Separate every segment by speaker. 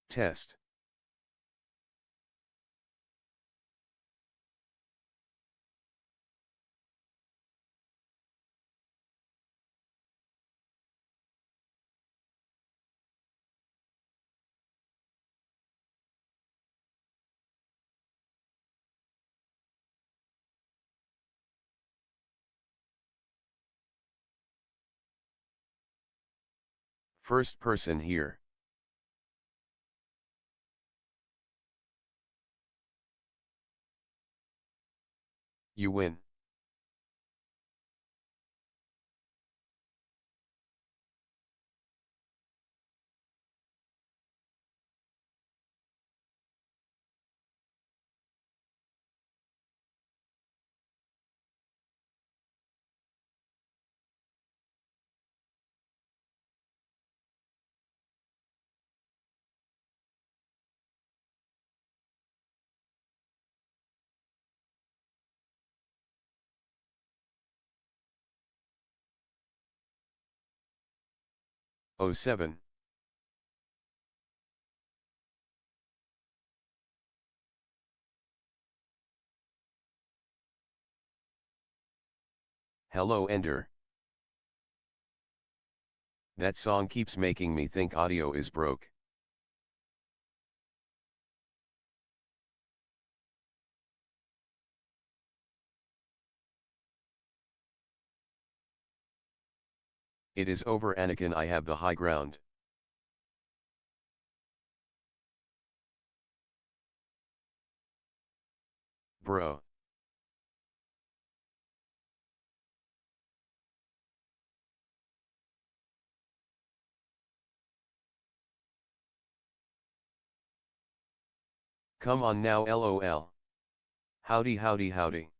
Speaker 1: Test. First person here. You win. Oh 07. Hello Ender. That song keeps making me think audio is broke. It is over Anakin, I have the high ground. Bro. Come on now lol. Howdy howdy howdy.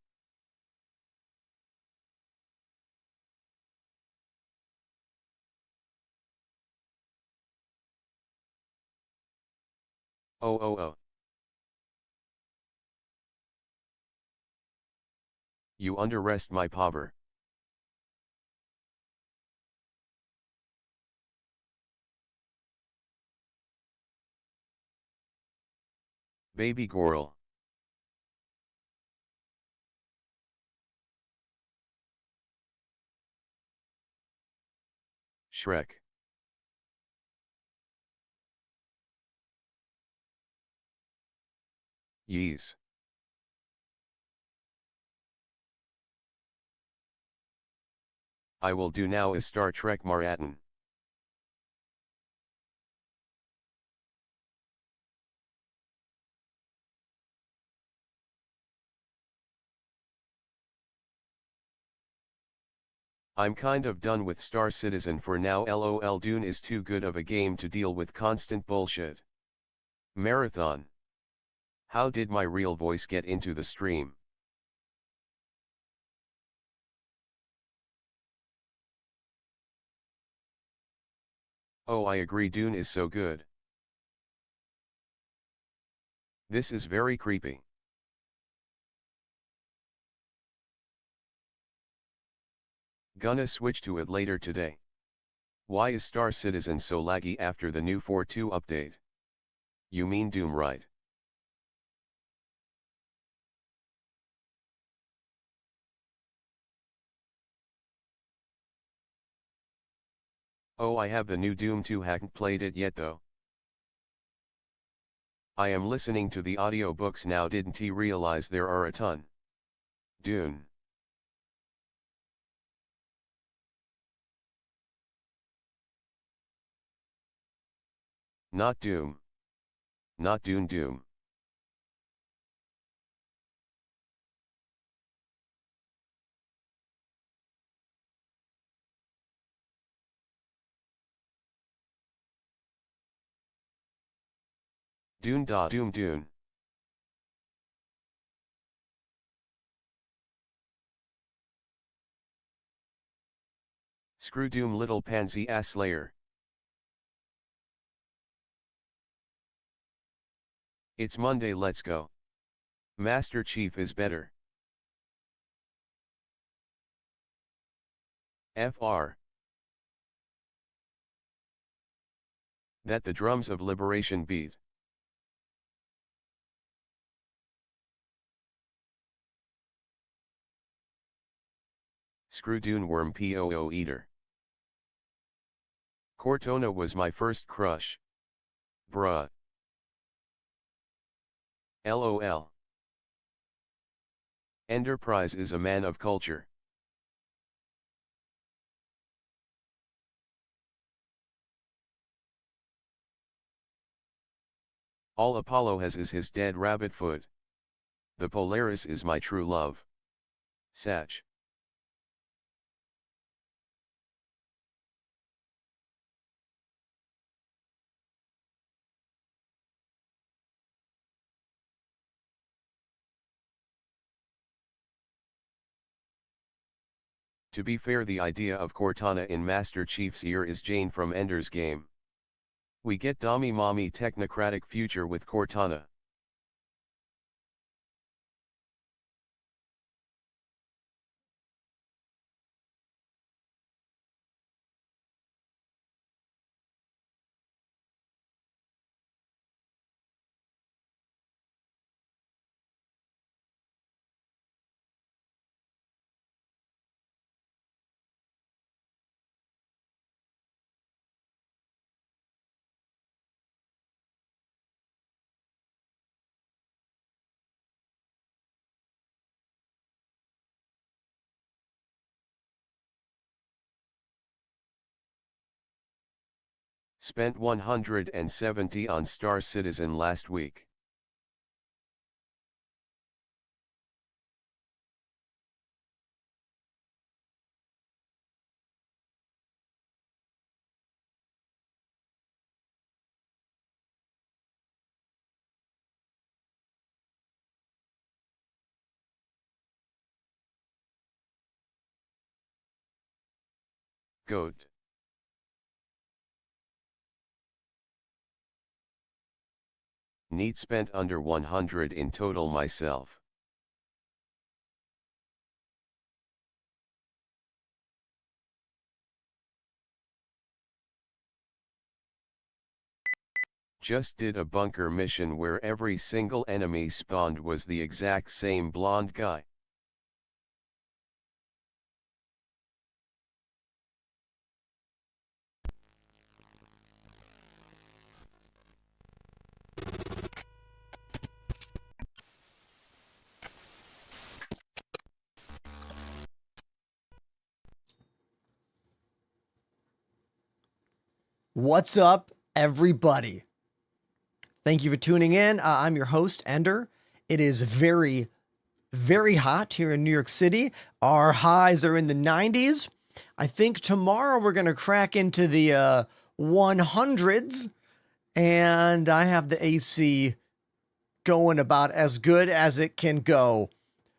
Speaker 1: Oh oh oh. You underrest my power. Baby girl. Shrek. Yeez. I will do now is Star Trek Marathon. I'm kind of done with Star Citizen for now lol. Dune is too good of a game to deal with constant bullshit. Marathon. How did my real voice get into the stream? Oh, I agree, Dune is so good. This is very creepy. Gonna switch to it later today. Why is Star Citizen so laggy after the new 4.2 update? You mean Doom, right? Oh, I have the new Doom 2, haven't played it yet though. I am listening to the audiobooks now, didn't he realize there are a ton? Dune. Not Doom. Not Dune Doom. Dune da Doom Dune. Screw Doom, little pansy ass slayer. It's Monday, let's go. Master Chief is better. FR. That the drums of liberation beat. Screw Dune Worm Poo Eater. Cortona was my first crush. Bruh. LOL. Enterprise is a man of culture. All Apollo has is his dead rabbit foot. The Polaris is my true love. Satch. To be fair, the idea of Cortana in Master Chief's ear is Jane from Ender's Game. We get Dommy Mommy technocratic future with Cortana. Spent 170 on Star Citizen last week. Goat. Neat spent under 100 in total myself. Just did a bunker mission where every single enemy spawned was the exact same blonde guy.
Speaker 2: What's up, everybody? Thank you for tuning in. I'm your host, Ender. It is very, very hot here in New York City. Our highs are in the 90s. I think tomorrow we're going to crack into the 100s, and I have the AC going about as good as it can go.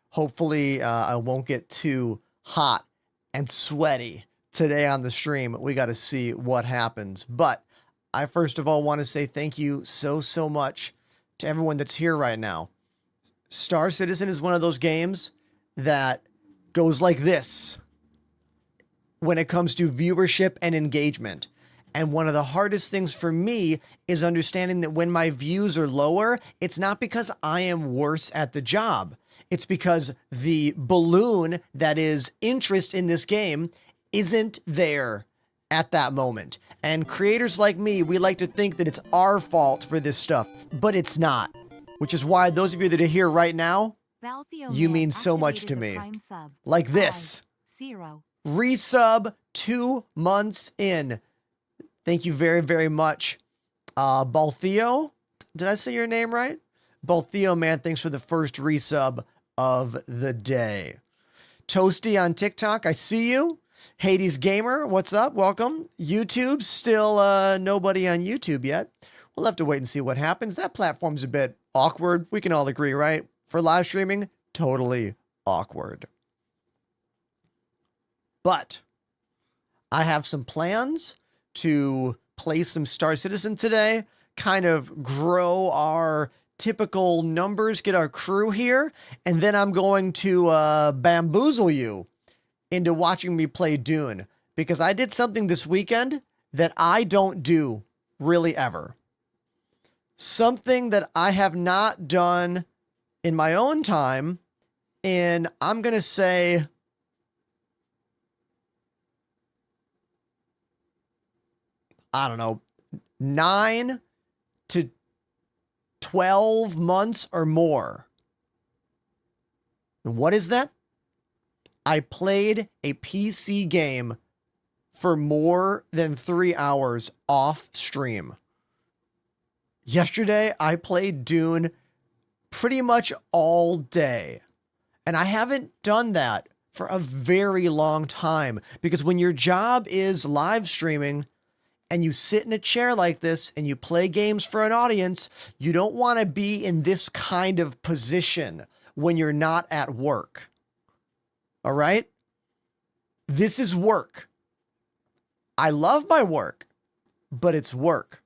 Speaker 2: Hopefully, I won't get too hot and sweaty today on the stream. We got to see what happens. But I first of all want to say thank you so much to everyone that's here right now. Star Citizen is one of those games that goes like this when it comes to viewership and engagement. And one of the hardest things for me is understanding that when my views are lower, it's not because I am worse at the job. It's because the balloon that is interest in this game isn't there at that moment. And creators like me, we like to think that it's our fault for this stuff, but it's not. Which is why those of you that are here right now, you mean so much to me. Like this. Resub 2 months in. Thank you very much. Baltheo, did I say your name right? Baltheo, man, thanks for the first resub of the day. Toasty on TikTok, I see you. Hades Gamer, what's up? Welcome. YouTube, still nobody on YouTube yet. We'll have to wait and see what happens. That platform's a bit awkward. We can all agree, right? For live streaming, totally awkward. But I have some plans to play some Star Citizen today, kind of grow our typical numbers, get our crew here, and then I'm going to bamboozle you into watching me play Dune, because I did something this weekend that I don't do really ever. Something that I have not done in my own time, and I'm going to say I don't know, 9 to 12 months or more. And what is that? I played a PC game for more than 3 hours off stream. Yesterday, I played Dune pretty much all day. And I haven't done that for a very long time, because when your job is live streaming and you sit in a chair like this and you play games for an audience, you don't want to be in this kind of position when you're not at work. All right? This is work. I love my work, but it's work.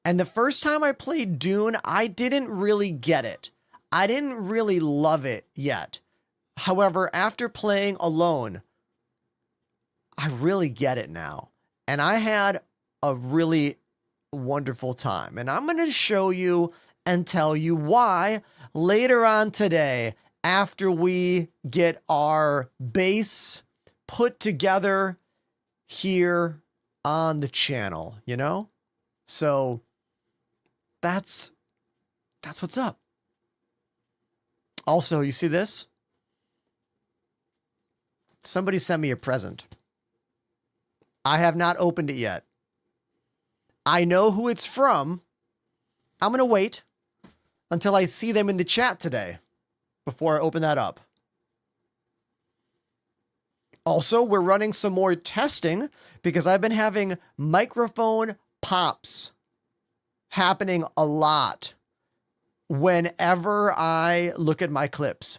Speaker 2: And the first time I played Dune, I didn't really get it. I didn't really love it yet. However, after playing alone, I really get it now. And I had a really wonderful time. And I'm going to show you and tell you why later on today, after we get our base put together here on the channel, you know? So that's what's up. Also, you see this? Somebody sent me a present. I have not opened it yet. I know who it's from. I'm going to wait until I see them in the chat today before I open that up. Also, we're running some more testing because I've been having microphone pops happening a lot whenever I look at my clips.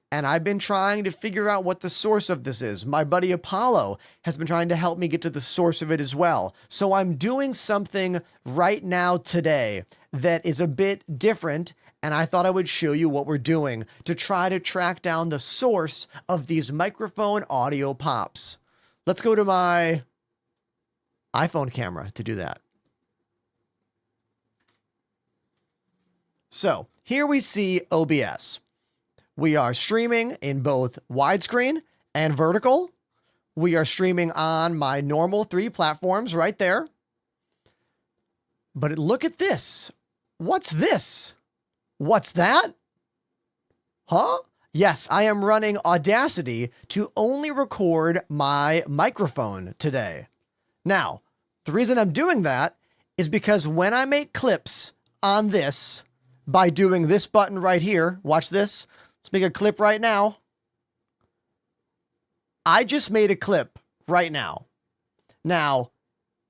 Speaker 2: And I've been trying to figure out what the source of this is. My buddy Apollo has been trying to help me get to the source of it as well. So I'm doing something right now today that is a bit different, and I thought I would show you what we're doing to try to track down the source of these microphone audio pops. Let's go to my iPhone camera to do that. So here we see OBS. We are streaming in both widescreen and vertical. We are streaming on my normal 3 platforms right there. But look at this. What's this? What's that? Huh? Yes, I am running Audacity to only record my microphone today. Now, the reason I'm doing that is because when I make clips on this, by doing this button right here, watch this. Let's make a clip right now. I just made a clip right now. Now,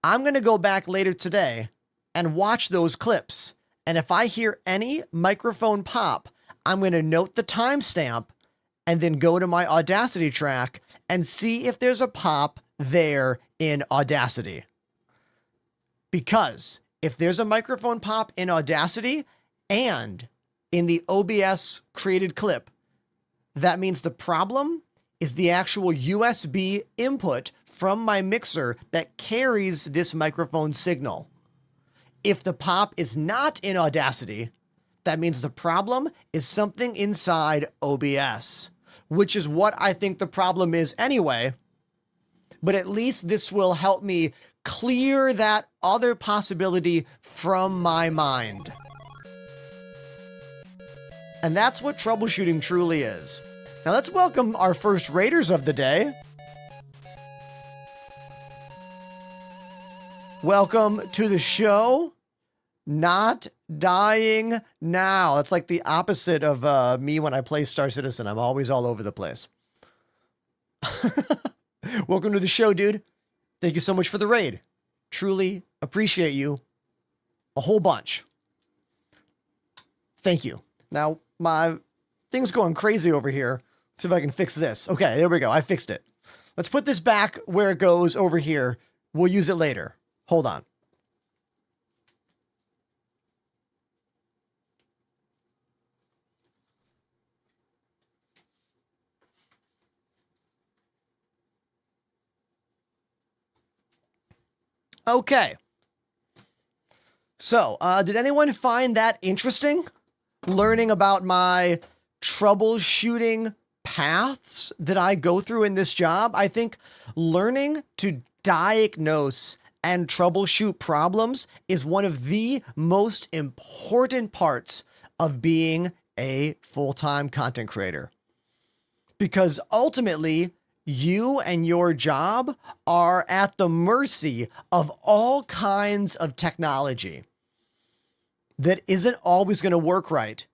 Speaker 2: I'm going to go back later today and watch those clips. And if I hear any microphone pop, I'm going to note the timestamp and then go to my Audacity track and see if there's a pop there in Audacity. Because if there's a microphone pop in Audacity and in the OBS created clip, that means the problem is the actual USB input from my mixer that carries this microphone signal. If the pop is not in Audacity, that means the problem is something inside OBS, which is what I think the problem is anyway. But at least this will help me clear that other possibility from my mind. And that's what troubleshooting truly is. Now let's welcome our first raiders of the day. Welcome to the show. Not dying now. It's like the opposite of me when I play Star Citizen. I'm always all over the place. Welcome to the show, dude. Thank you so much for the raid. Truly appreciate you a whole bunch. Thank you. Now, my thing's going crazy over here. Let's see if I can fix this. Okay, there we go. I fixed it. Let's put this back where it goes over here. We'll use it later. Hold on. Okay. So, did anyone find that interesting? Learning about my troubleshooting paths that I go through in this job? I think learning to diagnose and troubleshoot problems is one of the most important parts of being a full-time content creator. Because ultimately, you and your job are at the mercy of all kinds of technology that isn't always going to work right.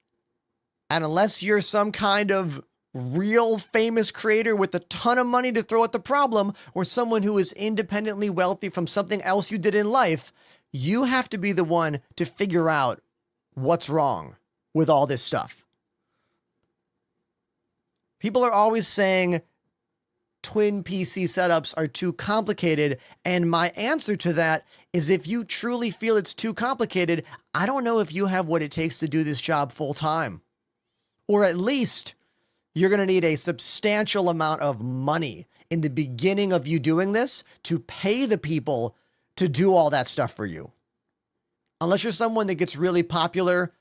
Speaker 2: And unless you're some kind of real famous creator with a ton of money to throw at the problem, or someone who is independently wealthy from something else you did in life, you have to be the one to figure out what's wrong with all this stuff. People are always saying twin PC setups are too complicated, and my answer to that is if you truly feel it's too complicated, I don't know if you have what it takes to do this job full time. Or at least you're going to need a substantial amount of money in the beginning of you doing this to pay the people to do all that stuff for you. Unless you're someone that gets really popular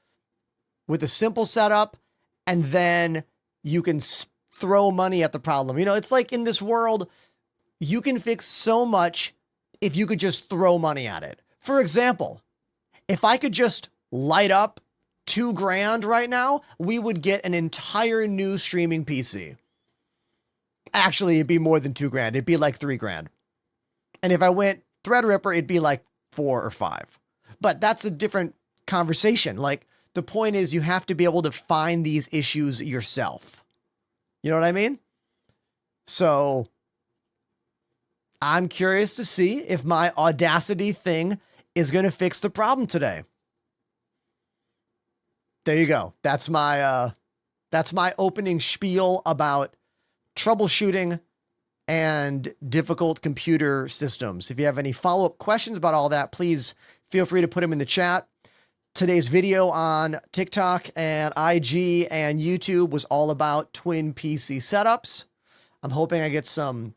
Speaker 2: with a simple setup and then you can throw money at the problem. You know, it's like in this world, you can fix so much if you could just throw money at it. For example, if I could just light up $2,000 right now, we would get an entire new streaming PC. Actually, it'd be more than $2,000. It'd be like $3,000. And if I went Threadripper, it'd be like 4 or 5. But that's a different conversation. Like, the point is you have to be able to find these issues yourself. You know what I mean? So I'm curious to see if my Audacity thing is going to fix the problem today. There you go. That's my opening spiel about troubleshooting and difficult computer systems. If you have any follow-up questions about all that, please feel free to put them in the chat. Today's video on TikTok and IG and YouTube was all about twin PC setups. I'm hoping I get some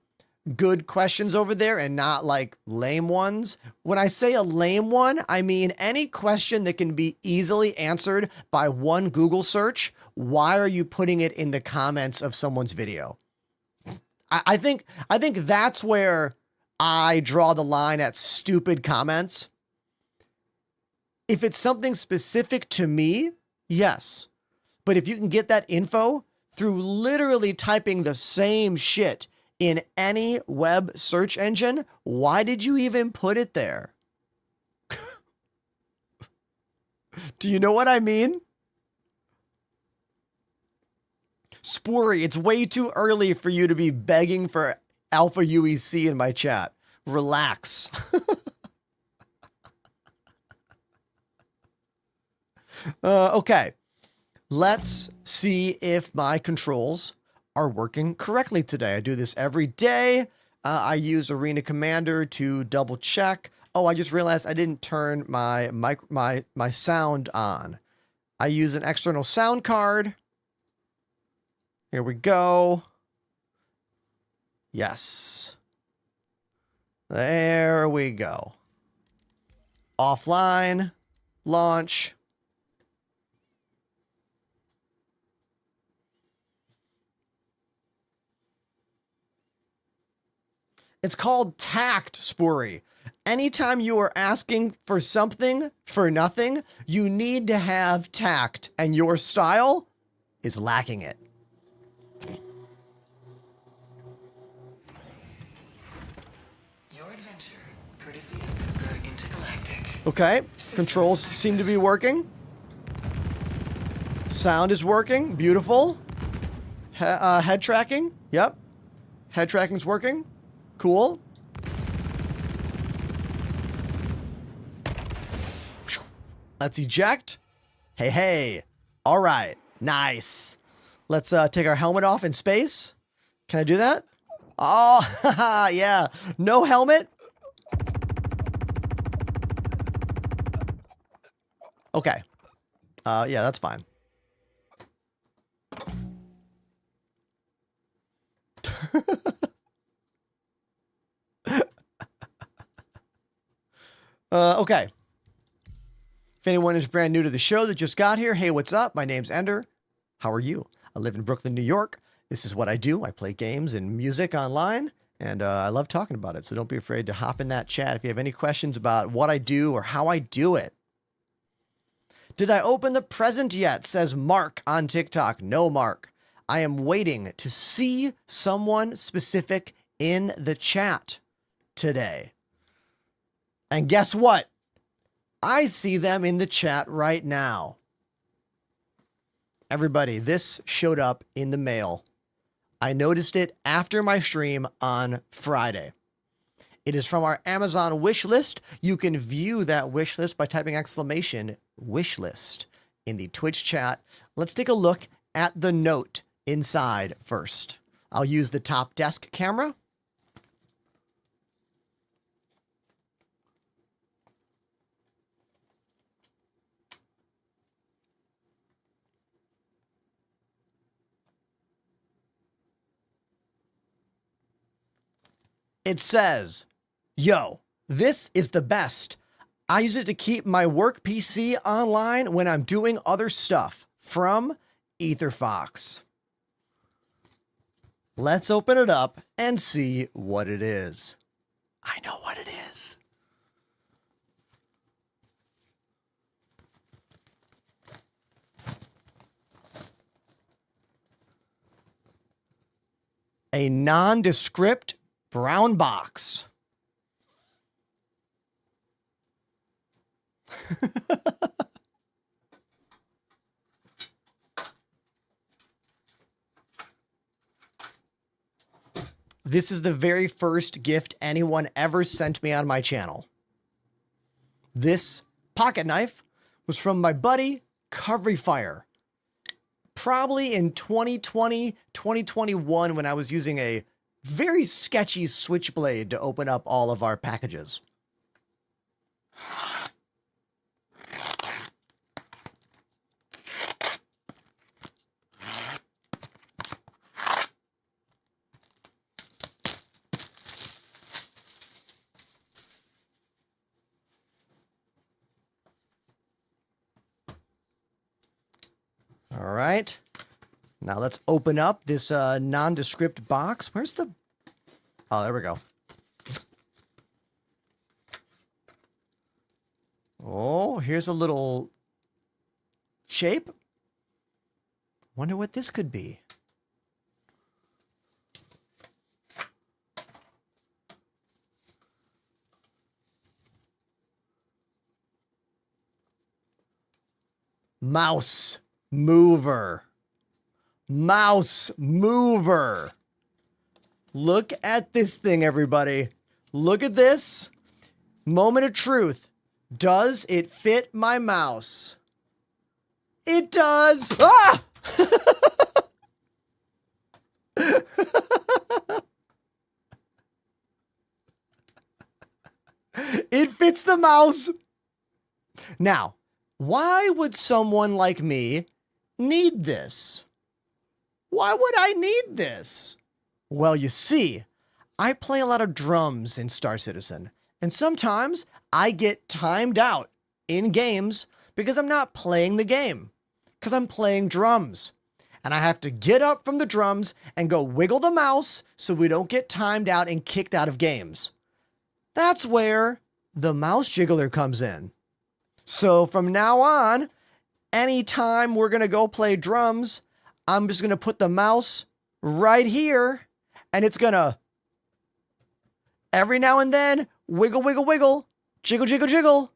Speaker 2: good questions over there and not like lame ones. When I say a lame one, I mean any question that can be easily answered by one Google search. Why are you putting it in the comments of someone's video? I think that's where I draw the line at stupid comments. If it's something specific to me, yes. But if you can get that info through literally typing the same shit in any web search engine, why did you even put it there? Do you know what I mean? Spoory, it's way too early for you to be begging for Alpha UEC in my chat. Relax. Okay, let's see if my controls are working correctly today. I do this every day. I use Arena Commander to double check. Oh, I just realized I didn't turn my sound on. I use an external sound card. Here we go. Yes. There we go. Offline, launch. It's called tact, Spoory. Anytime you are asking for something for nothing, you need to have tact, and your style is lacking it.
Speaker 3: Your adventure, courtesy of Intergalactic.
Speaker 2: Okay, controls seem to be working. Sound is working, beautiful. Head tracking, yep. Head tracking's working. Cool. Let's eject. Hey, hey. All right. Nice. Let's take our helmet off in space. Can I do that? Oh, yeah. No helmet. Okay. Yeah, that's fine. Okay. If anyone is brand new to the show that just got here, hey, what's up? My name's Ender. How are you? I live in Brooklyn, New York. This is what I do. I play games and music online, and I love talking about it. So don't be afraid to hop in that chat if you have any questions about what I do or how I do it. Did I open the present yet? Says Mark on TikTok. No, Mark. I am waiting to see someone specific in the chat today. And guess what? I see them in the chat right now. Everybody, this showed up in the mail. I noticed it after my stream on Friday. It is from our Amazon wish list. You can view that wish list by typing exclamation wish list in the Twitch chat. Let's take a look at the note inside first. I'll use the top desk camera. It says, yo, this is the best. I use it to keep my work PC online when I'm doing other stuff. From EtherFox. Let's open it up and see what it is. I know what it is. A nondescript brown box. This is the very first gift anyone ever sent me on my channel. This pocket knife was from my buddy, Covery Fire. Probably in 2020, 2021, when I was using a very sketchy switchblade to open up all of our packages. All right. Now let's open up this nondescript box. Where's the... Oh, there we go. Oh, here's a little shape. Wonder what this could be. Mouse mover. Mouse mover. Look at this thing, everybody. Look at this. Moment of truth. Does it fit my mouse? It does. Ah! It fits the mouse. Now, why would someone like me need this? Why would I need this? Well, you see, I play a lot of drums in Star Citizen, and sometimes I get timed out in games because I'm not playing the game, because I'm playing drums. And I have to get up from the drums and go wiggle the mouse so we don't get timed out and kicked out of games. That's where the mouse jiggler comes in. So from now on, anytime we're going to go play drums, I'm just going to put the mouse right here, and it's going to, every now and then, wiggle, wiggle, wiggle, jiggle, jiggle, jiggle,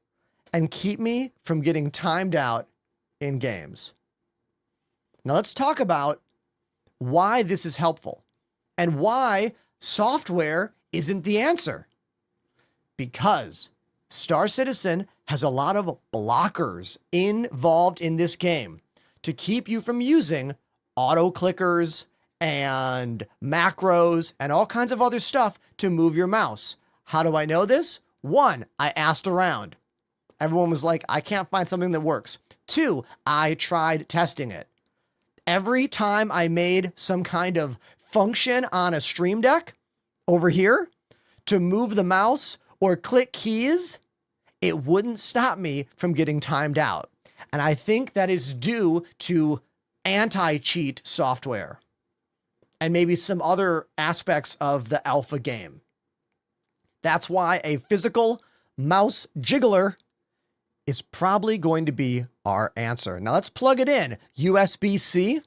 Speaker 2: and keep me from getting timed out in games. Now let's talk about why this is helpful and why software isn't the answer. Because Star Citizen has a lot of blockers involved in this game to keep you from using auto clickers and macros and all kinds of other stuff to move your mouse. How do I know this? 1, I asked around. Everyone was like, I can't find something that works. 2, I tried testing it. Every time I made some kind of function on a Stream Deck over here to move the mouse or click keys, it wouldn't stop me from getting timed out. And I think that is due to anti-cheat software and maybe some other aspects of the alpha game. That's why a physical mouse jiggler is probably going to be our answer. Now let's plug it in. USB-C.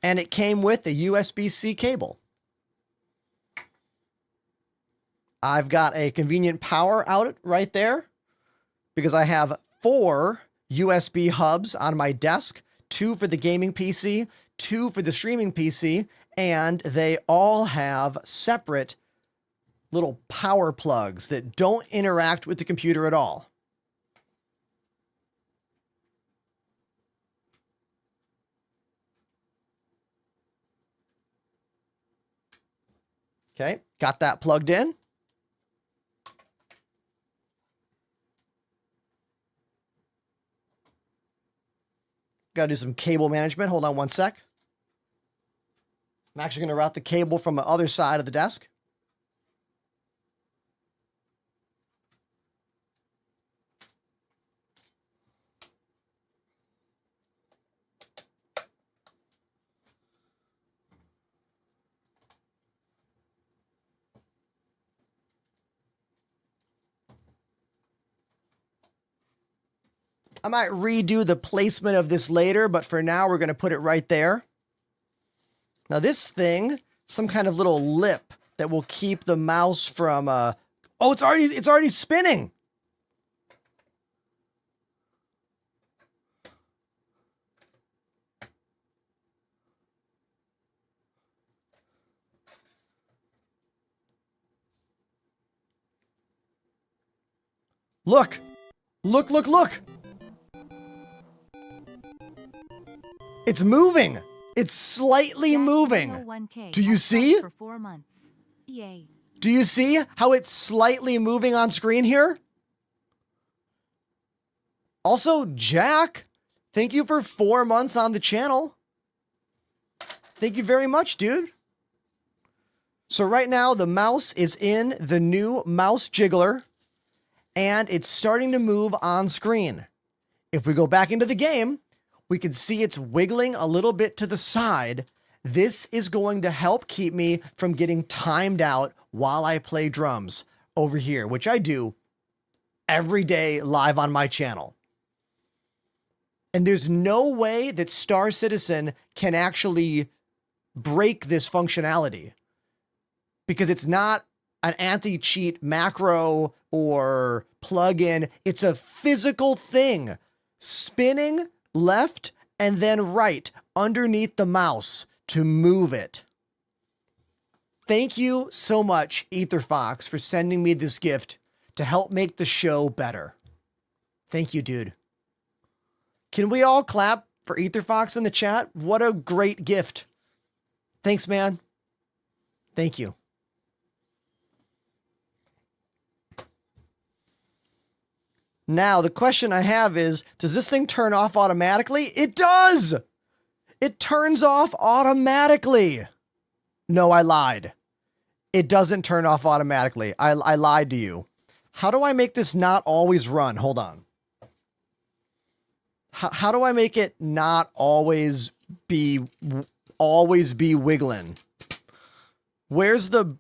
Speaker 2: And it came with a USB-C cable. I've got a convenient power outlet right there because I have 4 USB hubs on my desk, 2 for the gaming PC, 2 for the streaming PC, and they all have separate little power plugs that don't interact with the computer at all. Okay, got that plugged in. Got to do some cable management. Hold on one sec. I'm actually going to route the cable from the other side of the desk. I might redo the placement of this later, but for now, we're going to put it right there. Now this thing, some kind of little lip that will keep the mouse from, oh, it's already spinning. Look, look, look, look. It's moving. It's slightly moving. Do you see? Do you see how it's slightly moving on screen here? Also, Jack, thank you for 4 months on the channel. Thank you very much, dude. So right now, the mouse is in the new mouse jiggler, and it's starting to move on screen. If we go back into the game, we can see it's wiggling a little bit to the side. This is going to help keep me from getting timed out while I play drums over here, which I do every day live on my channel. And there's no way that Star Citizen can actually break this functionality because it's not an anti-cheat macro or plugin. It's a physical thing spinning left and then right underneath the mouse to move it. Thank you so much, EtherFox, for sending me this gift to help make the show better. Thank you, dude. Can we all clap for EtherFox in the chat? What a great gift. Thanks, man. Thank you. Now, the question I have is, does this thing turn off automatically? It does! It turns off automatically. No, I lied. It doesn't turn off automatically. I lied to you. How do I make this not always run? Hold on. How do I make it not always be wiggling? Where's the...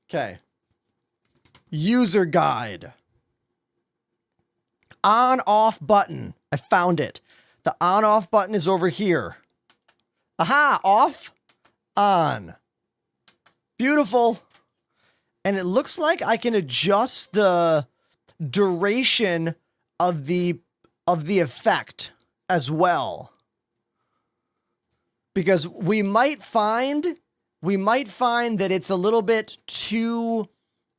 Speaker 2: Okay. User guide. On-off button. I found it. The on-off button is over here. Aha! Off. On. Beautiful. And it looks like I can adjust the duration of the effect as well. Because we might find that it's a little bit too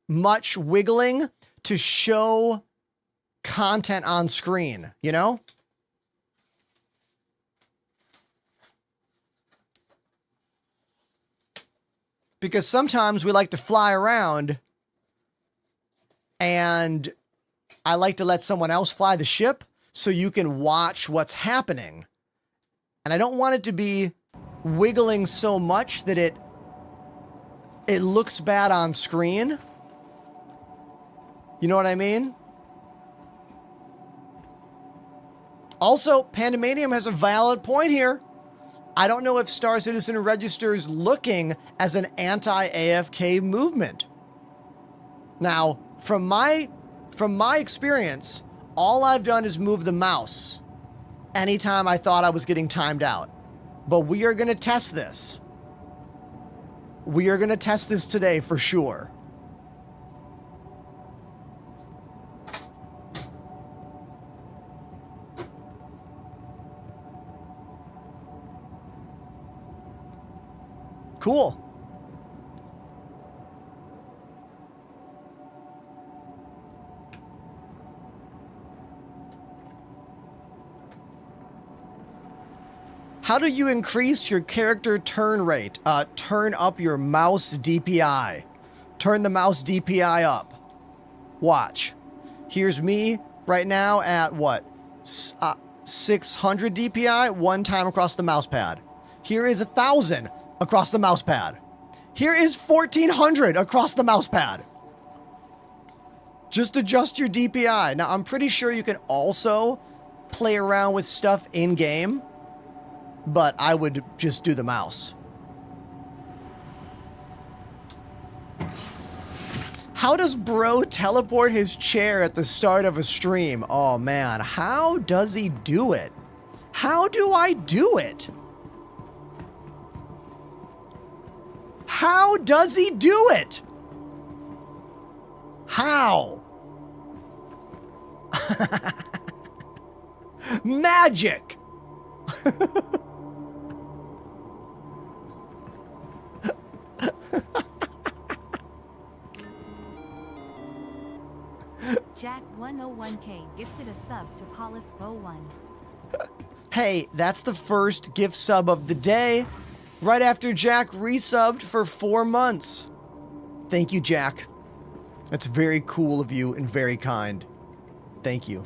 Speaker 2: much wiggling to show content on screen, you know? Because sometimes we like to fly around and I like to let someone else fly the ship so you can watch what's happening. And I don't want it to be wiggling so much that it it looks bad on screen. You know what I mean? Also, Pandemanium has a valid point here. I don't know if Star Citizen registers looking as an anti-AFK movement. Now, from my experience, all I've done is move the mouse anytime I thought I was getting timed out. But we are going to test this. We are going to test this today for sure. Cool. How do you increase your character turn rate? Turn up your mouse DPI. Turn the mouse DPI up. Watch. Here's me right now at what? 600 DPI, one time across the mouse pad. Here is 1,000 across the mouse pad. Here is 1,400 across the mouse pad. Just adjust your DPI. Now, I'm pretty sure you can also play around with stuff in-game, but I would just do the mouse. How does bro teleport his chair at the start of a stream? Oh man, how does he do it? How do I do it? How does he do it? How? Magic!
Speaker 4: Jack 101K gifted a sub to Paulus Bo 1.
Speaker 2: Hey, that's the first gift sub of the day. Right after Jack resubbed for 4 months. Thank you, Jack. That's very cool of you and very kind. Thank you.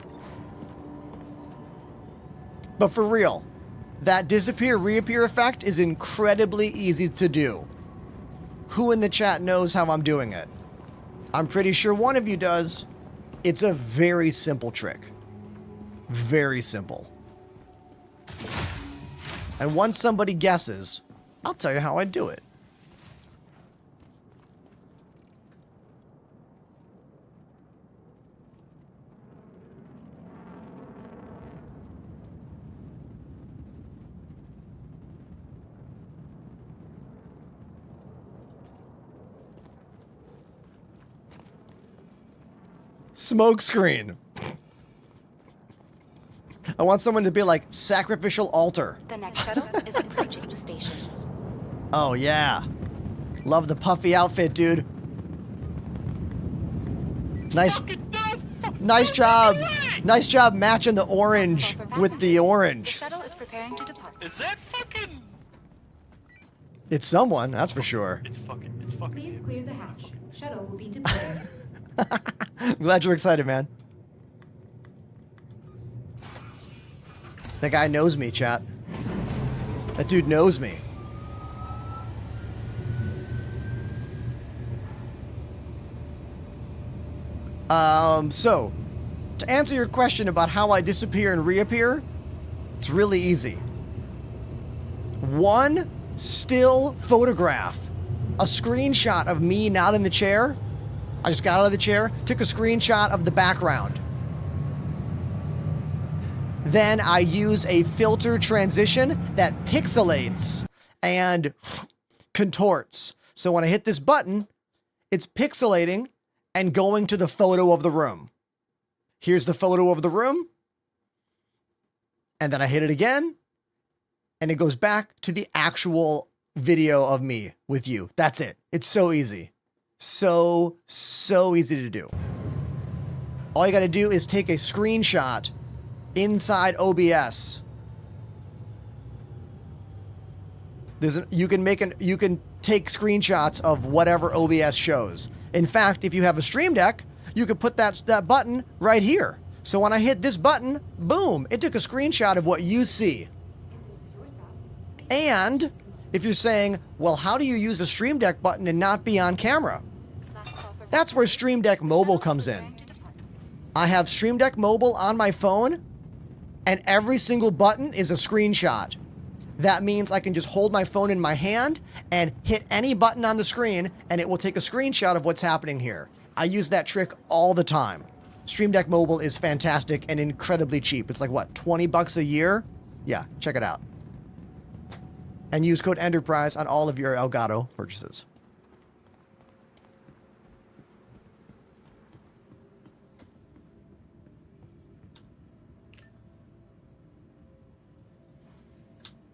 Speaker 2: But for real, that disappear, reappear effect is incredibly easy to do. Who in the chat knows how I'm doing it? I'm pretty sure one of you does. It's a very simple trick. Very simple. And once somebody guesses, I'll tell you how I do it. Smoke screen. I want someone to be like, sacrificial altar.
Speaker 5: The next shuttle is approaching the station.
Speaker 2: Oh, yeah. Love the puffy outfit, dude. Nice job. Nice job matching the orange with the orange.
Speaker 5: The shuttle is preparing to depart.
Speaker 6: Is that fucking...
Speaker 2: It's someone, that's for sure.
Speaker 6: It's fucking...
Speaker 7: Please clear the hatch. Shuttle will be departing.
Speaker 2: I'm glad you're excited, man. That guy knows me, chat. That dude knows me. So, to answer your question about how I disappear and reappear, it's really easy. One still photograph, a screenshot of me not in the chair. I just got out of the chair, took a screenshot of the background. Then I use a filter transition that pixelates and contorts. So when I hit this button, it's pixelating and going to the photo of the room. Here's the photo of the room. And then I hit it again, and it goes back to the actual video of me with you. That's it. It's so easy. So easy to do. All you got to do is take a screenshot inside OBS. You can take screenshots of whatever OBS shows. In fact, if you have a Stream Deck, you could put that button right here. So when I hit this button, boom, it took a screenshot of what you see. And If you're saying, well, how do you use the Stream Deck button and not be on camera? That's where Stream Deck Mobile comes in. I have Stream Deck Mobile on my phone, and every single button is a screenshot. That means I can just hold my phone in my hand and hit any button on the screen, and it will take a screenshot of what's happening here. I use that trick all the time. Stream Deck Mobile is fantastic and incredibly cheap. It's like, what, 20 bucks a year? Yeah, check it out. And use code ENTERPRISE on all of your Elgato purchases.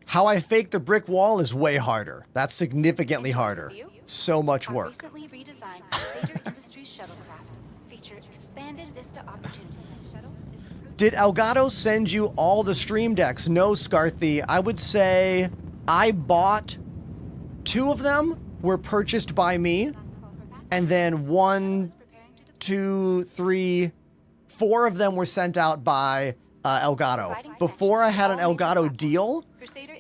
Speaker 2: How I fake the brick wall is way harder. That's significantly harder. So much work.
Speaker 5: Recently redesigned Crusader Industries shuttlecraft feature expanded vista opportunity. Shuttle is approaching.
Speaker 2: Did Elgato send you all the Stream Decks? No, Scarthy. I would say I bought 2 of them were purchased by me, and then 1, 2, 3, 4 of them were sent out by Elgato. Before I had an Elgato deal,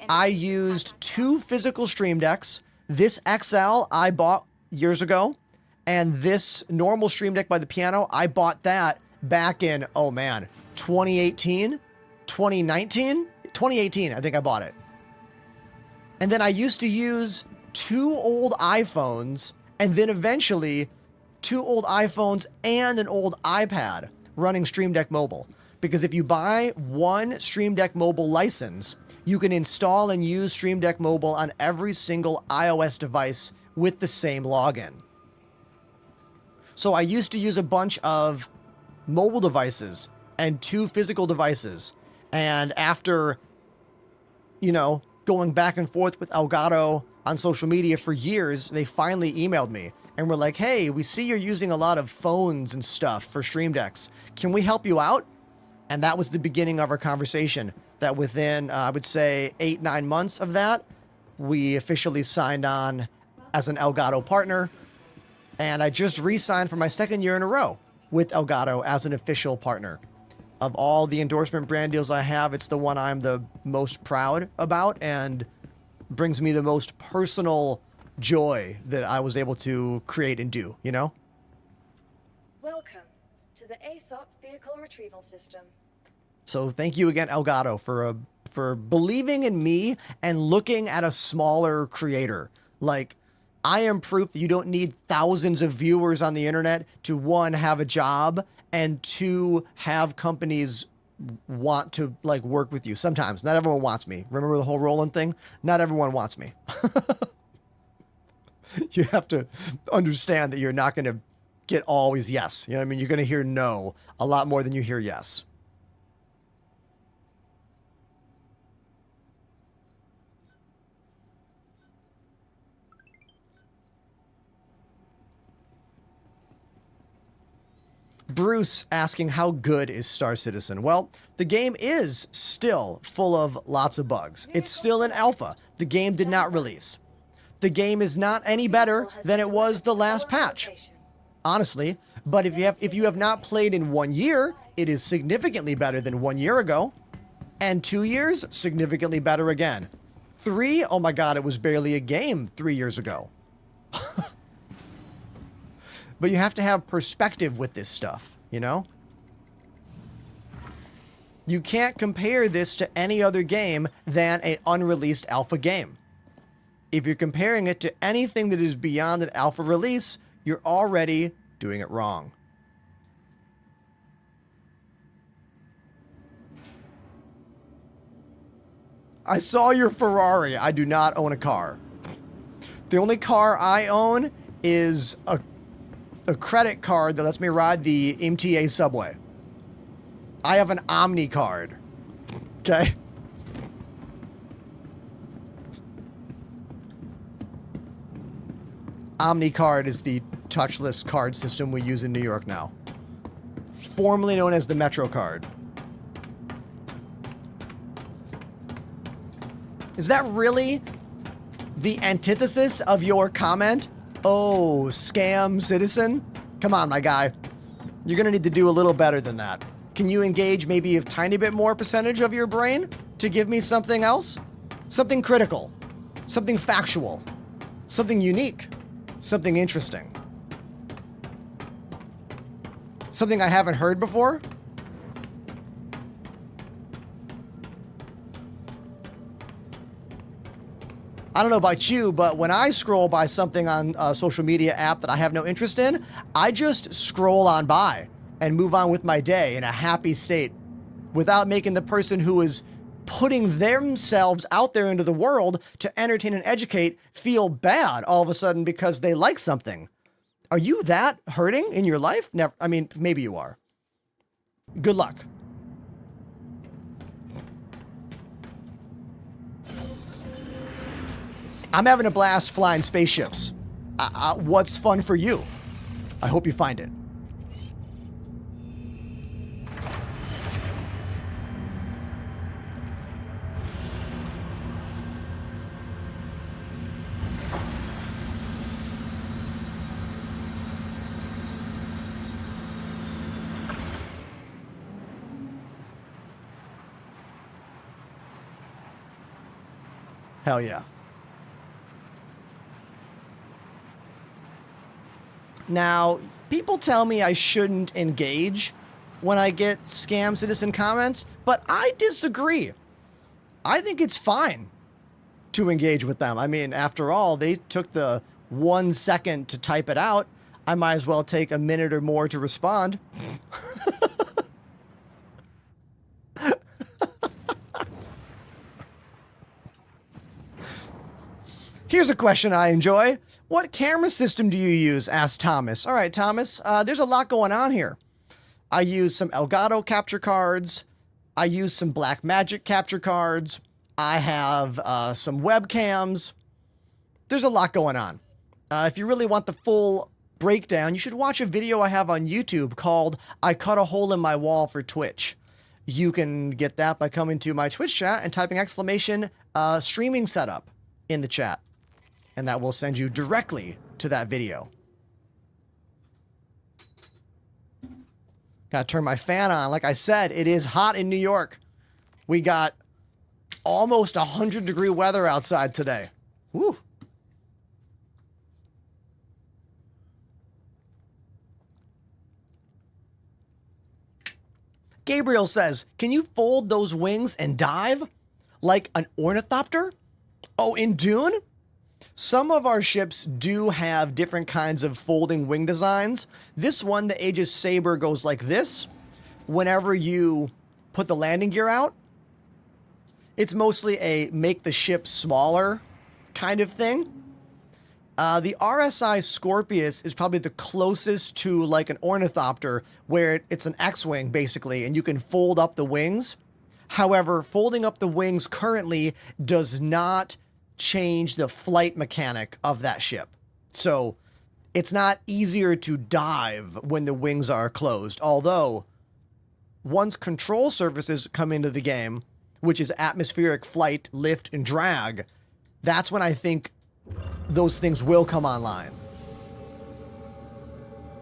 Speaker 2: I used 2 physical Stream Decks. This XL I bought years ago, and this normal Stream Deck by the piano, I bought that back in, oh man, 2018, 2019, 2018, I think I bought it. And then I used to use 2 old iPhones, and then eventually 2 old iPhones and an old iPad running Stream Deck Mobile. Because if you buy 1 Stream Deck Mobile license, you can install and use Stream Deck Mobile on every single iOS device with the same login. So I used to use a bunch of mobile devices and 2 physical devices. And after, you know, going back and forth with Elgato on social media for years, they finally emailed me and were like, hey, we see you're using a lot of phones and stuff for Stream Decks. Can we help you out? And that was the beginning of our conversation. That within, I would say, 8-9 months of that, we officially signed on as an Elgato partner. And I just re-signed for my 2nd year in a row with Elgato as an official partner. Of all the endorsement brand deals I have, it's the one I'm the most proud about and brings me the most personal joy that I was able to create and do, you know?
Speaker 6: Welcome to the ASOP Vehicle Retrieval System.
Speaker 2: So thank you again, Elgato, for believing in me and looking at a smaller creator. Like, I am proof that you don't need thousands of viewers on the internet to, 1, have a job, and 2, have companies want to, like, work with you. Sometimes. Not everyone wants me. Remember the whole Roland thing? Not everyone wants me. You have to understand that you're not going to get always yes. You know what I mean? You're going to hear no a lot more than you hear yes. Bruce asking, how good is Star Citizen? Well, the game is still full of lots of bugs. It's still in alpha. The game did not release. The game is not any better than it was the last patch, honestly. But if you have not played in 1 year, it is significantly better than 1 year ago. And 2 years, significantly better again. 3, oh my God, it was barely a game 3 years ago. But you have to have perspective with this stuff, you know? You can't compare this to any other game than an unreleased alpha game. If you're comparing it to anything that is beyond an alpha release, you're already doing it wrong. I saw your Ferrari. I do not own a car. The only car I own is a credit card that lets me ride the MTA subway. I have an Omni card. Okay? Omni card is the touchless card system we use in New York now. Formerly known as the Metro card. Is that really the antithesis of your comment? Oh, scam citizen? Come on, my guy. You're gonna need to do a little better than that. Can you engage maybe a tiny bit more percentage of your brain to give me something else? Something critical. something factual, something unique, something interesting, something I haven't heard before. I don't know about you, but when I scroll by something on a social media app that I have no interest in, I just scroll on by and move on with my day in a happy state without making the person who is putting themselves out there into the world to entertain and educate feel bad all of a sudden because they like something. Are you that hurting in your life? Never. I mean, maybe you are. Good luck. I'm having a blast flying spaceships. What's fun for you? I hope you find it. Hell yeah. Now, people tell me I shouldn't engage when I get scam citizen comments, but I disagree. I think it's fine to engage with them. I mean, after all, they took the 1 second to type it out. I might as well take a minute or more to respond. Here's a question I enjoy. What camera system do you use? Asked Thomas. All right, Thomas, there's a lot going on here. I use some Elgato capture cards. I use some Blackmagic capture cards. I have some webcams. There's a lot going on. If you really want the full breakdown, you should watch a video I have on YouTube called I Cut a Hole in My Wall for Twitch. You can get that by coming to my Twitch chat and typing exclamation streaming setup in the chat. And that will send you directly to that video. Gotta turn my fan on. Like I said, it is hot in New York. We got almost 100-degree weather outside today. Woo. Gabriel says, can you fold those wings and dive like an ornithopter? Oh, in Dune? Some of our ships do have different kinds of folding wing designs. This one, the Aegis Saber, goes like this. Whenever you put the landing gear out, it's mostly a make the ship smaller kind of thing. The RSI Scorpius is probably the closest to like an ornithopter, where it's an X-wing basically, and you can fold up the wings. However, folding up the wings currently does not change the flight mechanic of that ship. So it's not easier to dive when the wings are closed. Although once control surfaces come into the game, which is atmospheric flight, lift, and drag, that's when I think those things will come online.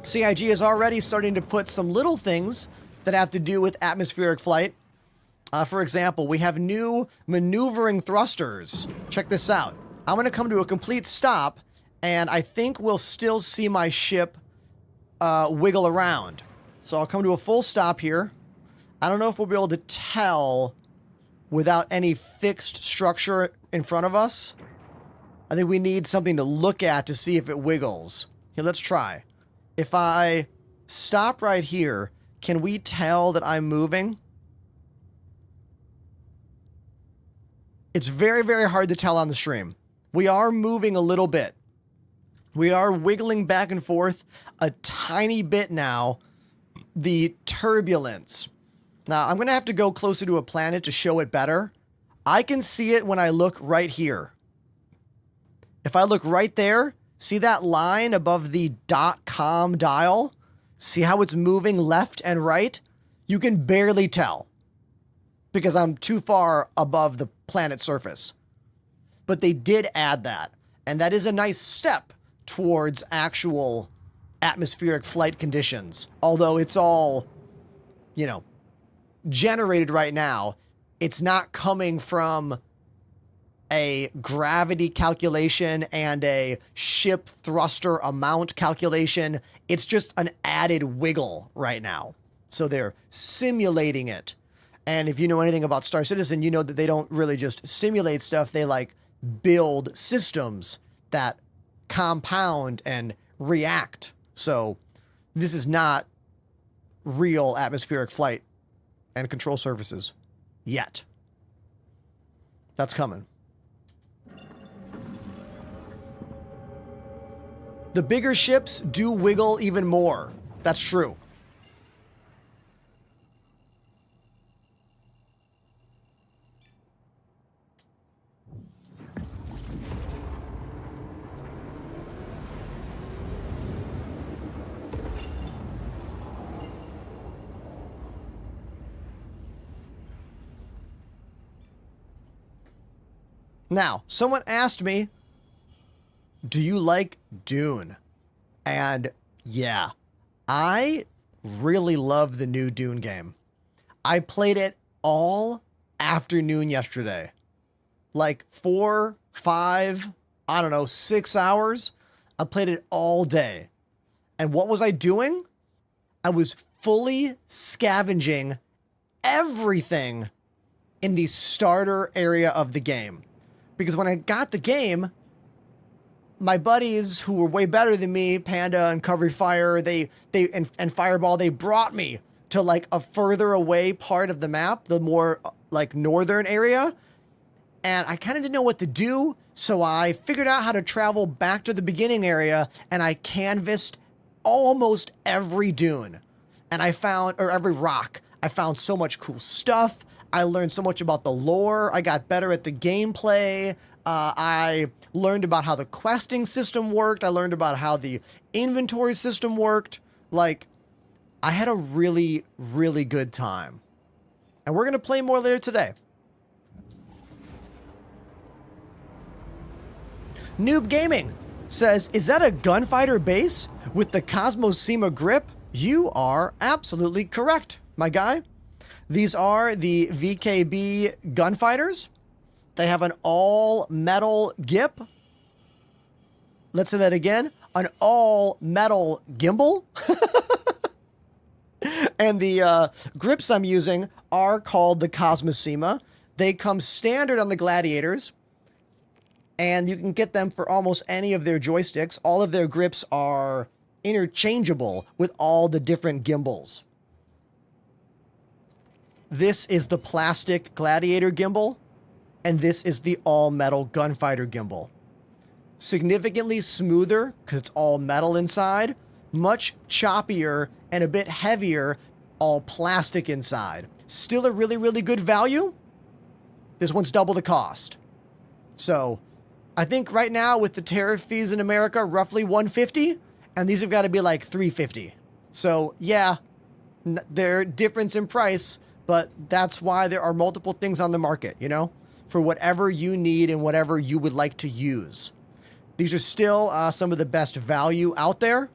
Speaker 2: CIG is already starting to put some little things that have to do with atmospheric flight. For example, we have new maneuvering thrusters. Check this out. I'm going to come to a complete stop, and I think we'll still see my ship wiggle around. So I'll come to a full stop here. I don't know if we'll be able to tell without any fixed structure in front of us. I think we need something to look at to see if it wiggles. Here, let's try. If I stop right here, can we tell that I'm moving? It's very, very hard to tell on the stream. We are moving a little bit. We are wiggling back and forth a tiny bit now. The turbulence. Now, I'm going to have to go closer to a planet to show it better. I can see it when I look right here. If I look right there, see that line above the .com dial? See how it's moving left and right? You can barely tell because I'm too far above the planet surface. But they did add that, and that is a nice step towards actual atmospheric flight conditions. Although it's all, you know, generated right now, it's not coming from a gravity calculation and a ship thruster amount calculation. It's just an added wiggle right now. So they're simulating it. And if you know anything about Star Citizen, you know that they don't really just simulate stuff. They like build systems that compound and react. So this is not real atmospheric flight and control surfaces yet. That's coming. The bigger ships do wiggle even more. That's true. Now, someone asked me, do you like Dune? And yeah, I really love the new Dune game. I played it all afternoon yesterday. Like 4, 5, I don't know, 6 hours. I played it all day. And what was I doing? I was fully scavenging everything in the starter area of the game. Because when I got the game, my buddies who were way better than me, Panda and Covery Fire, and Fireball, they brought me to like a further away part of the map, the more like northern area. And I kind of didn't know what to do. So I figured out how to travel back to the beginning area, and I canvassed almost every dune. And I found, or every rock, I found so much cool stuff. I learned so much about the lore. I got better at the gameplay. I learned about how the questing system worked. I learned about how the inventory system worked. Like, I had a really, really good time. And we're going to play more later today. Noob Gaming says, is that a gunfighter base with the Cosmosema grip? You are absolutely correct, my guy. These are the VKB gunfighters. They have an all-metal GIP. Let's say that again. An all-metal gimbal. And the grips I'm using are called the Cosmosema. They come standard on the Gladiators, and you can get them for almost any of their joysticks. All of their grips are interchangeable with all the different gimbals. This is the plastic Gladiator gimbal, and this is the all-metal Gunfighter gimbal. Significantly smoother, because it's all metal inside. Much choppier and a bit heavier, all plastic inside. Still a really, really good value. This one's double the cost. So, I think right now with the tariff fees in America, roughly $150, and these have got to be like $350. So, yeah, they're difference in price, but that's why there are multiple things on the market, you know, for whatever you need and whatever you would like to use. These are still some of the best value out there.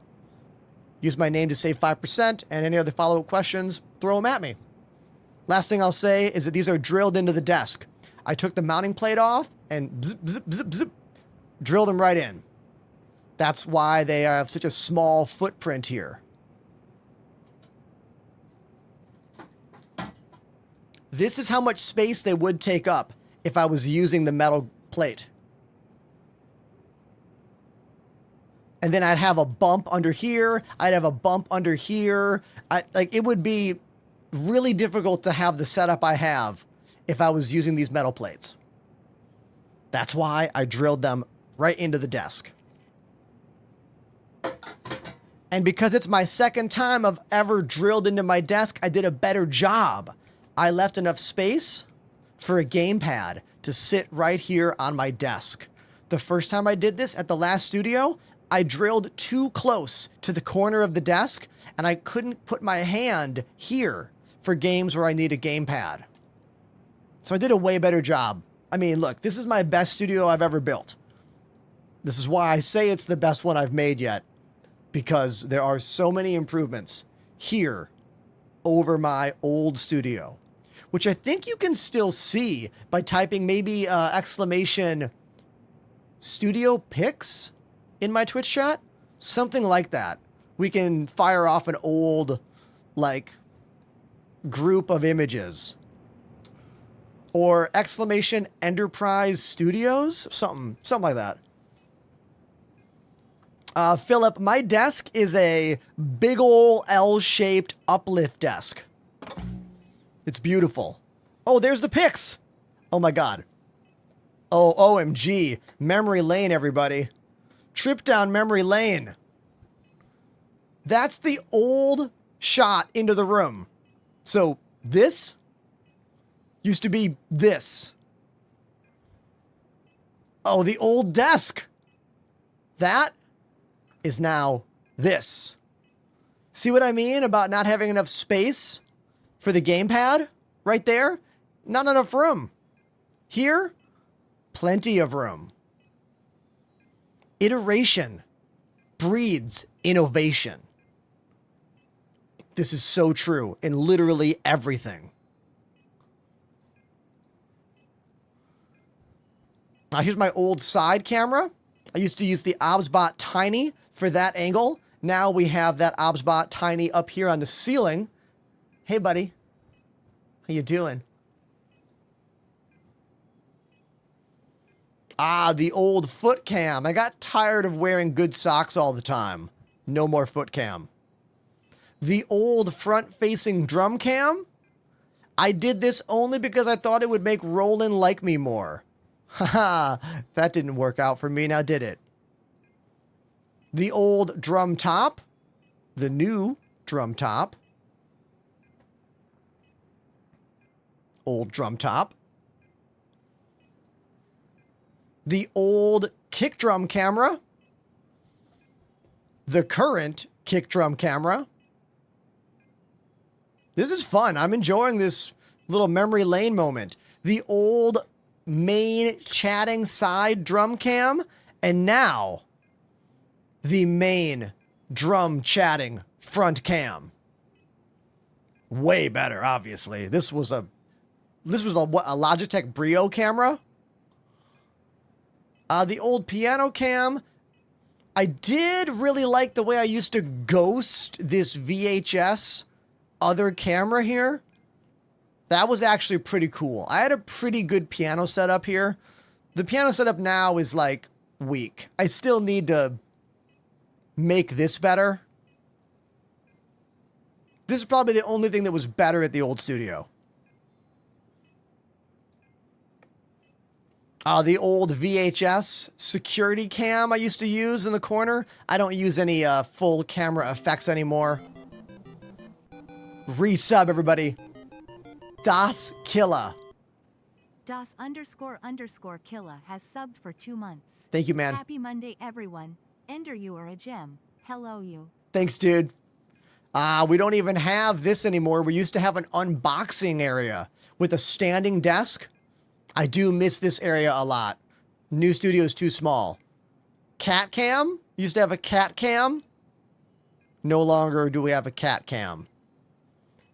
Speaker 2: Use my name to save 5%, and any other follow-up questions, throw them at me. Last thing I'll say is that these are drilled into the desk. I took the mounting plate off and zip, zip, zip, zip, drilled them right in. That's why they have such a small footprint here. This is how much space they would take up if I was using the metal plate. And then I'd have a bump under here. I'd have a bump under here. Like, it would be really difficult to have the setup I have if I was using these metal plates. That's why I drilled them right into the desk. And because it's my second time I've ever drilled into my desk, I did a better job. I left enough space for a gamepad to sit right here on my desk. The first time I did this at the last studio, I drilled too close to the corner of the desk, and I couldn't put my hand here for games where I need a gamepad. So I did a way better job. I mean, look, this is my best studio I've ever built. This is why I say it's the best one I've made yet, because there are so many improvements here over my old studio. which I think you can still see by typing maybe exclamation studio pics in my Twitch chat. Something like that. We can fire off an old, like, group of images. Or exclamation Enterprise Studios? Something like that. Philip, my desk is a big ol' L-shaped uplift desk. It's beautiful. Oh, there's the pics. Oh my God. Oh, OMG. Memory lane, everybody. Trip down memory lane. That's the old shot into the room. So this used to be this. Oh, the old desk. That is now this. See what I mean about not having enough space for the gamepad? Right there? Not enough room. Here, plenty of room. Iteration breeds innovation. This is so true in literally everything. Now here's my old side camera. I used to use the OBSBot Tiny for that angle. Now we have that OBSBot Tiny up here on the ceiling. Hey, buddy. How you doing? Ah, the old foot cam. I got tired of wearing good socks all the time. No more foot cam. The old front-facing drum cam. I did this only because I thought it would make Roland like me more. Haha, that didn't work out for me, now did it? The old drum top. The new drum top. Old drum top. The old kick drum camera. The current kick drum camera. This is fun. I'm enjoying this little memory lane moment. The old main chatting side drum cam, and now the main drum chatting front cam. Way better, obviously. This was a Logitech Brio camera. The old piano cam. I did really like the way I used to ghost this VHS other camera here. That was actually pretty cool. I had a pretty good piano setup here. The piano setup now is like weak. I still need to make this better. This is probably the only thing that was better at the old studio. The old VHS security cam I used to use in the corner. I don't use any full camera effects anymore. Resub, everybody. Das Killa.
Speaker 4: Das__Killa has subbed for 2 months.
Speaker 2: Thank you, man.
Speaker 4: Happy Monday, everyone. Ender, you are a gem. Hello, you.
Speaker 2: Thanks, dude. We don't even have this anymore. We used to have an unboxing area with a standing desk. I do miss this area a lot. New studio is too small. Cat cam? Used to have a cat cam. No longer do we have a cat cam.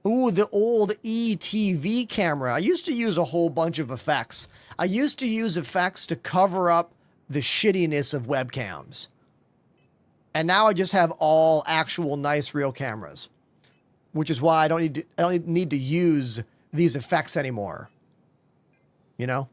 Speaker 2: Ooh, the old ETV camera. I used to use a whole bunch of effects. I used to use effects to cover up the shittiness of webcams. And now I just have all actual nice real cameras, which is why I don't need to use these effects anymore. You know?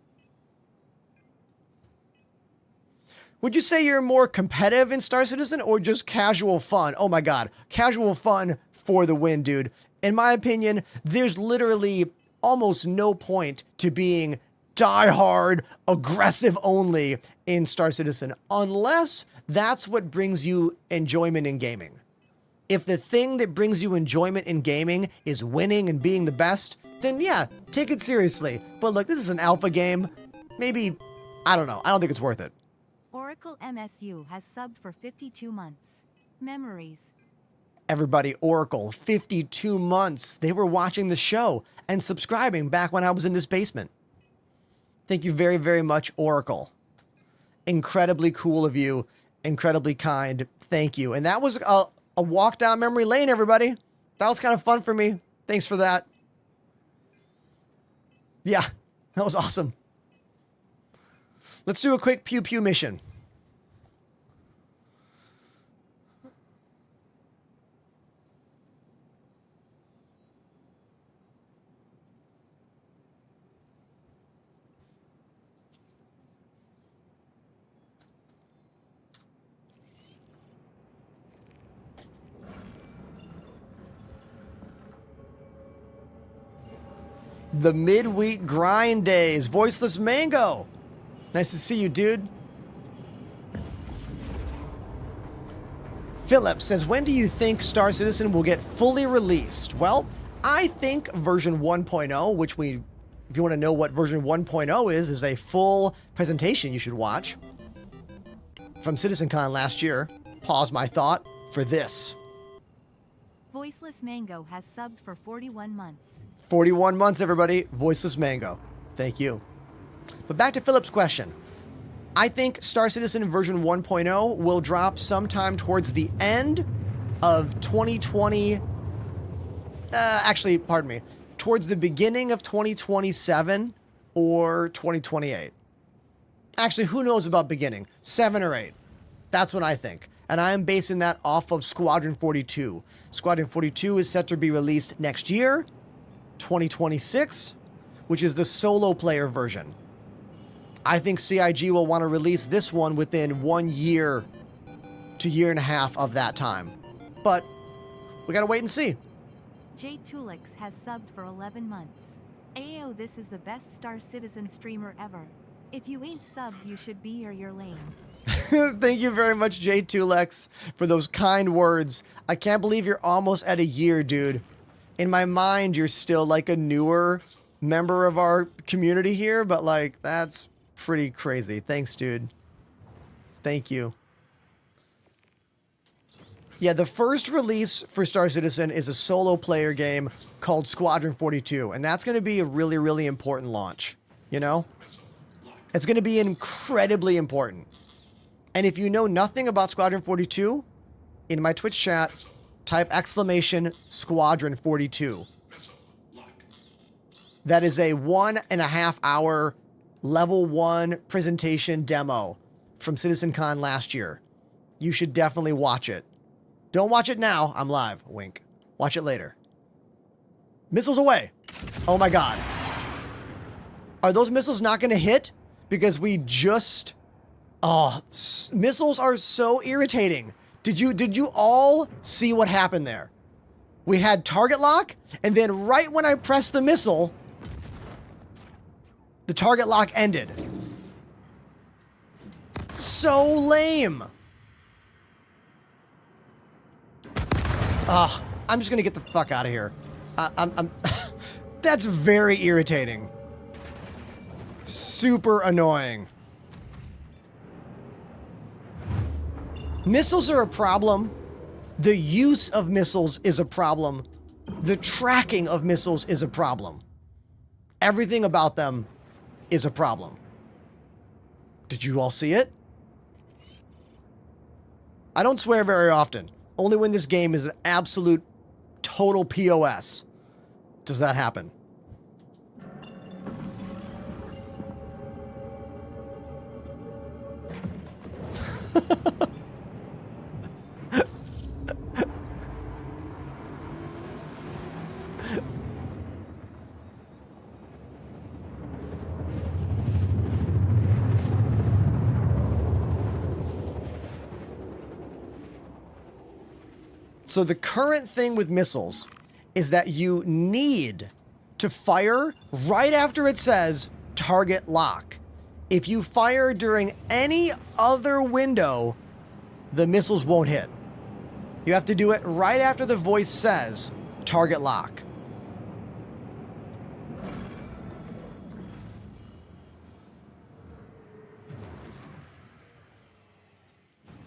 Speaker 2: Would you say you're more competitive in Star Citizen or just casual fun? Oh my God, casual fun for the win, dude. In my opinion, there's literally almost no point to being diehard, aggressive only in Star Citizen, unless that's what brings you enjoyment in gaming. If the thing that brings you enjoyment in gaming is winning and being the best, then yeah, take it seriously. But look, this is an alpha game. Maybe, I don't know. I don't think it's worth it.
Speaker 4: Oracle MSU has subbed for 52 months. Memories.
Speaker 2: Everybody, Oracle, 52 months. They were watching the show and subscribing back when I was in this basement. Thank you very, very much, Oracle. Incredibly cool of you. Incredibly kind. Thank you. And that was a walk down memory lane, everybody. That was kind of fun for me. Thanks for that. Yeah, that was awesome. Let's do a quick pew pew mission. The midweek grind days. Voiceless Mango. Nice to see you, dude. Philip says, when do you think Star Citizen will get fully released? Well, I think version 1.0, which if you want to know what version 1.0 is a full presentation you should watch from CitizenCon last year. Pause my thought for this.
Speaker 4: Voiceless Mango has subbed for 41 months.
Speaker 2: 41 months, everybody. Voiceless Mango. Thank you. But back to Philip's question. I think Star Citizen version 1.0 will drop sometime towards the end of 2020. Actually, pardon me. Towards the beginning of 2027 or 2028. Actually, who knows about beginning? 7 or 8. That's what I think. And I am basing that off of Squadron 42. Squadron 42 is set to be released next year, 2026, which is the solo player version. I think CIG will want to release this one within 1 year to year and a half of that time. But we gotta wait and see.
Speaker 4: Jay Tulix has subbed for 11 months. Ayo, this is the best Star Citizen streamer ever. If you ain't subbed, you should be or you're lame.
Speaker 2: Thank you very much, J2Lex, for those kind words. I can't believe you're almost at a year, dude. In my mind, you're still like a newer member of our community here, but like, that's pretty crazy. Thanks, dude. Thank you. Yeah, the first release for Star Citizen is a solo player game called Squadron 42, and that's going to be a really, really important launch, you know? It's going to be incredibly important. And if you know nothing about Squadron 42, in my Twitch chat, type !Squadron 42. That is a 1.5 hour level 1 presentation demo from CitizenCon last year. You should definitely watch it. Don't watch it now. I'm live. Wink. Watch it later. Missiles away. Oh my god. Are those missiles not going to hit? Because we just... Oh, missiles are so irritating. Did you all see what happened there? We had target lock, and then right when I pressed the missile, the target lock ended. So lame. Ugh, I'm just gonna get the fuck out of here. That's very irritating. Super annoying. Missiles are a problem. The use of missiles is a problem. The tracking of missiles is a problem. Everything about them is a problem. Did you all see it? I don't swear very often. Only when this game is an absolute total POS does that happen. So the current thing with missiles is that you need to fire right after it says target lock. If you fire during any other window, the missiles won't hit. You have to do it right after the voice says target lock.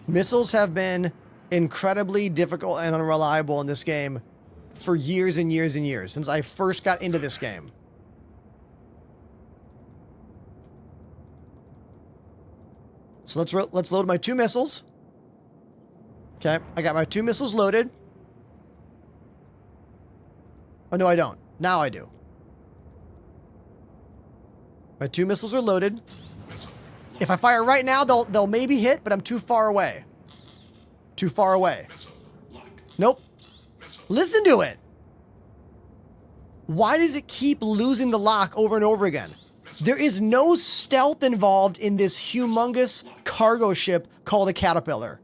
Speaker 2: Missiles have been incredibly difficult and unreliable in this game for years and years and years, since I first got into this game. So let's load my 2 missiles. Okay, I got my 2 missiles loaded. Oh, no, I don't. Now I do. My 2 missiles are loaded. If I fire right now, they'll maybe hit, but I'm too far away. Too far away. Nope. Listen to it. Why does it keep losing the lock over and over again? There is no stealth involved in this humongous cargo ship called a Caterpillar.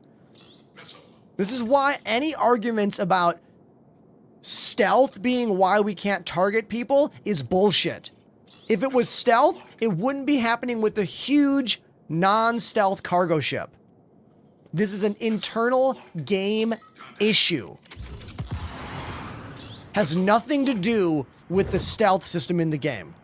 Speaker 2: This is why any arguments about stealth being why we can't target people is bullshit. If it was stealth, it wouldn't be happening with the huge non-stealth cargo ship. This is an internal game issue. Has nothing to do with the stealth system in the game.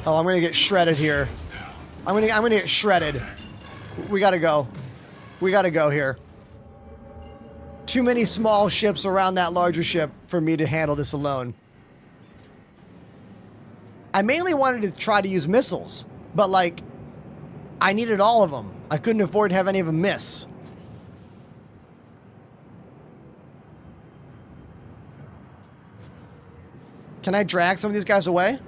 Speaker 2: Oh, I'm gonna get shredded here. I'm gonna get shredded. We gotta go. We gotta go here. Too many small ships around that larger ship for me to handle this alone. I mainly wanted to try to use missiles, but like, I needed all of them. I couldn't afford to have any of them miss. Can I drag some of these guys away?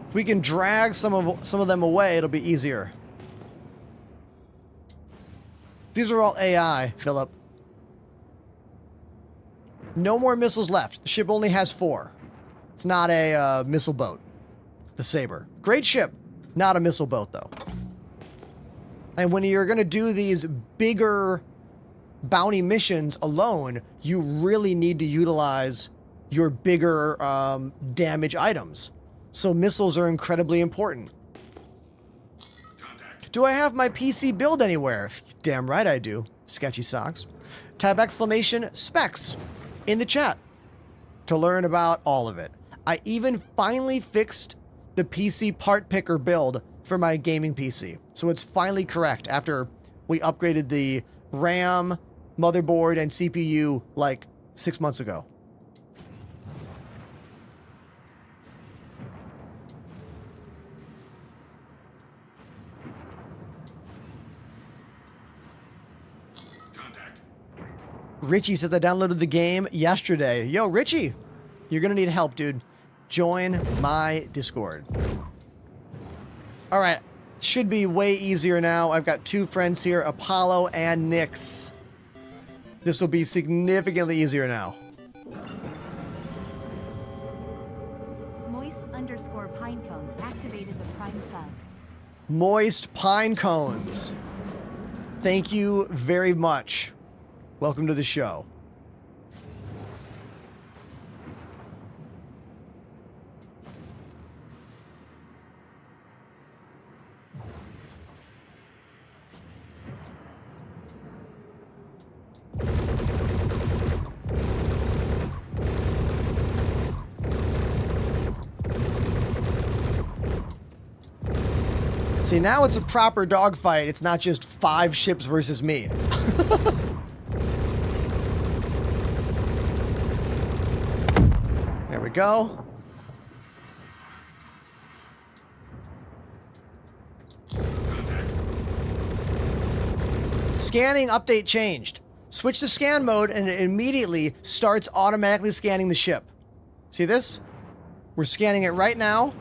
Speaker 2: If we can drag some of them away, it'll be easier. These are all AI, Philip. No more missiles left. The ship only has 4. It's not a missile boat. The Saber. Great ship. Not a missile boat, though. And when you're going to do these bigger bounty missions alone, you really need to utilize your bigger damage items. So missiles are incredibly important. Do I have my PC build anywhere? Damn right I do. Sketchy socks. Tab exclamation specs in the chat to learn about all of it. I even finally fixed the PC part picker build for my gaming PC. So it's finally correct after we upgraded the RAM, motherboard, and CPU like 6 months ago. Richie says I downloaded the game yesterday. Yo, Richie, you're going to need help, dude. Join my Discord. All right. Should be way easier now. I've got 2 friends here, Apollo and Nyx. This will be significantly easier now.
Speaker 4: Moist_Pinecones activated the Prime sub.
Speaker 2: Moist Pine Cones. Thank you very much. Welcome to the show. See, now it's a proper dogfight. It's not just 5 ships versus me. There we go. Scanning update changed. Switch to scan mode and it immediately starts automatically scanning the ship. See this? We're scanning it right now.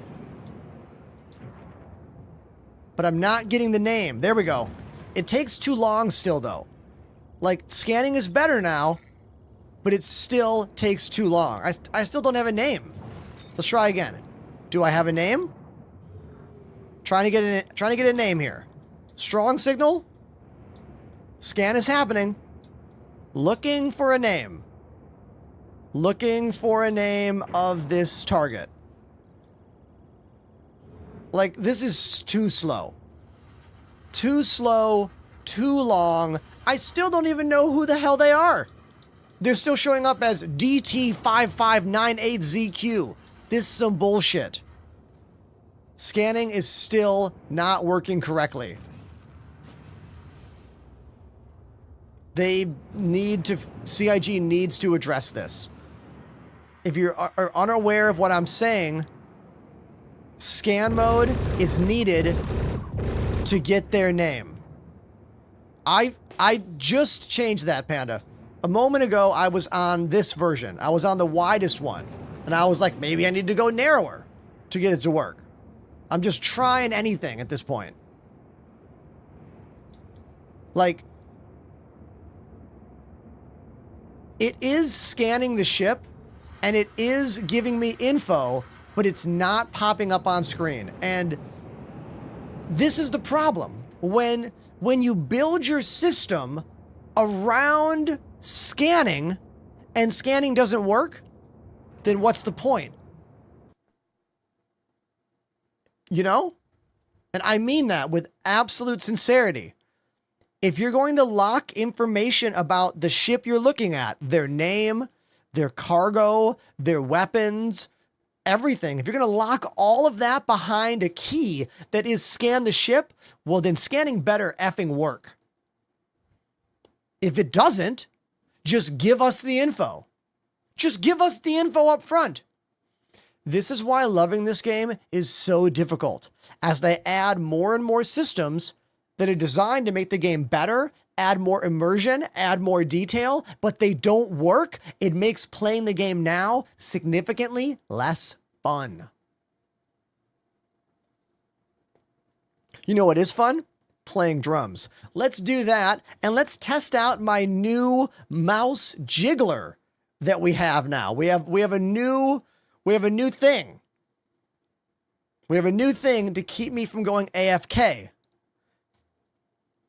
Speaker 2: But I'm not getting the name. There we go. It takes too long still though. Like, scanning is better now, but it still takes too long. I still don't have a name. Let's try again. Do I have a name? Trying to get a name here. Strong signal. Scan is happening. Looking for a name. Looking for a name of this target. Like, this is too slow. Too slow, too long. I still don't even know who the hell they are. They're still showing up as DT5598ZQ. This is some bullshit. Scanning is still not working correctly. CIG needs to address this. If you are unaware of what I'm saying, scan mode is needed to get their name. I just changed that, Panda. A moment ago, I was on this version. I was on the widest one. And I was like, maybe I need to go narrower to get it to work. I'm just trying anything at this point. Like, it is scanning the ship, and it is giving me info, but it's not popping up on screen. And this is the problem. When you build your system around scanning, and scanning doesn't work, then what's the point? You know? And I mean that with absolute sincerity. If you're going to lock information about the ship you're looking at, their name, their cargo, their weapons, everything, if you're going to lock all of that behind a key that is scan the ship, well, then scanning better effing work. If it doesn't, just give us the info. Just give us the info up front. This is why loving this game is so difficult, as they add more and more systems that are designed to make the game better, add more immersion, add more detail, but they don't work. It makes playing the game now significantly less fun. You know what is fun? Playing drums. Let's do that, and let's test out my new mouse jiggler that we have now. We have a new thing. We have a new thing to keep me from going AFK.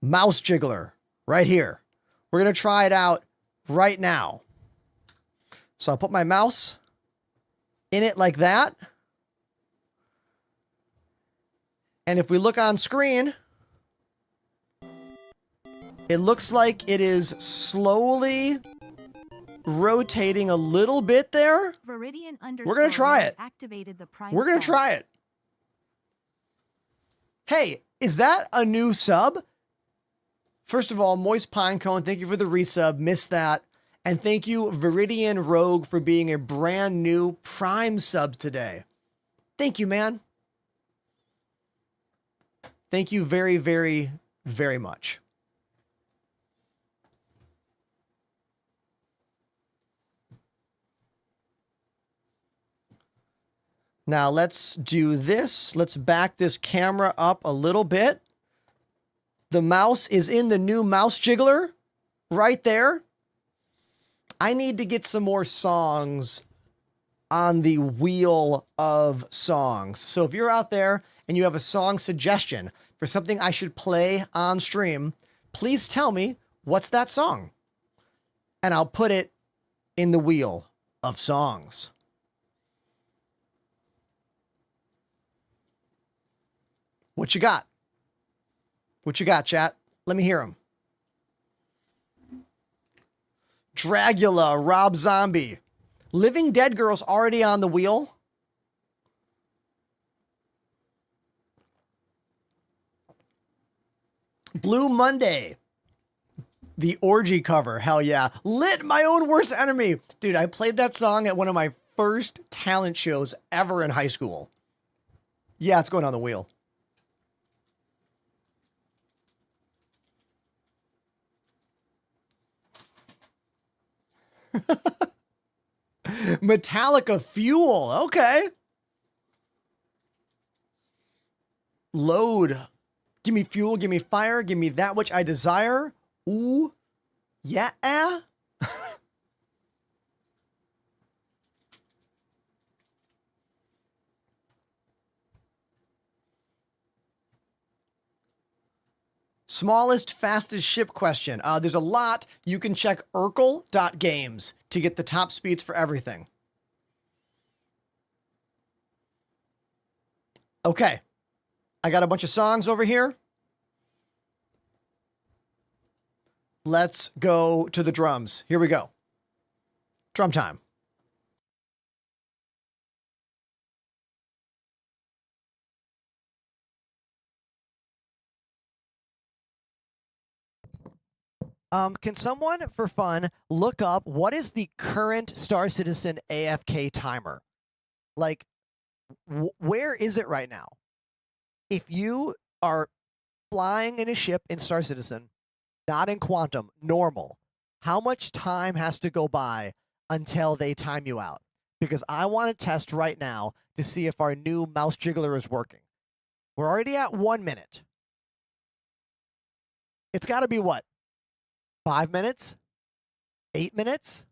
Speaker 2: Mouse jiggler right here. We're going to try it out right now. So I'll put my mouse in it like that. And if we look on screen, it looks like it is slowly rotating a little bit there. We're going to try it. We're going to try it. Hey, is that a new sub? First of all, Moist Pinecone, thank you for the resub. Missed that. And thank you, Viridian Rogue, for being a brand new Prime sub today. Thank you, man. Thank you very, very, very much. Now let's do this. Let's back this camera up a little bit. The mouse is in the new mouse jiggler right there. I need to get some more songs on the wheel of songs. So if you're out there and you have a song suggestion for something I should play on stream, please tell me what's that song. And I'll put it in the wheel of songs. What you got? What you got, chat? Let me hear them. Dragula, Rob Zombie. Living Dead Girl's already on the wheel. Blue Monday. The Orgy cover. Hell yeah. Lit, My Own Worst Enemy. Dude, I played that song at one of my first talent shows ever in high school. Yeah, it's going on the wheel. Metallica Fuel. Okay. Load. Give me fuel. Give me fire. Give me that which I desire. Ooh. Yeah. Smallest, fastest ship question. There's a lot. You can check Urkel.games to get the top speeds for everything. Okay. I got a bunch of songs over here. Let's go to the drums. Here we go. Drum time. Can someone, for fun, look up what is the current Star Citizen AFK timer? Like, where is it right now? If you are flying in a ship in Star Citizen, not in Quantum, normal, how much time has to go by until they time you out? Because I want to test right now to see if our new mouse jiggler is working. We're already at 1 minute. It's got to be what? 5 minutes? 8 minutes?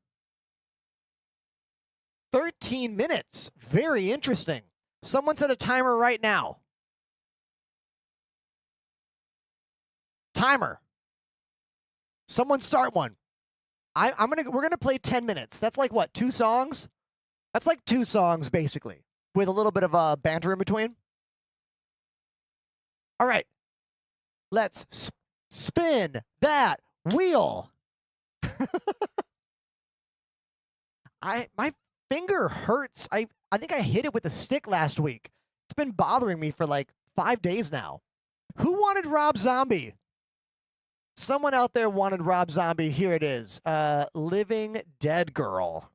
Speaker 2: 13 minutes. Very interesting. Someone set a timer right now. Timer. Someone start one. We're gonna play 10 minutes. That's like what, 2 songs? That's like 2 songs basically, with a little bit of banter in between. All right. Let's spin that wheel. My finger hurts. I think I hit it with a stick last week. It's been bothering me for like 5 days now. Who wanted Rob Zombie? Someone out there wanted Rob Zombie. Here it is. Living Dead Girl.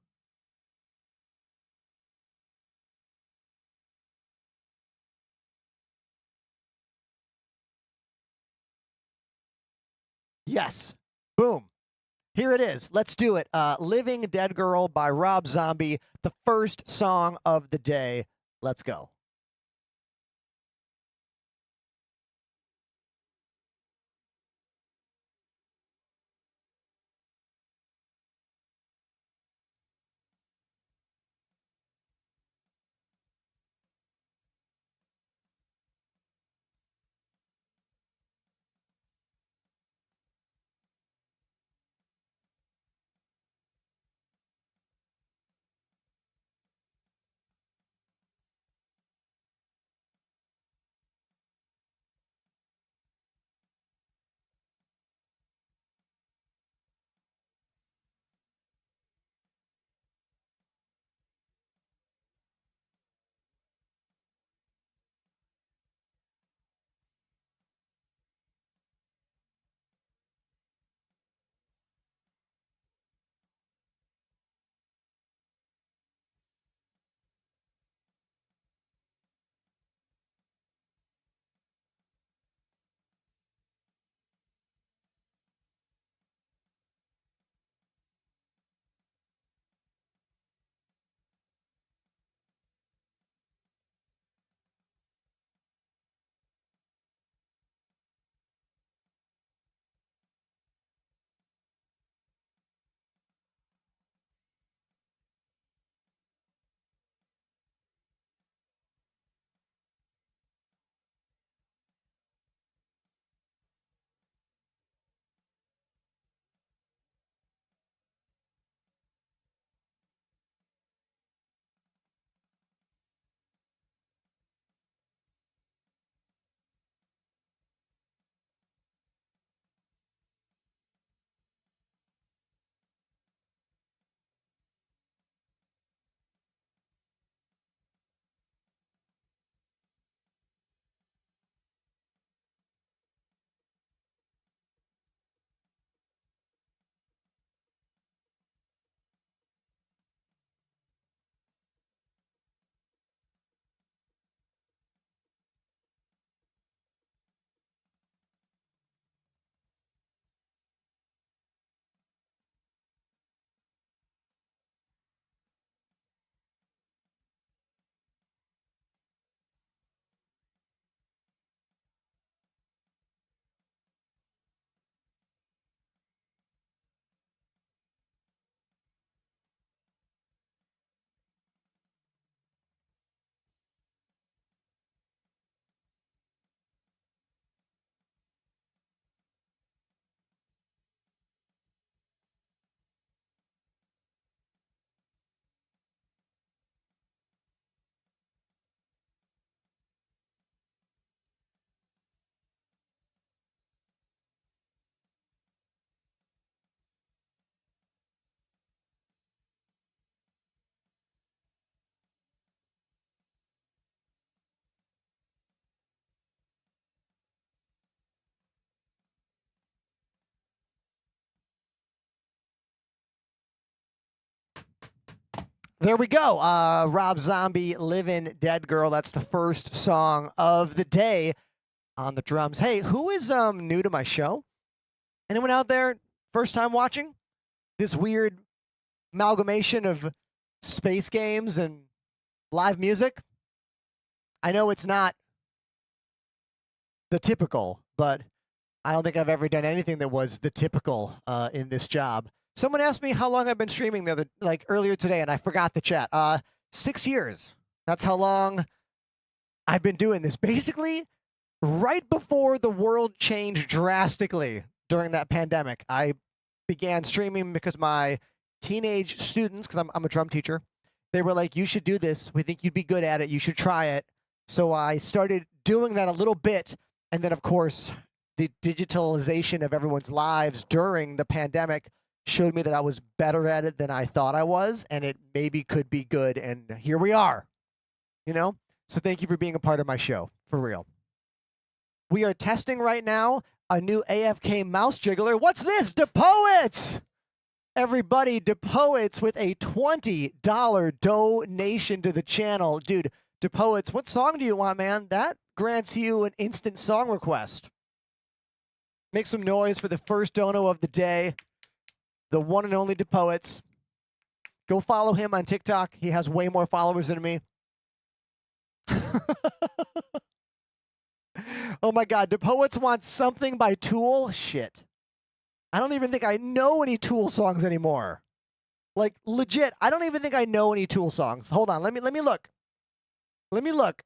Speaker 2: Yes. Boom. Here it is. Let's do it. Living Dead Girl by Rob Zombie, the first song of the day. Let's go. There we go. Rob Zombie, Livin' Dead Girl. That's the first song of the day on the drums. Hey, who is new to my show? Anyone out there first time watching this weird amalgamation of space games and live music? I know it's not the typical, but I don't think I've ever done anything that was the typical in this job. Someone asked me how long I've been streaming earlier today, and I forgot the chat. 6 years. That's how long I've been doing this. Basically, right before the world changed drastically during that pandemic, I began streaming because my teenage students, because I'm a drum teacher, they were like, you should do this. We think you'd be good at it. You should try it. So I started doing that a little bit. And then, of course, the digitalization of everyone's lives during the pandemic showed me that I was better at it than I thought I was, and it maybe could be good, and here we are, you know? So thank you for being a part of my show, for real. We are testing right now a new AFK mouse jiggler. What's this? DePoets! Everybody, DePoets with a $20 donation to the channel. Dude, DePoets, what song do you want, man? That grants you an instant song request. Make some noise for the first dono of the day. The one and only DePoets. Go follow him on TikTok. He has way more followers than me. Oh my God, DePoets wants Something by Tool? Shit. I don't even think I know any Tool songs anymore. Like, legit, I don't even think I know any Tool songs. Hold on, let me look. Let me look.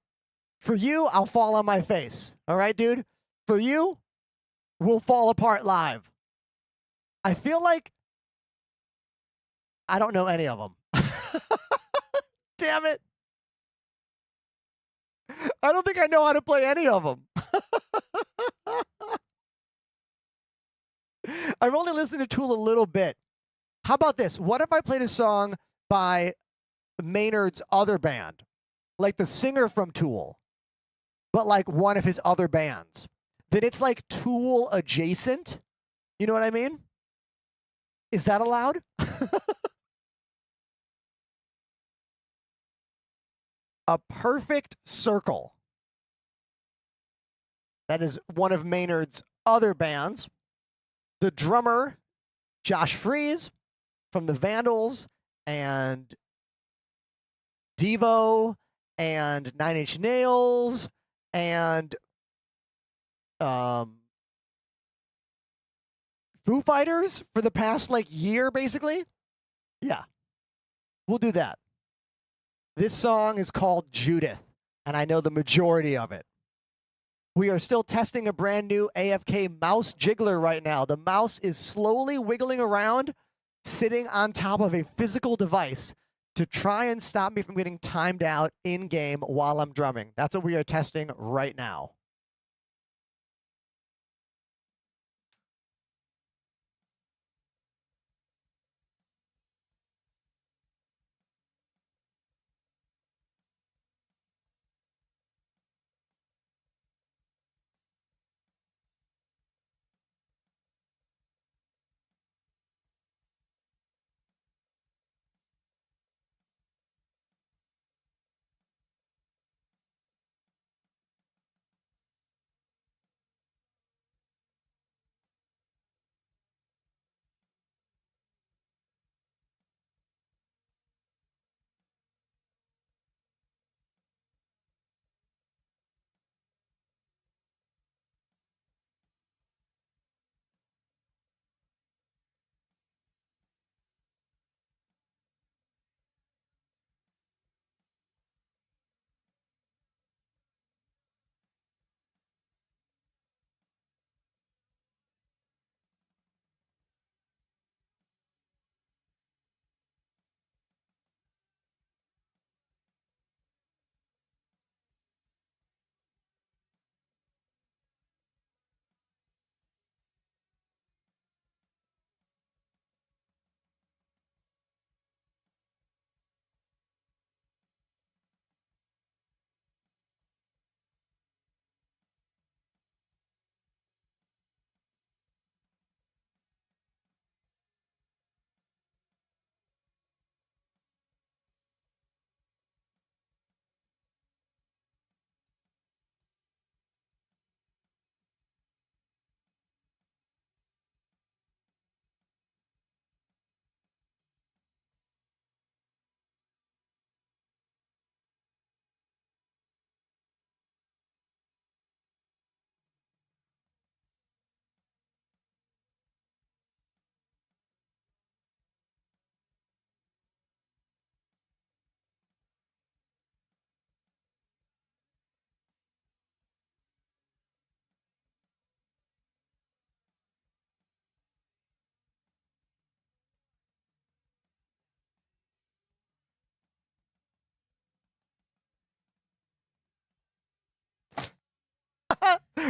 Speaker 2: For you, I'll fall on my face. All right, dude? For you, we'll fall apart live. I feel like I don't know any of them. Damn it. I don't think I know how to play any of them. I've only listened to Tool a little bit. How about this? What if I played a song by Maynard's other band? Like the singer from Tool, but like one of his other bands. Then it's like Tool adjacent. You know what I mean? Is that allowed? A Perfect Circle. That is one of Maynard's other bands. The drummer, Josh Freese, from the Vandals, and Devo, and Nine Inch Nails, and Foo Fighters for the past, like, year, basically. Yeah. We'll do that. This song is called Judith, and I know the majority of it. We are still testing a brand new AFK mouse jiggler right now. The mouse is slowly wiggling around, sitting on top of a physical device to try and stop me from getting timed out in-game while I'm drumming. That's what we are testing right now.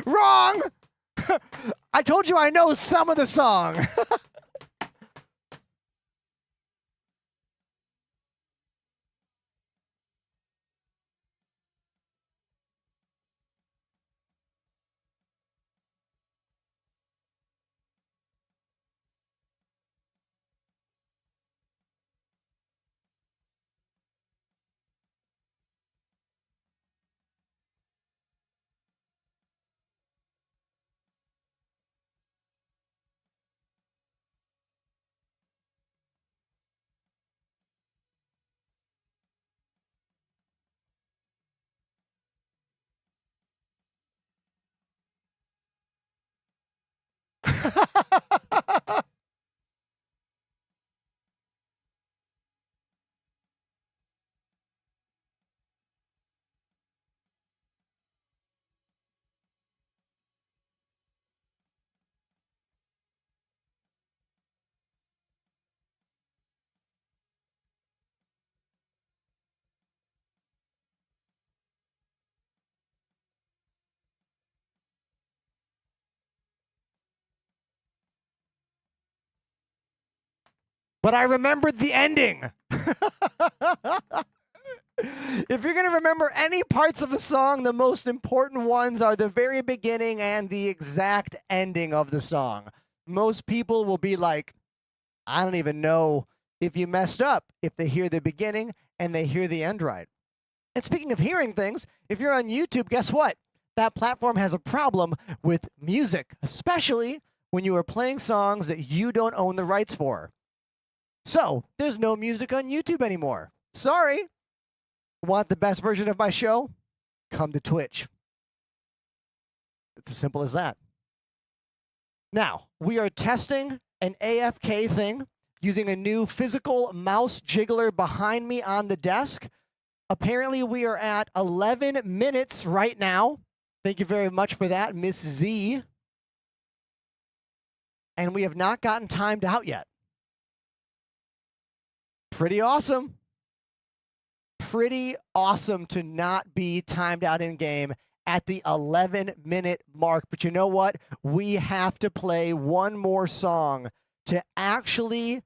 Speaker 2: Wrong! I told you I know some of the song. But I remembered the ending. If you're going to remember any parts of a song, the most important ones are the very beginning and the exact ending of the song. Most people will be like, I don't even know if you messed up if they hear the beginning and they hear the end right. And speaking of hearing things, if you're on YouTube, guess what? That platform has a problem with music, especially when you are playing songs that you don't own the rights for. So, there's no music on YouTube anymore. Sorry. Want the best version of my show? Come to Twitch. It's as simple as that. Now, we are testing an AFK thing using a new physical mouse jiggler behind me on the desk. Apparently, we are at 11 minutes right now. Thank you very much for that, Miss Z. And we have not gotten timed out yet. Pretty awesome. Pretty awesome to not be timed out in game at the 11-minute mark. But you know what? We have to play one more song to actually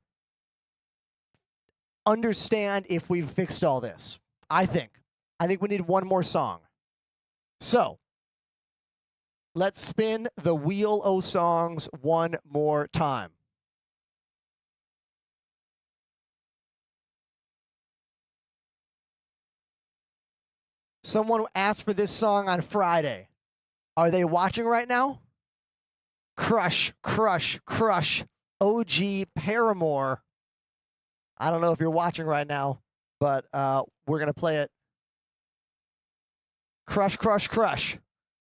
Speaker 2: understand if we've fixed all this. I think we need one more song. So let's spin the wheel o' songs one more time. Someone asked for this song on Friday. Are they watching right now? Crush, Crush, Crush, OG Paramore. I don't know if you're watching right now, but we're going to play it. Crush, Crush, Crush.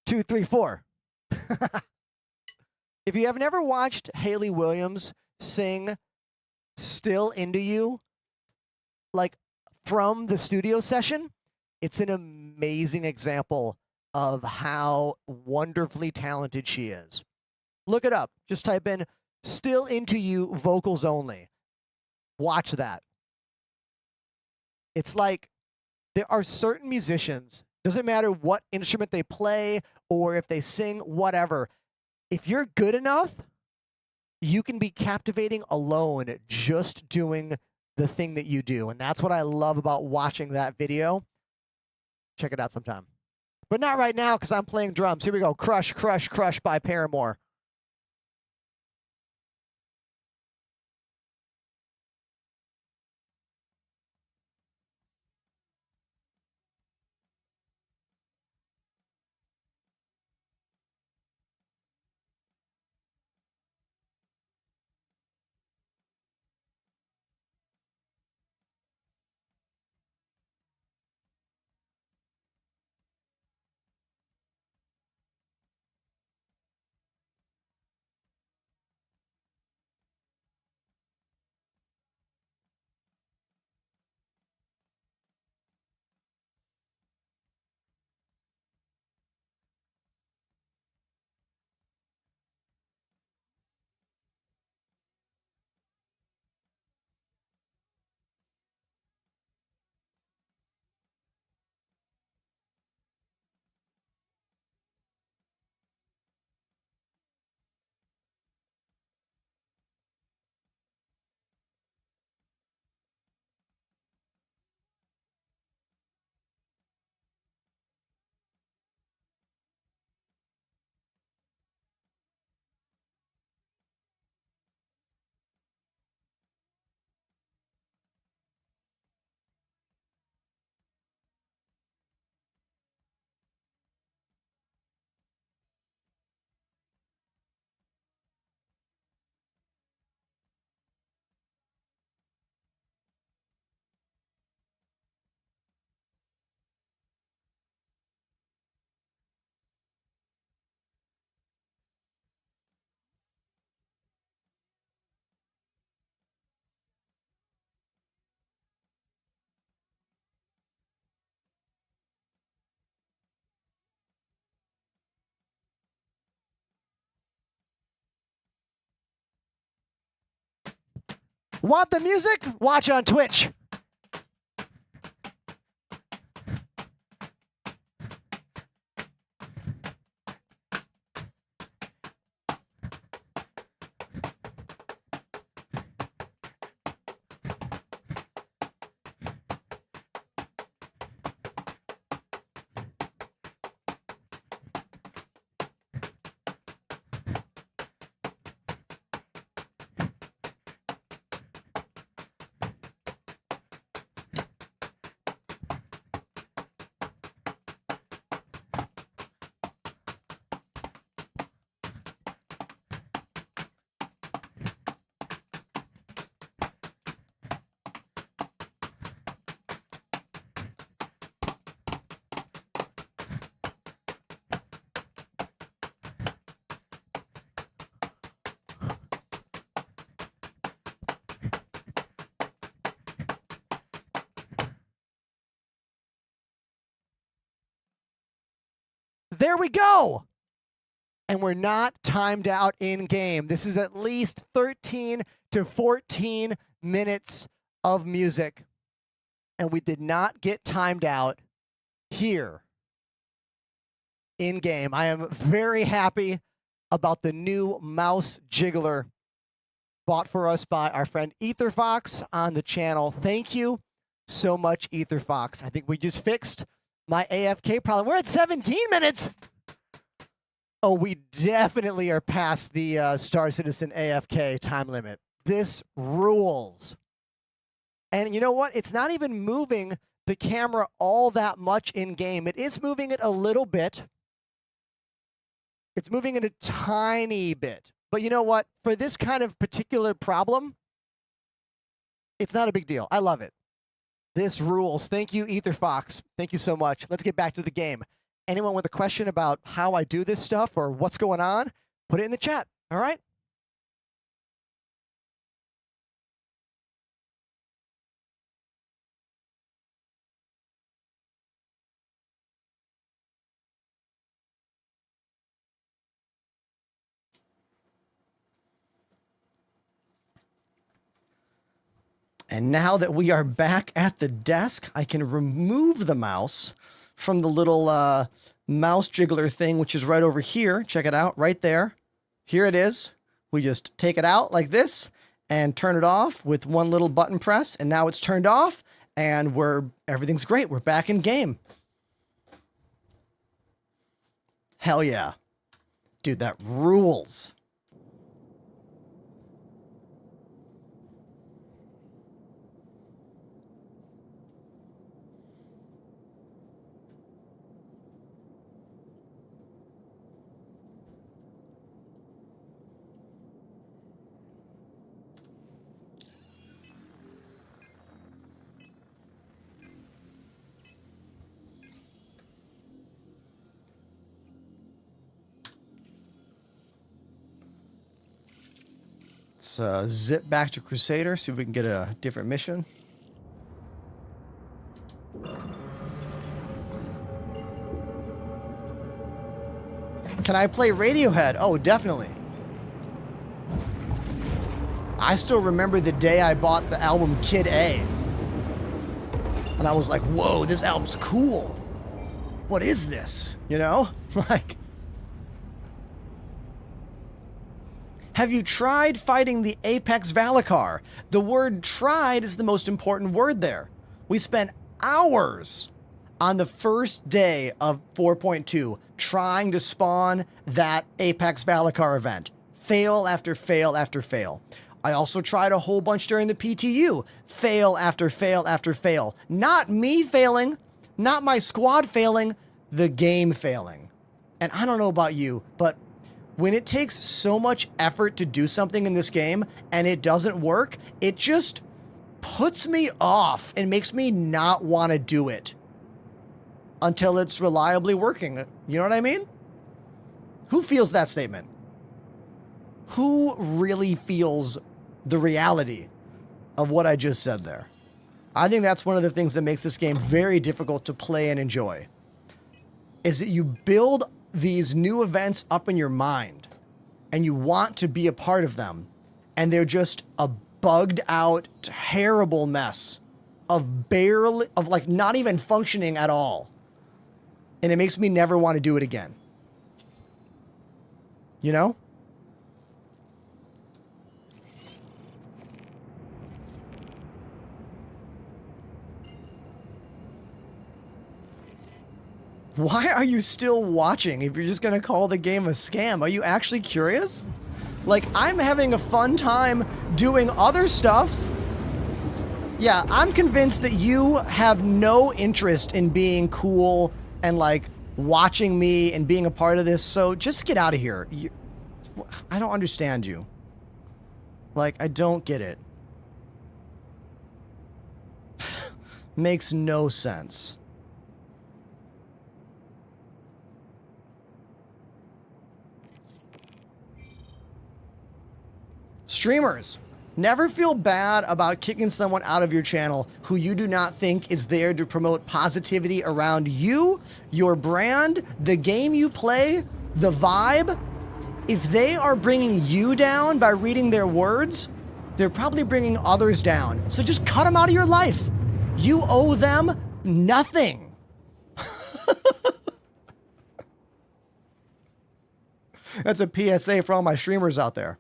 Speaker 2: 2, 3, 4. If you have never watched Hayley Williams sing Still Into You, like from the studio session, it's an amazing example of how wonderfully talented she is. Look it up. Just type in Still Into You vocals only. Watch that. It's like there are certain musicians, doesn't matter what instrument they play or if they sing, whatever. If you're good enough, you can be captivating alone just doing the thing that you do. And that's what I love about watching that video. Check it out sometime. But not right now because I'm playing drums. Here we go. Crush, Crush, Crush by Paramore. Want the music? Watch on Twitch. There we go. And we're not timed out in game. This is at least 13 to 14 minutes of music. And we did not get timed out here in game. I am very happy about the new mouse jiggler bought for us by our friend EtherFox on the channel. Thank you so much, EtherFox. I think we just fixed my AFK problem. We're at 17 minutes. Oh, we definitely are past the Star Citizen AFK time limit. This rules. And you know what? It's not even moving the camera all that much in game. It is moving it a little bit. It's moving it a tiny bit. But you know what? For this kind of particular problem, it's not a big deal. I love it. This rules. Thank you, EtherFox. Thank you so much. Let's get back to the game. Anyone with a question about how I do this stuff or what's going on, put it in the chat. All right? And now that we are back at the desk, I can remove the mouse from the little mouse jiggler thing, which is right over here. Check it out, right there. Here it is. We just take it out like this and turn it off with one little button press. And now it's turned off and everything's great. We're back in game. Hell yeah. Dude, that rules. Let's zip back to Crusader, see if we can get a different mission. Can I play Radiohead? Oh, definitely. I still remember the day I bought the album Kid A. And I was like, whoa, this album's cool. What is this? You know? Like, have you tried fighting the Apex Valakar? The word tried is the most important word there. We spent hours on the first day of 4.2 trying to spawn that Apex Valakar event. Fail after fail after fail. I also tried a whole bunch during the PTU. Fail after fail after fail. Not me failing, not my squad failing, the game failing. And I don't know about you, but when it takes so much effort to do something in this game and it doesn't work, it just puts me off and makes me not want to do it until it's reliably working. You know what I mean? Who feels that statement? Who really feels the reality of what I just said there? I think that's one of the things that makes this game very difficult to play and enjoy, is that you build these new events up in your mind and you want to be a part of them, and they're just a bugged out, terrible mess of barely, of like not even functioning at all. And it makes me never want to do it again. You know? Why are you still watching if you're just going to call the game a scam? Are you actually curious? Like, I'm having a fun time doing other stuff. Yeah, I'm convinced that you have no interest in being cool and, like, watching me and being a part of this, so just get out of here. I don't understand you. Like, I don't get it. Makes no sense. Streamers, never feel bad about kicking someone out of your channel who you do not think is there to promote positivity around you, your brand, the game you play, the vibe. If they are bringing you down by reading their words, they're probably bringing others down. So just cut them out of your life. You owe them nothing. That's a PSA for all my streamers out there.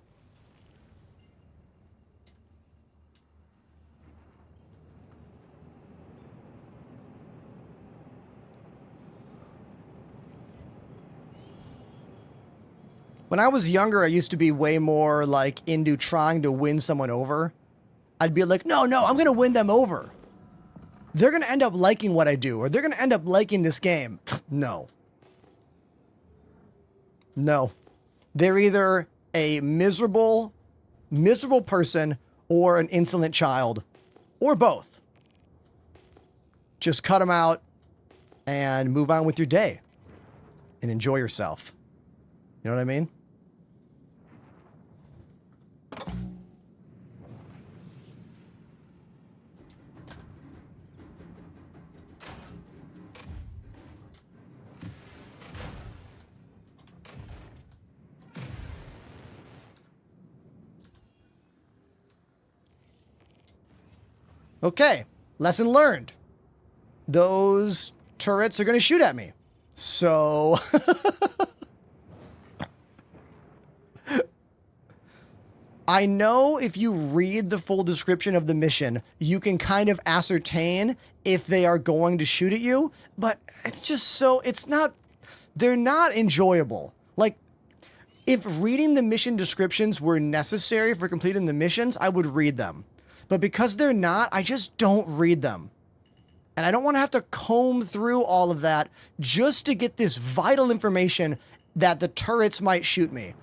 Speaker 2: When I was younger, I used to be way more like into trying to win someone over. I'd be like, no, I'm going to win them over. They're going to end up liking what I do, or they're going to end up liking this game. No. They're either a miserable person or an insolent child, or both. Just cut them out and move on with your day and enjoy yourself. You know what I mean? Okay, lesson learned. Those turrets are going to shoot at me. So... I know if you read the full description of the mission, you can kind of ascertain if they are going to shoot at you, but it's just so, they're not enjoyable. Like, if reading the mission descriptions were necessary for completing the missions, I would read them. But because they're not, I just don't read them. And I don't want to have to comb through all of that just to get this vital information that the turrets might shoot me.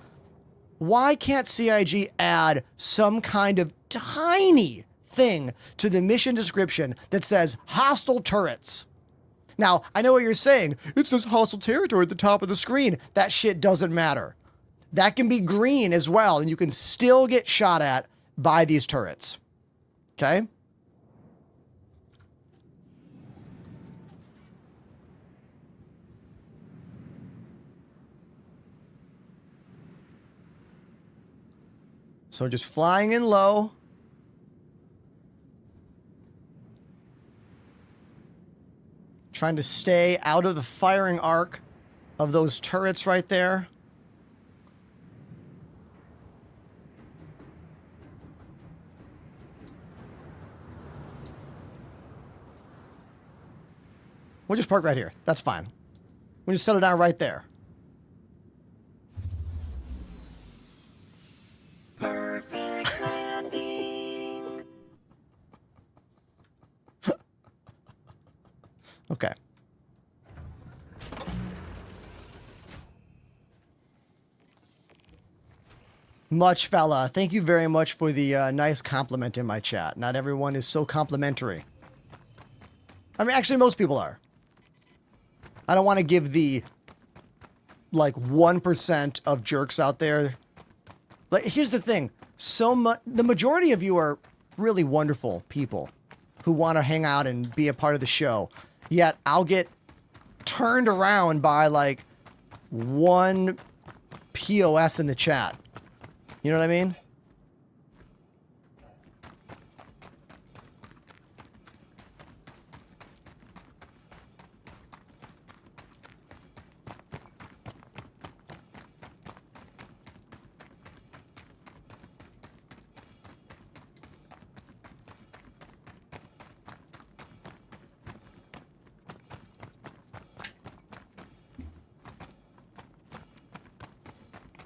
Speaker 2: Why can't CIG add some kind of tiny thing to the mission description that says hostile turrets? Now, I know what you're saying. It says hostile territory at the top of the screen. That shit doesn't matter. That can be green as well, and you can still get shot at by these turrets. Okay? So just flying in low. Trying to stay out of the firing arc of those turrets right there. We'll just park right here. That's fine. We'll just settle down right there.
Speaker 3: Perfect landing.
Speaker 2: Okay. Much fella. Thank you very much for the nice compliment in my chat. Not everyone is so complimentary. I mean, actually, most people are. I don't want to give the, like, 1% of jerks out there. Like, here's the thing. The majority of you are really wonderful people who want to hang out and be a part of the show. Yet, I'll get turned around by, like, one POS in the chat. You know what I mean?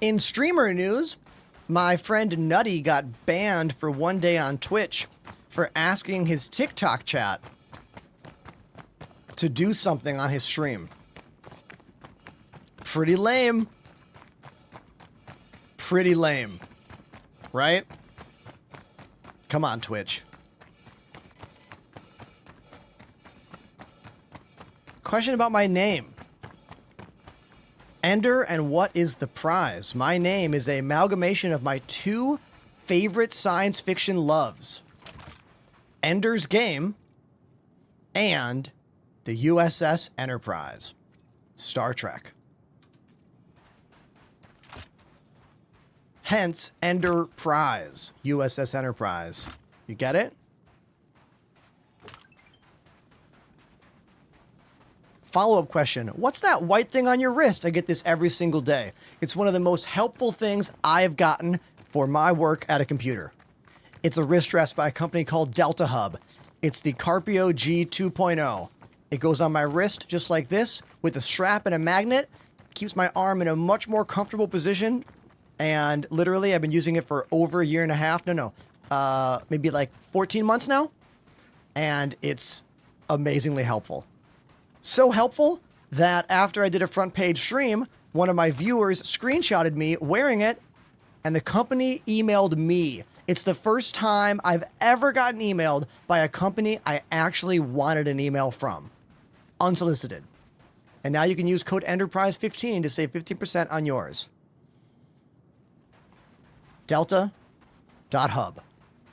Speaker 2: In streamer news, my friend Nutty got banned for one day on Twitch for asking his TikTok chat to do something on his stream. Pretty lame. Pretty lame. Right? Come on, Twitch. Question about my name. Ender, and what is the prize? My name is an amalgamation of my two favorite science fiction loves. Ender's Game and the USS Enterprise. Star Trek. Hence, Enterprise. USS Enterprise. You get it? Follow-up question. What's that white thing on your wrist? I get this every single day. It's one of the most helpful things I have gotten for my work at a computer. It's a wrist rest by a company called Delta Hub. It's the Carpio G 2.0. It goes on my wrist just like this with a strap and a magnet. Keeps my arm in a much more comfortable position. And literally, I've been using it for over a year and a half. Maybe like 14 months now. And it's amazingly helpful. So helpful that after I did a front page stream, one of my viewers screenshotted me wearing it, and the company emailed me. It's the first time I've ever gotten emailed by a company I actually wanted an email from. Unsolicited. And now you can use code Enterprise15 to save 15% on yours. Delta.hub.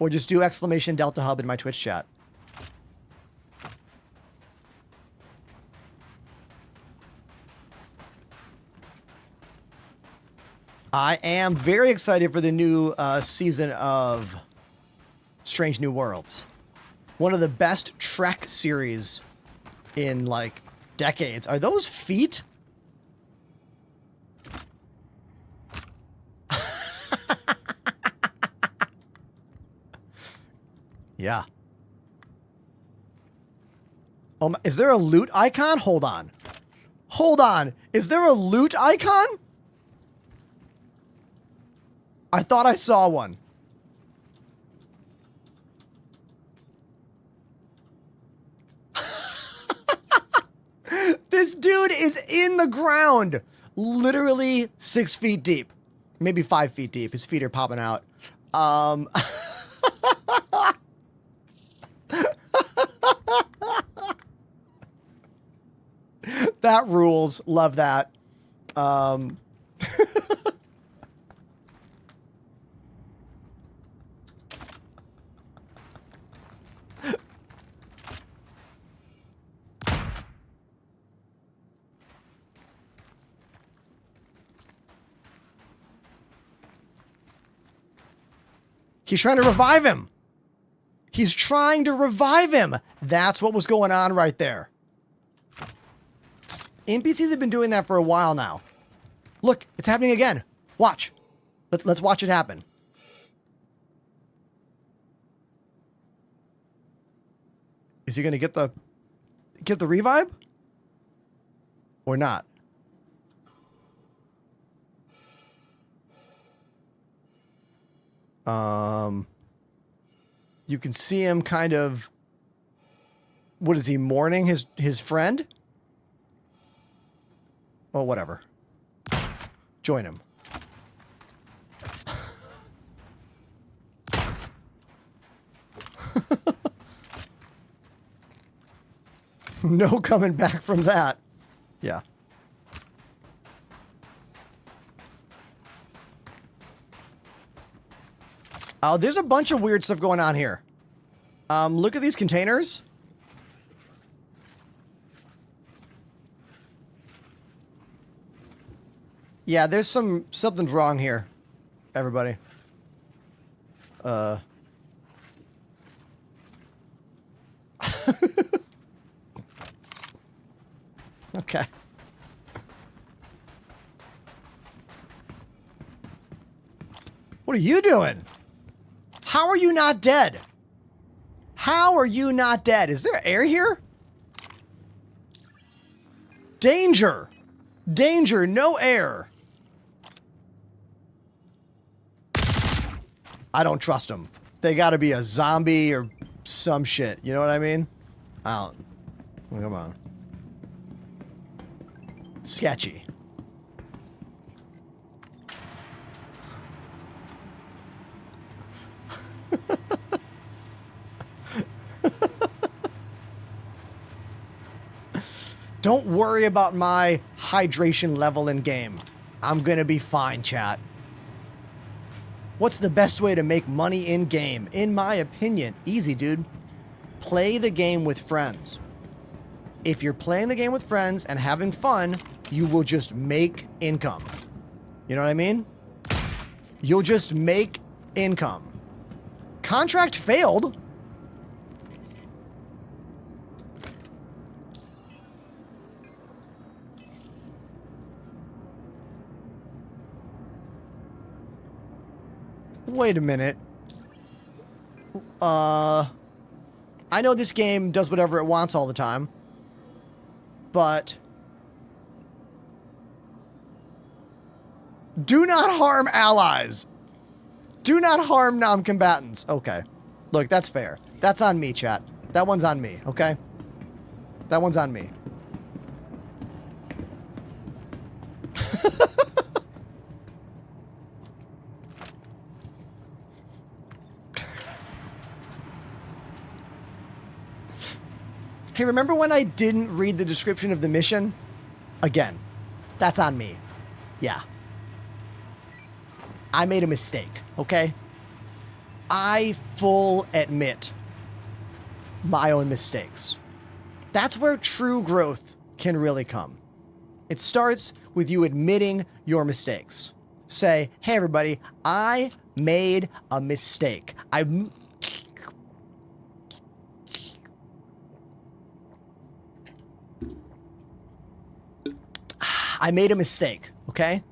Speaker 2: Or just do exclamation Delta Hub in my Twitch chat. I am very excited for the new season of Strange New Worlds. One of the best Trek series in, like, decades. Are those feet? Yeah. Oh, is there a loot icon? Hold on. Hold on. Is there a loot icon? I thought I saw one. This dude is in the ground. Literally 6 feet deep. Maybe 5 feet deep. His feet are popping out. That rules. Love that. He's trying to revive him. He's trying to revive him. That's what was going on right there. NPCs have been doing that for a while now. Look, it's happening again. Watch. Let's watch it happen. Is he going to get the revive? Or not? You can see him kind of, what is he, mourning his friend? Oh, whatever. Join him. No coming back from that. Yeah. Oh, there's a bunch of weird stuff going on here. Look at these containers. Yeah, there's something's wrong here, everybody. Okay. What are you doing? How are you not dead? How are you not dead? Is there air here? Danger! Danger, no air. I don't trust them. They got to be a zombie or some shit. You know what I mean? I don't. Come on. Sketchy. Don't worry about my hydration level in game. I'm gonna be fine, chat. What's the best way to make money in game? In my opinion, easy, dude. Play the game with friends. If you're playing the game with friends and having fun, you will just make income. You know what I mean? You'll just make income. Contract failed. Wait a minute. I know this game does whatever it wants all the time, but do not harm allies. Do not harm non-combatants. Okay. Look, that's fair. That's on me, chat. That one's on me, okay? That one's on me. Hey, remember when I didn't read the description of the mission? Again, that's on me. Yeah. I made a mistake, okay? I full admit my own mistakes. That's where true growth can really come. It starts with you admitting your mistakes. Say, hey everybody, I made a mistake. I made a mistake, okay?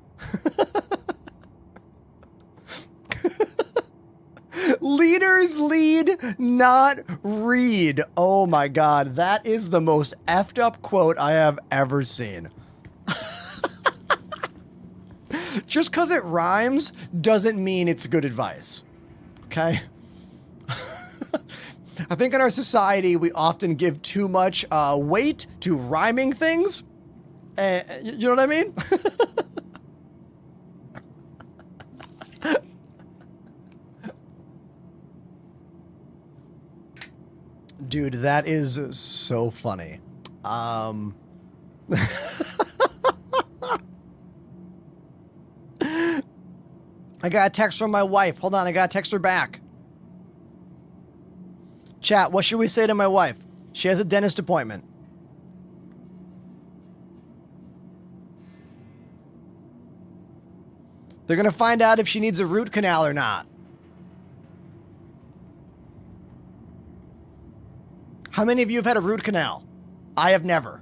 Speaker 2: Leaders lead, not read. Oh my God, that is the most effed up quote I have ever seen. Just because it rhymes doesn't mean it's good advice, okay? I think in our society, we often give too much weight to rhyming things. You know what I mean? Dude, that is so funny. I got a text from my wife. Hold on, I got to text her back. Chat, what should we say to my wife? She has a dentist appointment. They're going to find out if she needs a root canal or not. How many of you have had a root canal? I have never.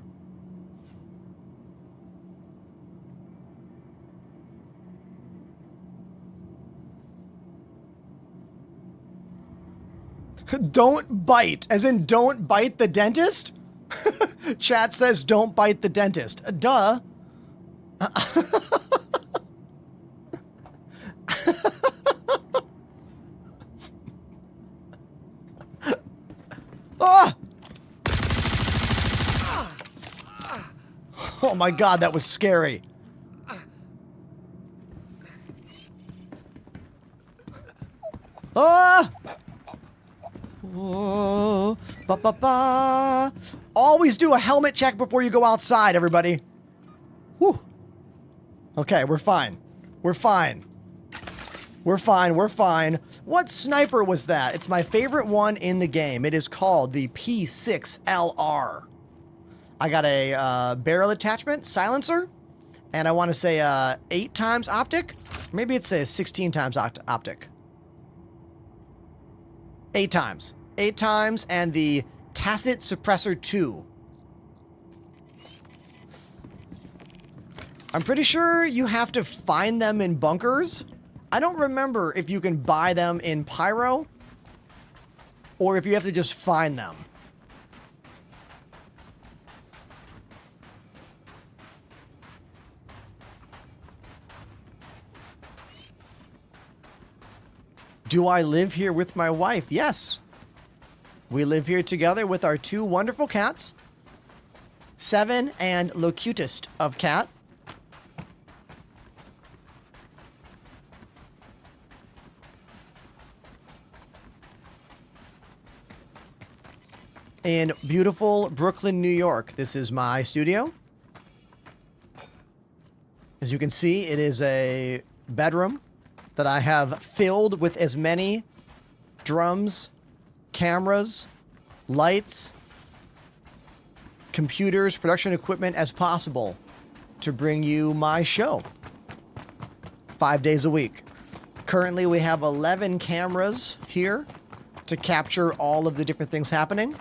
Speaker 2: Don't bite, as in don't bite the dentist? Chat says don't bite the dentist. Duh. Ah! Oh my God, that was scary. Ah! Oh, ba ba ba. Always do a helmet check before you go outside, everybody. Whew. Okay, we're fine. We're fine. We're fine, we're fine. What sniper was that? It's my favorite one in the game. It is called the P6LR. I got a barrel attachment, silencer, and I want to say 8 times optic. Maybe it's a 16 times optic. 8 times. 8 times, and the Tacit Suppressor 2. I'm pretty sure you have to find them in bunkers. I don't remember if you can buy them in Pyro or if you have to just find them. Do I live here with my wife? Yes. We live here together with our 2 wonderful cats, Seven and the cutest of cat. In beautiful Brooklyn, New York. This is my studio. As you can see, it is a bedroom that I have filled with as many drums, cameras, lights, computers, production equipment as possible to bring you my show 5 days a week. Currently, we have 11 cameras here to capture all of the different things happening.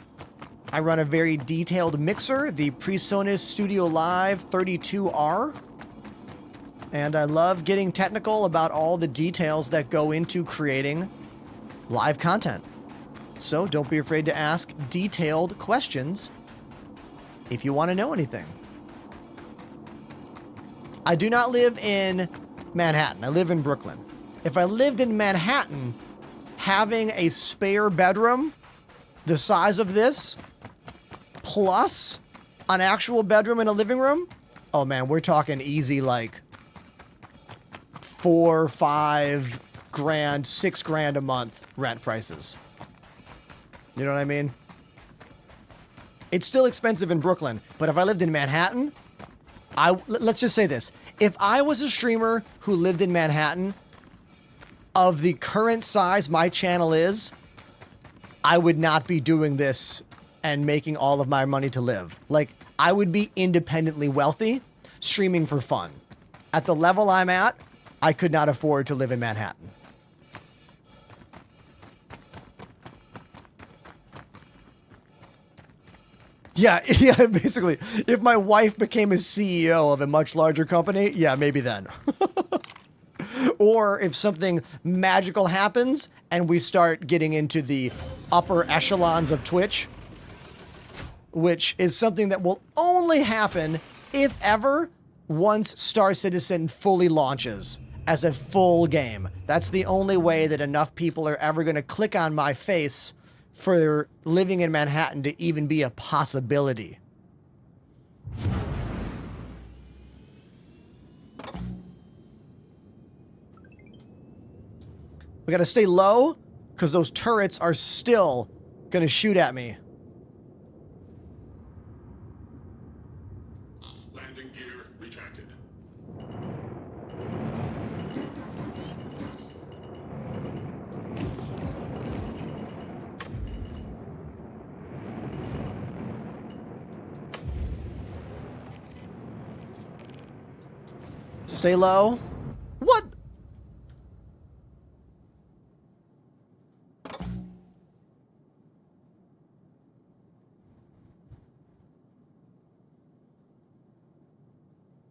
Speaker 2: I run a very detailed mixer, the PreSonus Studio Live 32R. And I love getting technical about all the details that go into creating live content. So don't be afraid to ask detailed questions if you want to know anything. I do not live in Manhattan. I live in Brooklyn. If I lived in Manhattan, having a spare bedroom the size of this, plus an actual bedroom and a living room, oh man, we're talking easy like 4, 5 grand, 6 grand a month rent prices. You know what I mean? It's still expensive in Brooklyn, but if I lived in Manhattan, let's just say this. If I was a streamer who lived in Manhattan of the current size my channel is, I would not be doing this and making all of my money to live. Like, I would be independently wealthy, streaming for fun. At the level I'm at, I could not afford to live in Manhattan. Yeah, basically, if my wife became a CEO of a much larger company, yeah, maybe then. Or if something magical happens and we start getting into the upper echelons of Twitch, which is something that will only happen, if ever, once Star Citizen fully launches as a full game. That's the only way that enough people are ever going to click on my face for living in Manhattan to even be a possibility. We gotta stay low, because those turrets are still gonna shoot at me.
Speaker 8: Landing gear retracted.
Speaker 2: Stay low. What?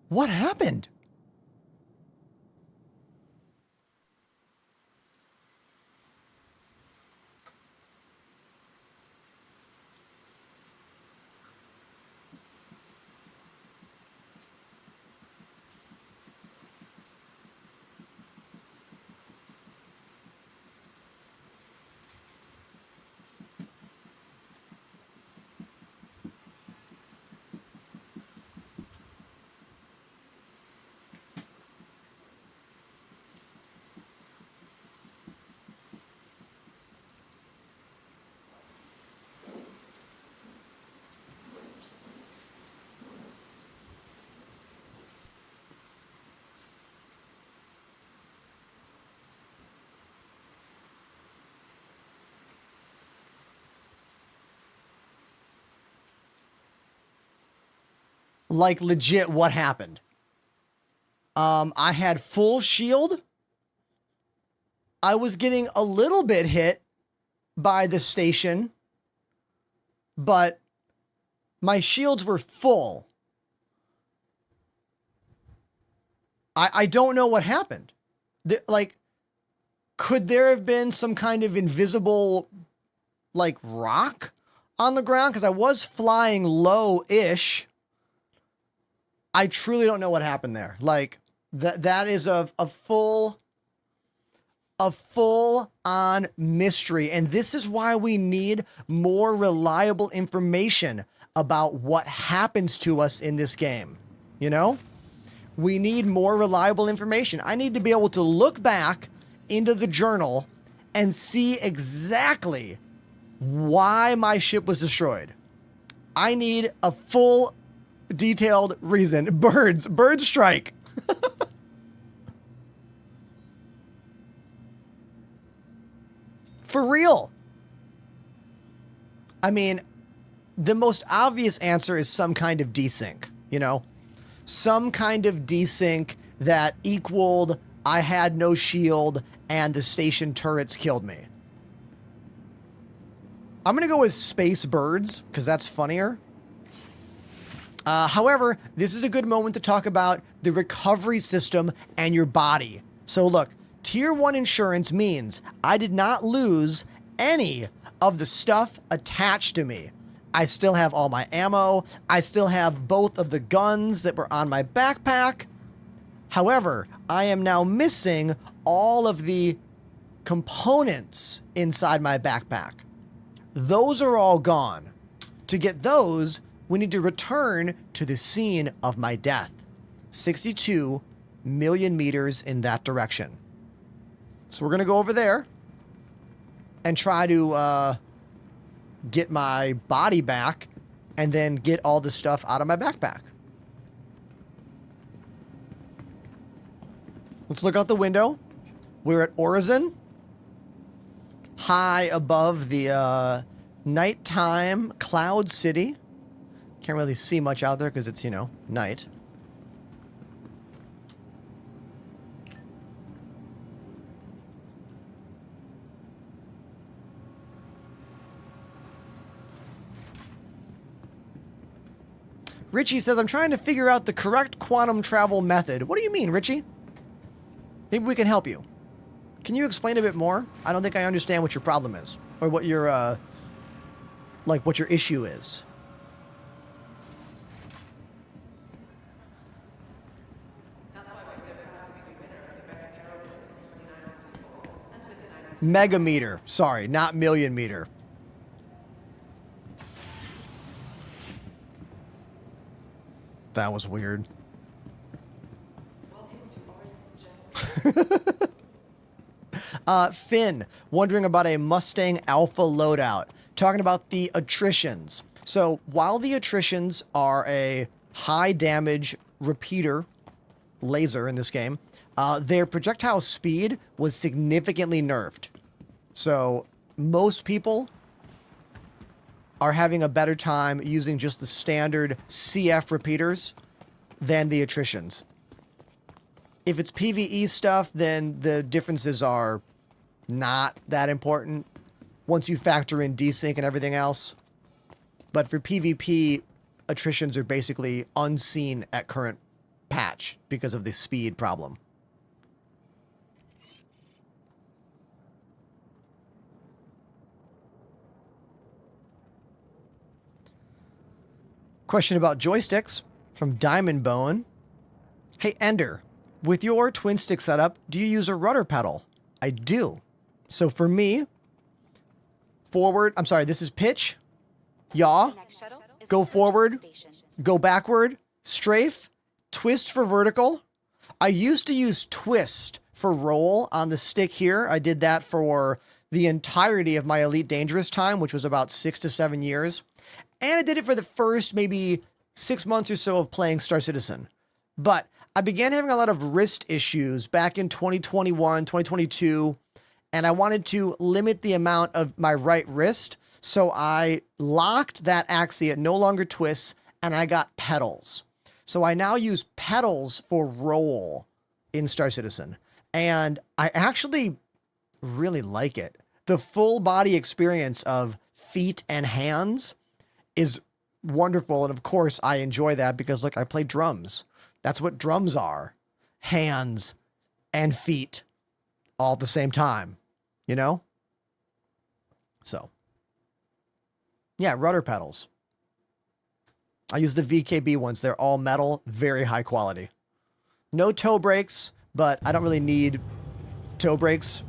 Speaker 2: What happened? Like, legit, what happened? I had full shield. I was getting a little bit hit by the station, but my shields were full. I don't know what happened. Like, could there have been some kind of invisible, like, rock on the ground? Because I was flying low-ish. I truly don't know what happened there. Like, that is a full full on mystery. And this is why we need more reliable information about what happens to us in this game. You know, we need more reliable information. I need to be able to look back into the journal and see exactly why my ship was destroyed. I need a full detailed reason. Bird strike. For real. I mean, the most obvious answer is some kind of desync, you know? Some kind of desync that equaled I had no shield and the station turrets killed me. I'm going to go with space birds because that's funnier. However, this is a good moment to talk about the recovery system and your body. So look, Tier 1 insurance means I did not lose any of the stuff attached to me. I still have all my ammo. I still have both of the guns that were on my backpack. However, I am now missing all of the components inside my backpack. Those are all gone. To get those, we need to return to the scene of my death. 62 million meters in that direction. So we're going to go over there and try to get my body back and then get all the stuff out of my backpack. Let's look out the window. We're at Orizon, high above the nighttime cloud city. Can't really see much out there because it's, you know, night. Richie says, I'm trying to figure out the correct quantum travel method. What do you mean, Richie? Maybe we can help you. Can you explain a bit more? I don't think I understand what your problem is or what your, what your issue is. Megameter. Sorry, not million meter. That was weird. Finn, wondering about a Mustang Alpha loadout. Talking about the attritions. So while the attritions are a high damage repeater laser in this game, their projectile speed was significantly nerfed. So most people are having a better time using just the standard CF repeaters than the attritions. If it's PvE stuff, then the differences are not that important once you factor in desync and everything else. But for PvP, attritions are basically unseen at current patch because of the speed problem. Question about joysticks from Diamond Bone. Hey, Ender, with your twin stick setup, do you use a rudder pedal? I do. So for me, forward, I'm sorry, this is pitch, yaw, go forward, go backward, strafe, twist for vertical. I used to use twist for roll on the stick here. I did that for the entirety of my Elite Dangerous time, which was about 6 to 7 years. And I did it for the first maybe 6 months or so of playing Star Citizen. But I began having a lot of wrist issues back in 2021, 2022, and I wanted to limit the amount of my right wrist. So I locked that axis, it no longer twists, and I got pedals. So I now use pedals for roll in Star Citizen. And I actually really like it. The full body experience of feet and hands is wonderful. And of course, I enjoy that because, look, I play drums. That's what drums are. Hands and feet all at the same time, you know? So, yeah, rudder pedals. I use the VKB ones. They're all metal, very high quality. No toe brakes, but I don't really need toe brakes.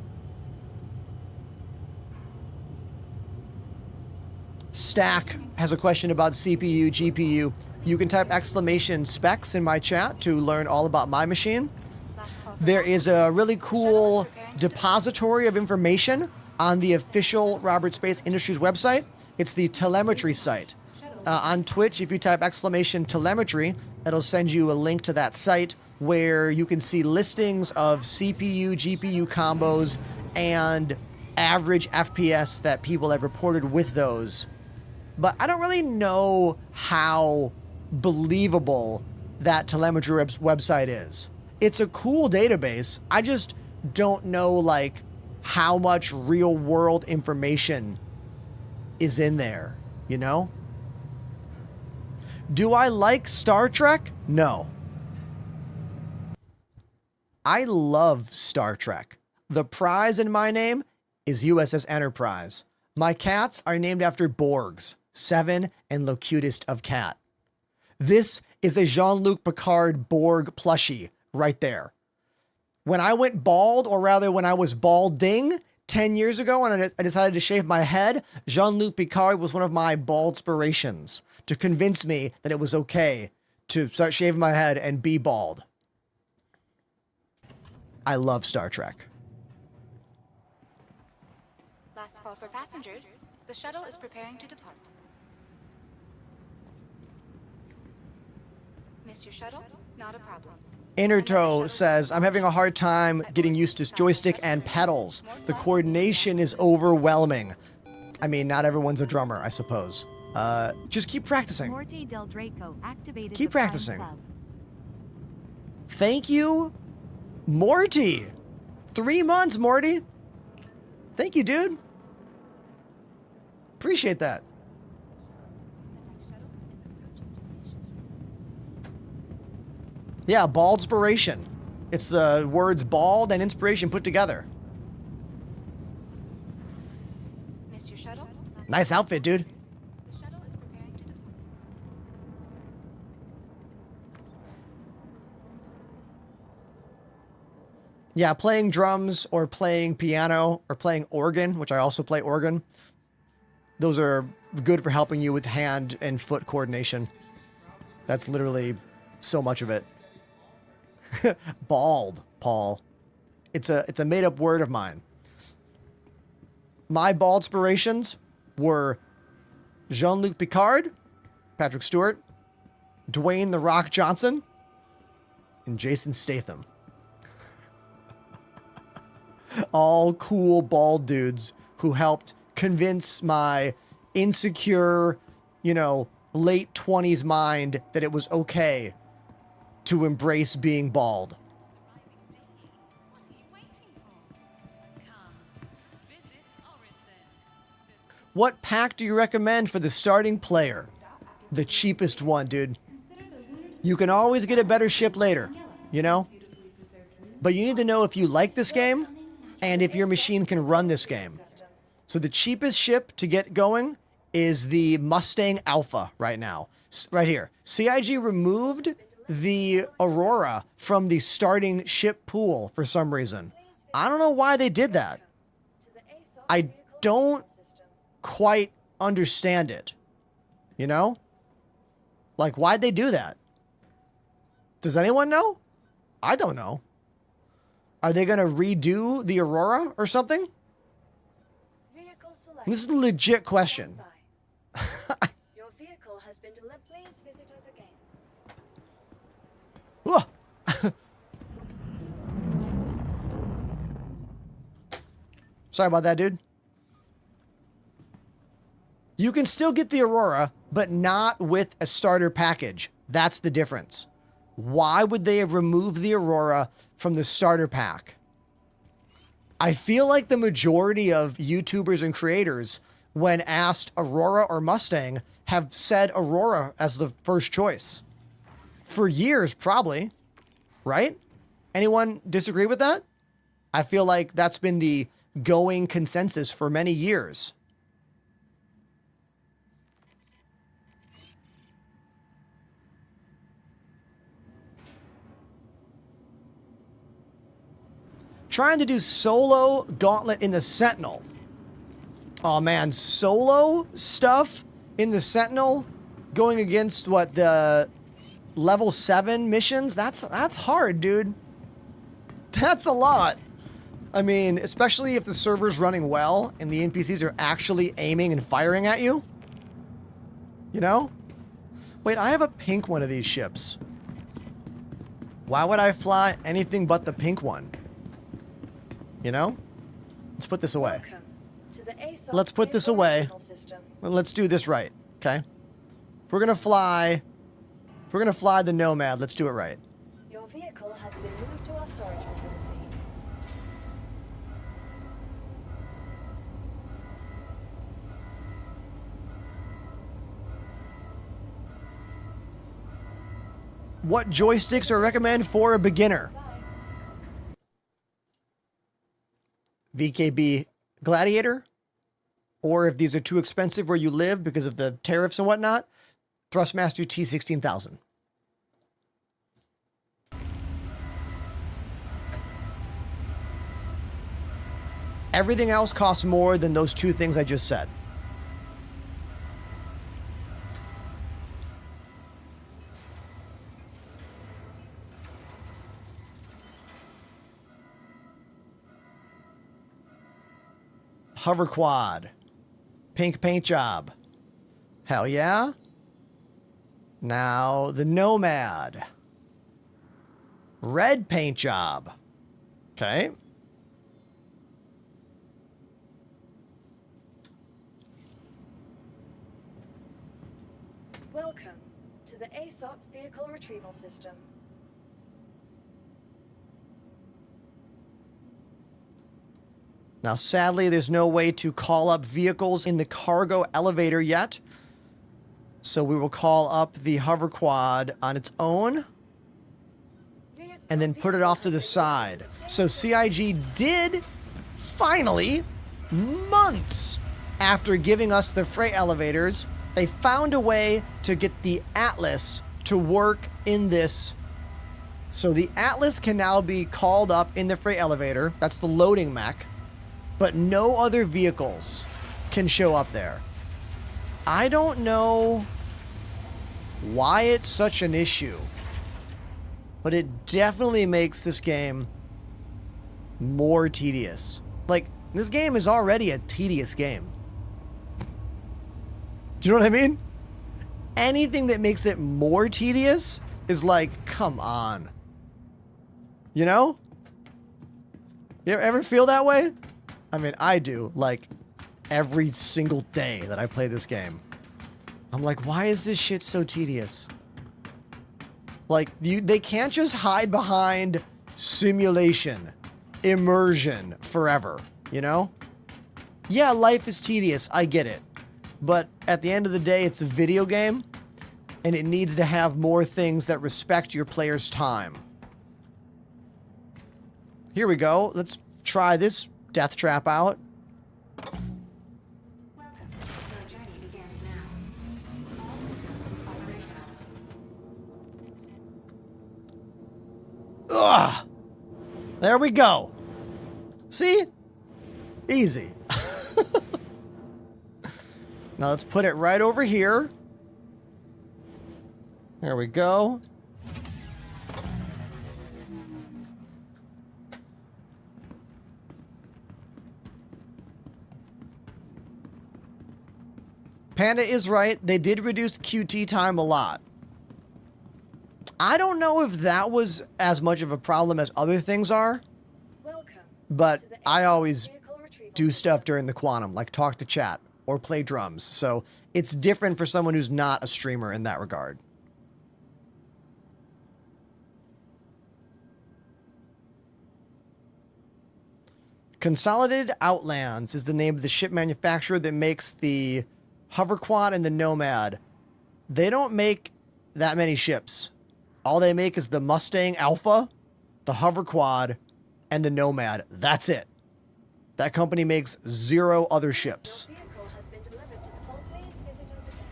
Speaker 2: Stack has a question about CPU, GPU. You can type exclamation specs in my chat to learn all about my machine. There is a really cool depository of information on the official Robert Space Industries website. It's the telemetry site. On Twitch, if you type exclamation telemetry, it'll send you a link to that site where you can see listings of CPU, GPU combos, and average FPS that people have reported with those. But I don't really know how believable that telemetry website is. It's a cool database. I just don't know, like, how much real world information is in there, you know? Do I like Star Trek? No. I love Star Trek. The prize in my name is USS Enterprise. My cats are named after Borgs, Seven and the cutest of cat. This is a Jean-Luc Picard Borg plushie right there. When I went bald, or rather when I was balding 10 years ago and I decided to shave my head, Jean-Luc Picard was one of my baldspirations to convince me that it was okay to start shaving my head and be bald. I love Star Trek.
Speaker 5: Last call for passengers. The shuttle is preparing to depart. Missed your shuttle? Not a problem.
Speaker 2: Innertoe says, I'm having a hard time getting used to joystick and pedals. The coordination is overwhelming. I mean, not everyone's a drummer, I suppose. Just keep practicing.
Speaker 4: Morte Del Draco activated
Speaker 2: Keep
Speaker 4: the Prime
Speaker 2: practicing.
Speaker 4: sub.
Speaker 2: Thank you, Morty. 3 months, Morty. Thank you, dude. Appreciate that. Yeah, baldspiration. It's the words bald and inspiration put together.
Speaker 5: Missed your shuttle?
Speaker 2: Nice outfit, dude.
Speaker 5: The shuttle is preparing to depart.
Speaker 2: Yeah, playing drums or playing piano or playing organ, which I also play organ. Those are good for helping you with hand and foot coordination. That's literally so much of it. Bald, Paul. It's a made-up word of mine. My baldspirations were Jean-Luc Picard, Patrick Stewart, Dwayne "The Rock" Johnson, and Jason Statham. All cool bald dudes who helped convince my insecure, late 20s mind that it was okay to embrace being bald. What pack do you recommend for the starting player? The cheapest one, dude. You can always get a better ship later, But you need to know if you like this game and if your machine can run this game. So the cheapest ship to get going is the Mustang Alpha right now. Right here. CIG removed the Aurora from the starting ship pool for some reason. I don't know why they did that. I don't quite understand it. Like, why'd they do that? Does anyone know? I don't know. Are they going to redo the Aurora or something? This is a legit question.
Speaker 6: Your vehicle has been delivered. Please visit us again.
Speaker 2: Whoa. Sorry about that, dude. You can still get the Aurora, but not with a starter package. That's the difference. Why would they have removed the Aurora from the starter pack? I feel like the majority of YouTubers and creators, when asked Aurora or Mustang, have said Aurora as the first choice. For years, probably. Right? Anyone disagree with that? I feel like that's been the going consensus for many years. Trying to do solo Gauntlet in the Sentinel. Oh man, solo stuff in the Sentinel, going against what, the level 7 missions, that's hard, dude. That's a lot. I mean, especially if the server's running well and the NPCs are actually aiming and firing at you. You know? Wait, I have a pink one of these ships. Why would I fly anything but the pink one? You know? Let's put this away.
Speaker 6: Welcome to the ASOP
Speaker 2: Let's put this
Speaker 6: vehicle
Speaker 2: away.
Speaker 6: retrieval system.
Speaker 2: Well, let's do this right, okay? If we're gonna fly the Nomad, let's do it right.
Speaker 6: Your vehicle has been moved to our storage facility.
Speaker 2: What joysticks are recommended for a beginner?
Speaker 6: Bye.
Speaker 2: VKB Gladiator? Or if these are too expensive where you live because of the tariffs and whatnot, Thrustmaster T16000. Everything else costs more than those two things I just said. Hover quad. Pink paint job. Hell yeah. Now the Nomad. Red paint job. Okay.
Speaker 6: Welcome to the ASOP vehicle retrieval system.
Speaker 2: Now, sadly, there's no way to call up vehicles in the cargo elevator yet. So we will call up the hover quad on its own and then put it off to the side. So CIG did finally, months after giving us the freight elevators, they found a way to get the Atlas to work in this. So the Atlas can now be called up in the freight elevator. That's the loading mech. But no other vehicles can show up there. I don't know why it's such an issue, but it definitely makes this game more tedious. Like, this game is already a tedious game. Do you know what I mean? Anything that makes it more tedious is like, come on. You know? You ever feel that way? I mean, I do, like, every single day that I play this game. I'm like, why is this shit so tedious? Like, they can't just hide behind simulation, immersion forever, you know? Yeah, life is tedious, I get it. But at the end of the day, it's a video game, and it needs to have more things that respect your player's time. Here we go. Let's try this death trap out.
Speaker 7: Welcome. Your journey begins now. All systems operational.
Speaker 2: Ugh. There we go. See? Easy. Now let's put it right over here. There we go. Panda is right. They did reduce QT time a lot. I don't know if that was as much of a problem as other things are,
Speaker 6: Welcome
Speaker 2: but
Speaker 6: to the
Speaker 2: I
Speaker 6: ASOP
Speaker 2: always
Speaker 6: vehicle retrieval
Speaker 2: do
Speaker 6: system.
Speaker 2: stuff during the quantum, like talk to chat or play drums. So it's different for someone who's not a streamer in that regard. Consolidated Outlands is the name of the ship manufacturer that makes the hover quad and the Nomad. They don't make that many ships. All they make is the Mustang Alpha, the hover quad, and the Nomad. That's it. That company makes 0 other ships.
Speaker 6: Your vehicle has been delivered to the vault. Please visit us again.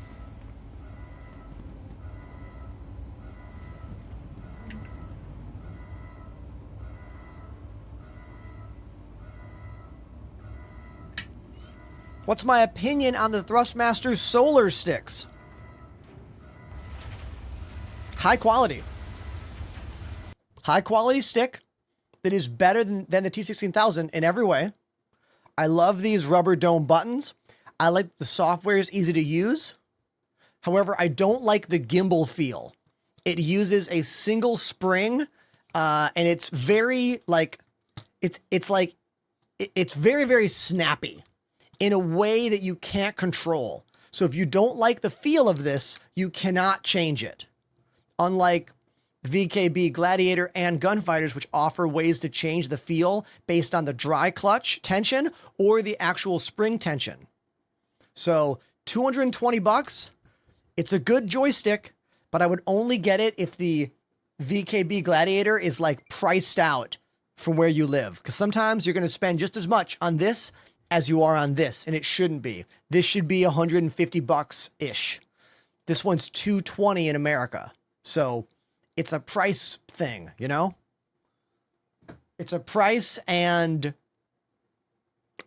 Speaker 2: What's my opinion on the Thrustmaster Solar Sticks? High quality. High quality stick that is better than the T16000 in every way. I love these rubber dome buttons. I like the software is easy to use. However, I don't like the gimbal feel. It uses a single spring, and it's very like, it's very, very snappy in a way that you can't control. So if you don't like the feel of this, you cannot change it. Unlike VKB Gladiator and Gunfighters, which offer ways to change the feel based on the dry clutch tension or the actual spring tension. So $220, it's a good joystick, but I would only get it if the VKB Gladiator is like priced out from where you live. Because sometimes you're going to spend just as much on this as you are on this, and it shouldn't be. This should be $150-ish. This one's $220 in America. So it's a price thing, you know? It's a price and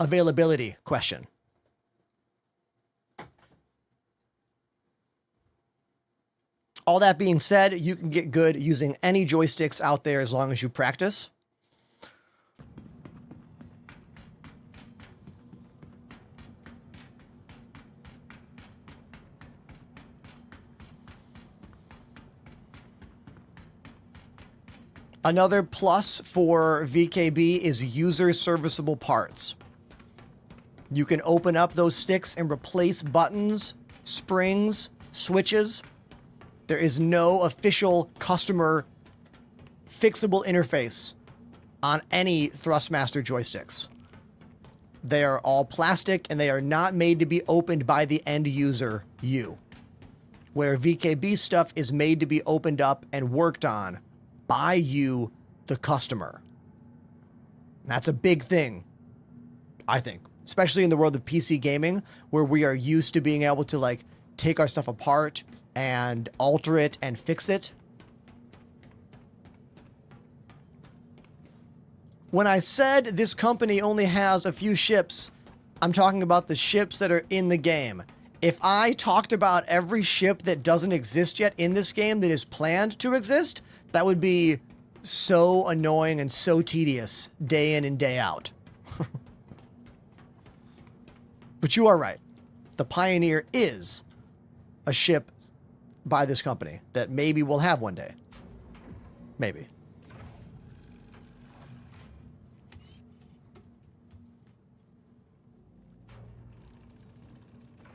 Speaker 2: availability question. All that being said, you can get good using any joysticks out there as long as you practice. Another plus for VKB is user serviceable parts. You can open up those sticks and replace buttons, springs, switches. There is no official customer fixable interface on any Thrustmaster joysticks. They are all plastic and they are not made to be opened by the end user, you. Where VKB stuff is made to be opened up and worked on by you, the customer. That's a big thing, I think, especially in the world of PC gaming, where we are used to being able to like take our stuff apart and alter it and fix it. When I said this company only has a few ships, I'm talking about the ships that are in the game. If I talked about every ship that doesn't exist yet in this game that is planned to exist, that would be so annoying and so tedious day in and day out. But you are right. The Pioneer is a ship by this company that maybe we'll have one day. Maybe.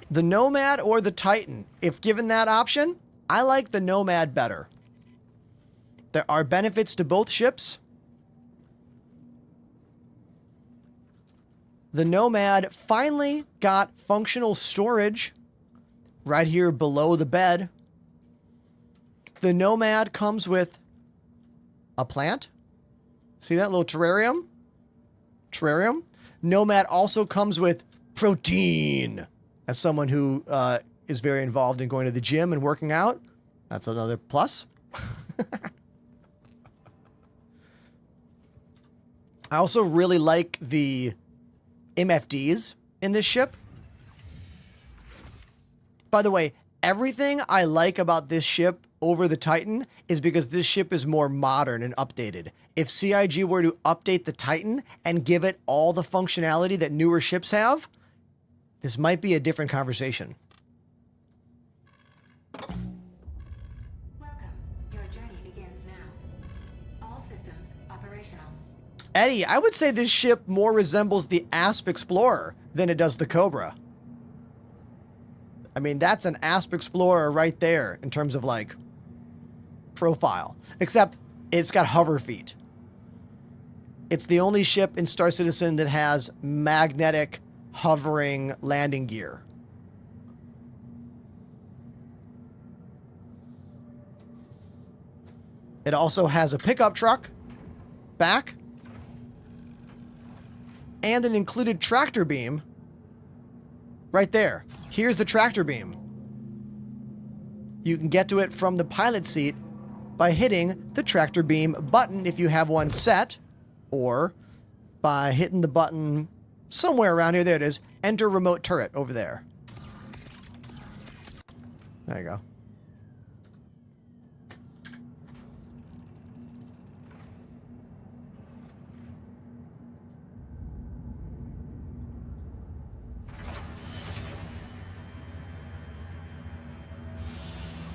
Speaker 2: The Nomad or the Titan? If given that option, I like the Nomad better. There are benefits to both ships. The Nomad finally got functional storage right here below the bed. The Nomad comes with a plant. See that little terrarium? Terrarium. Nomad also comes with protein. As someone who is very involved in going to the gym and working out, that's another plus. I also really like the MFDs in this ship. By the way, everything I like about this ship over the Titan is because this ship is more modern and updated. If CIG were to update the Titan and give it all the functionality that newer ships have, this might be a different conversation.
Speaker 7: Welcome. Your journey begins now. All systems operational.
Speaker 2: Eddie, I would say this ship more resembles the Asp Explorer than it does the Cobra. I mean, that's an Asp Explorer right there in terms of like profile, except it's got hover feet. It's the only ship in Star Citizen that has magnetic hovering landing gear. It also has a pickup truck back and an included tractor beam right there. Here's the tractor beam. You can get to it from the pilot seat by hitting the tractor beam button if you have one set, or by hitting the button Somewhere around here. There it is. Enter remote turret over there. There you go.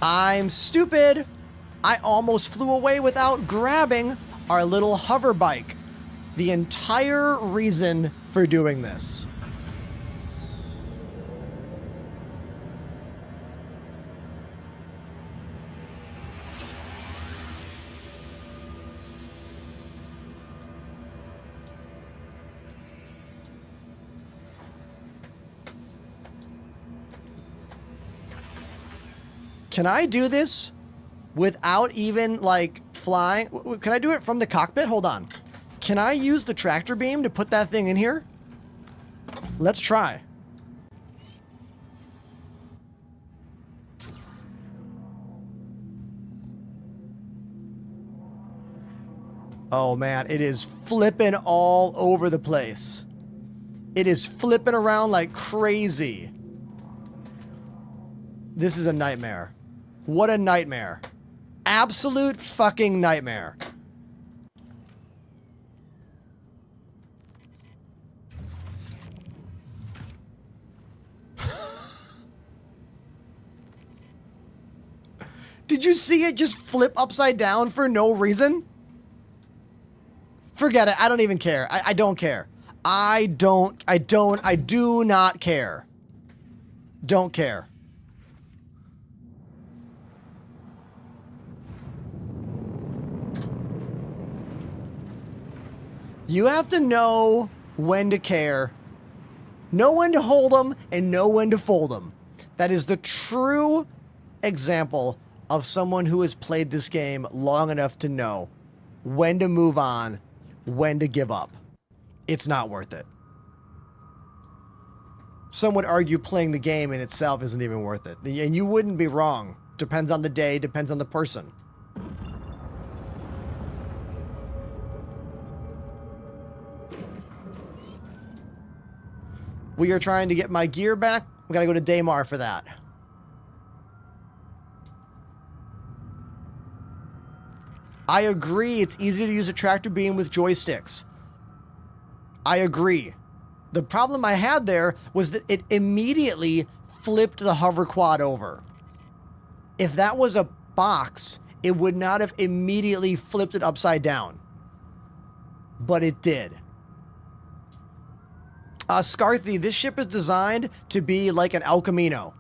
Speaker 2: I'm stupid. I almost flew away without grabbing our little hover bike. The entire reason for doing this. Can I do this without even, like, flying? Can I do it from the cockpit? Hold on. Can I use the tractor beam to put that thing in here? Let's try. Oh, man. It is flipping all over the place. It is flipping around like crazy. This is a nightmare. What a nightmare. Absolute fucking nightmare. Did you see it just flip upside down for no reason? Forget it. I don't even care. I don't care. I do not care. Don't care. You have to know when to care, know when to hold them, and know when to fold them. That is the true example of someone who has played this game long enough to know when to move on, when to give up. It's not worth it. Some would argue playing the game in itself isn't even worth it. And you wouldn't be wrong. Depends on the day, depends on the person. We are trying to get my gear back. We gotta go to Daymar for that. I agree, it's easy to use a tractor beam with joysticks. I agree. The problem I had there was that it immediately flipped the hover quad over. If that was a box, it would not have immediately flipped it upside down. But it did. Scarthy, this ship is designed to be like an El Camino.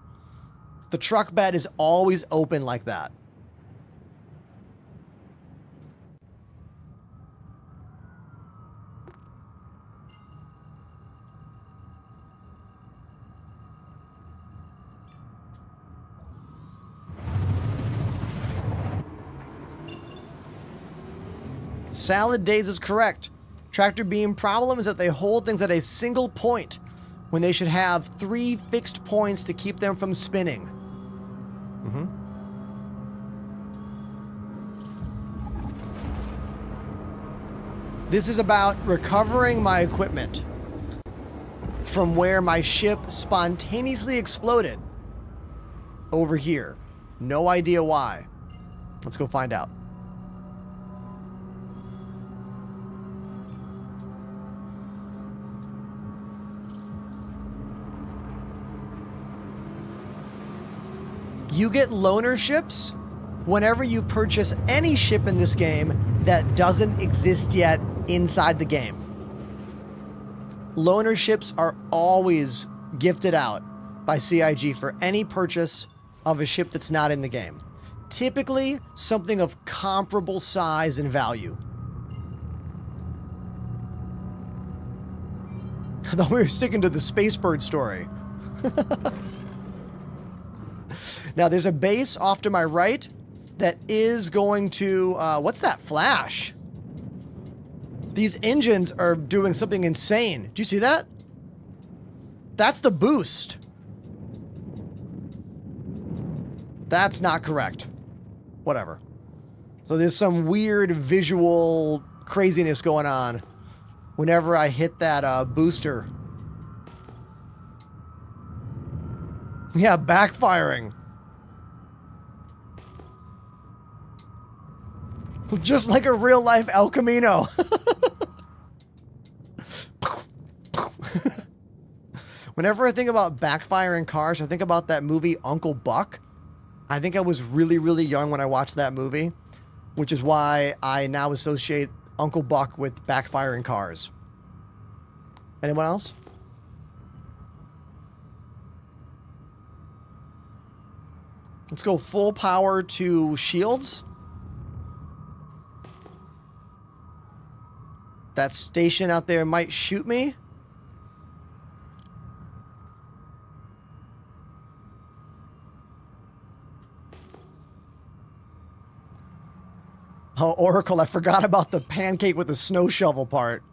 Speaker 2: The truck bed is always open like that. Salad Days is correct. Tractor beam problem is that they hold things at a single point when they should have 3 fixed points to keep them from spinning. This is about recovering my equipment from where my ship spontaneously exploded over here. No idea why. Let's go find out. You get loaner ships whenever you purchase any ship in this game that doesn't exist yet inside the game. Loaner ships are always gifted out by CIG for any purchase of a ship that's not in the game. Typically, something of comparable size and value. I thought we were sticking to the Spacebird story. Now, there's a base off to my right that is going to... what's that flash? These engines are doing something insane. Do you see that? That's the boost. That's not correct. Whatever. So there's some weird visual craziness going on whenever I hit that booster Yeah, backfiring. Just like a real life El Camino. Whenever I think about backfiring cars, I think about that movie Uncle Buck. I think I was really, really young when I watched that movie, which is why I now associate Uncle Buck with backfiring cars. Anyone else? Let's go full power to shields. That station out there might shoot me. Oh, Oracle, I forgot about the pancake with the snow shovel part.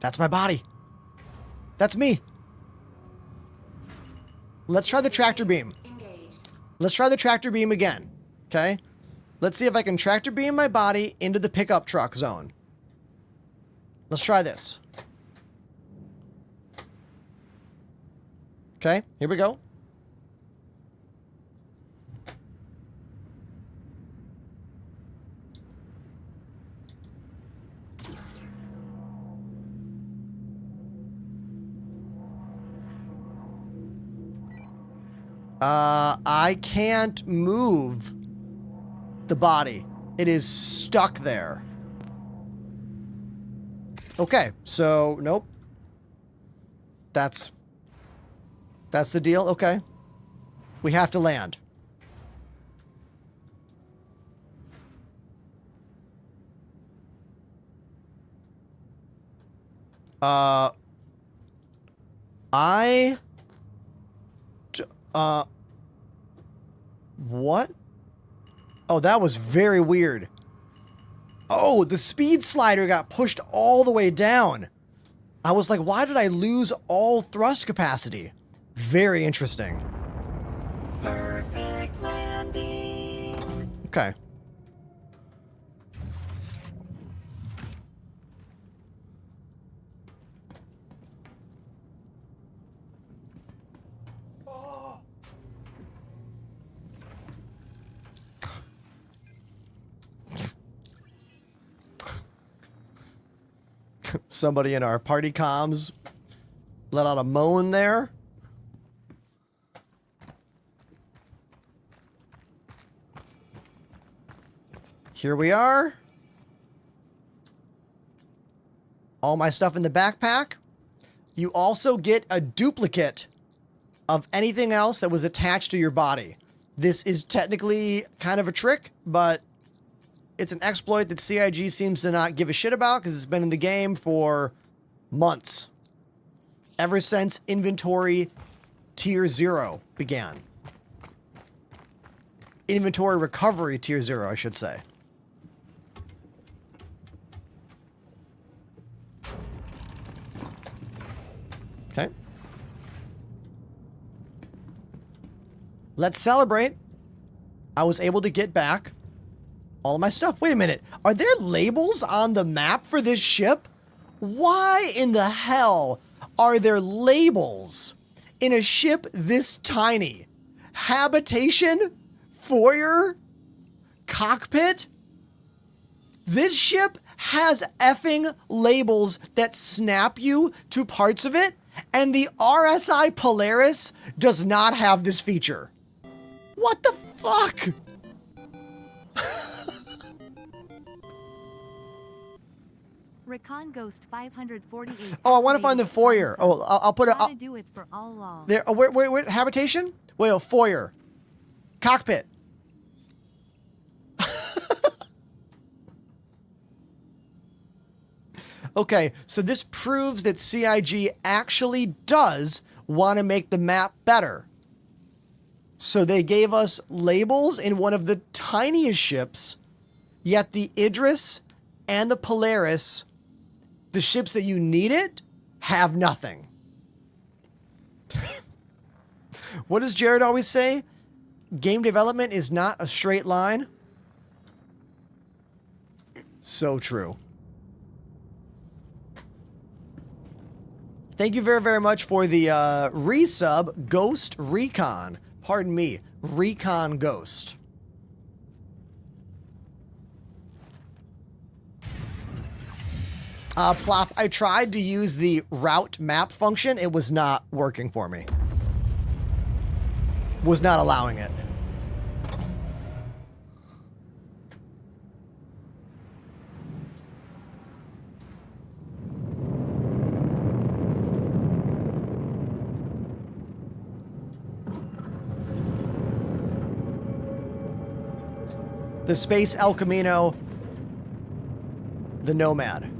Speaker 2: That's my body. That's me. Let's try the tractor beam. Let's try the tractor beam again. Okay? Let's see if I can tractor beam my body into the pickup truck zone. Let's try this. Okay, here we go. I can't move the body. It is stuck there. Okay, so nope. That's the deal. Okay. We have to land. What? Oh, that was very weird. Oh, the speed slider got pushed all the way down. I was like, why did I lose all thrust capacity? Very interesting.
Speaker 3: Perfect landing.
Speaker 2: Okay. Somebody in our party comms let out a moan there. Here we are. All my stuff in the backpack. You also get a duplicate of anything else that was attached to your body. This is technically kind of a trick, but it's an exploit that CIG seems to not give a shit about because it's been in the game for months. Ever since inventory tier 0 began. Inventory recovery tier 0, I should say. Okay. Let's celebrate. I was able to get back all of my stuff. Wait a minute. Are there labels on the map for this ship? Why in the hell are there labels in a ship this tiny? Habitation? Foyer? Cockpit? This ship has effing labels that snap you to parts of it, and the RSI Polaris does not have this feature. What the fuck?
Speaker 4: Recon Ghost 548.
Speaker 2: Oh, I want to find the foyer. Oh, I'll put it.
Speaker 4: Gotta do it for all law.
Speaker 2: There. Oh, where? Habitation? Wait, a foyer. Cockpit. Okay, so this proves that CIG actually does want to make the map better. So they gave us labels in one of the tiniest ships, yet the Idris and the Polaris, the ships that you needed, have nothing. What does Jared always say? game development is not a straight line. So true. Thank you very, very much for the resub, Ghost Recon. Pardon me, Recon Ghost. Plop, I tried to use the route map function. It was not working for me. Was not allowing it. The Space El Camino, the Nomad.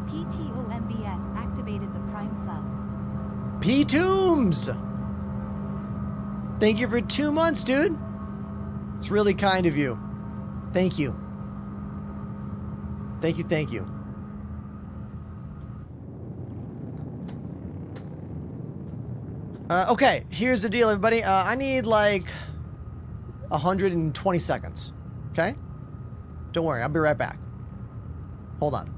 Speaker 4: PTOMBS activated the Prime sub.
Speaker 2: P-Tooms! Thank you for 2 months, dude. It's really kind of you. Thank you. Thank you, thank you. Okay, here's the deal, everybody. I need like 120 seconds. Okay? Don't worry, I'll be right back. Hold on.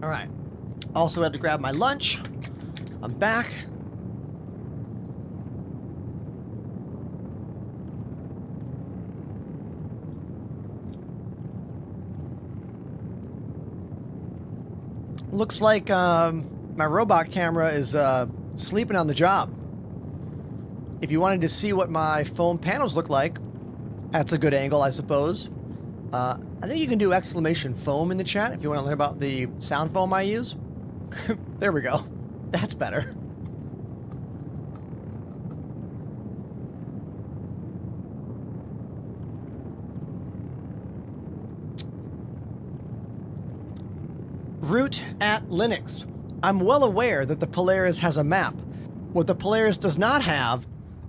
Speaker 2: All right. Also had to grab my lunch. I'm back. Looks like my robot camera is sleeping on the job. If you wanted to see what my foam panels look like, that's a good angle, I suppose. I think you can do exclamation foam in the chat if you want to learn about the sound foam I use. There we go. That's better. Root at Linux. I'm well aware that the Polaris has a map. What the Polaris does not have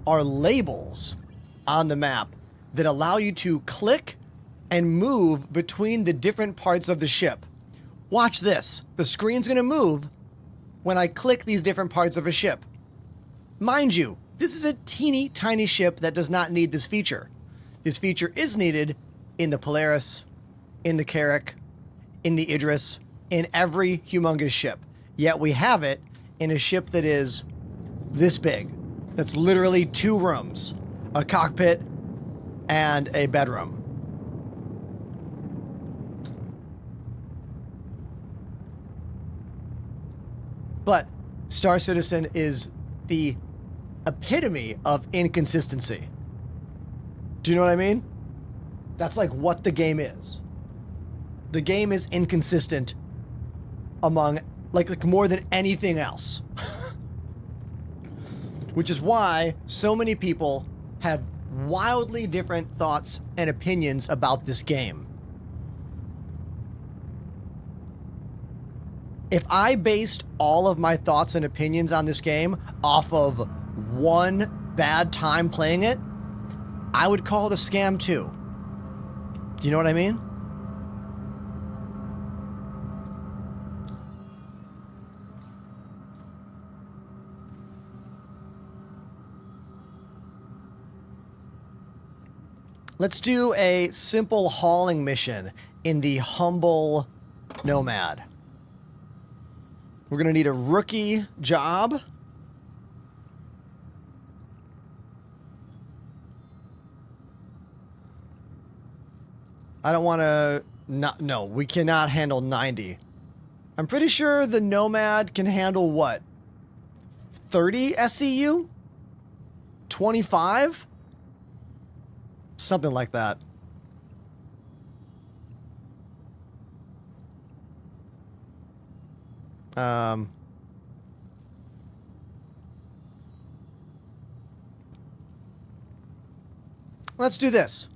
Speaker 2: are labels on the map that allow you to click and move between the different parts of the ship. Watch this. The screen's gonna move when I click these different parts of a ship. Mind you, this is a teeny tiny ship that does not need this feature. This feature is needed in the Polaris, in the Carrack, in the Idris, in every humongous ship. Yet we have it in a ship that is this big. That's literally 2 rooms, a cockpit and a bedroom. But Star Citizen is the epitome of inconsistency. Do you know what I mean? That's like what the game is. The game is inconsistent among like more than anything else. Which is why so many people have wildly different thoughts and opinions about this game. If I based all of my thoughts and opinions on this game off of one bad time playing it, I would call it a scam too. Do you know what I mean? Let's do a simple hauling mission in the humble Nomad. We're going to need a rookie job. I don't want to... No, we cannot handle 90. I'm pretty sure the Nomad can handle what? 30 SCU? 25? Something like that. Let's do this.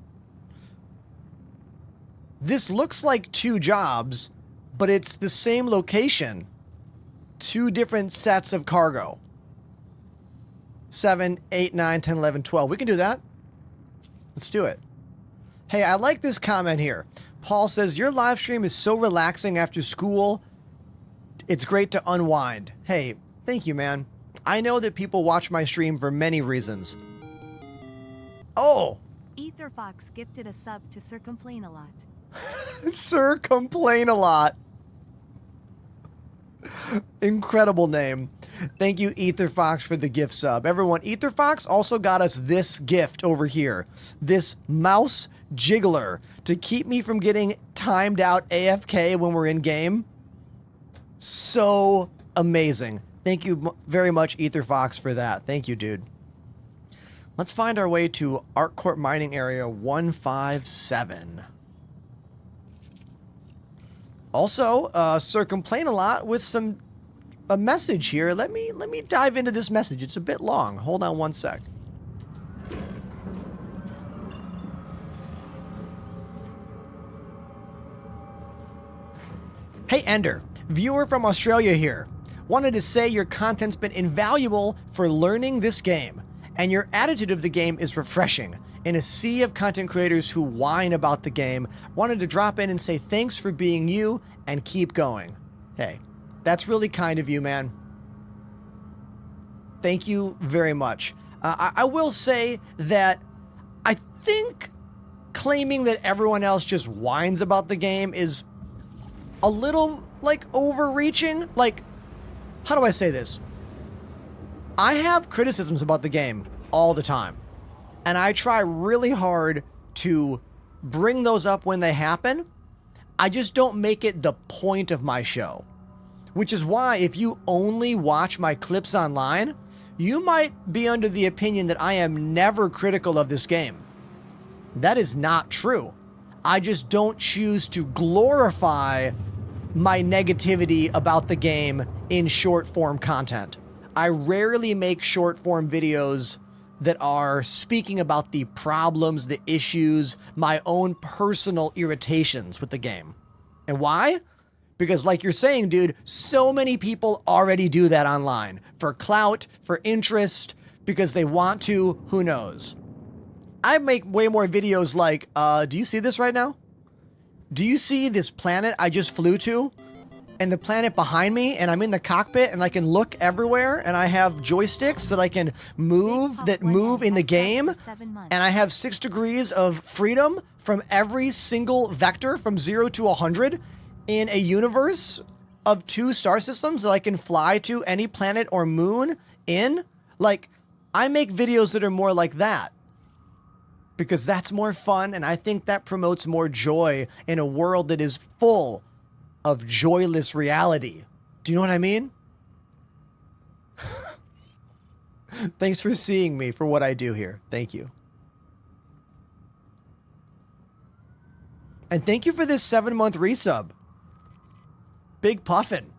Speaker 2: This looks like 2 jobs, but it's the same location. 2 different sets of cargo. 7, 8, 9, 10, 11, 12. We can do that. Let's do it. Hey, I like this comment here. Paul says, your live stream is so relaxing after school. It's great to unwind. Hey, thank you, man. I know that people watch my stream for many reasons. Oh!
Speaker 4: Ether Fox gifted a sub to Sir Complain a Lot.
Speaker 2: Sir Complain a Lot. Incredible name. Thank you, Ether Fox, for the gift sub. Everyone, Ether Fox also got us this gift over here. This mouse jiggler to keep me from getting timed out AFK when we're in game. So amazing. Thank you very much, Ether Fox, for that. Thank you, dude. Let's find our way to Artcourt Mining Area 157. Also, Sir Complain a Lot with a message here. Let me dive into this message. It's a bit long. Hold on one sec. Hey Ender, viewer from Australia here. Wanted to say your content's been invaluable for learning this game, and your attitude of the game is refreshing. In a sea of content creators who whine about the game, wanted to drop in and say thanks for being you and keep going. Hey, that's really kind of you, man. Thank you very much. I will say that I think claiming that everyone else just whines about the game is a little, like, overreaching. Like, how do I say this? I have criticisms about the game all the time. And I try really hard to bring those up when they happen. I just don't make it the point of my show. Which is why if you only watch my clips online, you might be under the opinion that I am never critical of this game. That is not true. I just don't choose to glorify my negativity about the game in short form content. I rarely make short form videos that are speaking about the problems, the issues, my own personal irritations with the game. And why? Because like you're saying, dude, so many people already do that online. For clout, for interest, because they want to, who knows. I make way more videos like, do you see this right now? Do you see this planet I just flew to? And the planet behind me, and I'm in the cockpit, and I can look everywhere, and I have joysticks that I can move, that move in the game, and I have 6 degrees of freedom from every single vector from 0 to 100 in a universe of 2 star systems that I can fly to any planet or moon in. Like, I make videos that are more like that because that's more fun, and I think that promotes more joy in a world that is full of joyless reality. Do you know what I mean? Thanks for seeing me for what I do here. Thank you. And thank you for this 7-month resub. Big Puffin.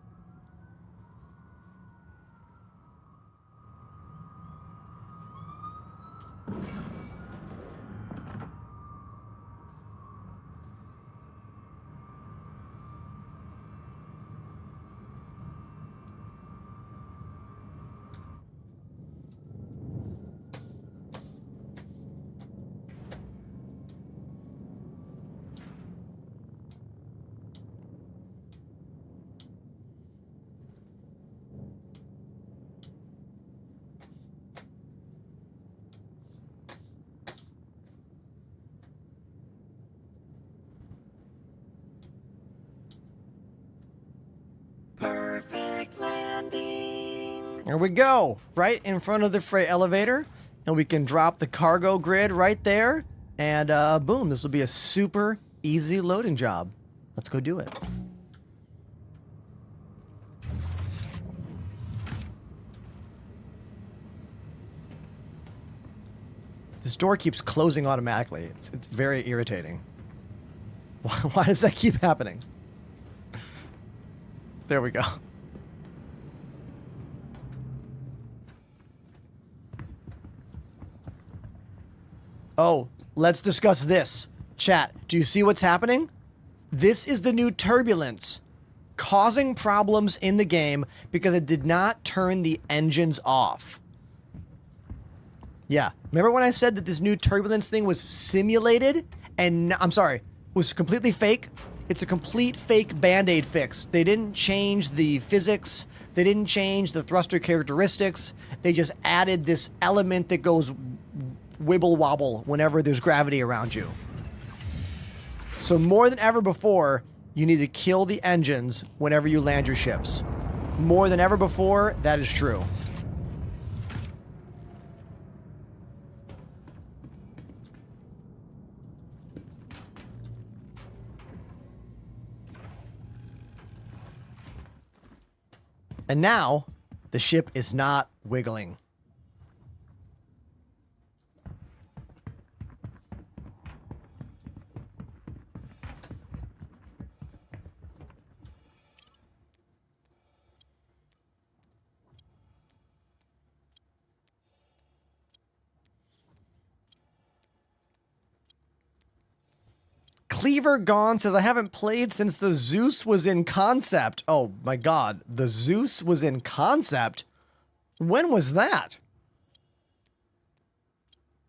Speaker 2: There we go. Right in front of the freight elevator. And we can drop the cargo grid right there. And boom, this will be a super easy loading job. Let's go do it. This door keeps closing automatically. It's very irritating. Why does that keep happening? There we go. Oh, let's discuss this. Chat, do you see what's happening? This is the new turbulence causing problems in the game because it did not turn the engines off. Yeah, remember when I said that this new turbulence thing was simulated and I'm sorry, was completely fake? It's a complete fake Band-Aid fix. They didn't change the physics. They didn't change the thruster characteristics. They just added this element that goes wibble wobble whenever there's gravity around you. So more than ever before, you need to kill the engines whenever you land your ships. More than ever before, that is true. And now, the ship is not wiggling. Cleaver Gone says, I haven't played since the Zeus was in concept. Oh my god, the Zeus was in concept? When was that?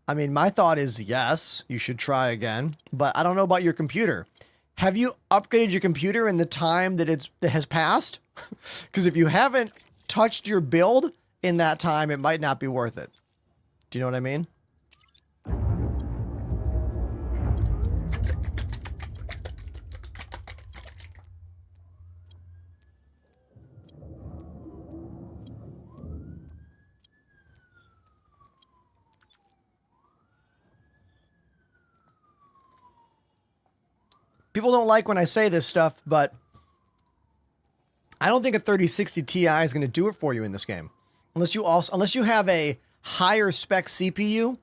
Speaker 2: I mean, my thought is yes, you should try again, but I don't know about your computer. Have you upgraded your computer in the time that has passed? Because if you haven't touched your build in that time, it might not be worth it. Do you know what I mean? People don't like when I say this stuff, but I don't think a 3060 Ti is going to do it for you in this game. Unless you have a higher spec CPU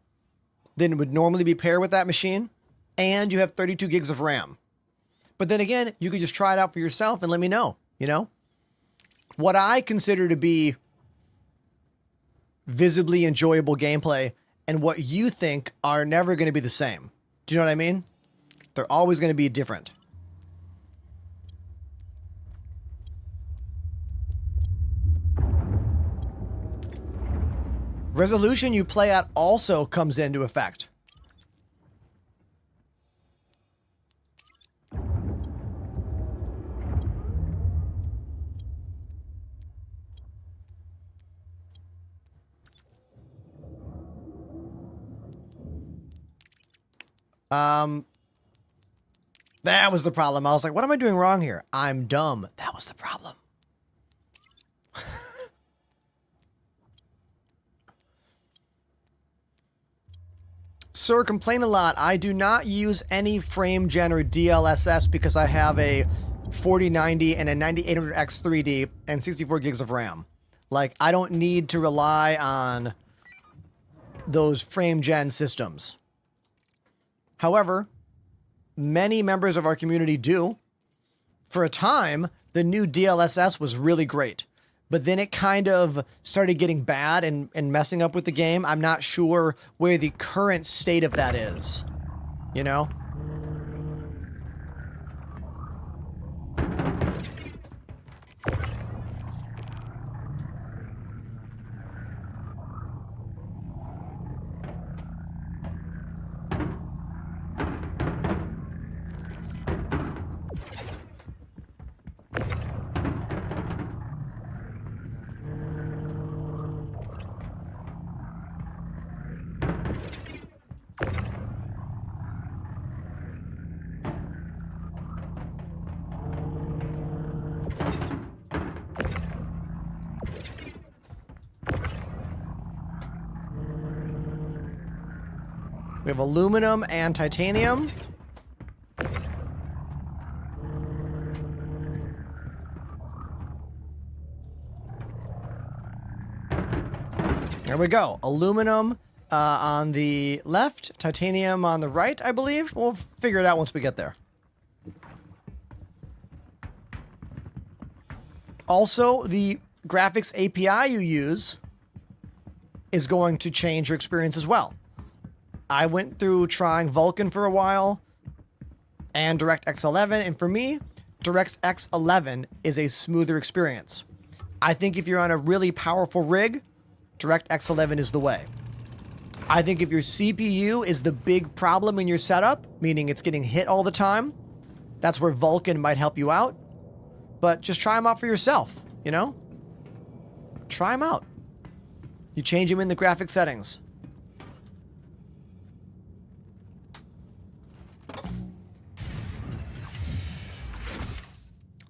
Speaker 2: than would normally be paired with that machine, and you have 32 gigs of RAM. But then again, you could just try it out for yourself and let me know, you know? What I consider to be visibly enjoyable gameplay and what you think are never going to be the same. Do you know what I mean? They're always going to be different. Resolution you play at also comes into effect. That was the problem. I was like, what am I doing wrong here? I'm dumb. That was the problem. Sir, complain a lot. I do not use any frame gen or DLSS because I have a 4090 and a 9800X 3D and 64 gigs of RAM. Like, I don't need to rely on those frame gen systems. However, many members of our community do. For a time, the new DLSS was really great. But then it kind of started getting bad and messing up with the game. I'm not sure where the current state of that is. You know? We have aluminum and titanium. There we go. Aluminum on the left, titanium on the right, I believe. We'll figure it out once we get there. Also, the graphics API you use is going to change your experience as well. I went through trying Vulkan for a while and DirectX 11, and for me, DirectX 11 is a smoother experience. I think if you're on a really powerful rig, DirectX 11 is the way. I think if your CPU is the big problem in your setup, meaning it's getting hit all the time, that's where Vulkan might help you out. But just try them out for yourself, you know? Try them out. You change them in the graphic settings.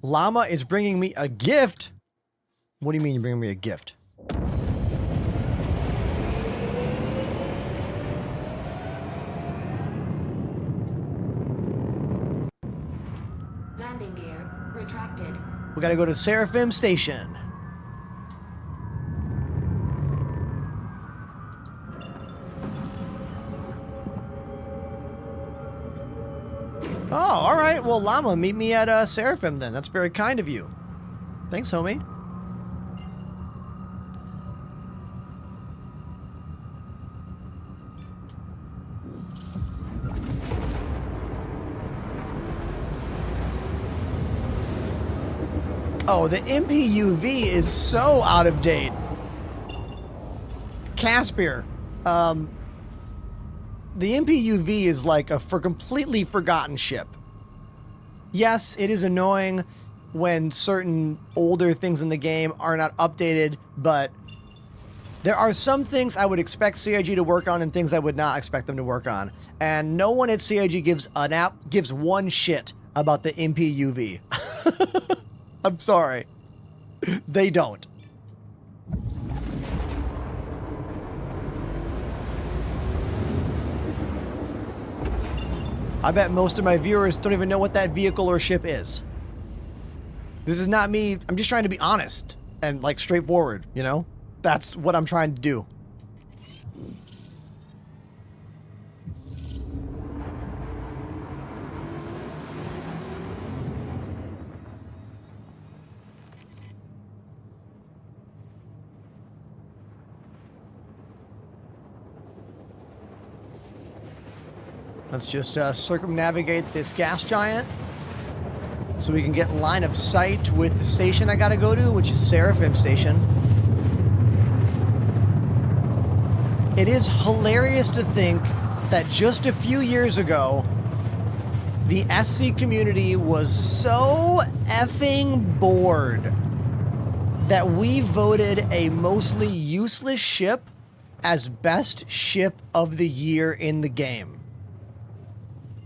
Speaker 2: Llama is bringing me a gift. What do you mean you're bringing me a gift?
Speaker 7: Landing gear retracted.
Speaker 2: We gotta go to Seraphim Station. Oh, all right. Well, Llama, meet me at Seraphim then. That's very kind of you. Thanks, homie. Oh, the MPUV is so out of date. Caspier. The MPUV is like a completely forgotten ship. Yes, it is annoying when certain older things in the game are not updated, but there are some things I would expect CIG to work on and things I would not expect them to work on. And no one at CIG gives one shit about the MPUV. I'm sorry. They don't. I bet most of my viewers don't even know what that vehicle or ship is. This is not me. I'm just trying to be honest and like straightforward, you know? That's what I'm trying to do. Let's just circumnavigate this gas giant so we can get line of sight with the station I gotta go to, which is Seraphim Station. It is hilarious to think that just a few years ago, the SC community was so effing bored that we voted a mostly useless ship as best ship of the year in the game.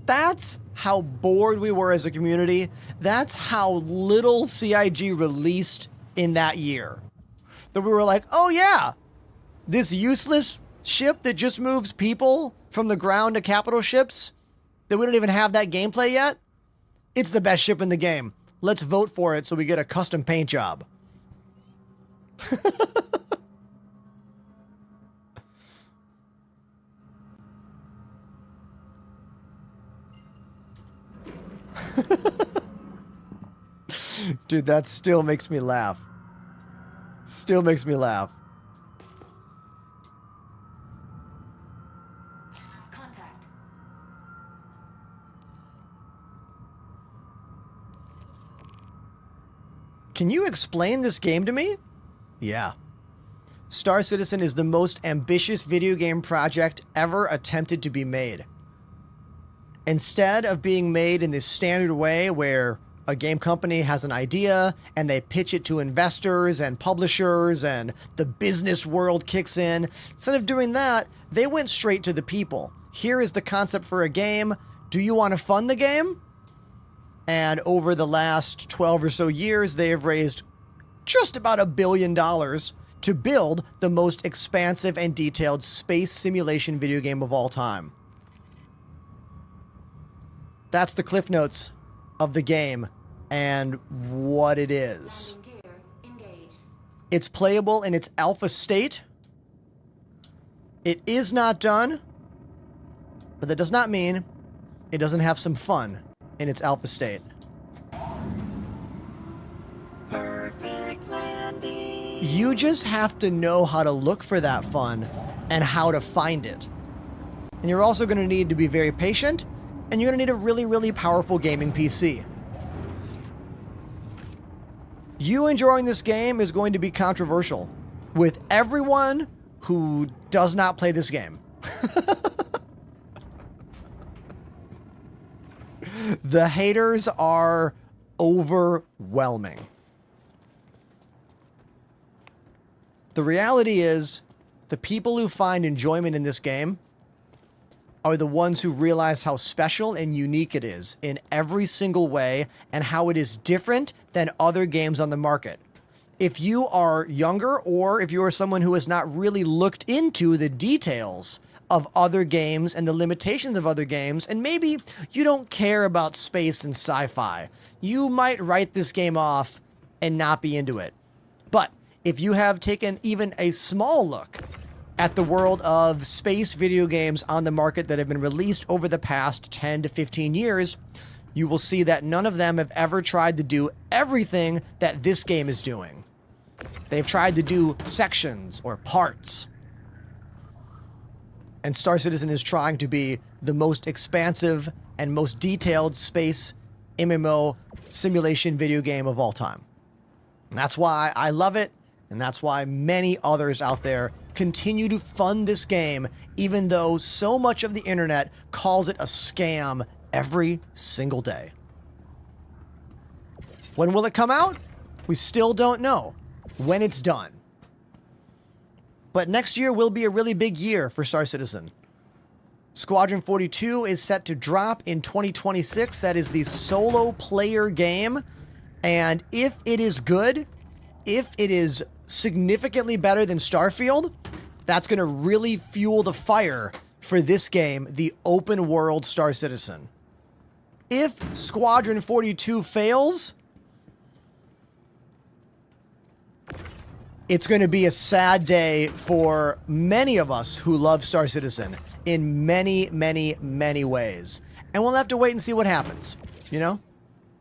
Speaker 2: That's how bored we were as a community. That's how little CIG released in that year. That we were like, oh yeah, this useless ship that just moves people from the ground to capital ships, that we don't even have that gameplay yet, it's the best ship in the game. Let's vote for it so we get a custom paint job. Dude, that still makes me laugh. Still makes me laugh.
Speaker 7: Contact.
Speaker 2: Can you explain this game to me? Yeah. Star Citizen is the most ambitious video game project ever attempted to be made. Instead of being made in this standard way where a game company has an idea and they pitch it to investors and publishers and the business world kicks in, instead of doing that, they went straight to the people. Here is the concept for a game. Do you want to fund the game? And over the last 12 or so years, they have raised just about $1 billion to build the most expansive and detailed space simulation video game of all time. That's the cliff notes of the game and what it is.
Speaker 7: Landing gear engaged.
Speaker 2: It's playable in its alpha state. It is not done, but that does not mean it doesn't have some fun in its alpha state.
Speaker 3: Perfect landing.
Speaker 2: You just have to know how to look for that fun and how to find it. And you're also going to need to be very patient, and you're going to need a really, really powerful gaming PC. You enjoying this game is going to be controversial with everyone who does not play this game. The haters are overwhelming. The reality is, the people who find enjoyment in this game are the ones who realize how special and unique it is in every single way and how it is different than other games on the market. If you are younger or if you are someone who has not really looked into the details of other games and the limitations of other games, and maybe you don't care about space and sci-fi, you might write this game off and not be into it. But if you have taken even a small look at the world of space video games on the market that have been released over the past 10 to 15 years, you will see that none of them have ever tried to do everything that this game is doing. They've tried to do sections or parts. And Star Citizen is trying to be the most expansive and most detailed space MMO simulation video game of all time. And that's why I love it, and that's why many others out there continue to fund this game, even though so much of the internet calls it a scam every single day. When will it come out? We still don't know when it's done. But next year will be a really big year for Star Citizen. Squadron 42 is set to drop in 2026. That is the solo player game. And if it is good, if it is significantly better than Starfield, that's going to really fuel the fire for this game, the open world Star Citizen. If Squadron 42 fails, it's going to be a sad day for many of us who love Star Citizen in many, many, many ways. And we'll have to wait and see what happens. You know?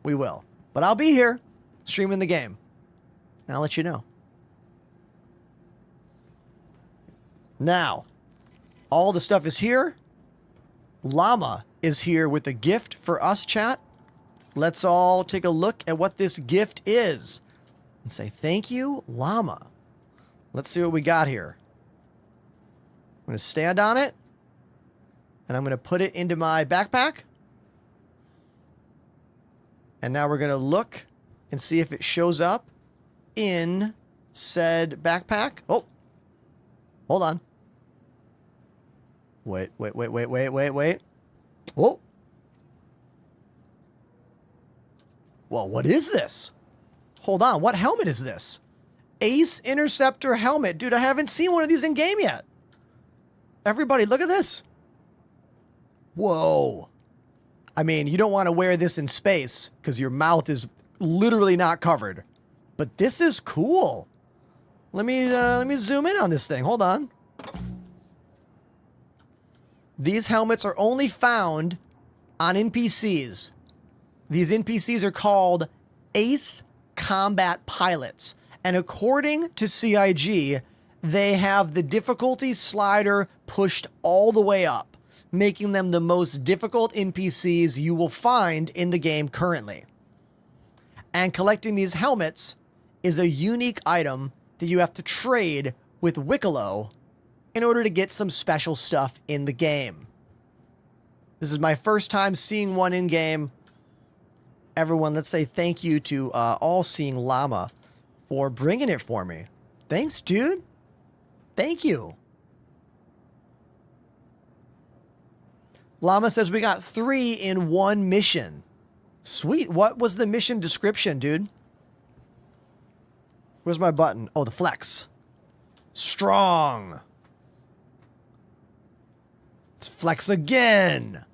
Speaker 2: We will. But I'll be here streaming the game. And I'll let you know. Now, all the stuff is here. Llama is here with a gift for us, chat. Let's all take a look at what this gift is and say thank you, Llama. Let's see what we got here. I'm going to stand on it, and I'm going to put it into my backpack. And now we're going to look and see if it shows up in said backpack. Oh, hold on. Wait. Whoa. Well, what is this? Hold on, what helmet is this? Ace Interceptor helmet. Dude, I haven't seen one of these in game yet. Everybody, look at this. Whoa. I mean, you don't want to wear this in space because your mouth is literally not covered. But this is cool. Let me zoom in on this thing. Hold on. These helmets are only found on NPCs. These NPCs are called Ace Combat Pilots. And according to CIG, they have the difficulty slider pushed all the way up, making them the most difficult NPCs you will find in the game currently. And collecting these helmets is a unique item that you have to trade with Wicklow in order to get some special stuff in the game. This is my first time seeing one in game. Everyone, let's say thank you to All Seeing Llama for bringing it for me. Thanks, dude. Thank you. Llama says we got 3 in 1 mission. Sweet. What was the mission description, dude? Where's my button? Oh, the flex. Strong. Let's flex again.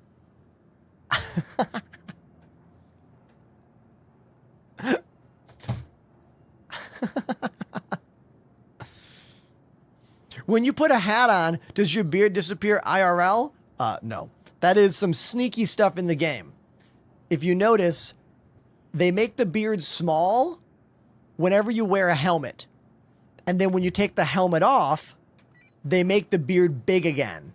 Speaker 2: When you put a hat on, does your beard disappear IRL? No. That is some sneaky stuff in the game. If you notice, they make the beard small whenever you wear a helmet. And then when you take the helmet off, they make the beard big again.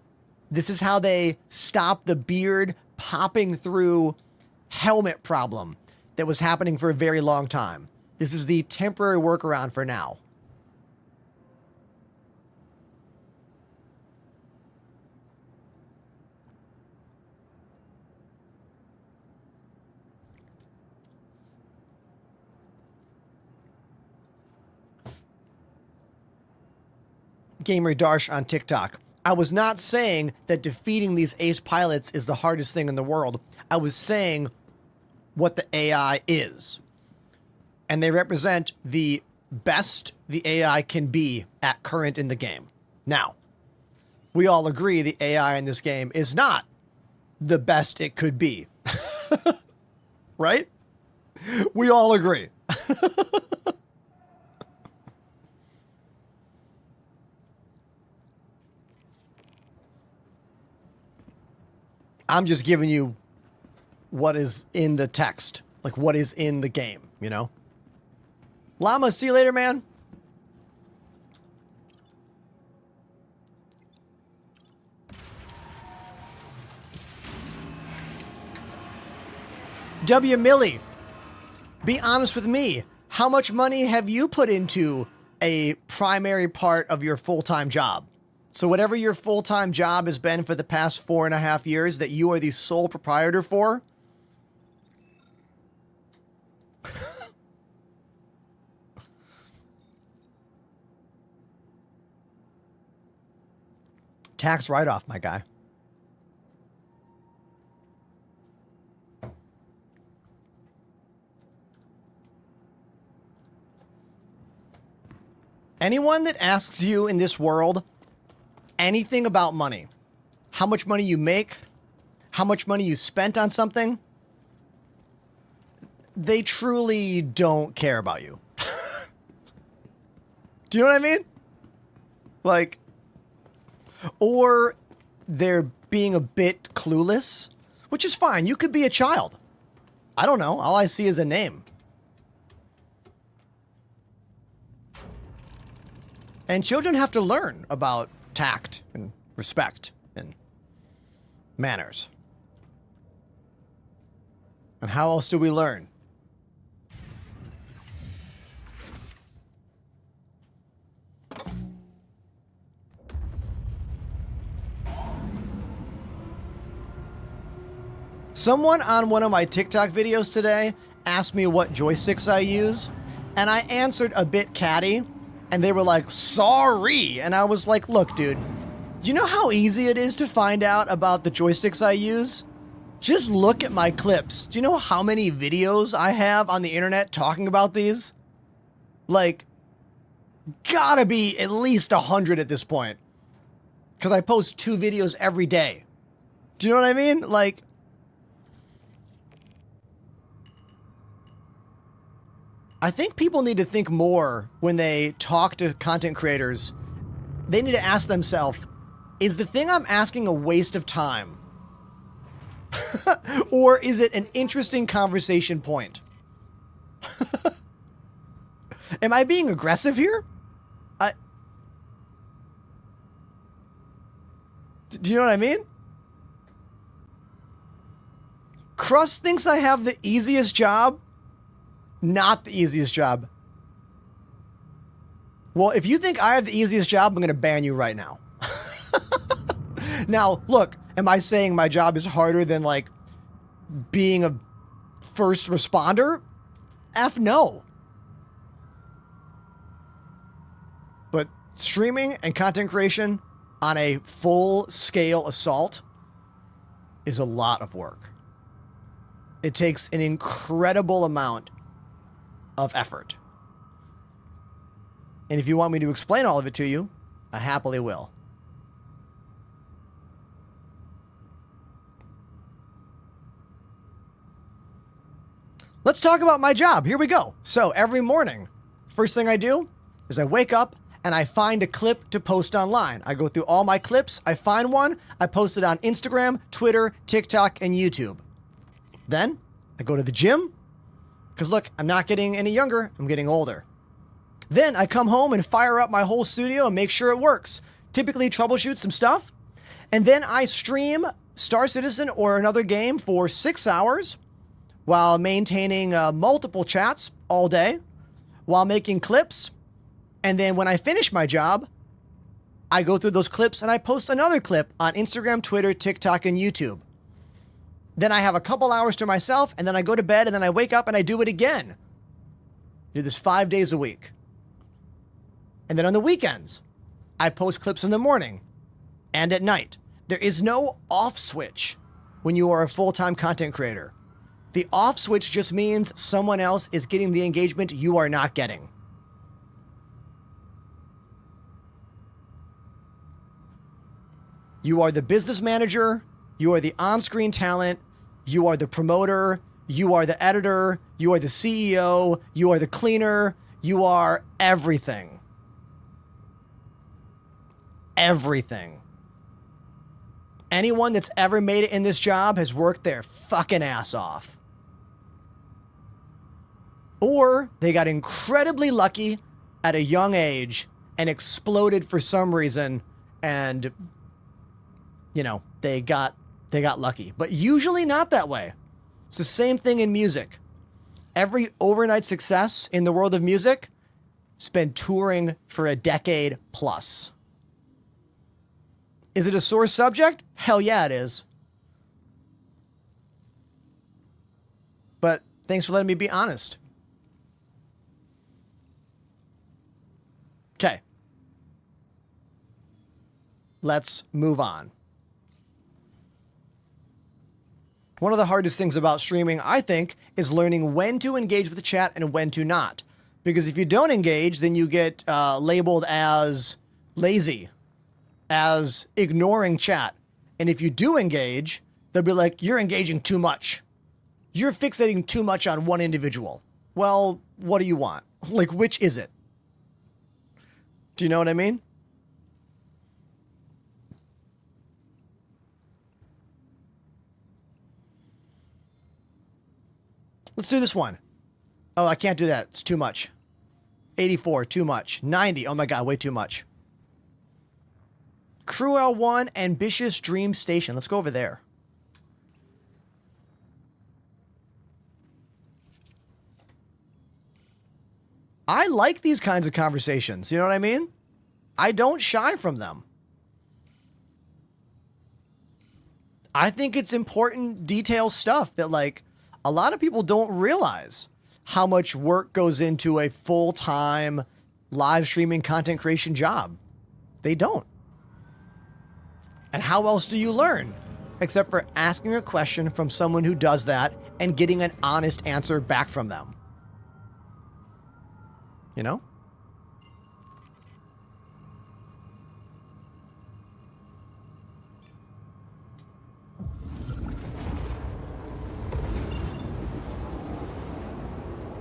Speaker 2: This is how they stop the beard popping through helmet problem that was happening for a very long time. This is the temporary workaround for now. Gamer Darsh on TikTok. I was not saying that defeating these ace pilots is the hardest thing in the world. I was saying what the AI is. And they represent the best the AI can be at current in the game. Now, we all agree the AI in this game is not the best it could be. Right? We all agree. I'm just giving you what is in the text, like what is in the game, you know? Llama, see you later, man. W. Millie, be honest with me. How much money have you put into a primary part of your full-time job? So whatever your full-time job has been for the past 4.5 years that you are the sole proprietor for, tax write-off, my guy. Anyone that asks you in this world anything about money, how much money you make, how much money you spent on something, they truly don't care about you. Do you know what I mean? Like, or they're being a bit clueless, which is fine. You could be a child. I don't know. All I see is a name. And children have to learn about tact and respect and manners. And how else do we learn? Someone on one of my TikTok videos today asked me what joysticks I use, and I answered a bit catty. And they were like, sorry. And I was like, look, dude, do you know how easy it is to find out about the joysticks I use? Just look at my clips. Do you know how many videos I have on the internet talking about these? Like, gotta be at least 100 at this point. Because I post 2 videos every day. Do you know what I mean? Like, I think people need to think more when they talk to content creators. They need to ask themselves, is the thing I'm asking a waste of time? Or is it an interesting conversation point? Am I being aggressive here? Do you know what I mean? Crust thinks I have the easiest job. Not the easiest job. Well, if you think I have the easiest job, I'm going to ban you right now. Now, look, am I saying my job is harder than, like, being a first responder? F no. But streaming and content creation on a full-scale assault is a lot of work. It takes an incredible amount of effort. And if you want me to explain all of it to you, I happily will. Let's talk about my job. Here we go. So every morning, first thing I do is I wake up and I find a clip to post online. I go through all my clips, I find one, I post it on Instagram, Twitter, TikTok, and YouTube. Then I go to the gym, because look, I'm not getting any younger, I'm getting older. Then I come home and fire up my whole studio and make sure it works. Typically troubleshoot some stuff, and then I stream Star Citizen or another game for 6 hours while maintaining multiple chats all day, while making clips. And then when I finish my job, I go through those clips and I post another clip on Instagram, Twitter, TikTok, and YouTube. Then I have a couple hours to myself, and then I go to bed, and then I wake up and I do it again. I do this 5 days a week. And then on the weekends, I post clips in the morning and at night. There is no off switch when you are a full-time content creator. The off switch just means someone else is getting the engagement you are not getting. You are the business manager, you are the on-screen talent, you are the promoter, you are the editor, you are the CEO, you are the cleaner, you are everything. Everything. Anyone that's ever made it in this job has worked their fucking ass off. Or they got incredibly lucky at a young age and exploded for some reason, and you know, they got lucky. But usually not that way. It's the same thing in music. Every overnight success in the world of music has been touring for a decade plus. Is it a sore subject? Hell yeah, it is. But thanks for letting me be honest. Okay. Let's move on. One of the hardest things about streaming, I think, is learning when to engage with the chat and when to not. Because if you don't engage, then you get labeled as lazy, as ignoring chat. And if you do engage, they'll be like, you're engaging too much. You're fixating too much on one individual. Well, what do you want? Like, which is it? Do you know what I mean? Let's do this one. Oh, I can't do that. It's too much. 84, too much. 90, oh my God, way too much. Crew L1, Ambitious Dream Station. Let's go over there. I like these kinds of conversations. You know what I mean? I don't shy from them. I think it's important detail stuff that, like, a lot of people don't realize how much work goes into a full-time live streaming content creation job. They don't. And how else do you learn? Except for asking a question from someone who does that and getting an honest answer back from them. You know?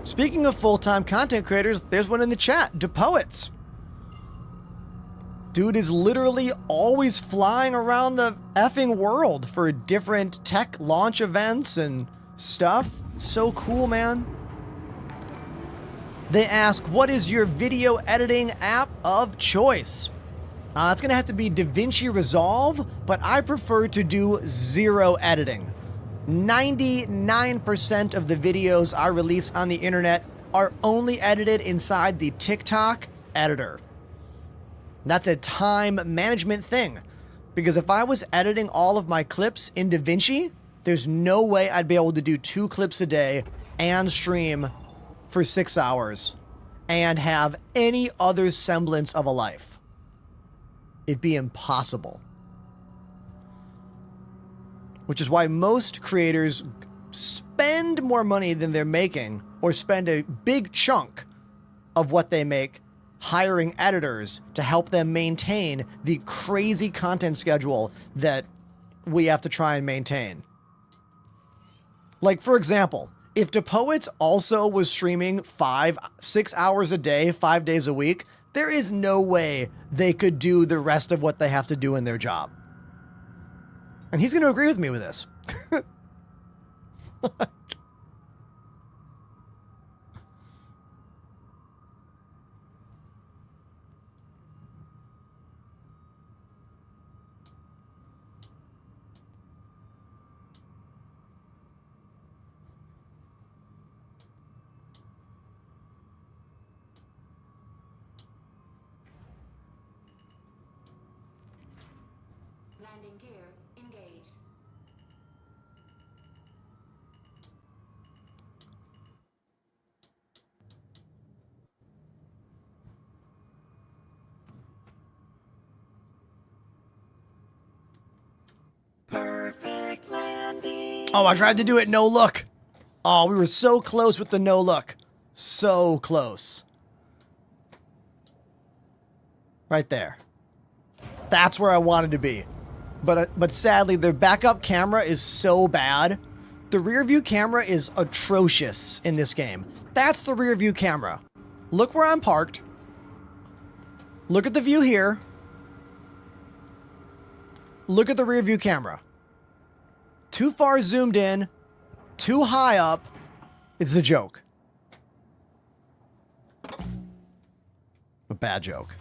Speaker 2: Speaking of full-time content creators, there's one in the chat, DePoets. Dude is literally always flying around the effing world for different tech launch events and stuff. So cool, man. They ask, what is your video editing app of choice? It's going to have to be DaVinci Resolve, but I prefer to do zero editing. 99% of the videos I release on the internet are only edited inside the TikTok editor. That's a time management thing, because if I was editing all of my clips in DaVinci, there's no way I'd be able to do 2 clips a day and stream for 6 hours and have any other semblance of a life. It'd be impossible. Which is why most creators spend more money than they're making, or spend a big chunk of what they make hiring editors to help them maintain the crazy content schedule that we have to try and maintain. Like, for example, if DePoets also was streaming 5-6 hours a day, 5 days a week, There is no way they could do the rest of what they have to do in their job. And he's going to agree with me with this.
Speaker 7: Landing gear engaged.
Speaker 3: Perfect landing.
Speaker 2: Oh, I tried to do it no look. Oh, we were so close with the no look. So close. Right there. That's where I wanted to be. But sadly, the backup camera is so bad. The rear view camera is atrocious in this game. That's the rear view camera. Look where I'm parked. Look at the view here. Look at the rear view camera. Too far zoomed in. Too high up. It's a joke. A bad joke.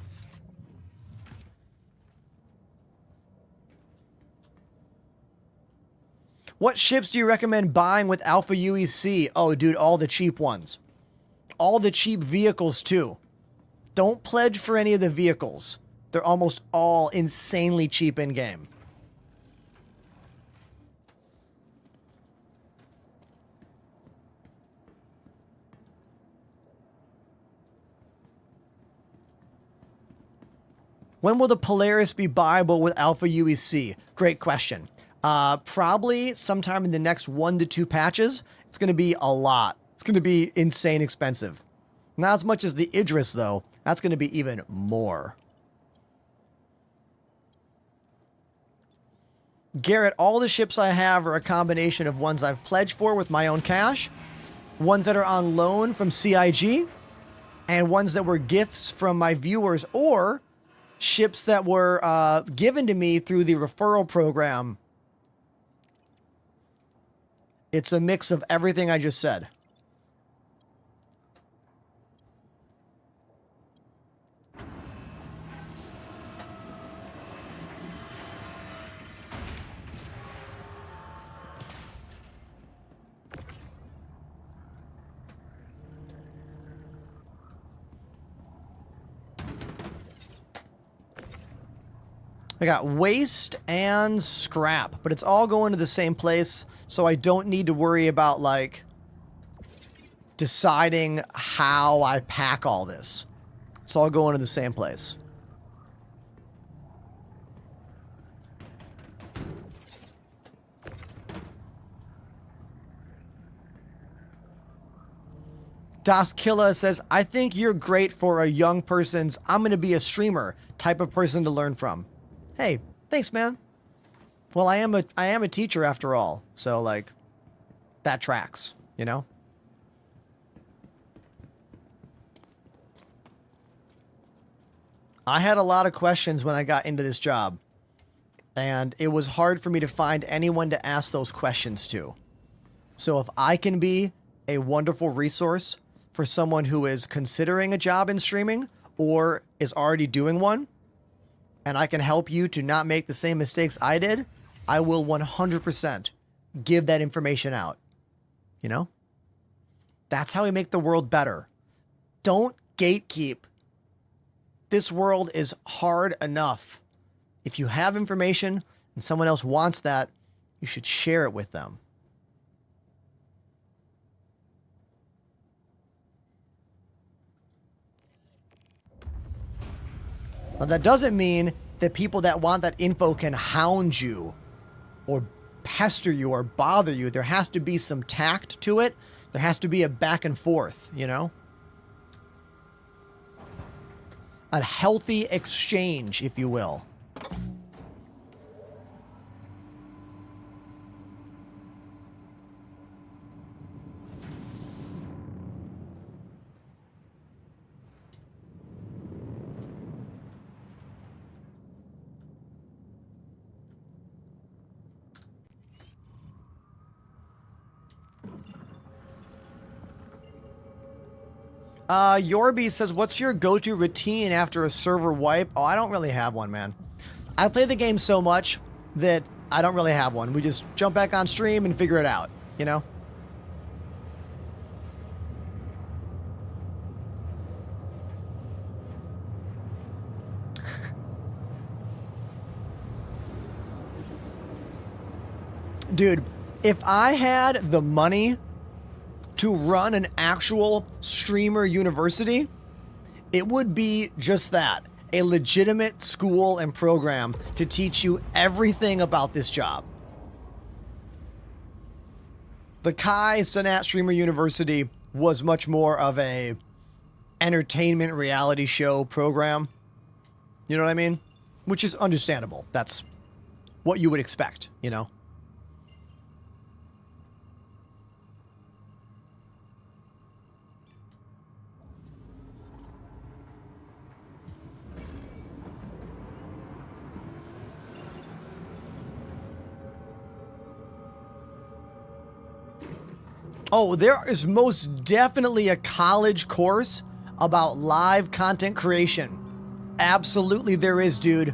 Speaker 2: What ships do you recommend buying with Alpha UEC? Oh, dude, all the cheap ones. All the cheap vehicles, too. Don't pledge for any of the vehicles. They're almost all insanely cheap in-game. When will the Polaris be buyable with Alpha UEC? Great question. Probably sometime in the next 1 to 2 patches. It's going to be a lot. It's going to be insane expensive. Not as much as the Idris, though. That's going to be even more. Garrett, all the ships I have are a combination of ones I've pledged for with my own cash, ones that are on loan from CIG, and ones that were gifts from my viewers, or ships that were given to me through the referral program. It's a mix of everything I just said. I got waste and scrap, but it's all going to the same place, so I don't need to worry about, like, deciding how I pack all this. It's all going to the same place. Das Killa says, I think you're great for a young person's I'm going to be a streamer type of person to learn from. Hey, thanks, man. Well, I am a teacher after all, so like that tracks, you know? I had a lot of questions when I got into this job, and it was hard for me to find anyone to ask those questions to. So if I can be a wonderful resource for someone who is considering a job in streaming or is already doing one, and I can help you to not make the same mistakes I did, I will 100% give that information out. You know? That's how we make the world better. Don't gatekeep. This world is hard enough. If you have information and someone else wants that, you should share it with them. Now, that doesn't mean that people that want that info can hound you or pester you or bother you. There has to be some tact to it. There has to be a back and forth, you know? A healthy exchange, if you will. Yorby says, what's your go-to routine after a server wipe? Oh, I don't really have one, man. I play the game so much that I don't really have one. We just jump back on stream and figure it out, you know? Dude, if I had the money to run an actual streamer university, it would be just that. A legitimate school and program to teach you everything about this job. The Kai Cenat Streamer University was much more of a entertainment reality show program. You know what I mean? Which is understandable. That's what you would expect, you know? Oh, there is most definitely a college course about live content creation. Absolutely there is, dude.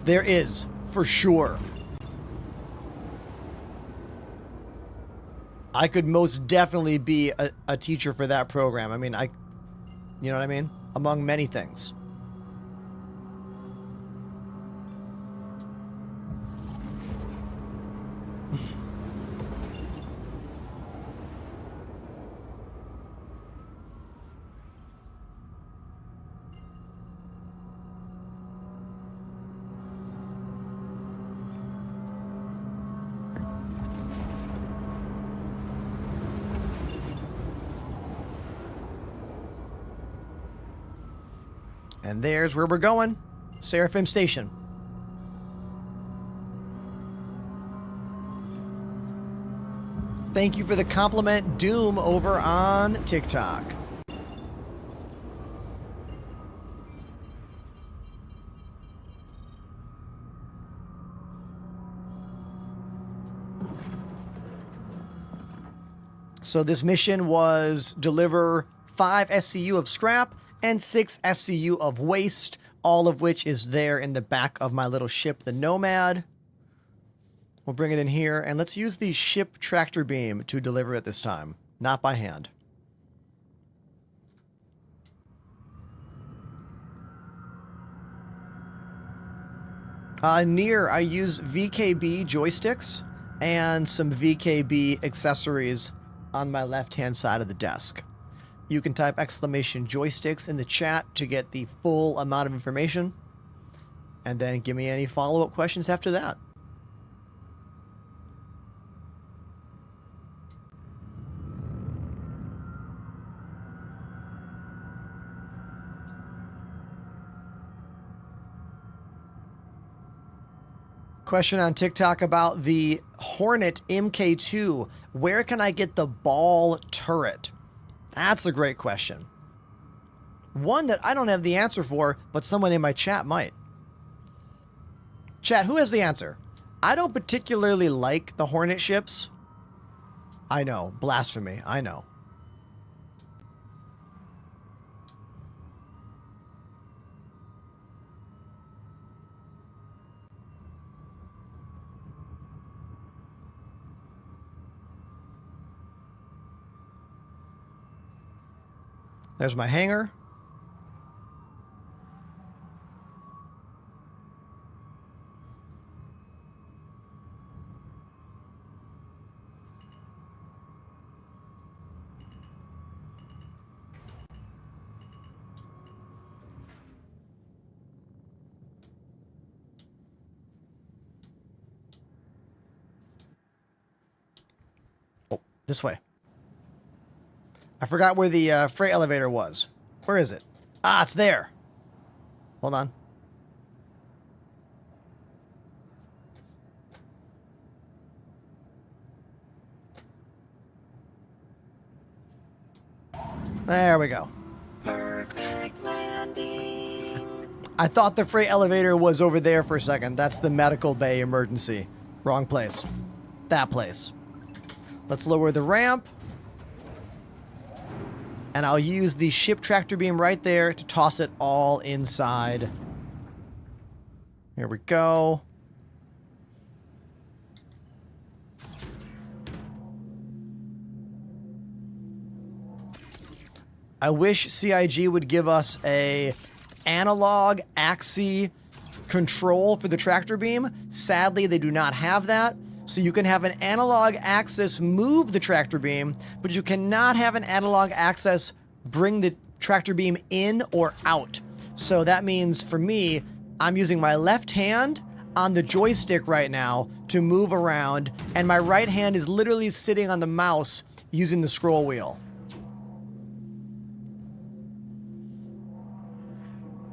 Speaker 2: There is, for sure. I could most definitely be a teacher for that program. I mean, you know what I mean? Among many things. And there's where we're going. Seraphim Station. Thank you for the compliment, Doom, over on TikTok. So this mission was deliver 5 SCU of scrap and 6 SCU of waste, all of which is there in the back of my little ship, the Nomad. We'll bring it in here, and let's use the ship tractor beam to deliver it this time, not by hand. Near, I use VKB joysticks and some VKB accessories on my left-hand side of the desk. You can type exclamation joysticks in the chat to get the full amount of information. And then give me any follow-up questions after that. Question on TikTok about the Hornet MK2. Where can I get the ball turret? That's a great question. One that I don't have the answer for, but someone in my chat might. Chat, who has the answer? I don't particularly like the Hornet ships. I know, blasphemy, I know. There's my hangar. Oh, this way. I forgot where the freight elevator was. Where is it? Ah, it's there. Hold on. There we go.
Speaker 3: Perfect landing.
Speaker 2: I thought the freight elevator was over there for a second. That's the medical bay emergency. Wrong place. That place. Let's lower the ramp. And I'll use the ship tractor beam right there to toss it all inside. Here we go. I wish CIG would give us a analog axis control for the tractor beam. Sadly, they do not have that. So you can have an analog axis move the tractor beam, but you cannot have an analog axis bring the tractor beam in or out. So that means for me, I'm using my left hand on the joystick right now to move around, and my right hand is literally sitting on the mouse using the scroll wheel.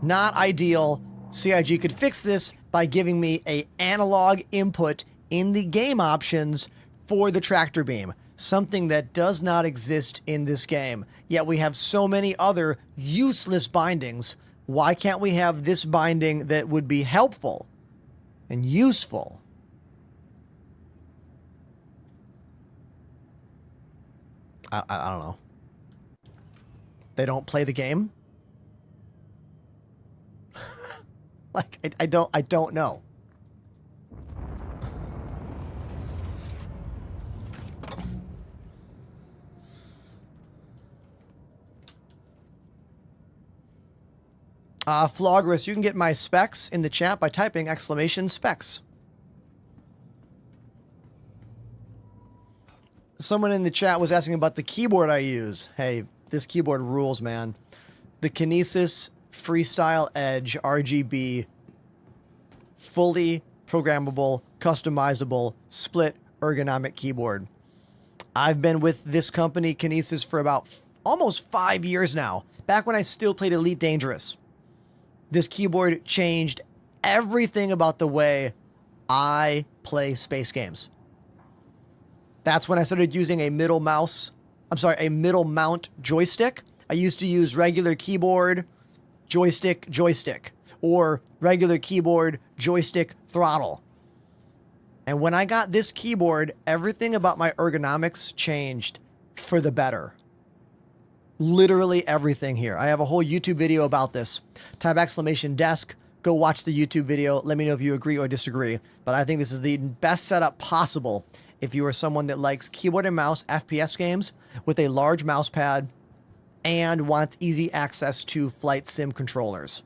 Speaker 2: Not ideal. CIG could fix this by giving me an analog input in the game options for the tractor beam, something that does not exist in this game. Yet we have so many other useless bindings. Why can't we have this binding that would be helpful and useful? I don't know. They don't play the game? Like, I don't know. Flogress, you can get my specs in the chat by typing !specs. Someone in the chat was asking about the keyboard I use. Hey, this keyboard rules, man. The Kinesis Freestyle Edge RGB, fully programmable, customizable, split ergonomic keyboard. I've been with this company, Kinesis, for about almost 5 years now. Back when I still played Elite Dangerous. This keyboard changed everything about the way I play space games. That's when I started using a middle mount joystick. I used to use regular keyboard, joystick, or regular keyboard, joystick, throttle. And when I got this keyboard, everything about my ergonomics changed for the better. Literally everything here. I have a whole YouTube video about this. Type !desk. Go watch the YouTube video. Let me know if you agree or disagree. But I think this is the best setup possible if you are someone that likes keyboard and mouse FPS games with a large mouse pad and wants easy access to flight sim controllers.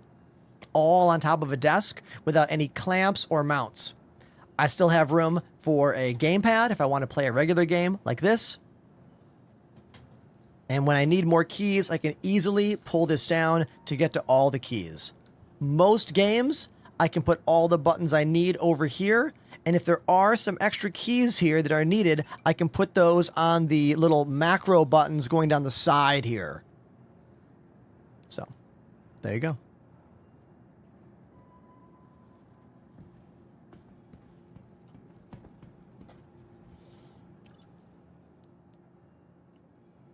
Speaker 2: All on top of a desk without any clamps or mounts. I still have room for a gamepad if I want to play a regular game like this. And when I need more keys, I can easily pull this down to get to all the keys. Most games, I can put all the buttons I need over here. And if there are some extra keys here that are needed, I can put those on the little macro buttons going down the side here. So, there you go.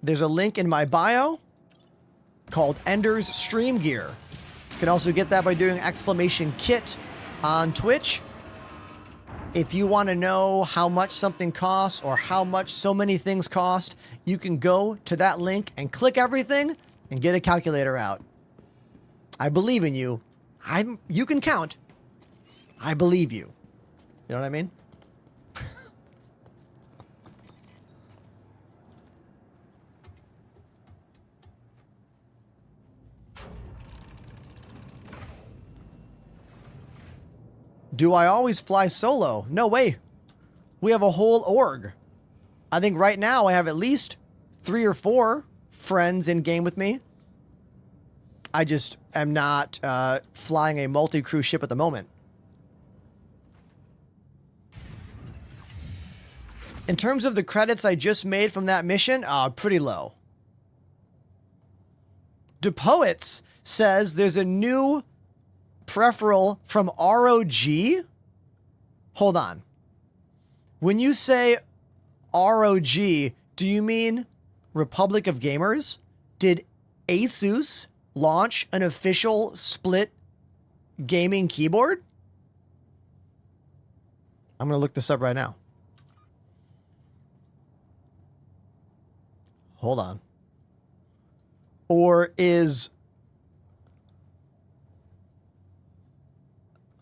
Speaker 2: There's a link in my bio called Ender's Stream Gear. You can also get that by doing !kit on Twitch. If you want to know how much something costs or how much so many things cost, you can go to that link and click everything and get a calculator out. I believe in you. You can count. I believe you. You know what I mean? Do I always fly solo? No way. We have a whole org. I think right now I have at least 3 or 4 friends in game with me. I just am not flying a multi-crew ship at the moment. In terms of the credits I just made from that mission, pretty low. DePoets says there's a new Referral from ROG? Hold on. When you say ROG, do you mean Republic of Gamers? Did Asus launch an official split gaming keyboard? I'm going to look this up right now. Hold on. Or is...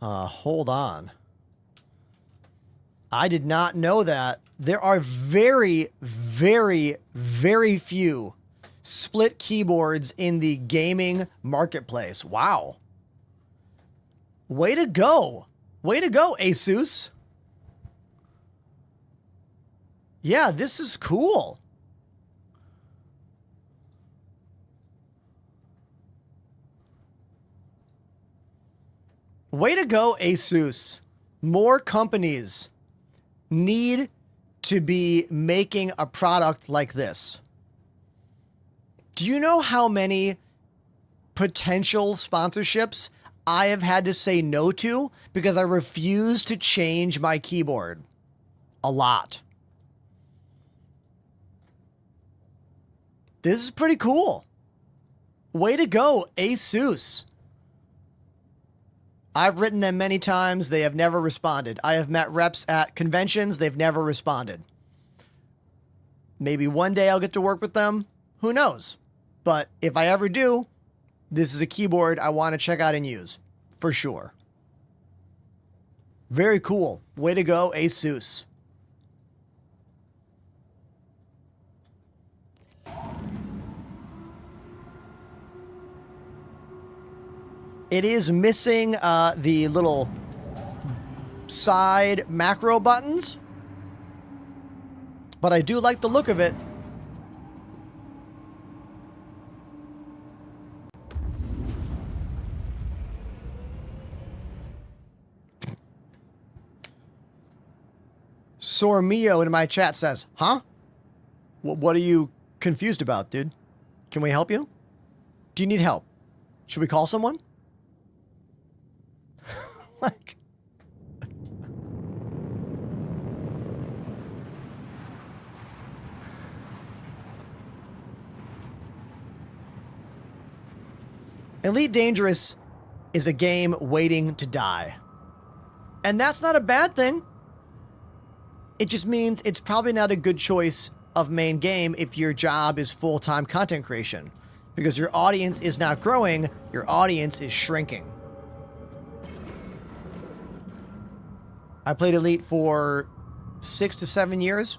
Speaker 2: hold on. I did not know that. There are very, very, very few split keyboards in the gaming marketplace. Wow. Way to go. Way to go, Asus. Yeah, this is cool. Way to go, Asus. More companies need to be making a product like this. Do you know how many potential sponsorships I have had to say no to because I refuse to change my keyboard? A lot. This is pretty cool. Way to go, Asus. I've written them many times. They have never responded. I have met reps at conventions. They've never responded. Maybe one day I'll get to work with them. Who knows? But if I ever do, this is a keyboard I want to check out and use. For sure. Very cool. Way to go, Asus. It is missing the little side macro buttons, but I do like the look of it. Sormio in my chat says, huh? What are you confused about, dude? Can we help you? Do you need help? Should we call someone? Like... Elite Dangerous is a game waiting to die. And that's not a bad thing. It just means it's probably not a good choice of main game if your job is full-time content creation. Because your audience is not growing, your audience is shrinking. I played Elite for 6 to 7 years.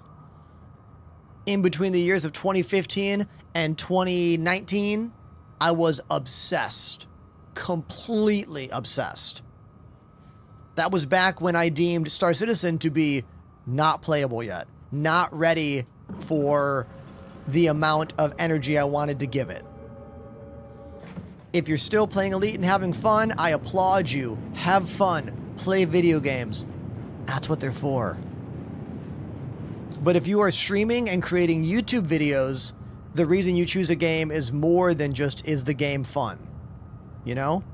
Speaker 2: In between the years of 2015 and 2019, I was obsessed. Completely obsessed. That was back when I deemed Star Citizen to be not playable yet. Not ready for the amount of energy I wanted to give it. If you're still playing Elite and having fun, I applaud you. Have fun. Play video games. That's what they're for. But if you are streaming and creating YouTube videos, the reason you choose a game is more than just, is the game fun? You know?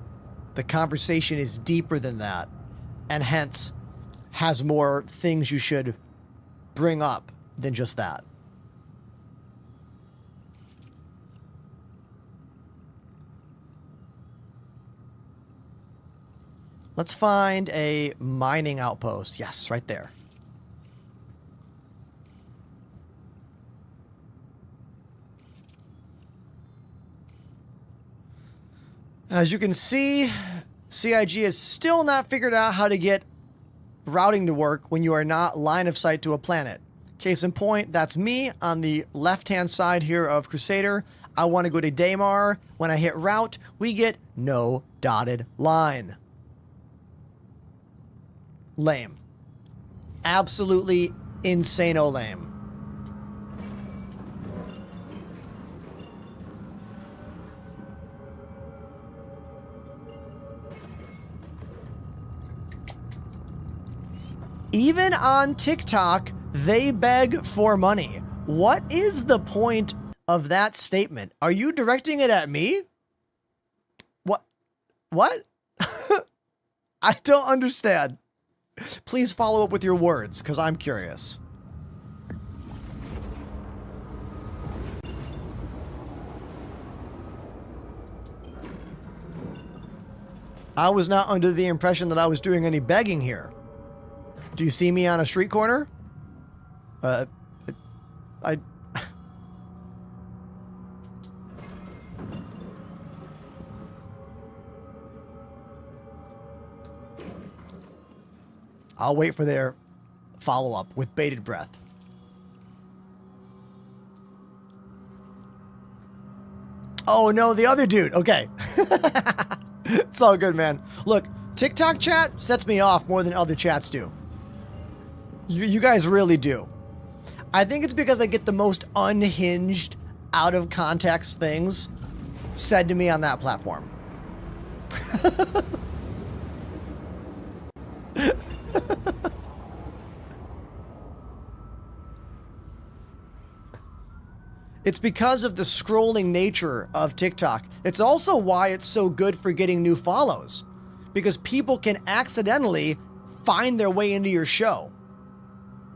Speaker 2: The conversation is deeper than that. And hence, has more things you should bring up than just that. Let's find a mining outpost. Yes, right there. As you can see, CIG has still not figured out how to get routing to work when you are not line of sight to a planet. Case in point, that's me on the left-hand side here of Crusader. I want to go to Daymar. When I hit route, we get no dotted line. Lame. Absolutely insano lame. Even on TikTok, they beg for money. What is the point of that statement? Are you directing it at me? What? What? I don't understand. Please follow up with your words, because I'm curious. I was not under the impression that I was doing any begging here. Do you see me on a street corner? I'll wait for their follow-up with bated breath. Oh, no, the other dude. Okay. It's all good, man. Look, TikTok chat sets me off more than other chats do. You guys really do. I think it's because I get the most unhinged, out of context things said to me on that platform. It's because of the scrolling nature of TikTok. It's also why it's so good for getting new follows, because people can accidentally find their way into your show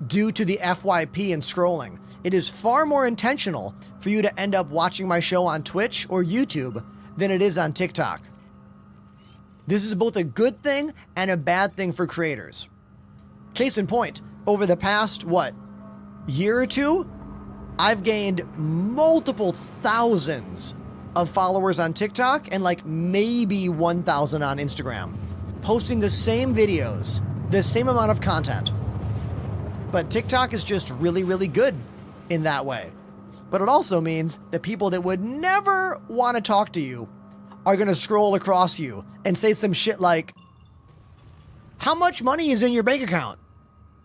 Speaker 2: due to the FYP and scrolling. It is far more intentional for you to end up watching my show on Twitch or YouTube than it is on TikTok. This is both a good thing and a bad thing for creators. Case in point, over the past, year or two, I've gained multiple thousands of followers on TikTok and like maybe 1,000 on Instagram, posting the same videos, the same amount of content. But TikTok is just really, really good in that way. But it also means that people that would never want to talk to you are going to scroll across you and say some shit like, "How much money is in your bank account?"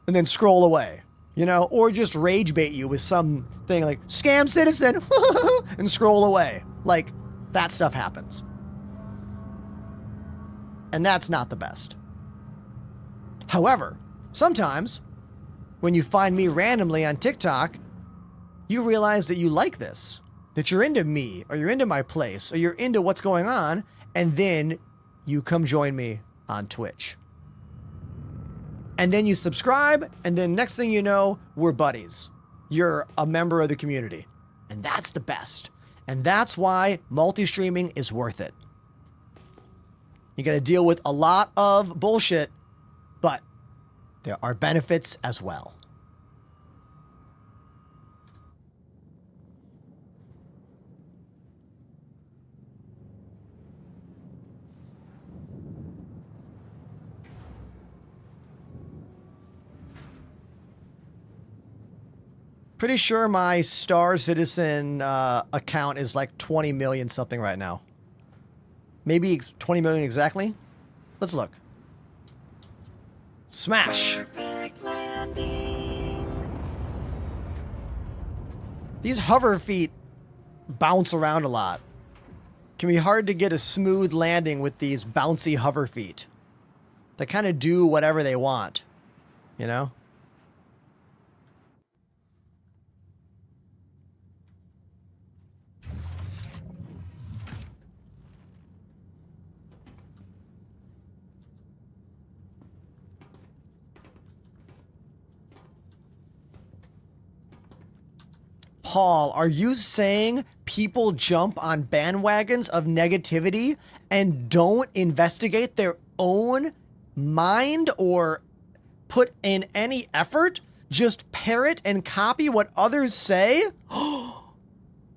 Speaker 2: And then scroll away. You know, or just rage bait you with something like "scam citizen" and scroll away. Like, that stuff happens. And that's not the best. However, sometimes when you find me randomly on TikTok, you realize that you like this, that you're into me, or you're into my place, or you're into what's going on, and then you come join me on Twitch. And then you subscribe, and then next thing you know, we're buddies. You're a member of the community. And that's the best. And that's why multi-streaming is worth it. You got to deal with a lot of bullshit, but there are benefits as well. Pretty sure my Star Citizen account is like 20 million something right now. Maybe 20 million exactly? Let's look. Smash!
Speaker 3: Perfect landing.
Speaker 2: These hover feet bounce around a lot. Can be hard to get a smooth landing with these bouncy hover feet. They kind of do whatever they want, you know? Paul, are you saying people jump on bandwagons of negativity and don't investigate their own mind or put in any effort? Just parrot and copy what others say?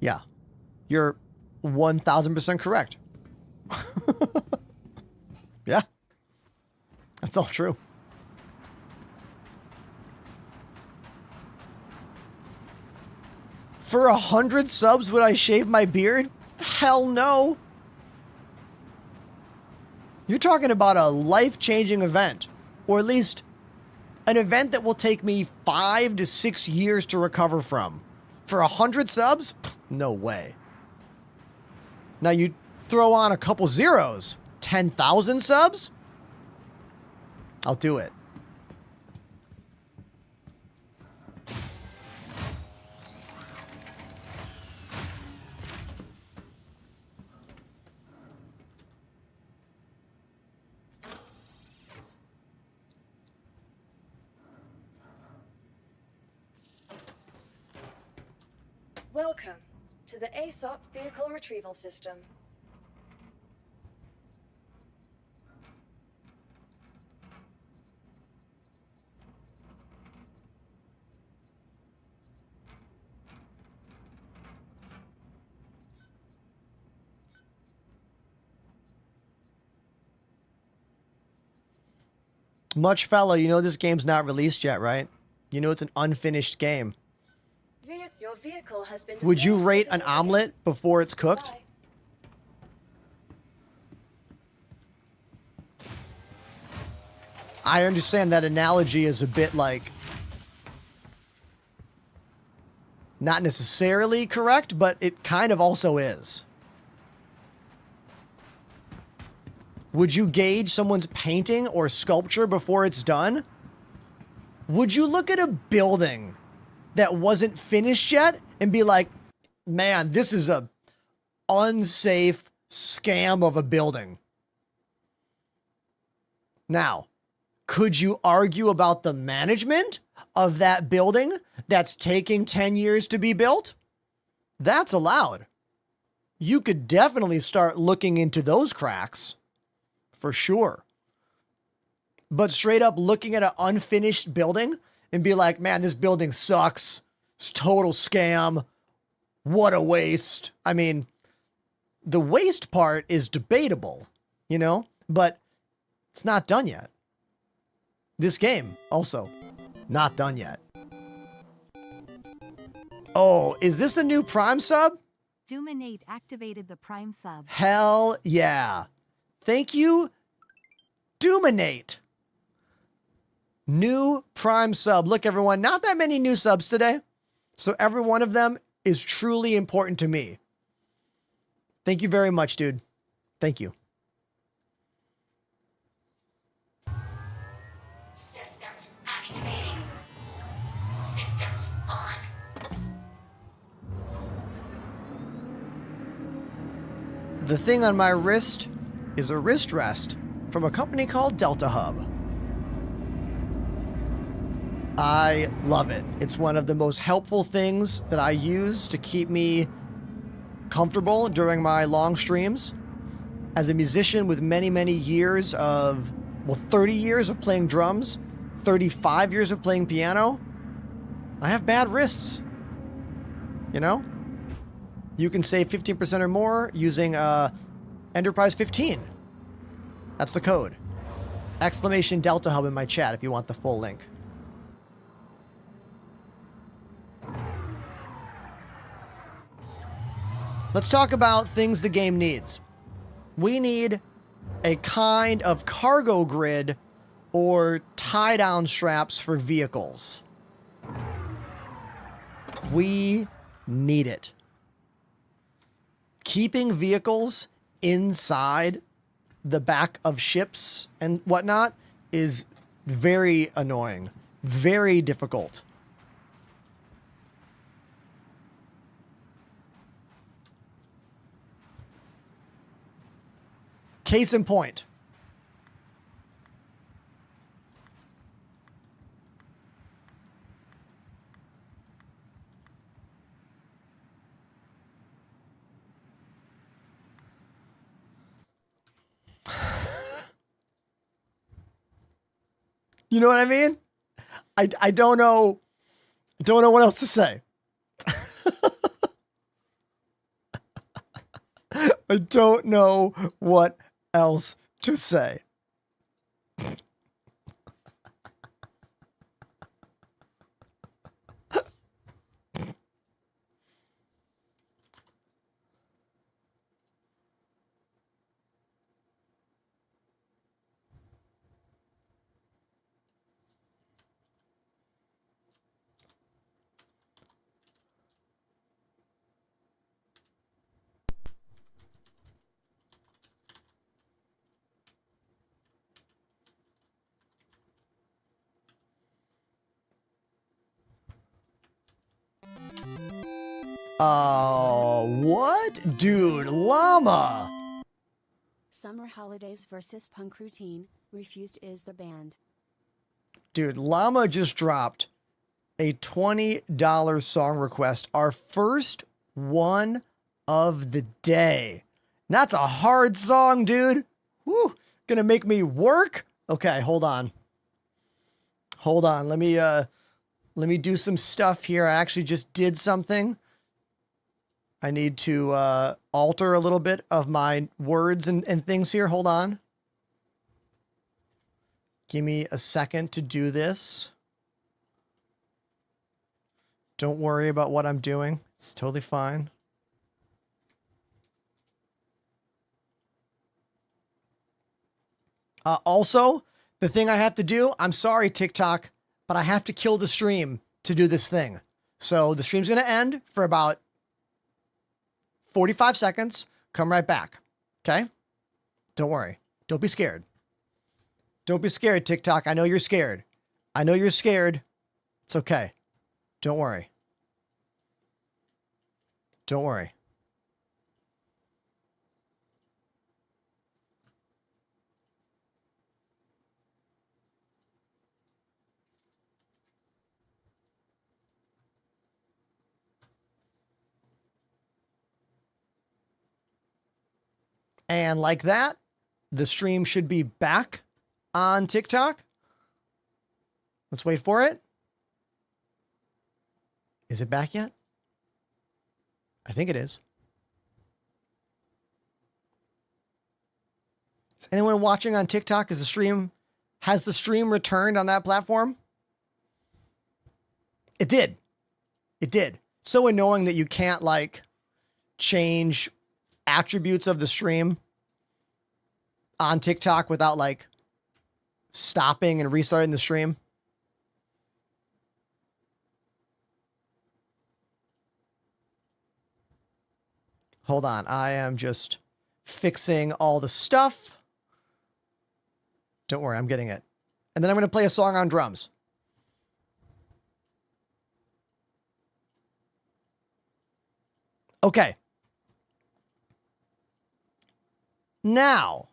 Speaker 2: Yeah, you're 1,000% correct. Yeah, that's all true. For 100 subs, would I shave my beard? Hell no. You're talking about a life-changing event, or at least an event that will take me 5 to 6 years to recover from. For 100 subs? No way. Now you throw on a couple zeros. 10,000 subs? I'll do it.
Speaker 6: Welcome to the ASOP Vehicle Retrieval System.
Speaker 2: Much fellow, you know this game's not released yet, right? You know it's an unfinished game.
Speaker 6: Your vehicle has been
Speaker 2: Would you
Speaker 6: deployed
Speaker 2: rate
Speaker 6: to
Speaker 2: an
Speaker 6: the
Speaker 2: omelet before it's cooked?
Speaker 6: Bye.
Speaker 2: I understand that analogy is a bit like not necessarily correct, but it kind of also is. Would you gauge someone's painting or sculpture before it's done? Would you look at a building that wasn't finished yet and be like, man, this is a unsafe scam of a building? Now, could you argue about the management of that building that's taking 10 years to be built? That's allowed. You could definitely start looking into those cracks, for sure. But straight up looking at an unfinished building and be like, man, this building sucks. It's a total scam. What a waste. I mean, the waste part is debatable, you know, but it's not done yet. This game, also, not done yet. Oh, is this a new Prime sub?
Speaker 4: Dominate activated the Prime sub.
Speaker 2: Hell yeah. Thank you, Dominate. New Prime sub. Look, everyone, not that many new subs today. So every one of them is truly important to me. Thank you very much, dude. Thank you.
Speaker 7: Systems activating. Systems on.
Speaker 2: The thing on my wrist is a wrist rest from a company called Delta Hub. I love it. It's one of the most helpful things that I use to keep me comfortable during my long streams. As a musician with many, many years of, well, 30 years of playing drums, 35 years of playing piano, I have bad wrists. You know? You can save 15% or more using Enterprise 15. That's the code. Exclamation Delta Hub in my chat if you want the full link. Let's talk about things the game needs. We need a kind of cargo grid or tie-down straps for vehicles. We need it. Keeping vehicles inside the back of ships and whatnot is very annoying, very difficult. Case in point. You know what I mean? I don't know. Don't know what else to say. I don't know what else to say. What? Dude, llama!
Speaker 9: Summer Holidays versus Punk Routine, Refused is the band.
Speaker 2: Dude, llama just dropped a $20 song request. Our first one of the day. And that's a hard song, dude. Woo, gonna make me work? Okay, hold on. Hold on, let me do some stuff here. I actually just did something. I need to alter a little bit of my words and things here. Hold on. Give me a second to do this. Don't worry about what I'm doing. It's totally fine. Also, the thing I have to do, I'm sorry, TikTok, but I have to kill the stream to do this thing. So the stream's going to end for about 45 seconds. Come right back. Okay? Don't worry. Don't be scared. Don't be scared, TikTok. I know you're scared. I know you're scared. It's okay. Don't worry. Don't worry. And like that, the stream should be back on TikTok. Let's wait for it. Is it back yet? I think it is. Is anyone watching on TikTok? Has the stream returned on that platform? It did. It did. So annoying that you can't like change attributes of the stream on TikTok without like stopping and restarting the stream. Hold on. I am just fixing all the stuff. Don't worry, I'm getting it. And then I'm going to play a song on drums. Okay. Now,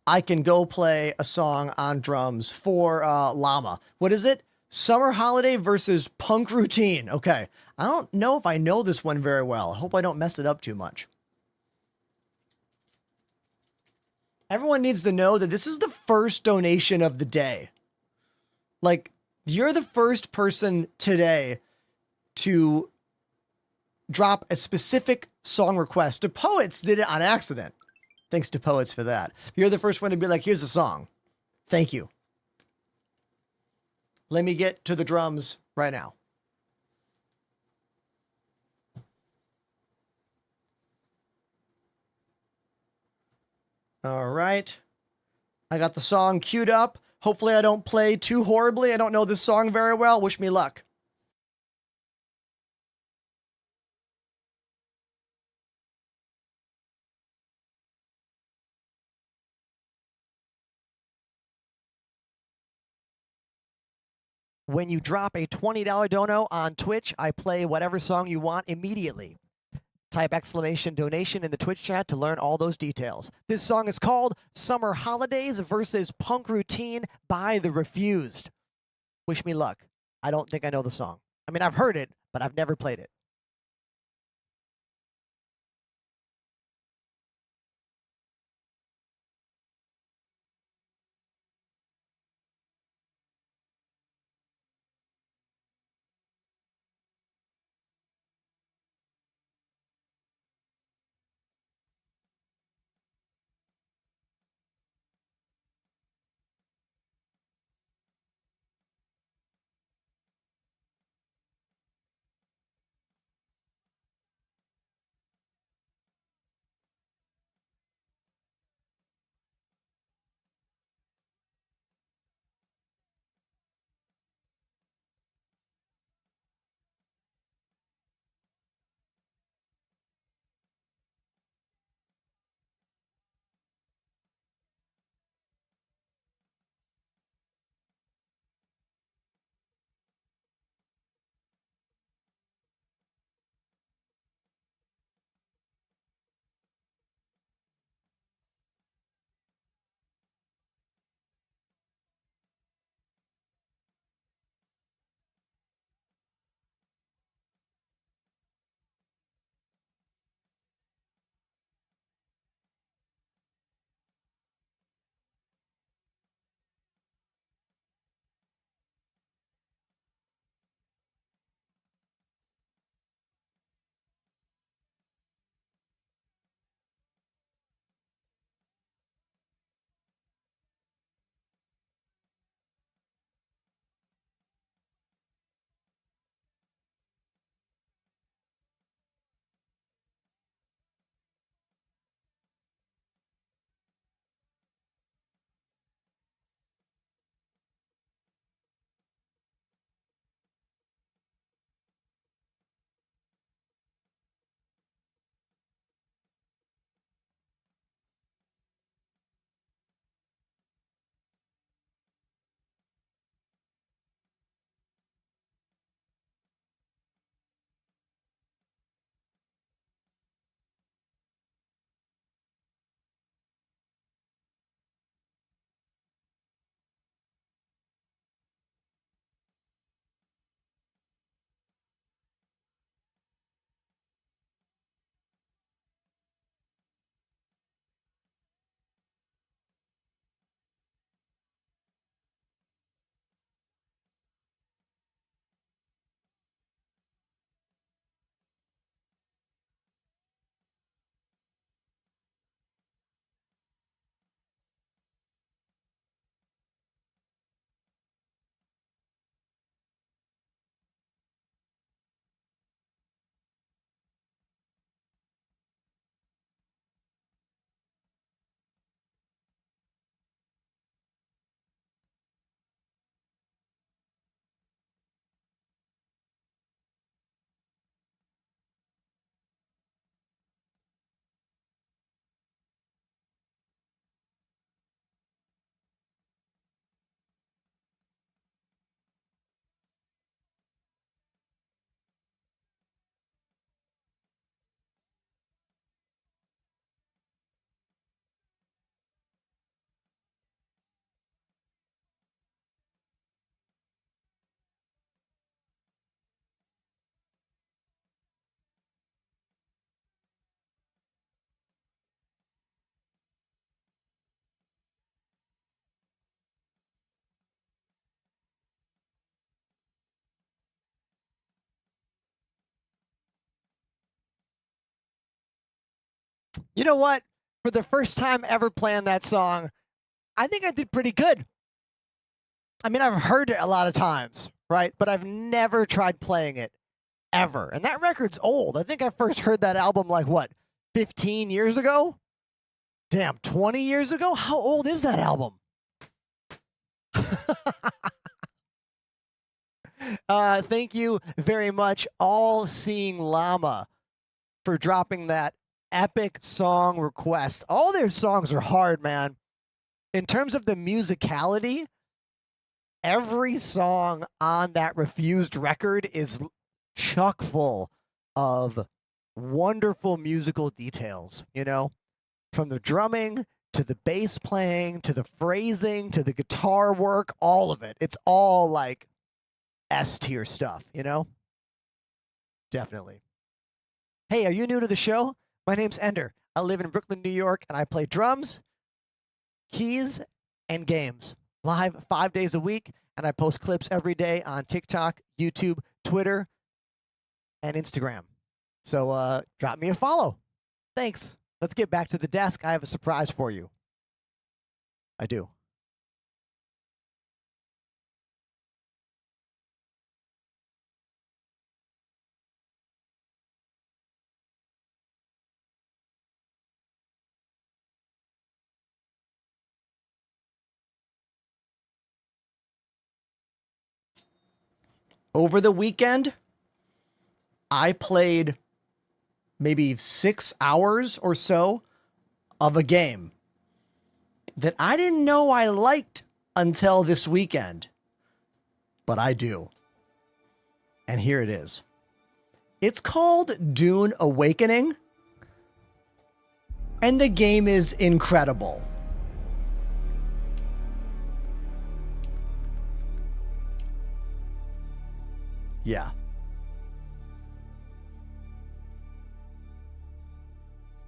Speaker 2: I can go play a song on drums for Llama. What is it? Summer Holiday versus Punk Routine. Okay. I don't know if I know this one very well. I hope I don't mess it up too much. Everyone needs to know that this is the first donation of the day. Like, you're the first person today to drop a specific song request. The Poets did it on accident. Thanks to Poets for that. You're the first one to be like, here's a song. Thank you. Let me get to the drums right now. All right. I got the song queued up. Hopefully I don't play too horribly. I don't know this song very well. Wish me luck. When you drop a $20 dono on Twitch, I play whatever song you want immediately. Type exclamation donation in the Twitch chat to learn all those details. This song is called Summer Holidays versus Punk Routine by The Refused. Wish me luck. I don't think I know the song. I mean, I've heard it, but I've never played it. You know what? For the first time ever playing that song, I think I did pretty good. I mean, I've heard it a lot of times, right? But I've never tried playing it ever. And that record's old. I think I first heard that album like, what, 15 years ago? Damn, 20 years ago? How old is that album? Thank you very much, All Seeing Llama, for dropping that epic song request. All their songs are hard, man. In terms of the musicality, every song on that Refused record is chock full of wonderful musical details, you know? From the drumming to the bass playing to the phrasing to the guitar work, all of it. It's all like S-tier stuff, you know? Definitely. Hey, are you new to the show? My name's Ender. I live in Brooklyn, New York, and I play drums, keys, and games live 5 days a week, and I post clips every day on TikTok, YouTube, Twitter, and Instagram. So drop me a follow. Thanks. Let's get back to the desk. I have a surprise for you. I do. Over the weekend, I played maybe 6 hours or so of a game that I didn't know I liked until this weekend, but I do. And here it is. It's called Dune Awakening, and the game is incredible. Yeah.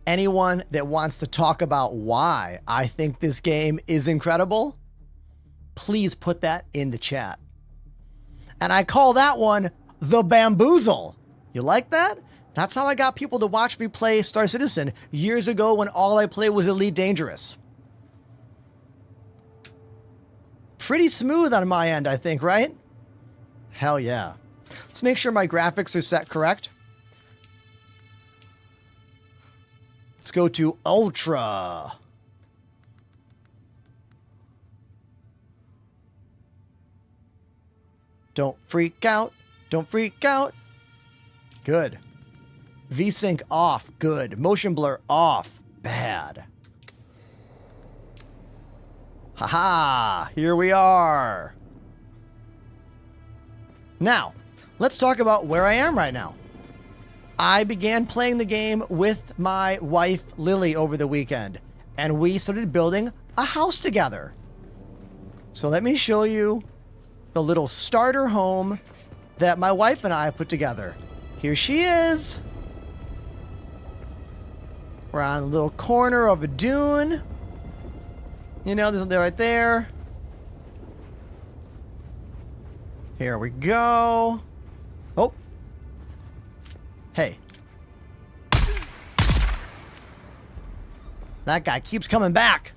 Speaker 2: Anyone that wants to talk about why I think this game is incredible, please put that in the chat. And I call that one the bamboozle. You like that? That's how I got people to watch me play Star Citizen years ago when all I played was Elite Dangerous. Pretty smooth on my end, I think, right? Hell yeah. Let's make sure my graphics are set correct. Let's go to Ultra. Don't freak out. Don't freak out. Good. VSync off. Good. Motion blur off. Bad. Haha. Here we are. Now, let's talk about where I am right now. I began playing the game with my wife, Lily, over the weekend, and we started building a house together. So let me show you the little starter home that my wife and I put together. Here she is. We're on a little corner of a dune. You know, there's something right there. Here we go. Oh. Hey. That guy keeps coming back.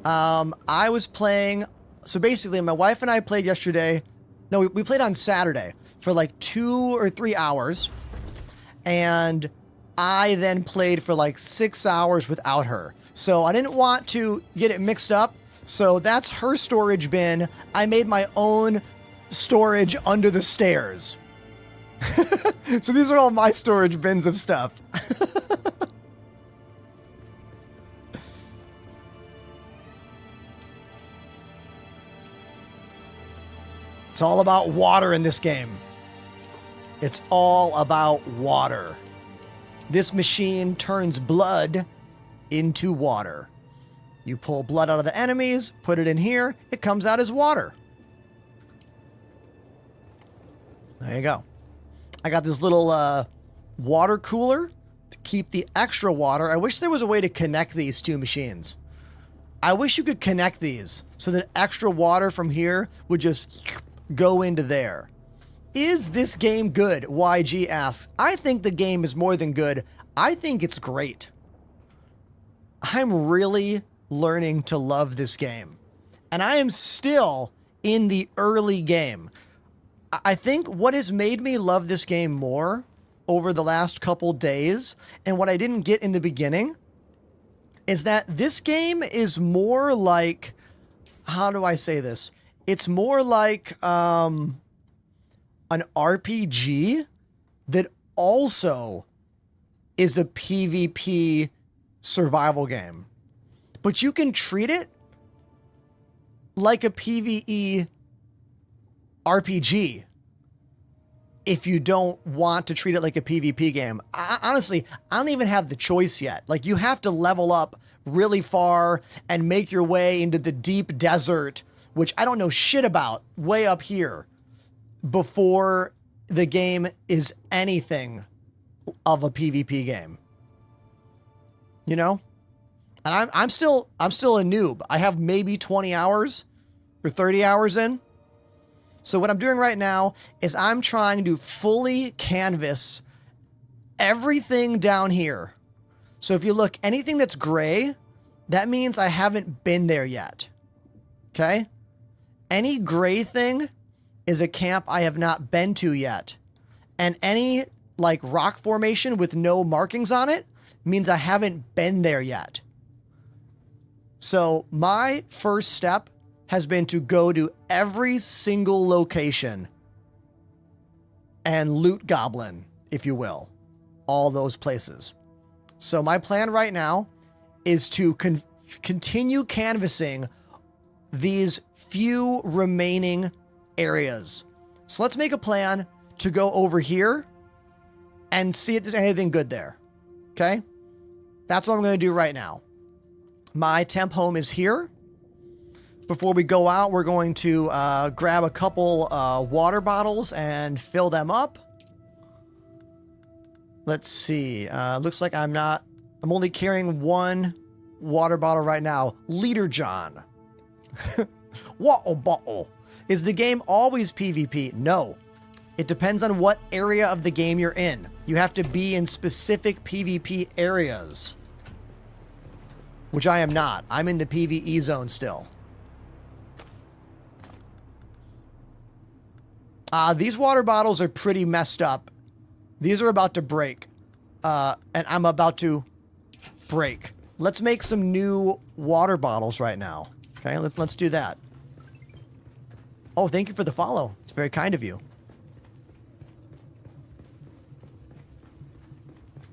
Speaker 2: I was playing, so basically my wife and I played yesterday. No, we played on Saturday for like 2 or 3 hours. And I then played for like 6 hours without her. So I didn't want to get it mixed up. So that's her storage bin. I made my own storage under the stairs. So these are all my storage bins of stuff. It's all about water in this game. It's all about water. This machine turns blood into water. You pull blood out of the enemies, put it in here, it comes out as water. There you go. I got this little water cooler to keep the extra water. I wish there was a way to connect these two machines. I wish you could connect these so that extra water from here would just go into there. Is this game good? YG asks. I think the game is more than good. I think it's great. I'm really learning to love this game. And I am still in the early game. I think what has made me love this game more over the last couple days, and what I didn't get in the beginning, is that this game is more like, how do I say this? It's more like an RPG that also is a PvP survival game. But you can treat it like a PvE RPG if you don't want to treat it like a PvP game. Honestly, I don't even have the choice yet. Like, you have to level up really far and make your way into the deep desert, which I don't know shit about, way up here, before the game is anything of a PvP game. You know? And I'm still a noob. I have maybe 20 hours or 30 hours in. So what I'm doing right now is I'm trying to fully canvas everything down here. So if you look, anything that's gray, that means I haven't been there yet. Okay? Any gray thing is a camp I have not been to yet. And any like rock formation with no markings on it means I haven't been there yet. So my first step has been to go to every single location and loot goblin, if you will, all those places. So my plan right now is to continue canvassing these few remaining areas. So let's make a plan to go over here and see if there's anything good there. Okay? That's what I'm going to do right now. My temp home is here. Before we go out, we're going to grab a couple water bottles and fill them up. Let's see. Looks like I'm only carrying one water bottle right now. Leader John. Water bottle. Is the game always PvP? No. It depends on what area of the game you're in. You have to be in specific PvP areas. Which I am not. I'm in the PvE zone still. These water bottles are pretty messed up. These are about to break. And I'm about to break. Let's make some new water bottles right now. Okay, let's do that. Oh, thank you for the follow. It's very kind of you.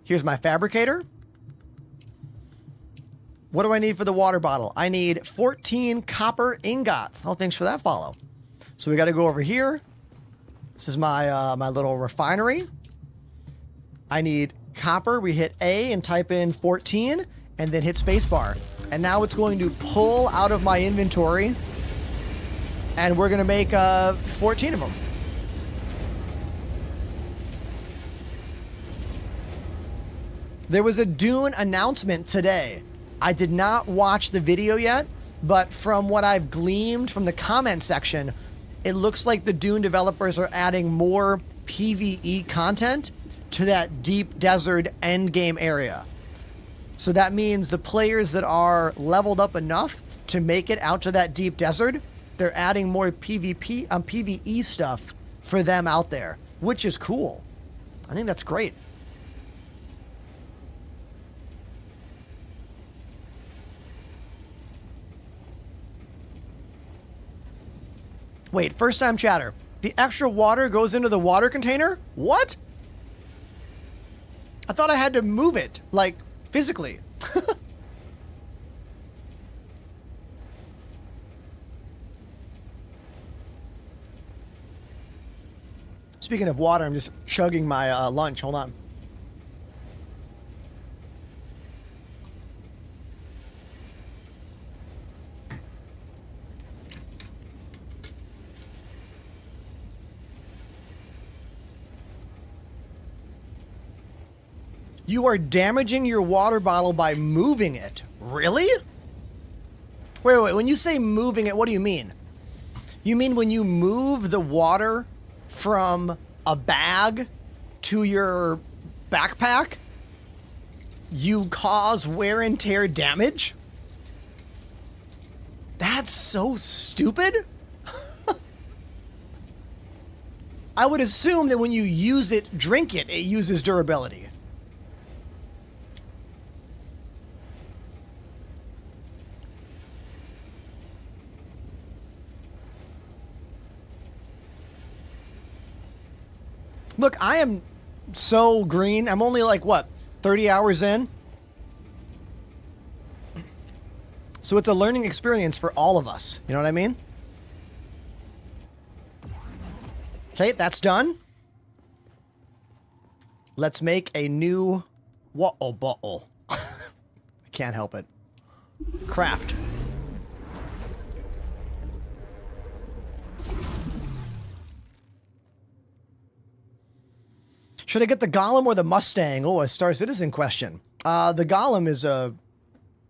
Speaker 2: Here's my fabricator. What do I need for the water bottle? I need 14 copper ingots. Oh, thanks for that follow. So we got to go over here. This is my my little refinery. I need copper. We hit A and type in 14 and then hit spacebar. And now it's going to pull out of my inventory and we're going to make 14 of them. There was a Dune announcement today. I did not watch the video yet, but from what I've gleaned from the comment section, it looks like the Dune developers are adding more PvE content to that deep desert endgame area. So that means the players that are leveled up enough to make it out to that deep desert, they're adding more PvE stuff for them out there, which is cool. I think that's great. Wait, first time chatter. The extra water goes into the water container? What? I thought I had to move it, like, physically. Speaking of water, I'm just chugging my lunch. Hold on. You are damaging your water bottle by moving it. Really? Wait. When you say moving it, what do you mean? You mean when you move the water from a bag to your backpack, you cause wear and tear damage? That's so stupid. I would assume that when you use it, drink it, it uses durability. Look, I am so green. I'm only like, what, 30 hours in? So it's a learning experience for all of us. You know what I mean? Okay, that's done. Let's make a new... Whoa, I can't help it. Craft. Should I get the Golem or the Mustang? Oh, a Star Citizen question. The Golem is a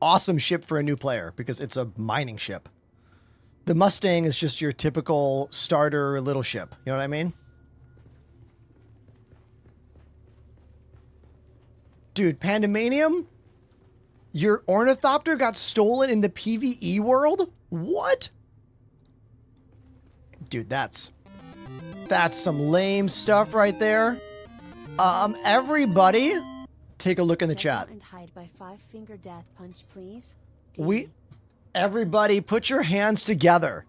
Speaker 2: awesome ship for a new player because it's a mining ship. The Mustang is just your typical starter little ship. You know what I mean? Dude, Pandemanium? Your Ornithopter got stolen in the PvE world? What? Dude, that's some lame stuff right there. Everybody, take a look in the chat.
Speaker 9: And hide by 5-finger death punch, please.
Speaker 2: Everybody, put your hands together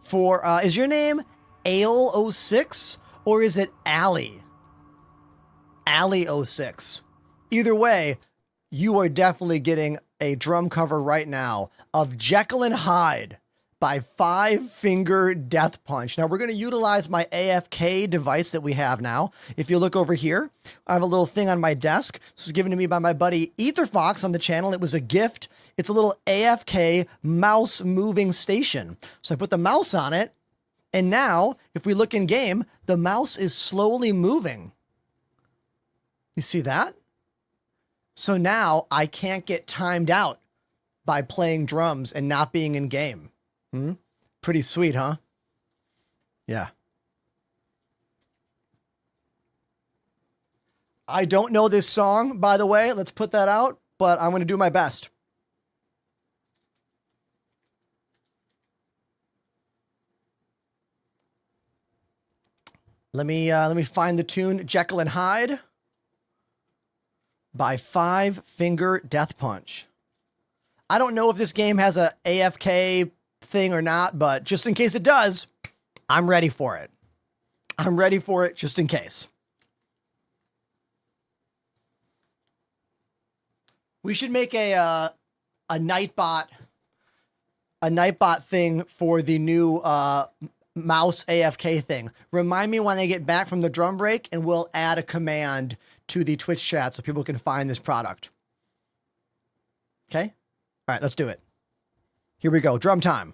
Speaker 2: for, is your name Ale06 or is it Allie? Allie06. Either way, you are definitely getting a drum cover right now of Jekyll and Hyde by 5-finger death punch. Now we're going to utilize my AFK device that we have now. If you look over here, I have a little thing on my desk. This was given to me by my buddy Etherfox on the channel. It was a gift. It's a little AFK mouse moving station. So I put the mouse on it. And now if we look in game, the mouse is slowly moving. You see that? So now I can't get timed out by playing drums and not being in game. Pretty sweet, huh? Yeah. I don't know this song, by the way. Let's put that out, but I'm going to do my best. Let me find the tune Jekyll and Hyde by 5-finger death punch. I don't know if this game has a AFK thing or not, but just in case it does, I'm ready for it. I'm ready for it just in case. We should make a Nightbot thing for the new mouse AFK thing. Remind me when I get back from the drum break and we'll add a command to the Twitch chat so people can find this product. Okay? All right, let's do it. Here we go. Drum time.